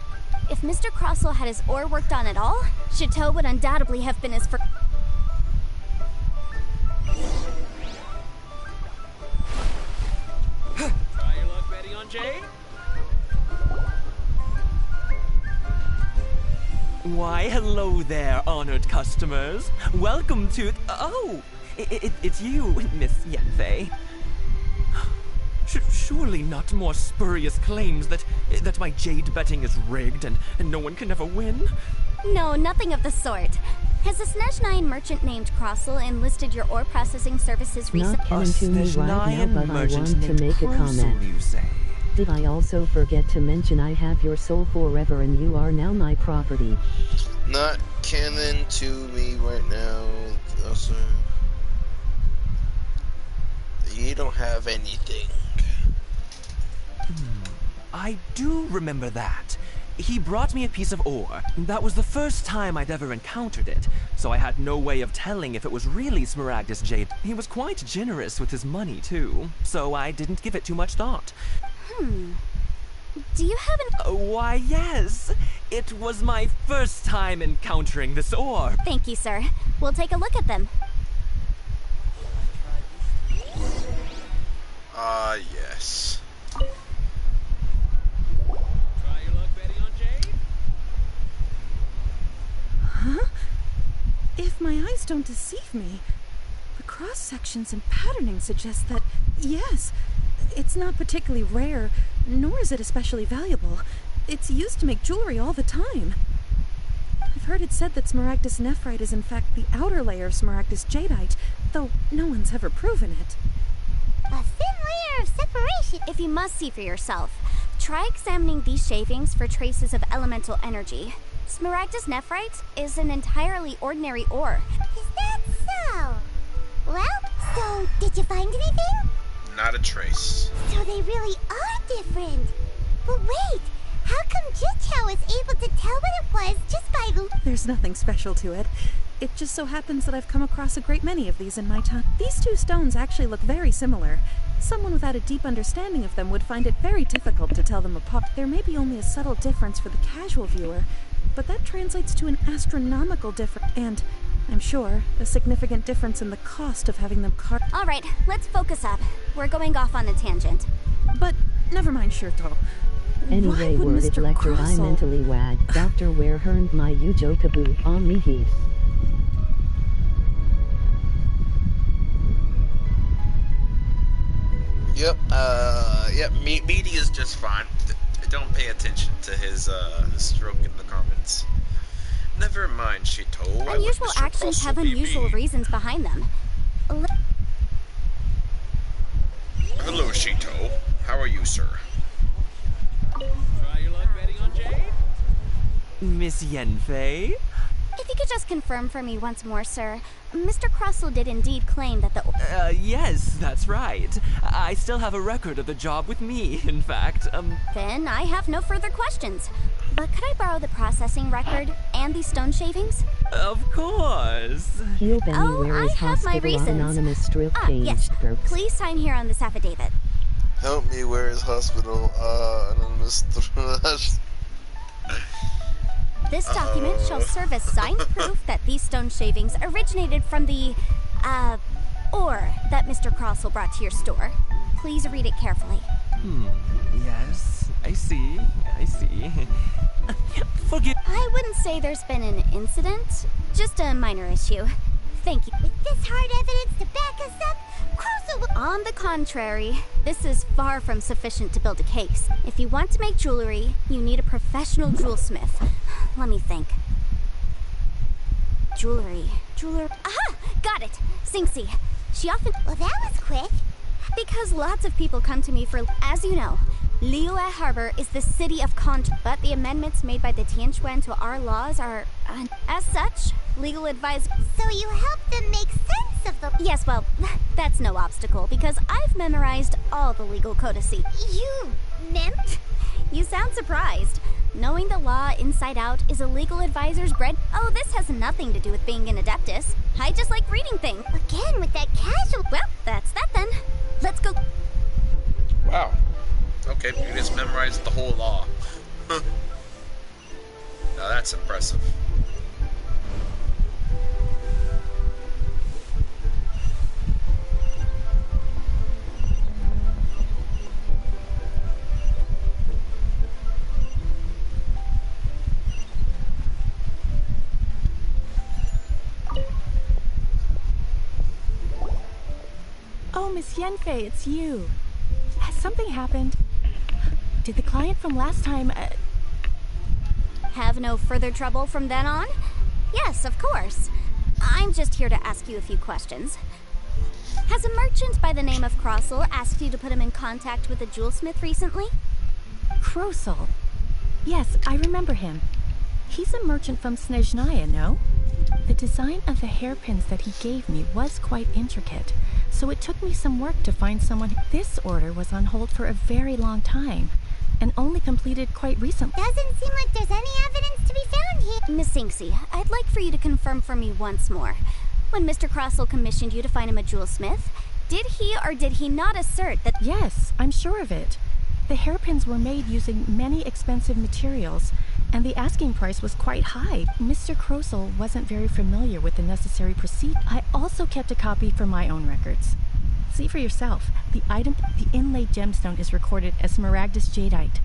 If Mr. Crossell had his ore worked on at all, Chateau would undoubtedly have been his first... Try your luck, Betty, on Jade? Why, hello there, honored customers. Welcome to... Oh! It's you, Miss Yenfei. Surely not more spurious claims that my jade betting is rigged and no one can ever win? No, nothing of the sort. Has a Snezhnine merchant named Crossel enlisted your ore processing services recently? Not coming to me right now, but I want to make a comment. You say? Did I also forget to mention I have your soul forever and you are now my property? Not canon to me right now. Also, you don't have anything. I do remember that. He brought me a piece of ore. That was the first time I'd ever encountered it, so I had no way of telling if it was really Smaragdus jade. He was quite generous with his money, too, so I didn't give it too much thought. Do you have an... Why, yes. It was my first time encountering this ore. Thank you, sir. We'll take a look at them. Yes. Huh? If my eyes don't deceive me, the cross-sections and patterning suggest that, yes, it's not particularly rare, nor is it especially valuable. It's used to make jewelry all the time. I've heard it said that Smaragdus nephrite is in fact the outer layer of Smaragdus jadeite, though no one's ever proven it. A thin layer of separation. If you must see for yourself, try examining these shavings for traces of elemental energy. Smaragdus nephrite is an entirely ordinary ore. Is that so? Well, so did you find anything? Not a trace. So they really are different. But wait, how come Jichao was able to tell what it was just by... There's nothing special to it. It just so happens that I've come across a great many of these in my time. These two stones actually look very similar. Someone without a deep understanding of them would find it very difficult to tell them apart. There may be only a subtle difference for the casual viewer, but that translates to an astronomical difference, and, I'm sure, a significant difference in the cost of having them carved. All right, let's focus up. We're going off on a tangent. But never mind, Shirto. Anyway, word it lecture I mentally wad. Dr. Where herned my Ujokabu on me heath. Yep, Meaty is just fine. Don't pay attention to his stroke in the comments. Never mind, Shito. Unusual actions have unusual reasons behind them. Hello, Shito. How are you, sir? Try your luck betting on Jade? Miss Yenfei? If you could just confirm for me once more, sir. Mr. Crossel did indeed claim that the... Yes, that's right. I still have a record of the job with me, in fact. Then I have no further questions. But could I borrow the processing record and these stone shavings? Of course. Heal Benny where is I have my hospital reasons. Anonymous strip pain. Yes. Please sign here on this affidavit. Help me, where is hospital? Anonymous. This document shall serve as signed proof that these stone shavings originated from the, ore that Mr. Crossel brought to your store. Please read it carefully. Yes, I see. Forgive... I wouldn't say there's been an incident, just a minor issue. Thank you. With this hard evidence to back us up, Crossel will... On the contrary, this is far from sufficient to build a case. If you want to make jewelry, you need a professional jewelsmith. Let me think. Jeweler. Aha! Got it! Singsi. She often... Well, that was quick. Because lots of people come to me for... As you know, Liyue Harbor is the city of but the amendments made by the Tianquan to our laws are... as such, legal advice... So you help them make sense of the... Yes, well, that's no obstacle, because I've memorized all the legal codices. You... You sound surprised. Knowing the law inside out is a legal advisor's bread. Oh, this has nothing to do with being an adeptus. I just like reading things. Again, with that casual... Well, that's that then. Let's go. Wow. Okay, you just memorized the whole law. Now that's impressive. Miss Yenfei, it's you. Has something happened? Did the client from last time, Have no further trouble from then on? Yes, of course. I'm just here to ask you a few questions. Has a merchant by the name of Crossel asked you to put him in contact with a jewelsmith recently? Crossel? Yes, I remember him. He's a merchant from Snezhnaya, no? The design of the hairpins that he gave me was quite intricate, so it took me some work to find someone. This order was on hold for a very long time, and only completed quite recently. Doesn't seem like there's any evidence to be found here. Miss Sinksy, I'd like for you to confirm for me once more. When Mr. Crossel commissioned you to find him a jewelsmith, did he or did he not assert that— Yes, I'm sure of it. The hairpins were made using many expensive materials, and the asking price was quite high. Mr. Crossel wasn't very familiar with the necessary procedure. I also kept a copy for my own records. See for yourself. The inlaid gemstone is recorded as Smaragdus Jadeite.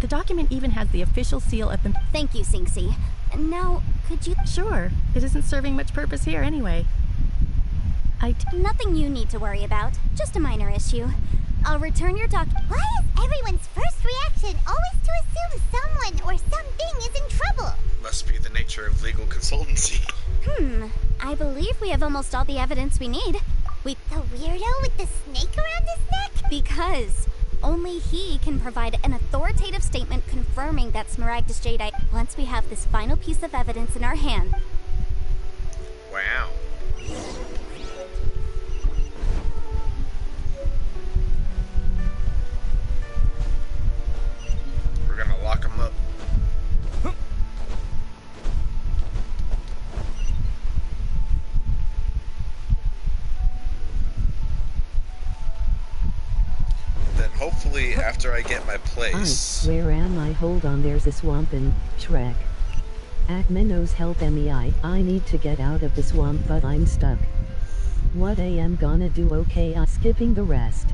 The document even has the official seal of the— Thank you, Sinksy. Now, could you— Sure. It isn't serving much purpose here anyway. Nothing you need to worry about. Just a minor issue. I'll return your doc— Why is everyone's first reaction always to assume someone or something is in trouble? Must be the nature of legal consultancy. I believe we have almost all the evidence we need. The weirdo with the snake around his neck? Because only he can provide an authoritative statement confirming that Smaragdus Jadeite. Once we have this final piece of evidence in our hand. Wow. We're gonna lock him up. Then hopefully after I get my place. Where am I? Hold on, there's a swamp in Shrek. Akmenos, help me, I need to get out of the swamp, but I'm stuck. What I am gonna do? Okay, I'm skipping the rest.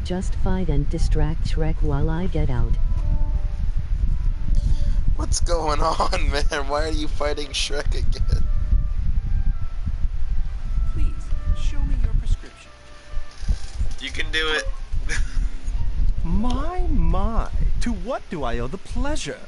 Just fight and distract Shrek while I get out. What's going on, man? Why are you fighting Shrek again? Please, show me your prescription. You can do it. My, to what do I owe the pleasure?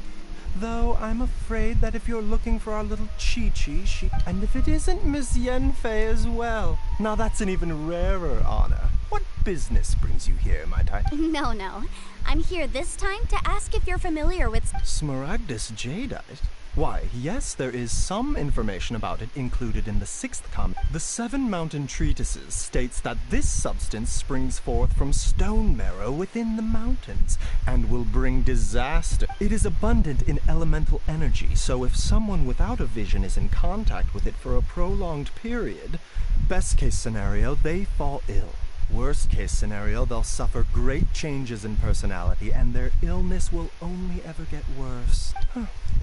Though I'm afraid that if you're looking for our little Chi-Chi, and if it isn't Miss Yenfei as well, now that's an even rarer honor. What business brings you here, might I? No. I'm here this time to ask if you're familiar with Smaragdus Jadeite? Why, yes, there is some information about it included in the 6th comment. The 7 Mountain Treatises states that this substance springs forth from stone marrow within the mountains, and will bring disaster. It is abundant in elemental energy, so if someone without a vision is in contact with it for a prolonged period, best case scenario, they fall ill. Worst case scenario, they'll suffer great changes in personality, and their illness will only ever get worse.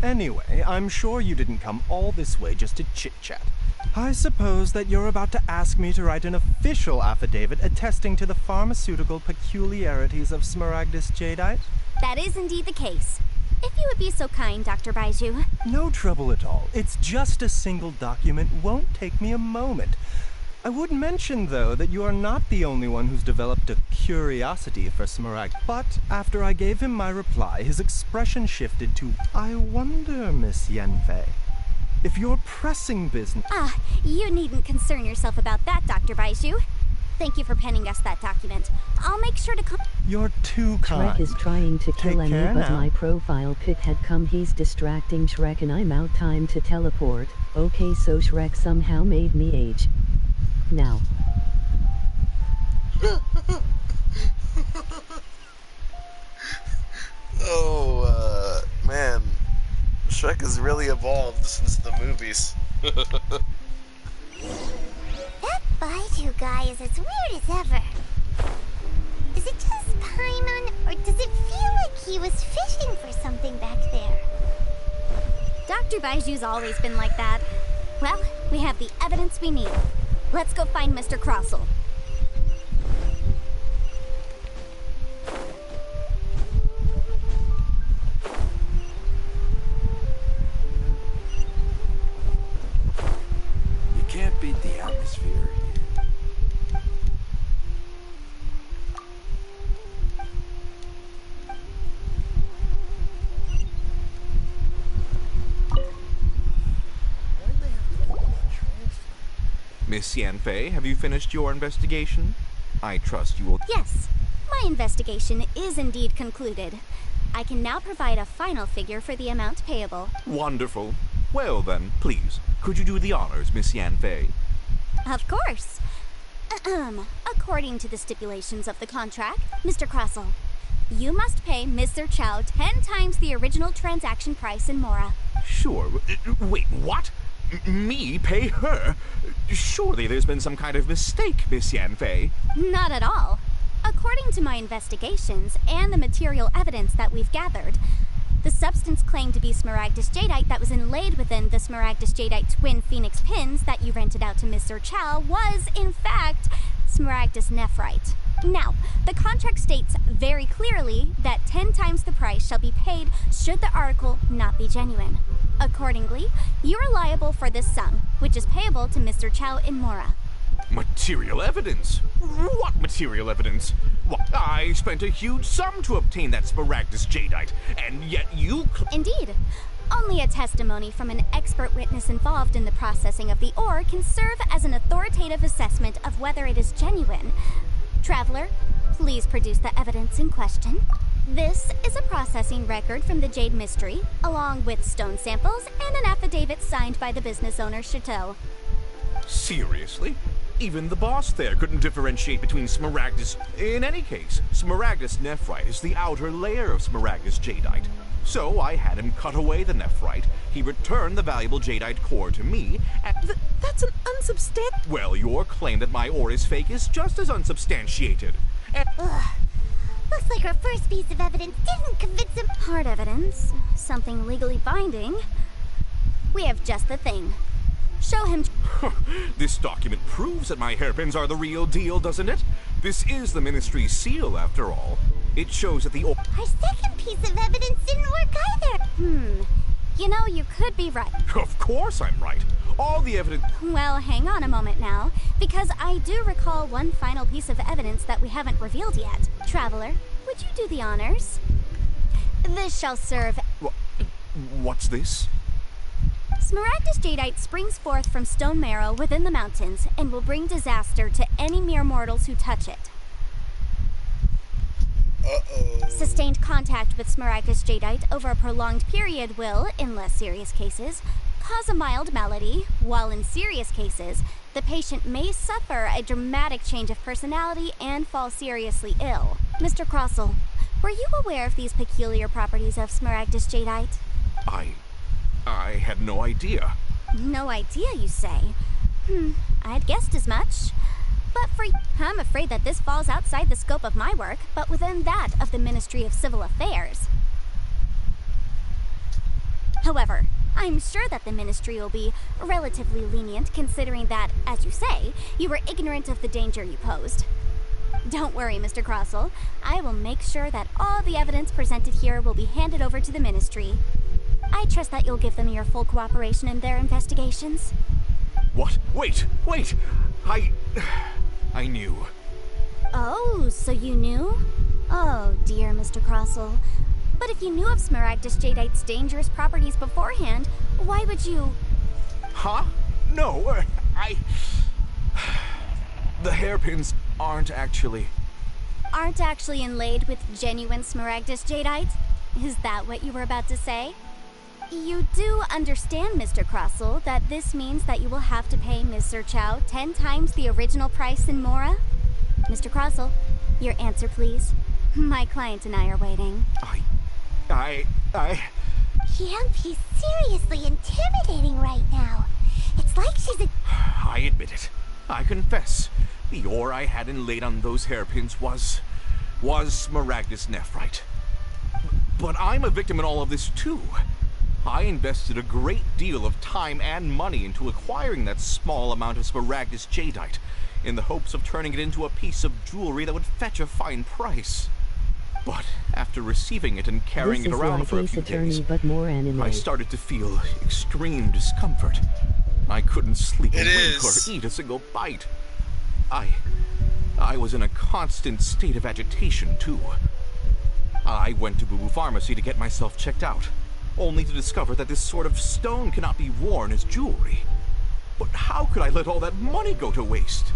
Anyway, I'm sure you didn't come all this way just to chit-chat. I suppose that you're about to ask me to write an official affidavit attesting to the pharmaceutical peculiarities of Smaragdus Jadeite? That is indeed the case. If you would be so kind, Dr. Baiju. No trouble at all. It's just a single document. Won't take me a moment. I would mention, though, that you are not the only one who's developed a curiosity for Smaragd. But after I gave him my reply, his expression shifted to, I wonder, Miss Yenfei, if you're pressing business— You needn't concern yourself about that, Dr. Baiju. Thank you for penning us that document. I'll make sure to come— You're too kind. Shrek is trying to kill me, but my profile pic had come. He's distracting Shrek and I'm out. Time to teleport. Okay, so Shrek somehow made me age. Now. Man. Shrek has really evolved since the movies. That Baiju guy is as weird as ever. Is it just Paimon, or does it feel like he was fishing for something back there? Dr. Baiju's always been like that. Well, we have the evidence we need. Let's go find Mr. Crossel. You can't beat the atmosphere here. Miss Yanfei, have you finished your investigation? I trust you will... Yes, my investigation is indeed concluded. I can now provide a final figure for the amount payable. Wonderful. Well then, please, could you do the honors, Miss Yanfei? Of course. According to the stipulations of the contract, Mr. Crossell, you must pay Mr. Chow 10 times the original transaction price in Mora. Sure. Wait, what? Me pay her? Surely there's been some kind of mistake, Miss Yanfei. Not at all. According to my investigations and the material evidence that we've gathered, the substance claimed to be Smaragdus Jadeite that was inlaid within the Smaragdus Jadeite twin phoenix pins that you rented out to Mr. Chow was, in fact, Smaragdus Nephrite. Now, the contract states very clearly that 10 times the price shall be paid should the article not be genuine. Accordingly, you are liable for this sum, which is payable to Mr. Chow in Mora. Material evidence? What material evidence? What, I spent a huge sum to obtain that Smaragdus Jadeite, and yet you... Indeed. Only a testimony from an expert witness involved in the processing of the ore can serve as an authoritative assessment of whether it is genuine. Traveler, please produce the evidence in question. This is a processing record from the Jade Mystery, along with stone samples and an affidavit signed by the business owner, Chateau. Seriously? Even the boss there couldn't differentiate between Smaragdus... In any case, Smaragdus Nephrite is the outer layer of Smaragdus Jadeite. So I had him cut away the Nephrite, he returned the valuable Jadeite core to me, and... That's an unsubstantiated... Well, your claim that my ore is fake is just as unsubstantiated. And... Ugh. Looks like our first piece of evidence didn't convince him. Hard evidence, something legally binding. We have just the thing. Show him. This document proves that my hairpins are the real deal, doesn't it? This is the Ministry's seal, after all. It shows that the... Our second piece of evidence didn't work either. You know, you could be right. Of course I'm right. All the evidence... Well, hang on a moment now, because I do recall one final piece of evidence that we haven't revealed yet. Traveler, would you do the honors? This shall serve... What's this? Smaragdus Jadeite springs forth from stone marrow within the mountains and will bring disaster to any mere mortals who touch it. Sustained contact with Smaragdus Jadeite over a prolonged period will, in less serious cases, cause a mild malady, while in serious cases, the patient may suffer a dramatic change of personality and fall seriously ill. Mr. Crossell, were you aware of these peculiar properties of Smaragdus Jadeite? I had no idea. No idea, you say? I'd guessed as much. But I'm afraid that this falls outside the scope of my work, but within that of the Ministry of Civil Affairs. However, I'm sure that the Ministry will be relatively lenient considering that, as you say, you were ignorant of the danger you posed. Don't worry, Mr. Crossell. I will make sure that all the evidence presented here will be handed over to the Ministry. I trust that you'll give them your full cooperation in their investigations. What? Wait! I knew. Oh, so you knew? Oh, dear Mr. Crossell. But if you knew of Smaragdus Jadeite's dangerous properties beforehand, why would you... Huh? No, The hairpins aren't actually inlaid with genuine Smaragdus Jadeite? Is that what you were about to say? You do understand, Mr. Crossell, that this means that you will have to pay Mr. Chow 10 times the original price in Mora? Mr. Crossell, your answer, please. My client and I are waiting. He's seriously intimidating right now. It's like she's a... I admit it. I confess. The ore I had inlaid on those hairpins was Smaragdus Nephrite. But I'm a victim in all of this, too. I invested a great deal of time and money into acquiring that small amount of Smaragdus Jadeite, in the hopes of turning it into a piece of jewelry that would fetch a fine price. But after receiving it and carrying it around for a few days, I started to feel extreme discomfort. I couldn't sleep a wink or eat a single bite. I was in a constant state of agitation, too. I went to Boo Boo Pharmacy to get myself checked out, only to discover that this sort of stone cannot be worn as jewelry. But how could I let all that money go to waste?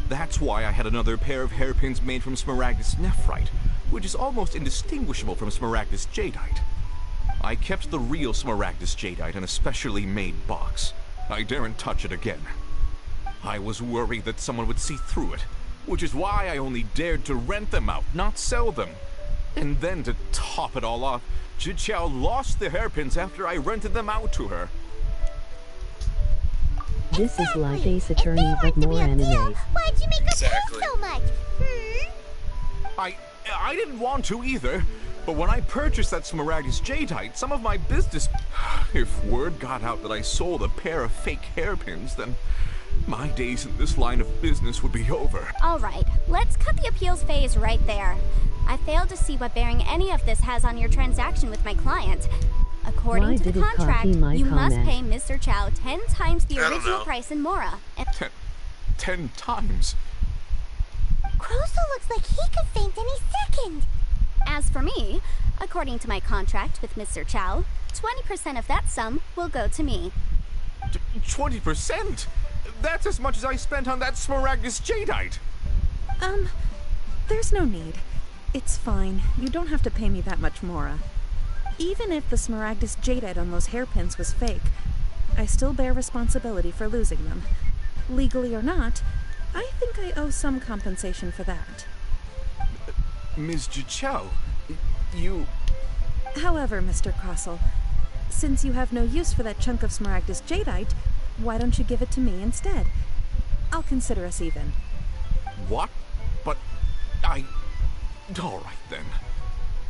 That's why I had another pair of hairpins made from Smaragdus nephrite, which is almost indistinguishable from Smaragdus jadeite. I kept the real Smaragdus jadeite in a specially made box. I daren't touch it again. I was worried that someone would see through it, which is why I only dared to rent them out, not sell them. And then to top it all off, Jiqiao lost the hairpins after I rented them out to her. This is like Ace Attorney but more anime. Why'd you make her pay so much? I didn't want to either, but when I purchased that Smaragdus jadeite, some of my business... If word got out that I sold a pair of fake hairpins, then my days in this line of business would be over. Alright, let's cut the appeals phase right there. I failed to see what bearing any of this has on your transaction with my client. According to the contract, you must pay Mr. Chow 10 times the original price in Mora. 10 times? Croso looks like he could faint any second. As for me, according to my contract with Mr. Chow, 20% of that sum will go to me. 20%? That's as much as I spent on that Smaragdus jadeite. There's no need. It's fine. You don't have to pay me that much, Mora. Even if the Smaragdus jadeite on those hairpins was fake, I still bear responsibility for losing them. Legally or not, I think I owe some compensation for that. Ms. Jiqiao, you... However, Mr. Crossell, since you have no use for that chunk of Smaragdus jadeite, why don't you give it to me instead? I'll consider us even. What? But I... All right, then.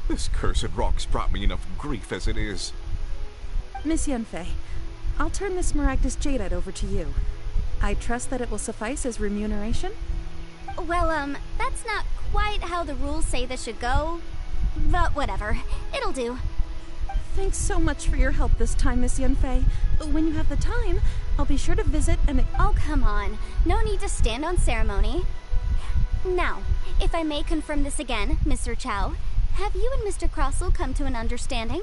This cursed rock's brought me enough grief as it is. Miss Yunfei, I'll turn the Smaragdus jadeite over to you. I trust that it will suffice as remuneration? Well, that's not quite how the rules say this should go. But whatever. It'll do. Thanks so much for your help this time, Miss Yunfei. When you have the time, I'll be sure to visit and... Oh, come on. No need to stand on ceremony. Now, if I may confirm this again, Mr. Chow, have you and Mr. Crossell come to an understanding?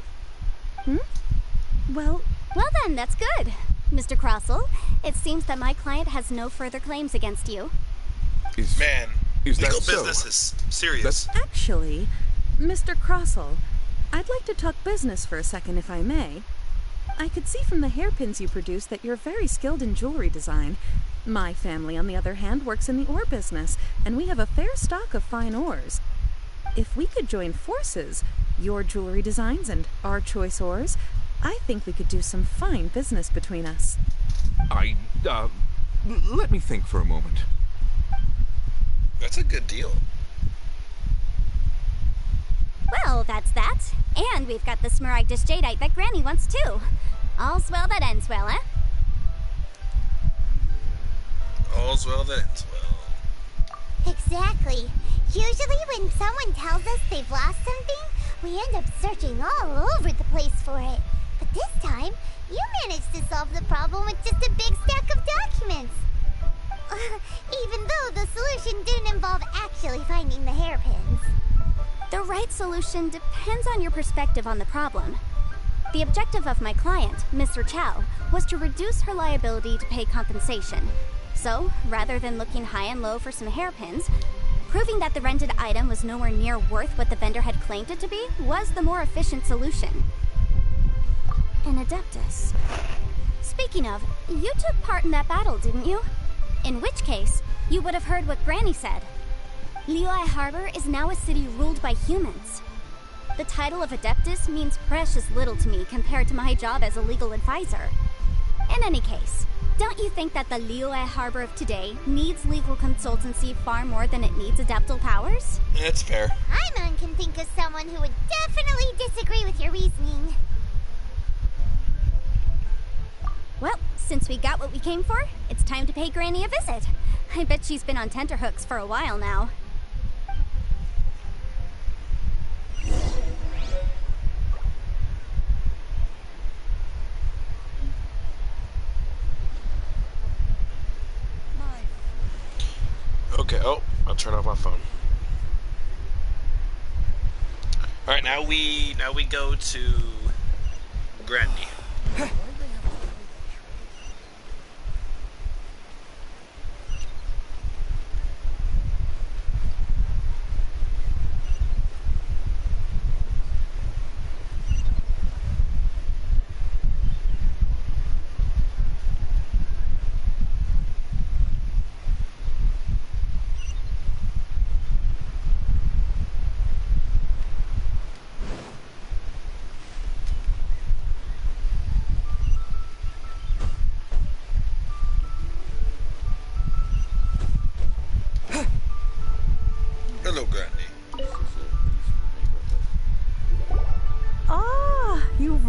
Well then, that's good. Mr. Crossell, it seems that my client has no further claims against you. Is legal that so? business is serious. Actually, Mr. Crossell, I'd like to talk business for a second, if I may. I could see from the hairpins you produce that you're very skilled in jewelry design. My family, on the other hand, works in the ore business, and we have a fair stock of fine ores. If we could join forces, your jewelry designs and our choice ores, I think we could do some fine business between us. Let me think for a moment. That's a good deal. Well, that's that. And we've got the Smaragdus jadeite that Granny wants too. All's well that ends well, eh? All's well that ends well. Exactly. Usually when someone tells us they've lost something, we end up searching all over the place for it. But this time, you managed to solve the problem with just a big stack of documents. Even though the solution didn't involve actually finding the hairpins. The right solution depends on your perspective on the problem. The objective of my client, Mr. Chow, was to reduce her liability to pay compensation. So, rather than looking high and low for some hairpins, proving that the rented item was nowhere near worth what the vendor had claimed it to be was the more efficient solution. An Adeptus. Speaking of, you took part in that battle, didn't you? In which case, you would have heard what Granny said. Liyue Harbor is now a city ruled by humans. The title of Adeptus means precious little to me compared to my job as a legal advisor. In any case, don't you think that the Liyue Harbor of today needs legal consultancy far more than it needs adeptal powers? That's fair. Paimon can think of someone who would definitely disagree with your reasoning. Well, since we got what we came for, it's time to pay Granny a visit. I bet she's been on tenterhooks for a while now. Okay, I'll turn off my phone. Alright, now we go to Granny.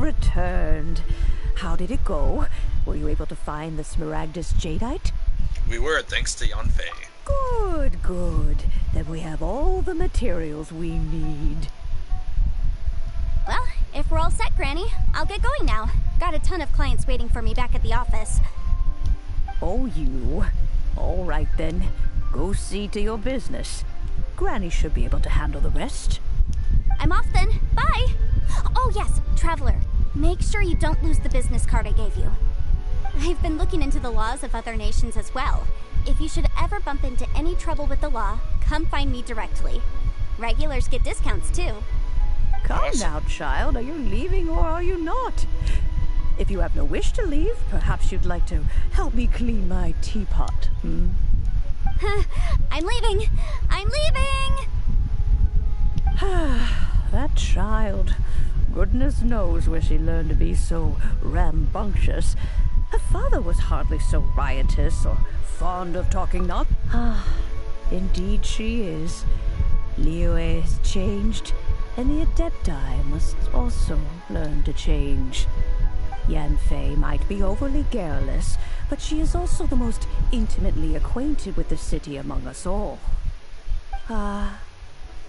returned. How did it go? Were you able to find the Smaragdus Jadeite? We were, thanks to Yanfei. Good, good. Then we have all the materials we need. Well, if we're all set, Granny, I'll get going now. Got a ton of clients waiting for me back at the office. Oh, you. All right, then. Go see to your business. Granny should be able to handle the rest. I'm off then. Bye! Oh yes, Traveler. Make sure you don't lose the business card I gave you. I've been looking into the laws of other nations as well. If you should ever bump into any trouble with the law, come find me directly. Regulars get discounts too. Come now, child. Are you leaving or are you not? If you have no wish to leave, perhaps you'd like to help me clean my teapot, hmm? I'm leaving! I'm leaving! That child. Goodness knows where she learned to be so rambunctious. Her father was hardly so riotous or fond of talking not. Indeed she is. Liyue has changed, and the Adepti must also learn to change. Yanfei might be overly garrulous, but she is also the most intimately acquainted with the city among us all.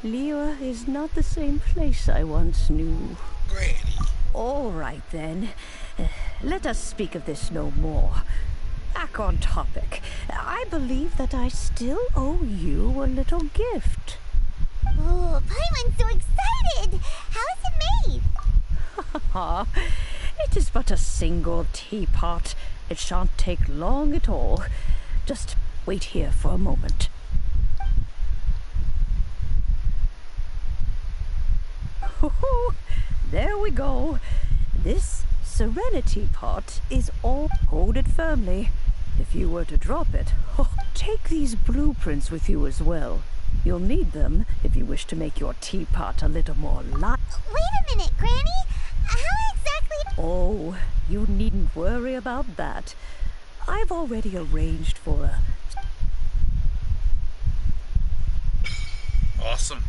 Liyue is not the same place I once knew. Granny. All right, then. Let us speak of this no more. Back on topic. I believe that I still owe you a little gift. Oh, Paimon's so excited! How is it made? It is but a single teapot. It shan't take long at all. Just wait here for a moment. There we go. This Serenity pot is all. Hold it firmly. If you were to drop it, take these blueprints with you as well. You'll need them if you wish to make your teapot a little more light. Wait a minute, Granny. How exactly? Oh, you needn't worry about that. I've already arranged for a... Awesome.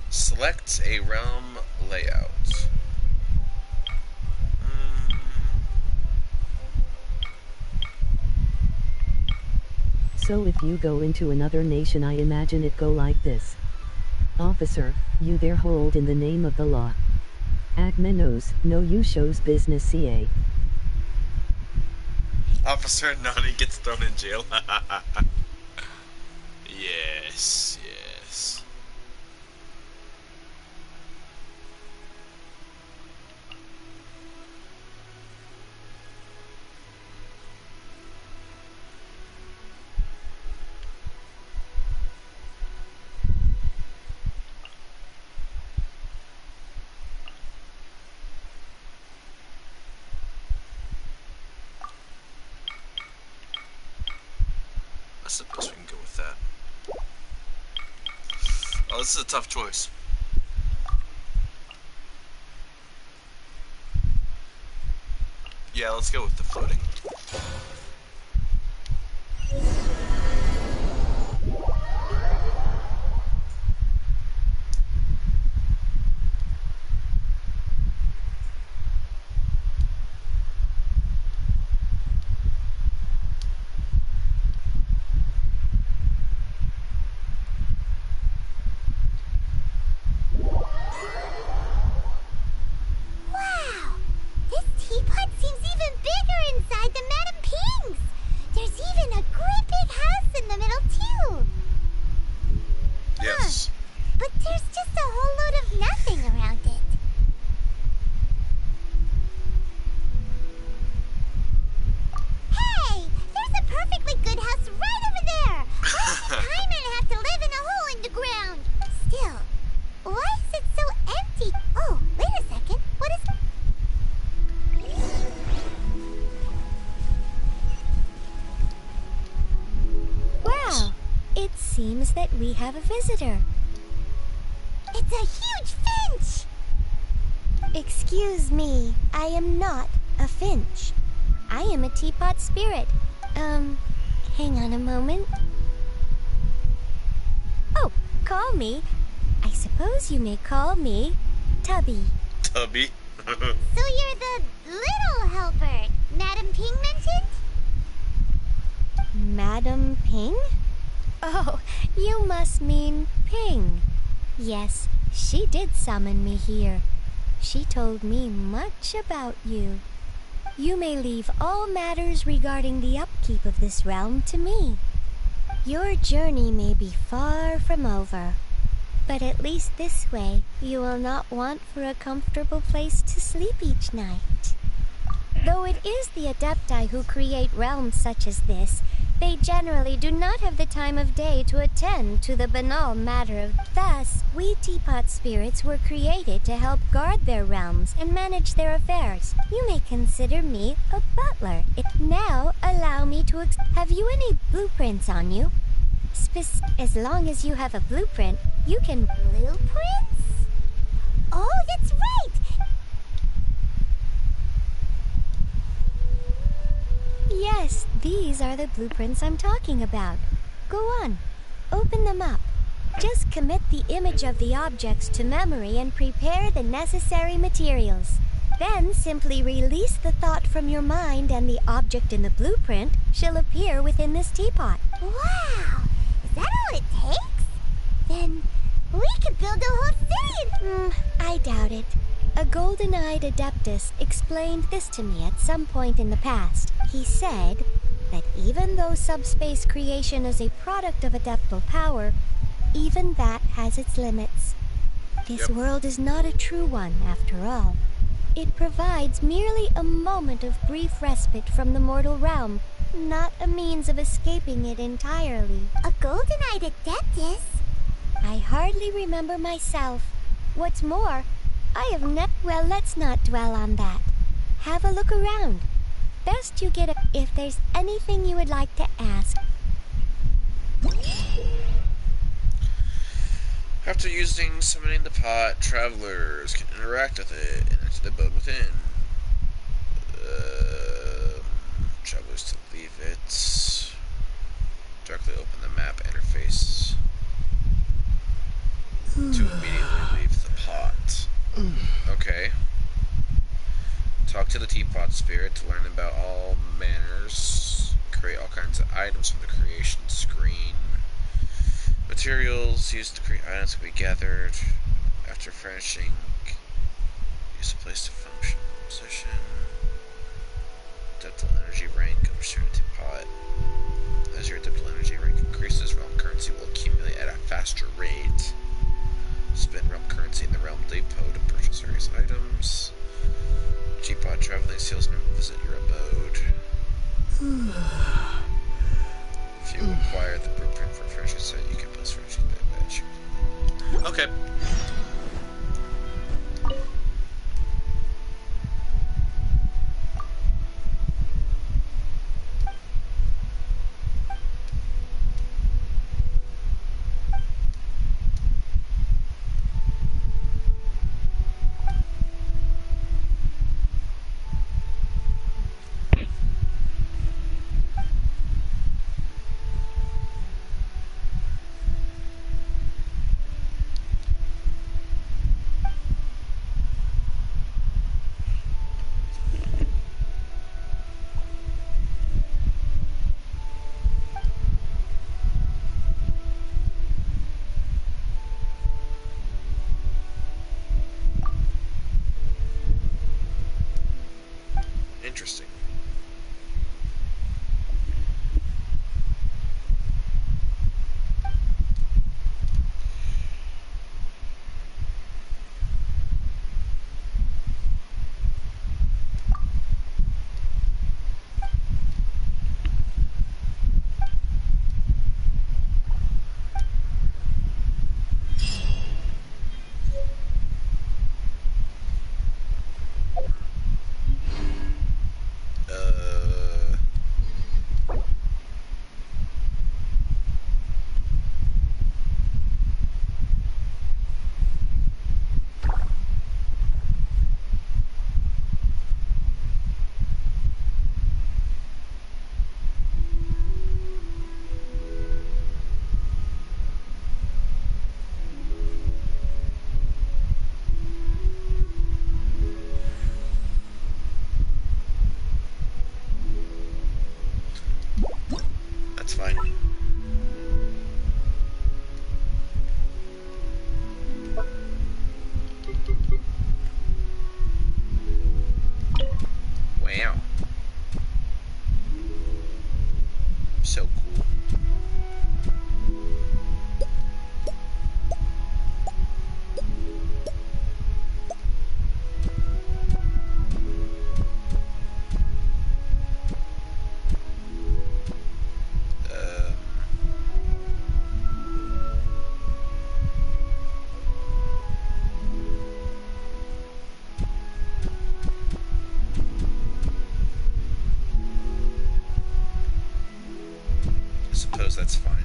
Select a realm layout. So if you go into another nation, I imagine it go like this. Officer, you there hold in the name of the law. Akmenos, no you shows business CA. Officer Nani gets thrown in jail. Yes, yes. I suppose we can go with that. Oh, this is a tough choice. Yeah, let's go with the floating. Wow! This teapot seems even bigger inside than Madame Ping! seems that we have a visitor. It's a huge finch! Excuse me, I am not a finch. I am a teapot spirit. Hang on a moment. Oh, call me. I suppose you may call me Tubby. Tubby? So you're the little helper Madam Ping mentioned? Madam Ping? Oh, you must mean Ping. Yes, she did summon me here. She told me much about you. You may leave all matters regarding the upkeep of this realm to me. Your journey may be far from over, but at least this way you will not want for a comfortable place to sleep each night. Though it is the Adepti who create realms such as this, they generally do not have the time of day to attend to the banal matter of. Thus, we teapot spirits were created to help guard their realms and manage their affairs. You may consider me a butler. Now, allow me to have you any blueprints on you? As long as you have a blueprint, you can. Blueprints? Oh, that's right! Yes, these are the blueprints I'm talking about. Go on, open them up. Just commit the image of the objects to memory and prepare the necessary materials. Then simply release the thought from your mind and the object in the blueprint shall appear within this teapot. Wow! Is that all it takes? Then we could build a whole city! I doubt it. A golden-eyed adeptus explained this to me at some point in the past. He said that even though subspace creation is a product of adeptal power, even that has its limits. This world is not a true one, after all. It provides merely a moment of brief respite from the mortal realm, not a means of escaping it entirely. A golden-eyed adeptus? I hardly remember myself. What's more, I have well, let's not dwell on that. Have a look around. Best you get if there's anything you would like to ask. After using summoning the pot, travelers can interact with it and enter the abode within. Travelers to leave it. Directly open the map interface to immediately leave the pot. Okay. Talk to the teapot spirit to learn about all manners. Create all kinds of items from the creation screen. Materials used to create items can be gathered. After finishing, use a place to function position. Adeptal energy rank of return to pot. As your adeptal energy rank increases, realm currency will accumulate at a faster rate. Spend realm currency in the realm depot to purchase various items. Teapot traveling salesman will visit your abode. If you acquire the blueprint for a furniture set, you can post furniture badge. Okay. Interesting. fine. Wow. So cool. I suppose that's fine.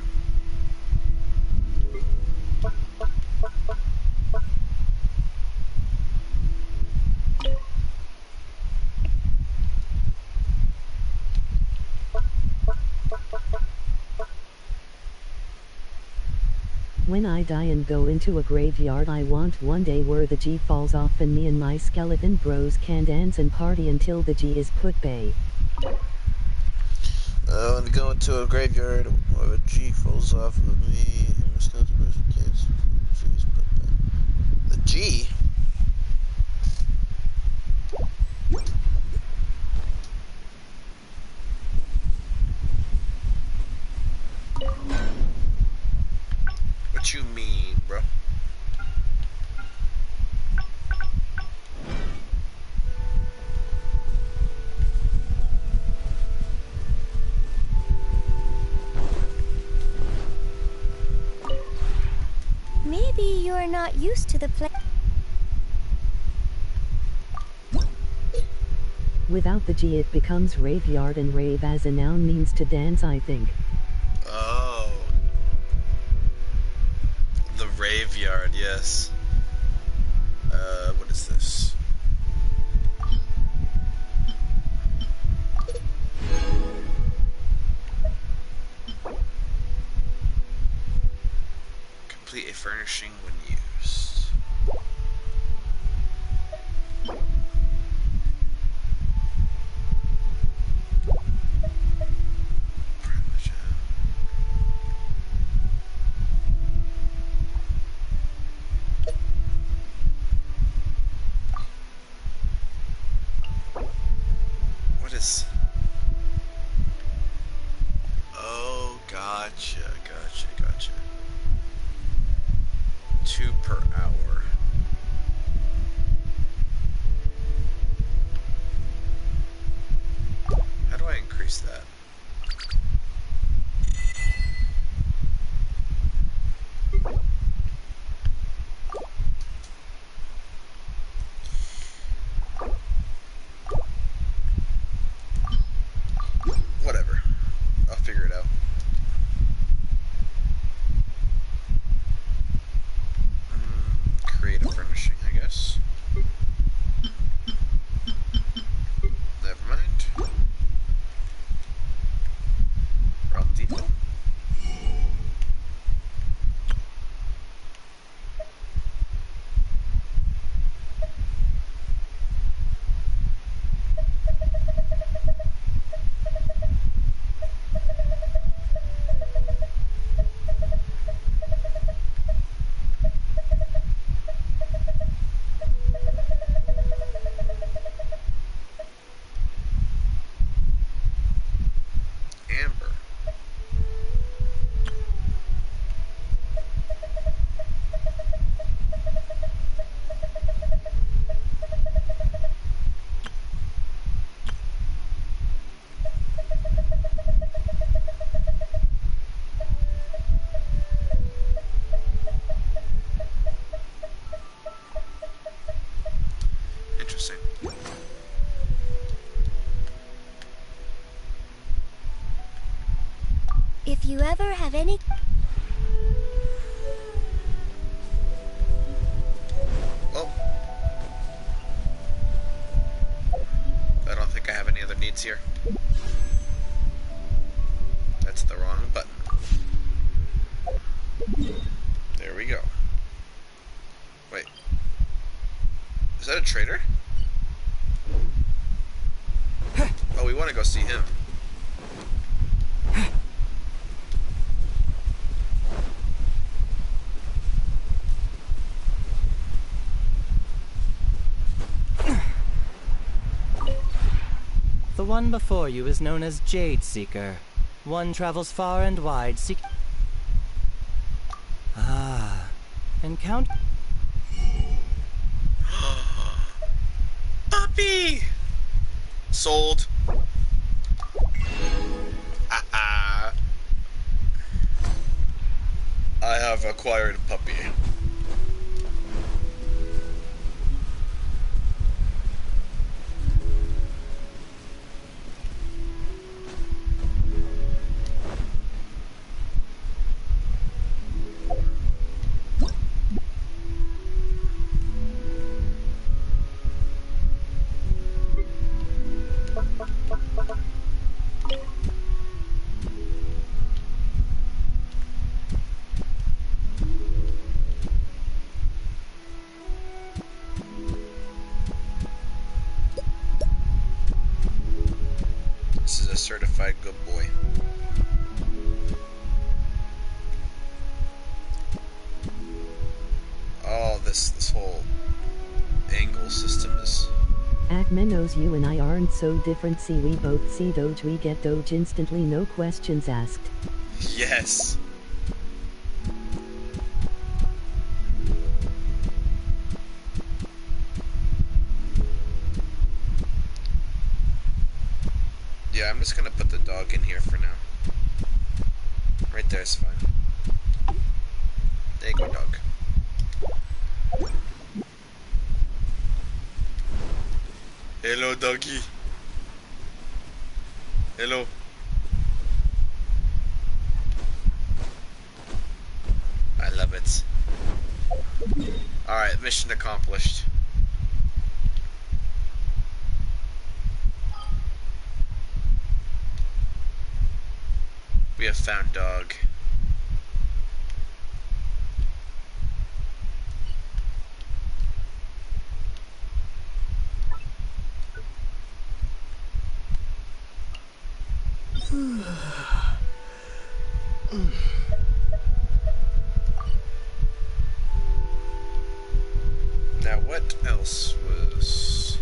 When I die and go into a graveyard, I want one day where the G falls off and me and my skeleton bros can dance and party until the G is put bay. I want to go into a graveyard where a G falls off of me and my skeleton bros can dance. G's put back. The G? What you mean, bro? Maybe you're not used to the play. Without the G it becomes raveyard, and rave as a noun means to dance, I think. Oh. The raveyard, yes. What is this? Complete a furnishing when used. What is... Oh, gotcha. 2 per hour. How do I increase that? Whatever. I'll figure it out. Create a furnishing, I guess. Never mind. Wrong default. Amber. Interesting. If you ever have any... Well, I don't think I have any other needs here. That's the wrong button. There we go. Wait. Is that a trader? Oh, we want to go see him. one before you is known as Jade Seeker. One travels far and wide and count. Puppy! Sold. I have acquired a puppy. This is a certified good boy. Oh, this whole angle system is... Akmenos, you and I aren't so different. See, we both see Doge, we get Doge instantly, no questions asked. Yes. Yeah, I'm just gonna put the dog in here for now. Right there is fine. There you go, dog. Hello, doggy. Hello. I love it. Alright, mission accomplished. We have found dog. Now what else was...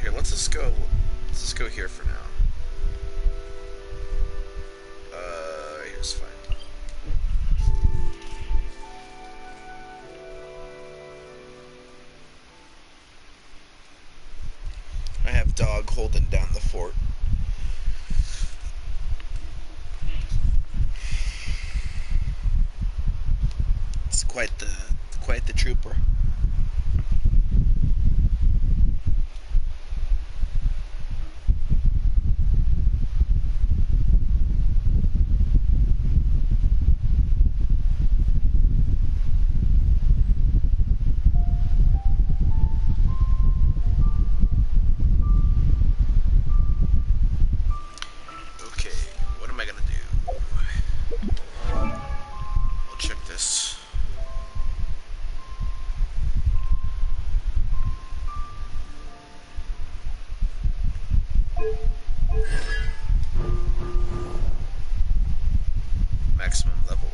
Here, let's just go here for now. Here's fine. I have dog holding down the fort. It's quite the trooper. Okay, what am I gonna do? I'll check this. Maximum level.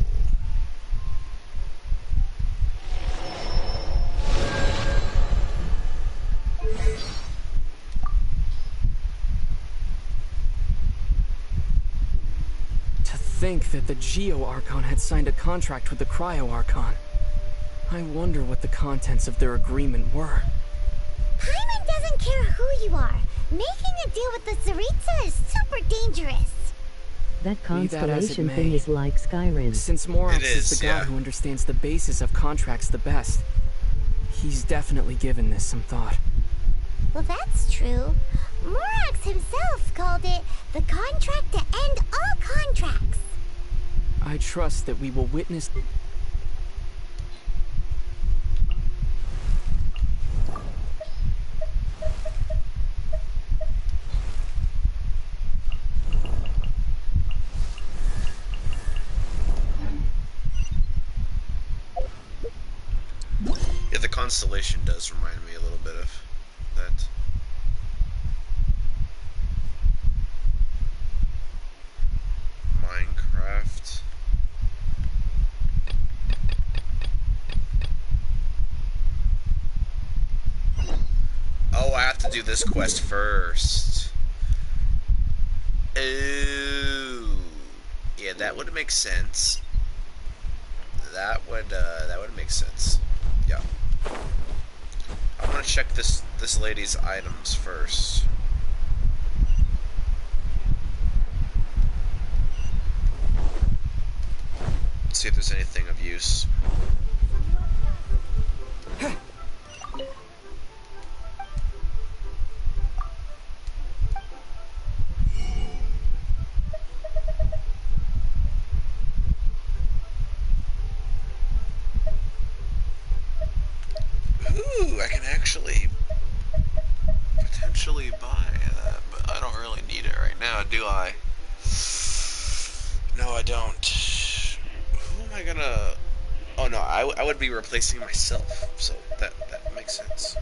To think that the Geo Archon had signed a contract with the Cryo Archon. I wonder what the contents of their agreement were. Paimon doesn't care who you are. Making a deal with the Tsaritsa is super dangerous. That Be that as it constellation may. thing is like Skyrim. Since Morax It is the is, god yeah. who understands the basis of contracts the best, he's definitely given this some thought. Well, that's true. Morax himself called it the contract to end all contracts. I trust that we will witness... Yeah, the constellation does remind me a little bit of that. Minecraft. Oh, I have to do this quest first. Oh, yeah, that would make sense. That would make sense. Yeah. I'm gonna check this lady's items first. See if there's anything of use. Ooh, I can actually potentially buy that, but I don't really need it right now, do I? No, I don't. Who am I gonna... Oh no, I would be replacing myself, so that makes sense.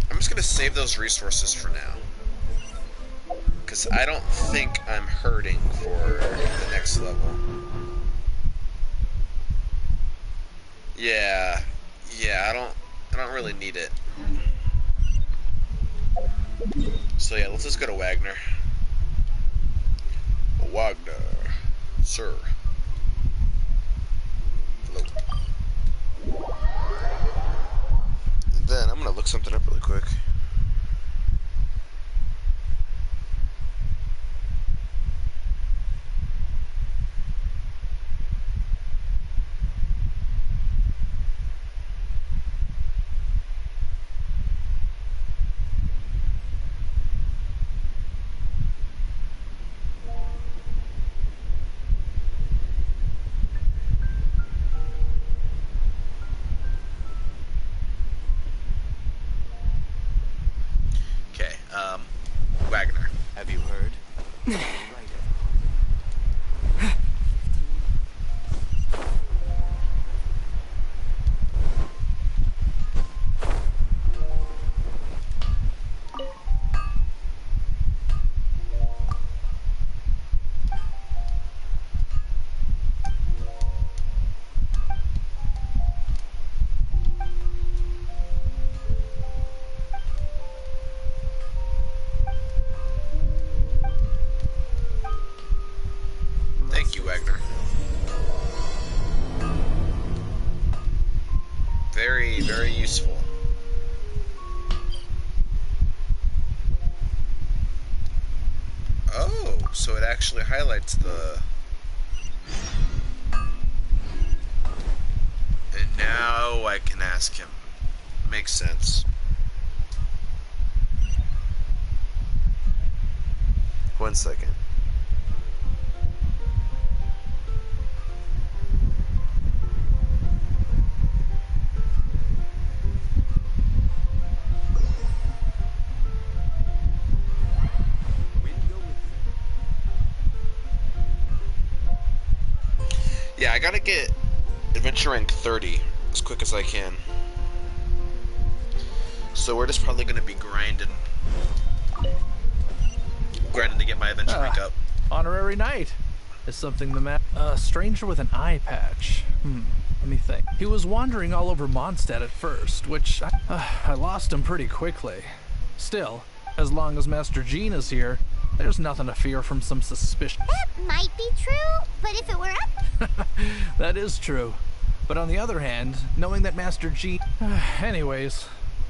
I'm just gonna save those resources for now, because I don't think I'm hurting for the next level. Yeah, I don't really need it. So yeah, let's just go to Wagner. Wagner, sir. Hello. And then I'm gonna look something up really quick. Wagner. Have you heard? Thank you, Wagner. Very, very useful. Oh, so it actually highlights the... And now I can ask him. Makes sense. One second. Yeah, I gotta get adventure rank 30 as quick as I can. So we're just probably gonna be grinding to get my adventure rank up. Honorary knight. Is something the matter? A stranger with an eye patch. Let me think. He was wandering all over Mondstadt at first, which I lost him pretty quickly. Still, as long as Master Jean is here, there's nothing to fear from some suspicion. That might be true, but if it were up... That is true. But on the other hand, knowing that Master Jean... Anyways.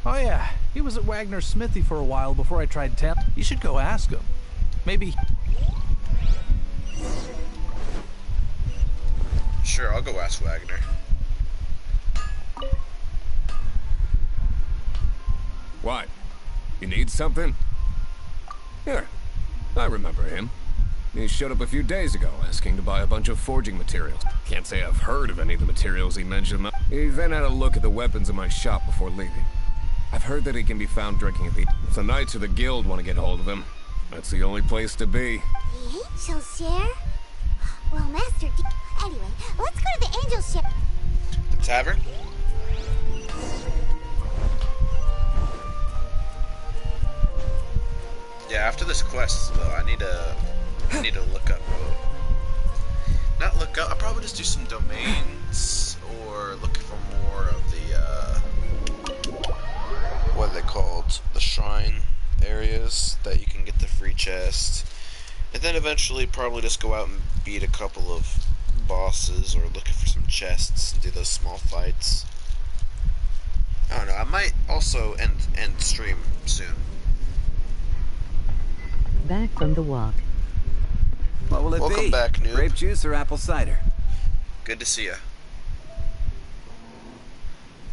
Oh yeah, he was at Wagner's smithy for a while before I tried telling. You should go ask him. Maybe... Sure, I'll go ask Wagner. What? You need something? Here, I remember him. He showed up a few days ago asking to buy a bunch of forging materials. Can't say I've heard of any of the materials he mentioned. He then had a look at the weapons in my shop before leaving. I've heard that he can be found drinking at the... If the Knights of the Guild want to get hold of him, that's the only place to be. The Angel Share? Well, Master D... Anyway, let's go to the Angel Share. The tavern? Yeah, after this quest, though, I need to I need to look up. Not look up. I'll probably just do some domains or looking for more of the what are they called? The shrine areas that you can get the free chest. And then eventually probably just go out and beat a couple of bosses or looking for some chests and do those small fights. I don't know, I might also end stream soon. Back from the walk. What will it Welcome be? back, noob. Grape juice or apple cider? Good to see ya.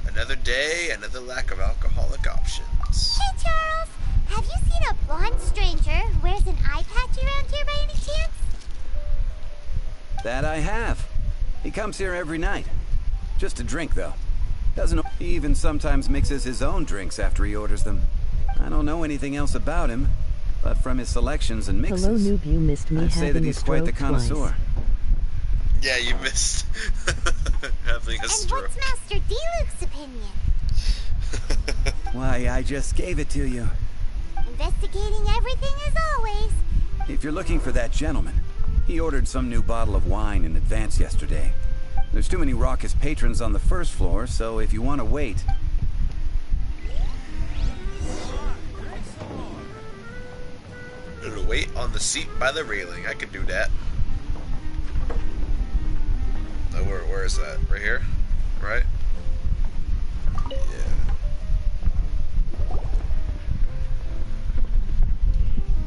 Another day, another lack of alcoholic options. Hey, Charles! Have you seen a blonde stranger who wears an eye patch around here by any chance? That I have. He comes here every night. Just to drink, though. He even sometimes mixes his own drinks after he orders them. I don't know anything else about him, but from his selections and mixes, Hello, noob. You missed me I'd say that having he's a quite the stroke connoisseur. twice. Yeah, you missed having a And stroke. what's Master D-Luke's opinion? Why, I just gave it to you. Investigating everything as always. If you're looking for that gentleman, he ordered some new bottle of wine in advance yesterday. There's too many raucous patrons on the first floor, so if you want to wait... It'll wait on the seat by the railing. I could do that. Oh, where is that? Right here? Right? Yeah.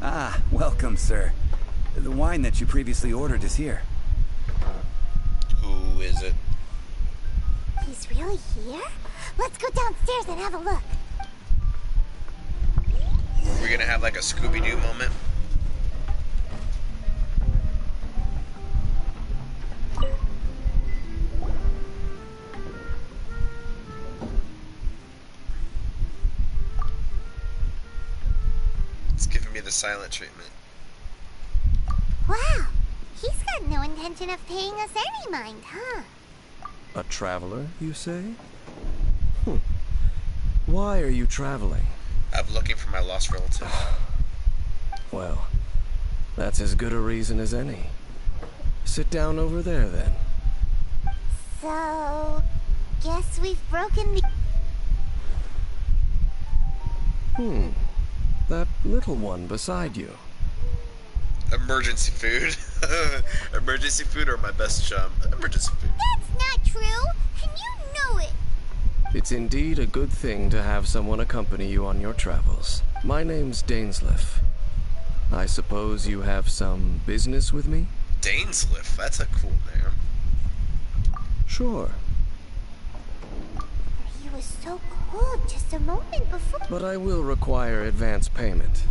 Ah, welcome, sir. The wine that you previously ordered is here. Who is it? He's really here? Let's go downstairs and have a look. We're gonna have like a Scooby-Doo moment. It's giving me the silent treatment. Wow, he's got no intention of paying us any mind, huh? A traveler, you say? Why are you traveling? I'm looking for my lost relative. Well, that's as good a reason as any. Sit down over there, then. So, guess we've broken the... That little one beside you. Emergency food. Emergency food or my best chum. Emergency food. That's not true, and you know it. It's indeed a good thing to have someone accompany you on your travels. My name's Dainsliff. I suppose you have some business with me? Dainsliff, that's a cool name. Sure. He was so cold just a moment before... But I will require advance payment.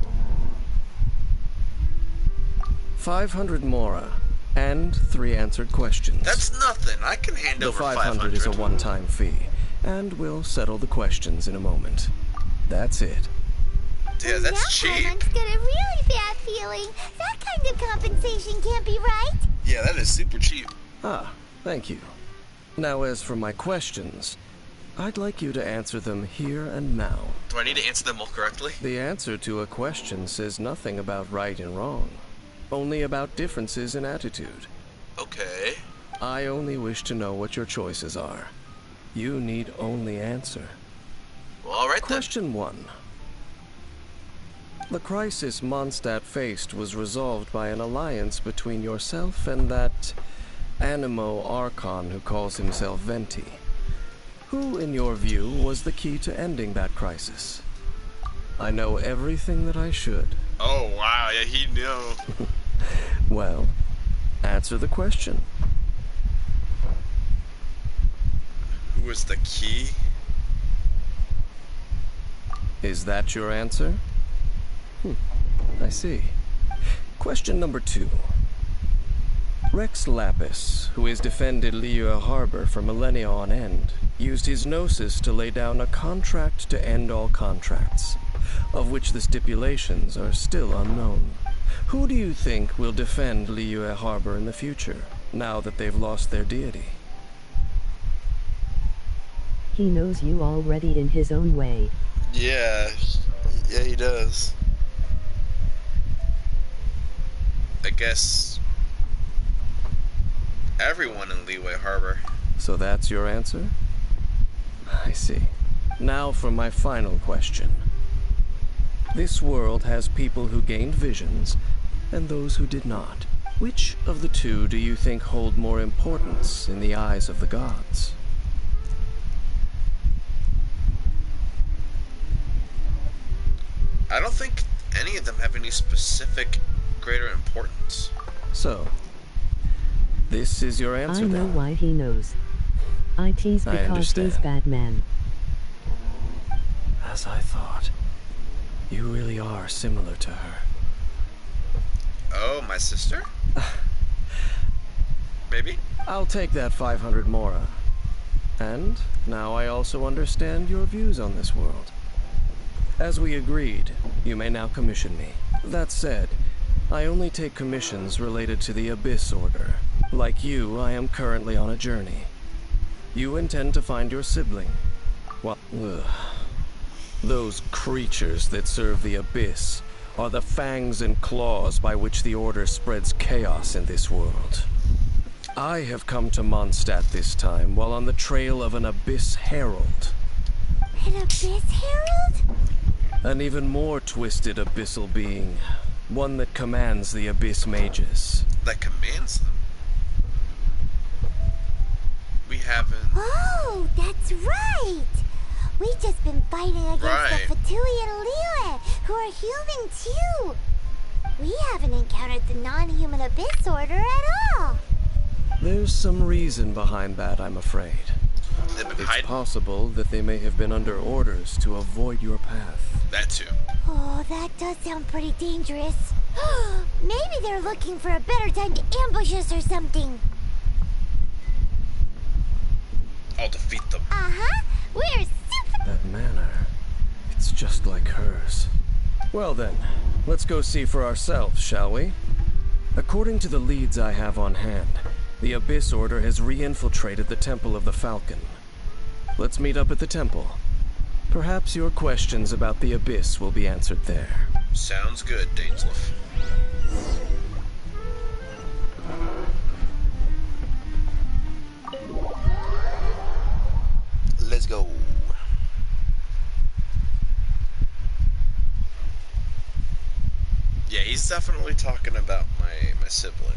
500 mora, and 3 answered questions. That's nothing. I can hand over 500 is a one-time fee, and we'll settle the questions in a moment. That's it. Yeah, that's cheap. Paimon got a really bad feeling. That kind of compensation can't be right. Yeah, that is super cheap. Ah, thank you. Now, as for my questions, I'd like you to answer them here and now. Do I need to answer them all correctly? The answer to a question says nothing about right and wrong, only about differences in attitude. Okay. I only wish to know what your choices are. You need only answer. Well, all right then. Question 1. The crisis Mondstadt faced was resolved by an alliance between yourself and that Animo Archon who calls himself Venti. Who, in your view, was the key to ending that crisis? I know everything that I should. Oh, wow. Yeah, he knew. Well, answer the question. Who was the key? Is that your answer? I see. Question number 2. Rex Lapis, who has defended Liyue Harbor for millennia on end, used his gnosis to lay down a contract to end all contracts, of which the stipulations are still unknown. Who do you think will defend Liyue Harbor in the future, now that they've lost their deity? He knows you already in his own way. Yeah. Yeah, he does. I guess everyone in Leeway Harbor. So that's your answer? I see. Now for my final question. This world has people who gained visions and those who did not. Which of the two do you think hold more importance in the eyes of the gods? I don't think any of them have any specific greater importance. So, this is your answer I know then? why he knows. It's I because understand. he's Batman. As I thought. You really are similar to her. Oh, my sister? Maybe? I'll take that 500 mora. And now I also understand your views on this world. As we agreed, you may now commission me. That said, I only take commissions related to the Abyss Order. Like you, I am currently on a journey. You intend to find your sibling. Well, those creatures that serve the Abyss are the fangs and claws by which the Order spreads chaos in this world. I have come to Mondstadt this time while on the trail of an Abyss Herald. An Abyss Herald? An even more twisted abyssal being. One that commands the Abyss mages. That commands them? We haven't... Oh, that's right! We've just been fighting against the Fatui and Liyue, who are human too! We haven't encountered the non-human Abyss Order at all! There's some reason behind that, I'm afraid. It's possible that they may have been under orders to avoid your path. That too. Oh, that does sound pretty dangerous. Maybe they're looking for a better time to ambush us or something. I'll defeat them. Uh-huh. We're super... That manner, it's just like hers. Well then, let's go see for ourselves, shall we? According to the leads I have on hand, the Abyss Order has re-infiltrated the Temple of the Falcon. Let's meet up at the temple. Perhaps your questions about the Abyss will be answered there. Sounds good, Dainsleif. Let's go. Yeah, he's definitely talking about my sibling.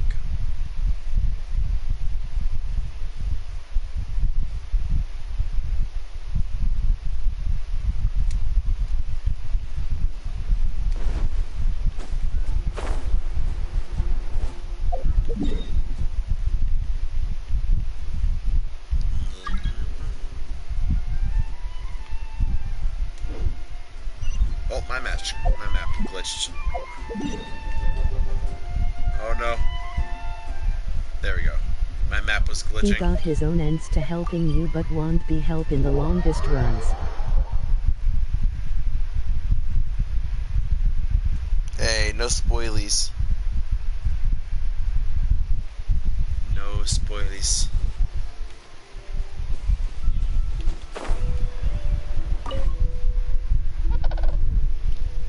Oh, my map glitched. Oh no. There we go. My map was glitching. He got his own ends to helping you but won't be help in the longest runs. Hey, no spoilies. No spoilies.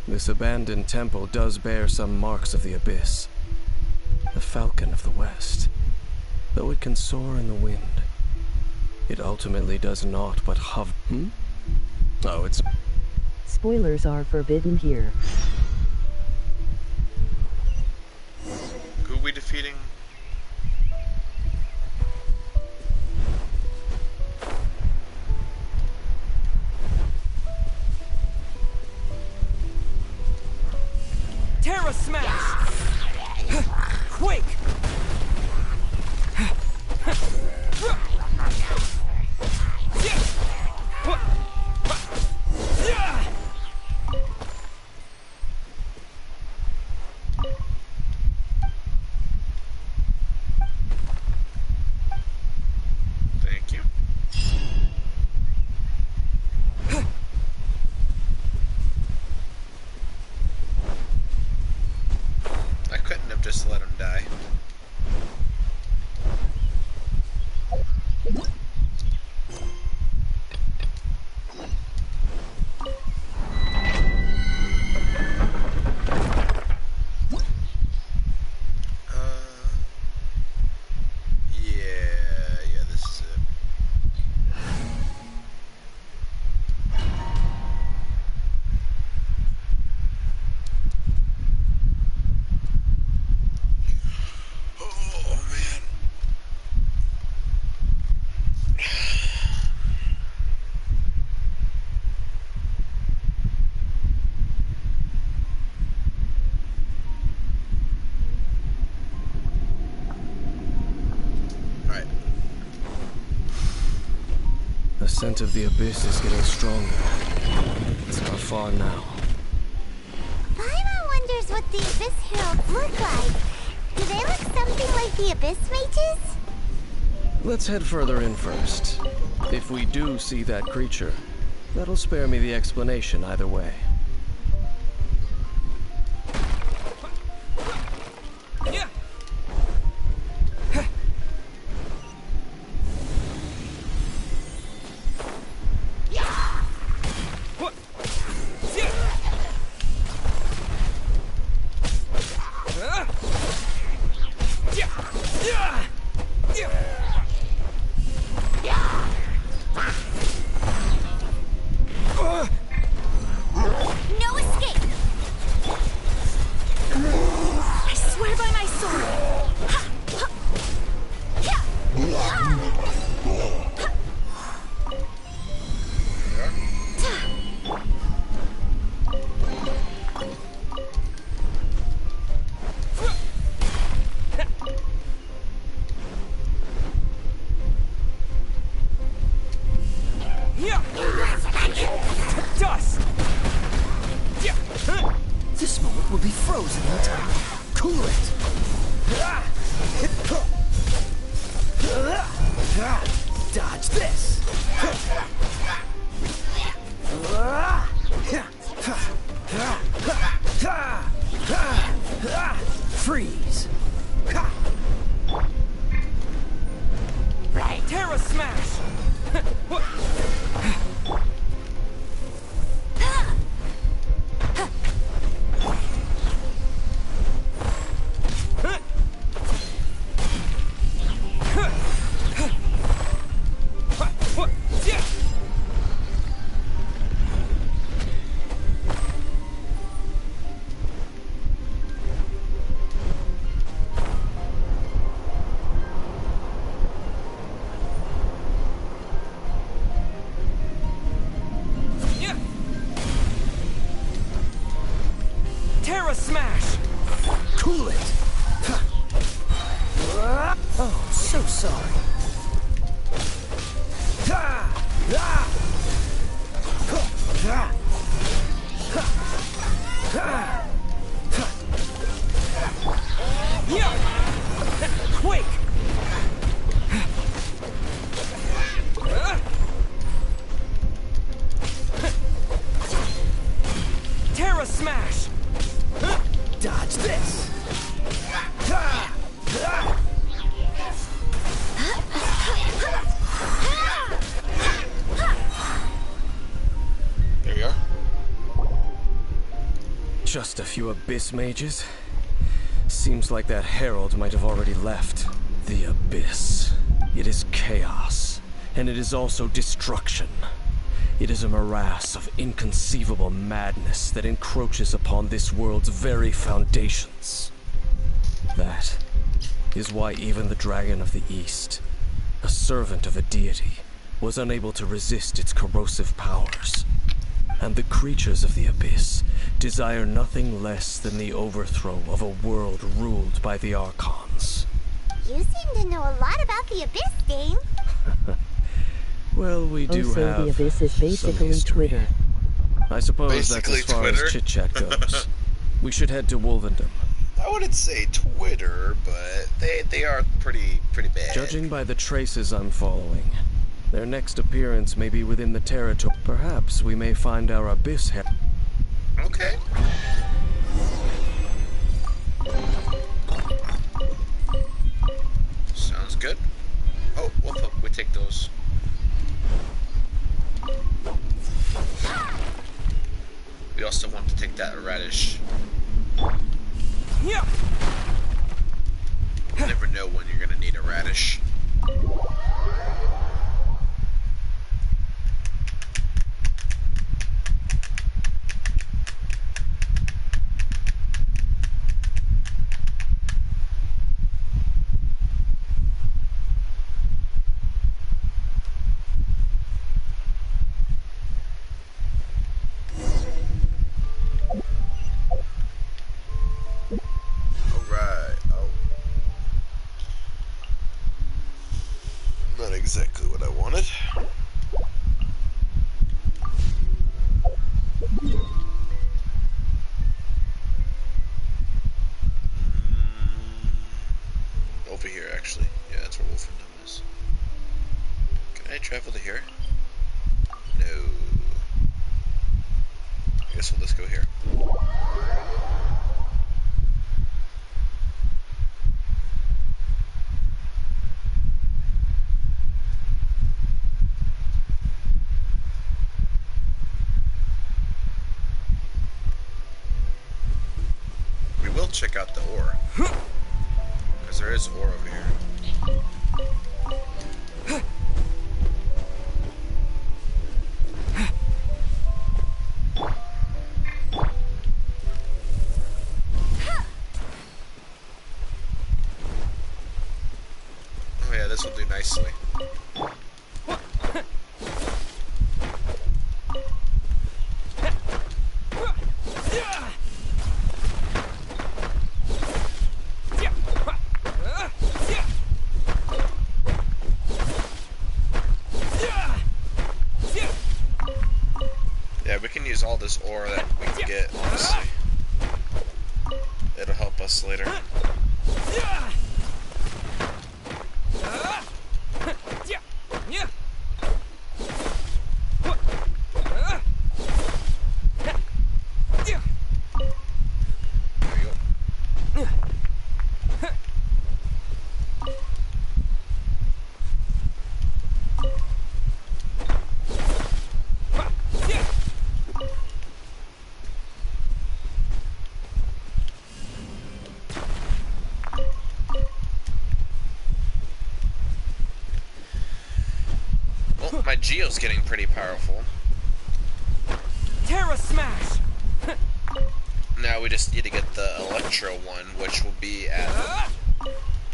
This abandoned temple does bear some marks of the Abyss. The Falcon of the West. Though it can soar in the wind, it ultimately does naught but hover. Oh, it's... Spoilers are forbidden here. Who are we defeating? Terra Smash! Quake! scent of the abyss is getting stronger. It's not far now. Paimon wonders what the Abyss Heralds look like. Do they look something like the Abyss Mages? Let's head further in first. If we do see that creature, that'll spare me the explanation either way. No escape! I swear by my sword! Ha! Ha! Yeah! Dust! This moment will be frozen in time. Cool it! Dodge this! Freeze! Terra Smash! Terra Smash! Cool it! Oh, so sorry. Quick! Terra Smash! Dodge this! There you are. Just a few Abyss Mages? Seems like that herald might have already left. The Abyss. It is chaos, and it is also destruction. It is a morass of inconceivable madness that encroaches upon this world's very foundations. That is why even the Dragon of the East, a servant of a deity, was unable to resist its corrosive powers. And the creatures of the Abyss desire nothing less than the overthrow of a world ruled by the Archons. You seem to know a lot about the Abyss, Dame. Well, we do so have the Abyss is basically Twitter. I suppose Basically that's as far Twitter. as chit-chat goes. We should head to Wolvendom. I wouldn't say Twitter, but they are pretty bad. Judging by the traces I'm following, their next appearance may be within the territory. Perhaps we may find our Abyss head. Okay. Sounds good. Oh, we take those. We also want to take that radish. Yeah. You never know when you're gonna need a radish. Exactly what I wanted. Over here, actually. Yeah, that's where Wolfendom is. Can I travel to here? No. I guess we'll just go here. We will check out the ore. Because there is ore over here. Oh yeah, this will do nicely. Yeah, we can use all this ore that we can get, honestly. It'll help us later. Well, my Geo's getting pretty powerful. Terra Smash! Now we just need to get the Electro one, which will be at...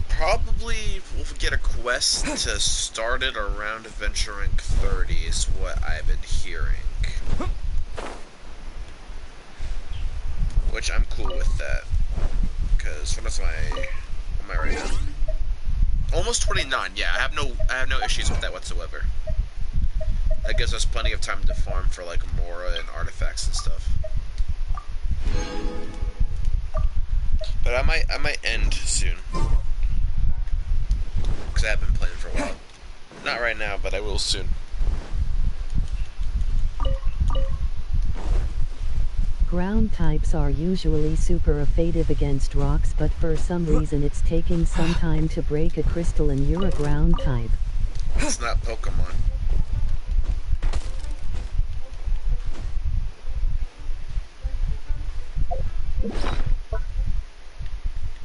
Probably we'll get a quest to start it around Adventure Rank 30 is what I've been hearing. Which I'm cool with that. Because what am I right now? Almost 29, yeah, I have no issues with that whatsoever. That gives us plenty of time to farm for like Mora and artifacts and stuff. But I might end soon. Because I have been playing for a while. Not right now, but I will soon. Ground types are usually super effective against rocks, but for some reason it's taking some time to break a crystal and you're a ground type. It's not Pokemon.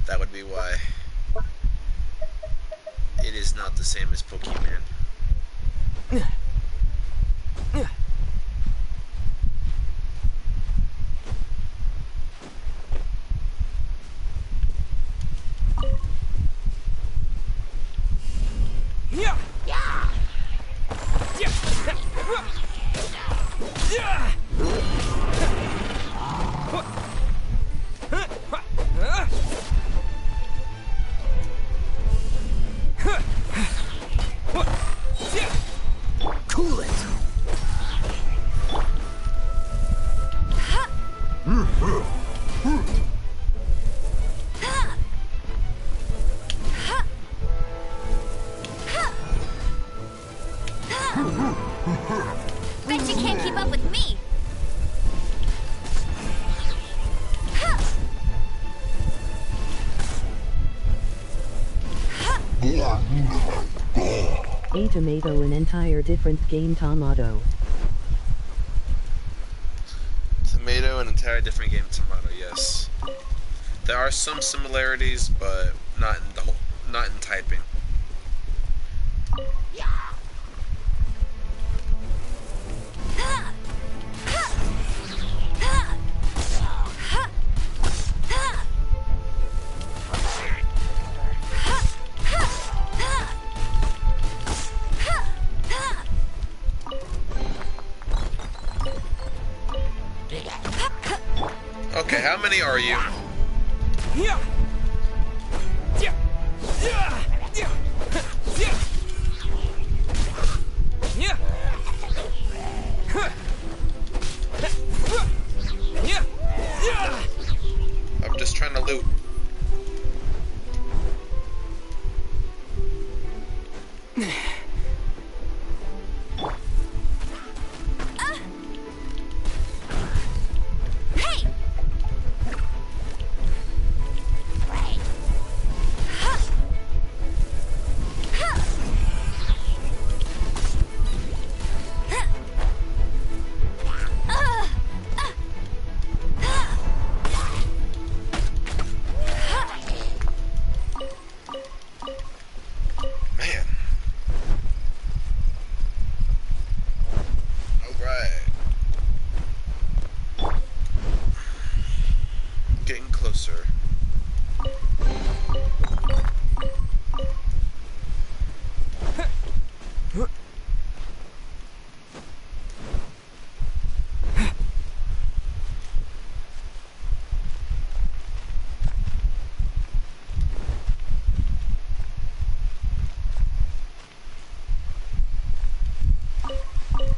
That would be why. It is not the same as Pokemon. Yeah! Cool it! Bet you can't keep up with me. A tomato, an entire different game. Tomato. Tomato, an entire different game. Tomato, yes. There are some similarities, but not in typing. Okay, how many are you?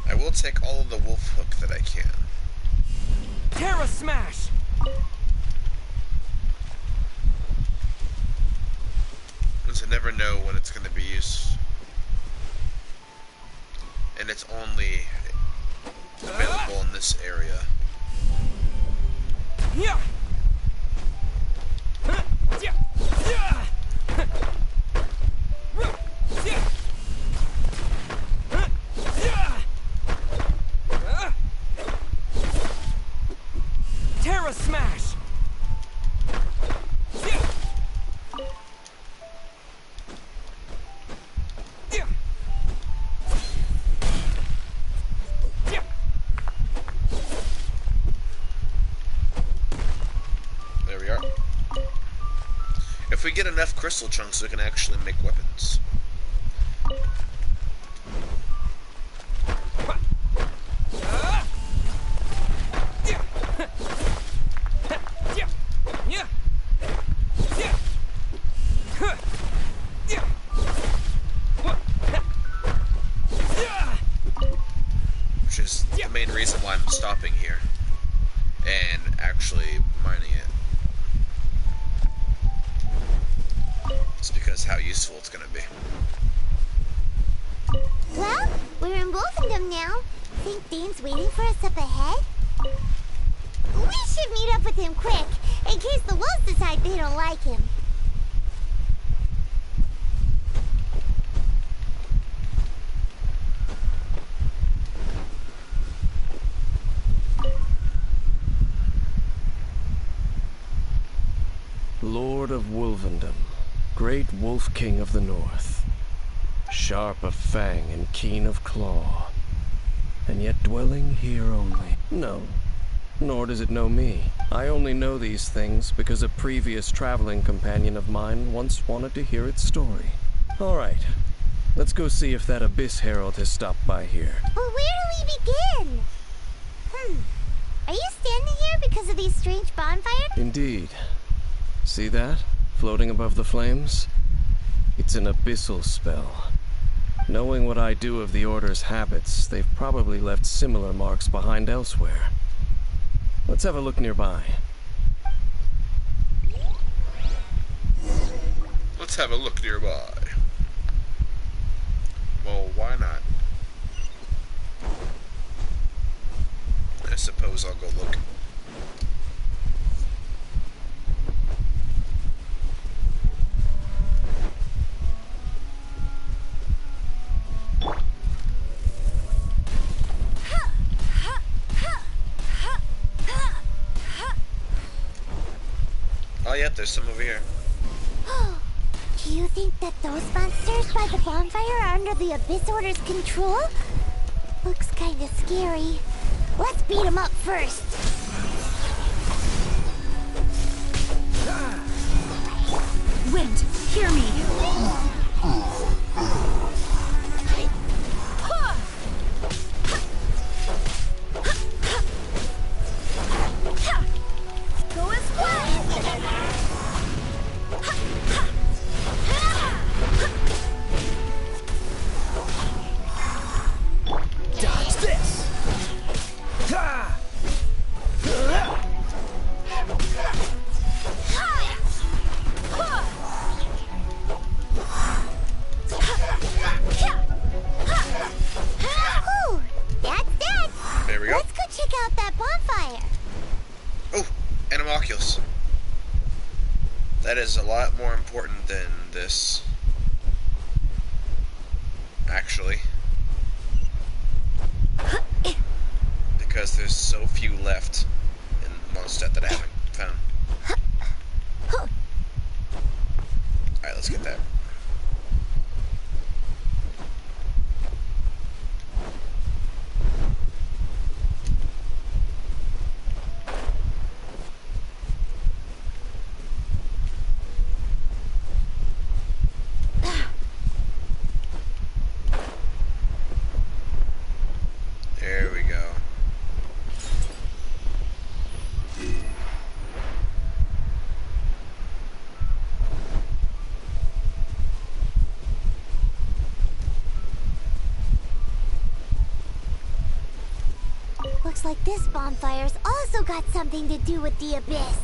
I will take all of the wolf hook that I can. Terra Smash! Because I never know when it's going to be used. And it's only available in this area. Yeah. Terra Smash! There we are. If we get enough crystal chunks, we can actually make weapons. Which is the main reason why I'm stopping here and actually mining it. It's because how useful it's gonna be. Well, we're in Wolfendom now. Think Dane's waiting for us up ahead? We should meet up with him quick, in case the wolves decide they don't like him. Lord of Wolvendom, great wolf king of the north, sharp of fang and keen of claw, and yet dwelling here only. No, nor does it know me. I only know these things because a previous traveling companion of mine once wanted to hear its story. All right, let's go see if that Abyss Herald has stopped by here. But where do we begin? Are you standing here because of these strange bonfires? Indeed. See that? Floating above the flames? It's an abyssal spell. Knowing what I do of the Order's habits, they've probably left similar marks behind elsewhere. Let's have a look nearby. Let's have a look nearby. Well, why not? I suppose I'll go look. Oh, yeah, there's some over here. Do you think that those monsters by the bonfire are under the Abyss Order's control? Looks kinda scary. Let's beat them up first. Wind, hear me. Go as one. Dodge this! Whew, that's that. There we go. Let's go check out that bonfire. Oh, Animalculus. That is a lot more important than this. Actually. Because there's so few left in Mondstadt that I haven't found. Alright, let's get that. Looks like this bonfire's also got something to do with the abyss.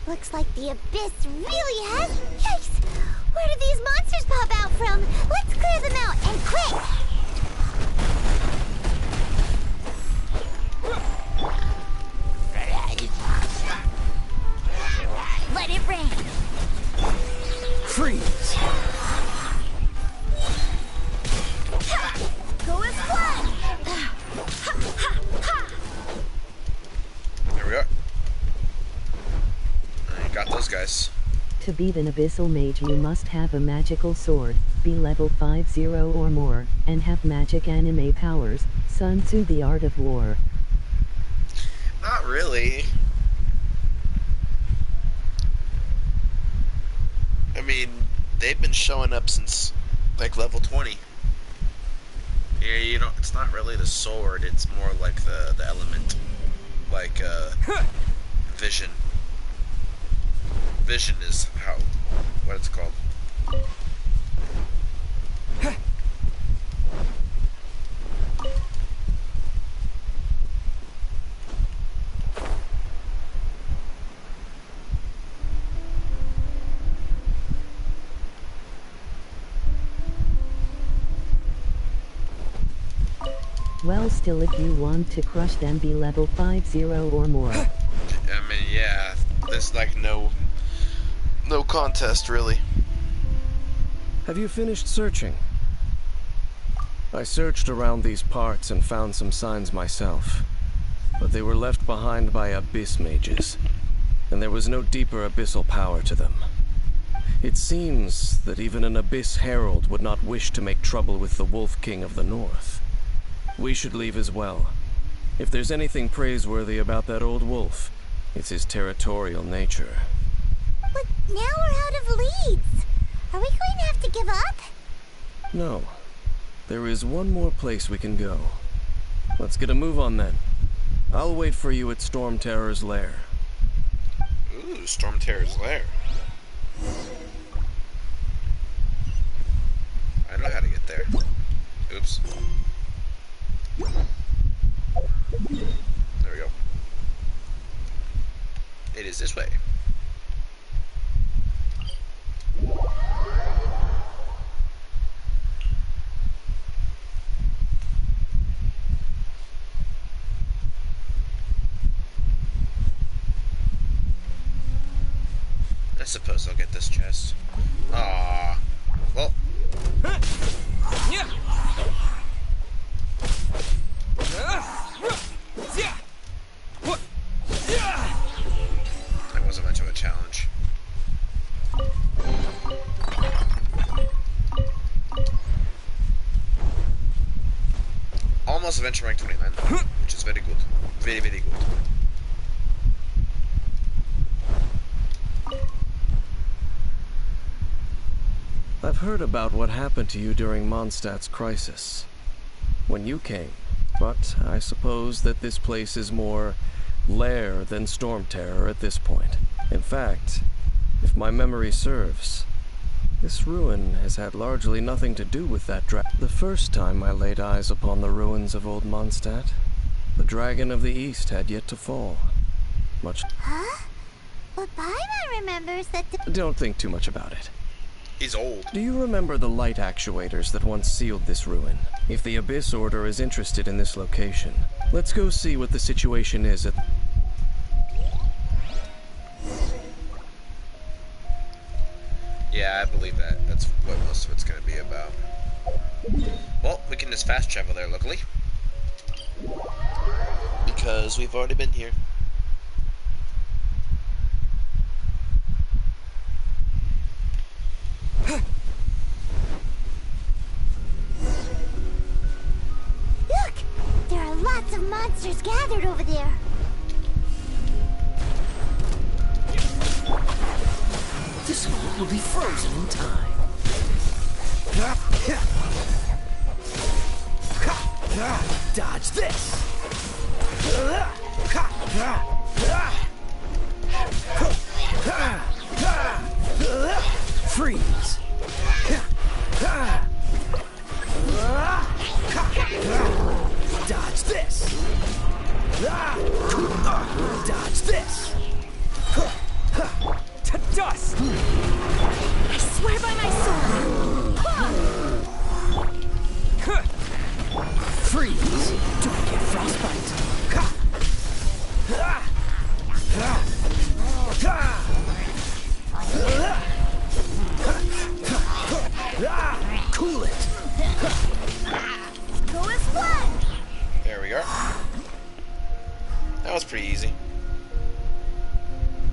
Looks like the abyss really has... Yikes! Where did these monsters pop out from? Let's clear them out, and quick! Let it rain! Freeze! Go as one! There we are. Got those guys. To beat an abyssal mage you must have a magical sword, be level 50 or more, and have magic anime powers. Sun Tzu: The Art of War. Not really. I mean, they've been showing up since like level 20. Yeah, you know, it's not really the sword, it's more like the element. Like vision. Vision is what it's called. Well, still, if you want to crush them, be level 50 or more. I mean, yeah, there's like no contest, really. Have you finished searching? I searched around these parts and found some signs myself, but they were left behind by abyss mages, and there was no deeper abyssal power to them. It seems that even an abyss herald would not wish to make trouble with the Wolf King of the North. We should leave as well. If there's anything praiseworthy about that old wolf, it's his territorial nature. But now we're out of leads. Are we going to have to give up? No. There is one more place we can go. Let's get a move on then. I'll wait for you at Storm Terror's lair. Ooh, Storm Terror's lair. I know how to get there. Oops. There we go. It is this way. I suppose I'll get this chest. Ah, well. That wasn't much of a challenge. Almost adventure rank 29, which is very good. Very, very good. I've heard about what happened to you during Mondstadt's crisis. When you came, but I suppose that this place is more lair than Storm Terror at this point. In fact, if my memory serves, this ruin has had largely nothing to do with that The first time I laid eyes upon the ruins of old Mondstadt, the Dragon of the East had yet to fall. Huh? But Paimon remembers that Don't think too much about it. He's old. Do you remember the light actuators that once sealed this ruin? If the Abyss Order is interested in this location, let's go see what the situation is at... Yeah, I believe that. That's what most of it's going to be about. Well, we can just fast travel there, luckily. Because we've already been here. lots of monsters gathered over there. This hole will be frozen in time. Dodge this! Freeze! Dodge this! Dodge this! To dust! I swear by my sword! Freeze! Don't get frostbite! Cool it! Go as one! There we are. That was pretty easy.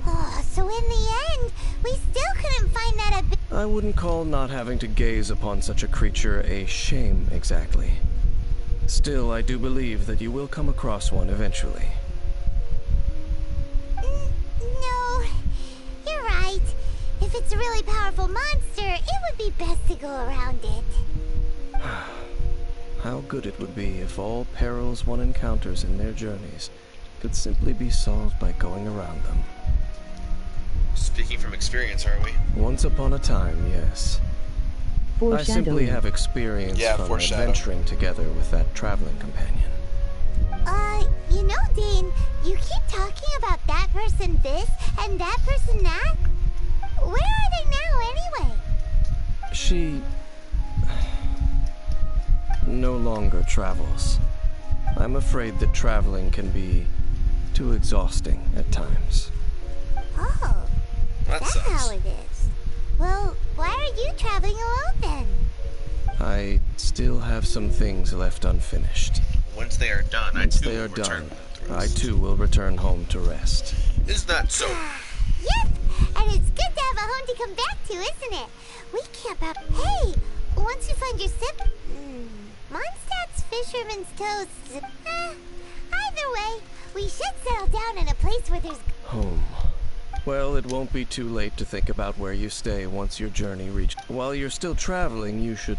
Oh, so in the end, we still couldn't find that abyss. I wouldn't call not having to gaze upon such a creature a shame exactly. Still, I do believe that you will come across one eventually. No, you're right. If it's a really powerful monster, it would be best to go around it. How good it would be if all perils one encounters in their journeys could simply be solved by going around them. Speaking from experience, are we? Once upon a time, yes. I simply have experience from adventuring together with that traveling companion. You know, Dane, you keep talking about that person this and that person that. Where are they now, anyway? She no longer travels. I'm afraid that traveling can be too exhausting at times. Oh, that's how it is. Well, why are you traveling alone then? I still have some things left unfinished. Once they are done, Once they are done, I too will return home to rest. Is that so? Yep, and it's good to have a home to come back to, isn't it? We camp out. Hey, once you find your Mondstadt's Fisherman's Toast. Either way, we should settle down in a place where there's home. Well, it won't be too late to think about where you stay once your journey reaches. While you're still traveling, you should...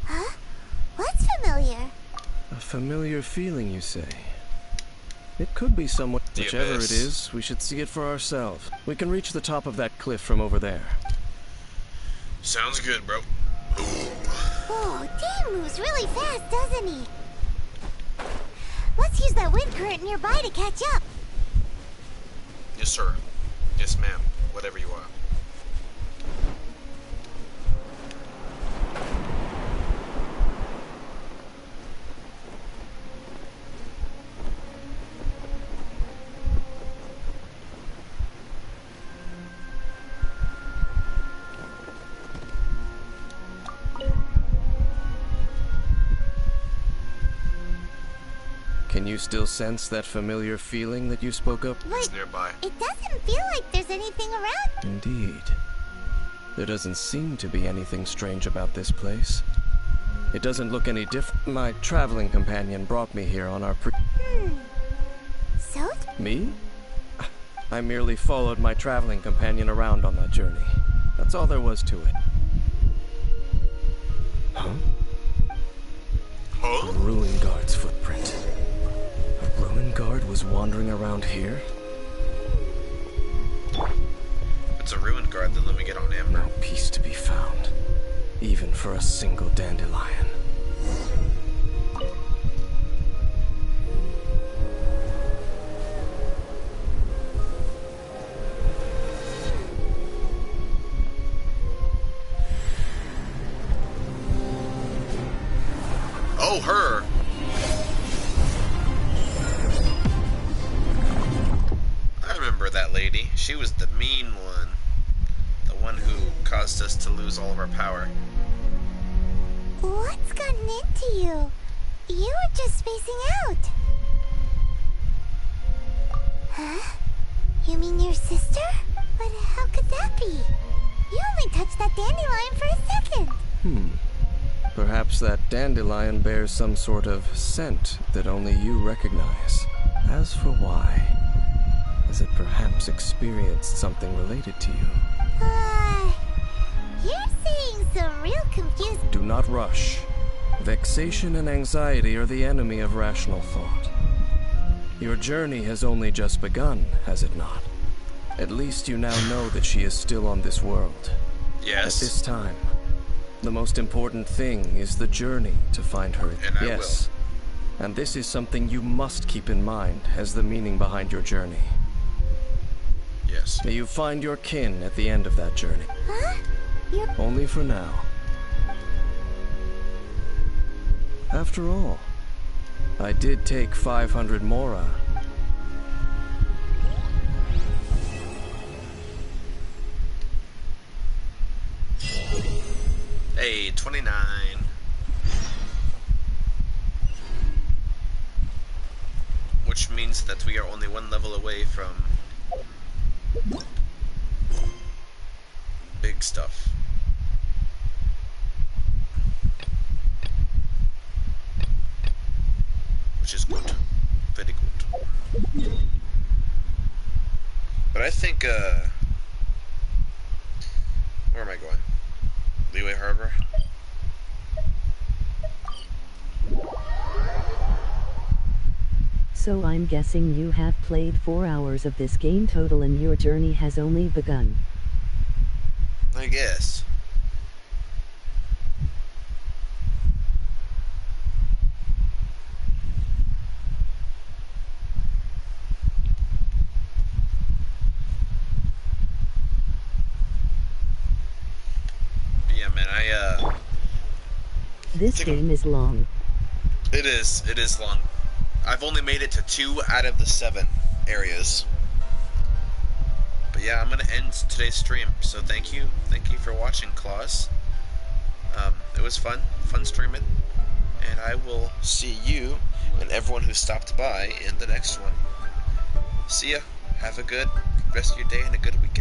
Huh? What's familiar? A familiar feeling, you say? It could be someone... Whichever it is, we should see it for ourselves. We can reach the top of that cliff from over there. Sounds good, bro. Oh, Dane moves really fast, doesn't he? Let's use that wind current nearby to catch up. Yes, sir. Yes, ma'am. Whatever you are. Can you still sense that familiar feeling that you spoke of? It's nearby. It doesn't feel like there's anything around. Indeed. There doesn't seem to be anything strange about this place. It doesn't look any different. My traveling companion brought me here on our So? Me? I merely followed my traveling companion around on that journey. That's all there was to it. Huh? Huh? A ruin guard's footprint. A ruin guard was wandering around here? If it's a ruined guard, then let me get on Amber. No peace to be found. Even for a single dandelion. Oh, her! I remember that lady. She was the mean one. The one who caused us to lose all of our power. What's gotten into you? You were just spacing out. Huh? You mean your sister? But how could that be? You only touched that dandelion for a second. Perhaps that dandelion bears some sort of scent that only you recognize. As for why, has it perhaps experienced something related to you? You're saying some real confusing. Do not rush. Vexation and anxiety are the enemy of rational thought. Your journey has only just begun, has it not? At least you now know that she is still on this world. Yes. At this time, the most important thing is the journey to find her. And I yes. And this is something you must keep in mind as the meaning behind your journey. Yes. May you find your kin at the end of that journey. Huh? Only for now. After all, I did take 500 Mora. Hey, 29. Which means that we are only one level away from big stuff. Which is good. Very good. But I think, where am I going? Leeway Harbor? So I'm guessing you have played 4 hours of this game total and your journey has only begun. I guess. Yeah, man, This game is long. It is long. I've only made it to 2 out of the 7 areas. But yeah, I'm gonna end today's stream, so thank you for watching, Claus. It was fun streaming, and I will see you and everyone who stopped by in the next one. See ya, have a good rest of your day and a good weekend.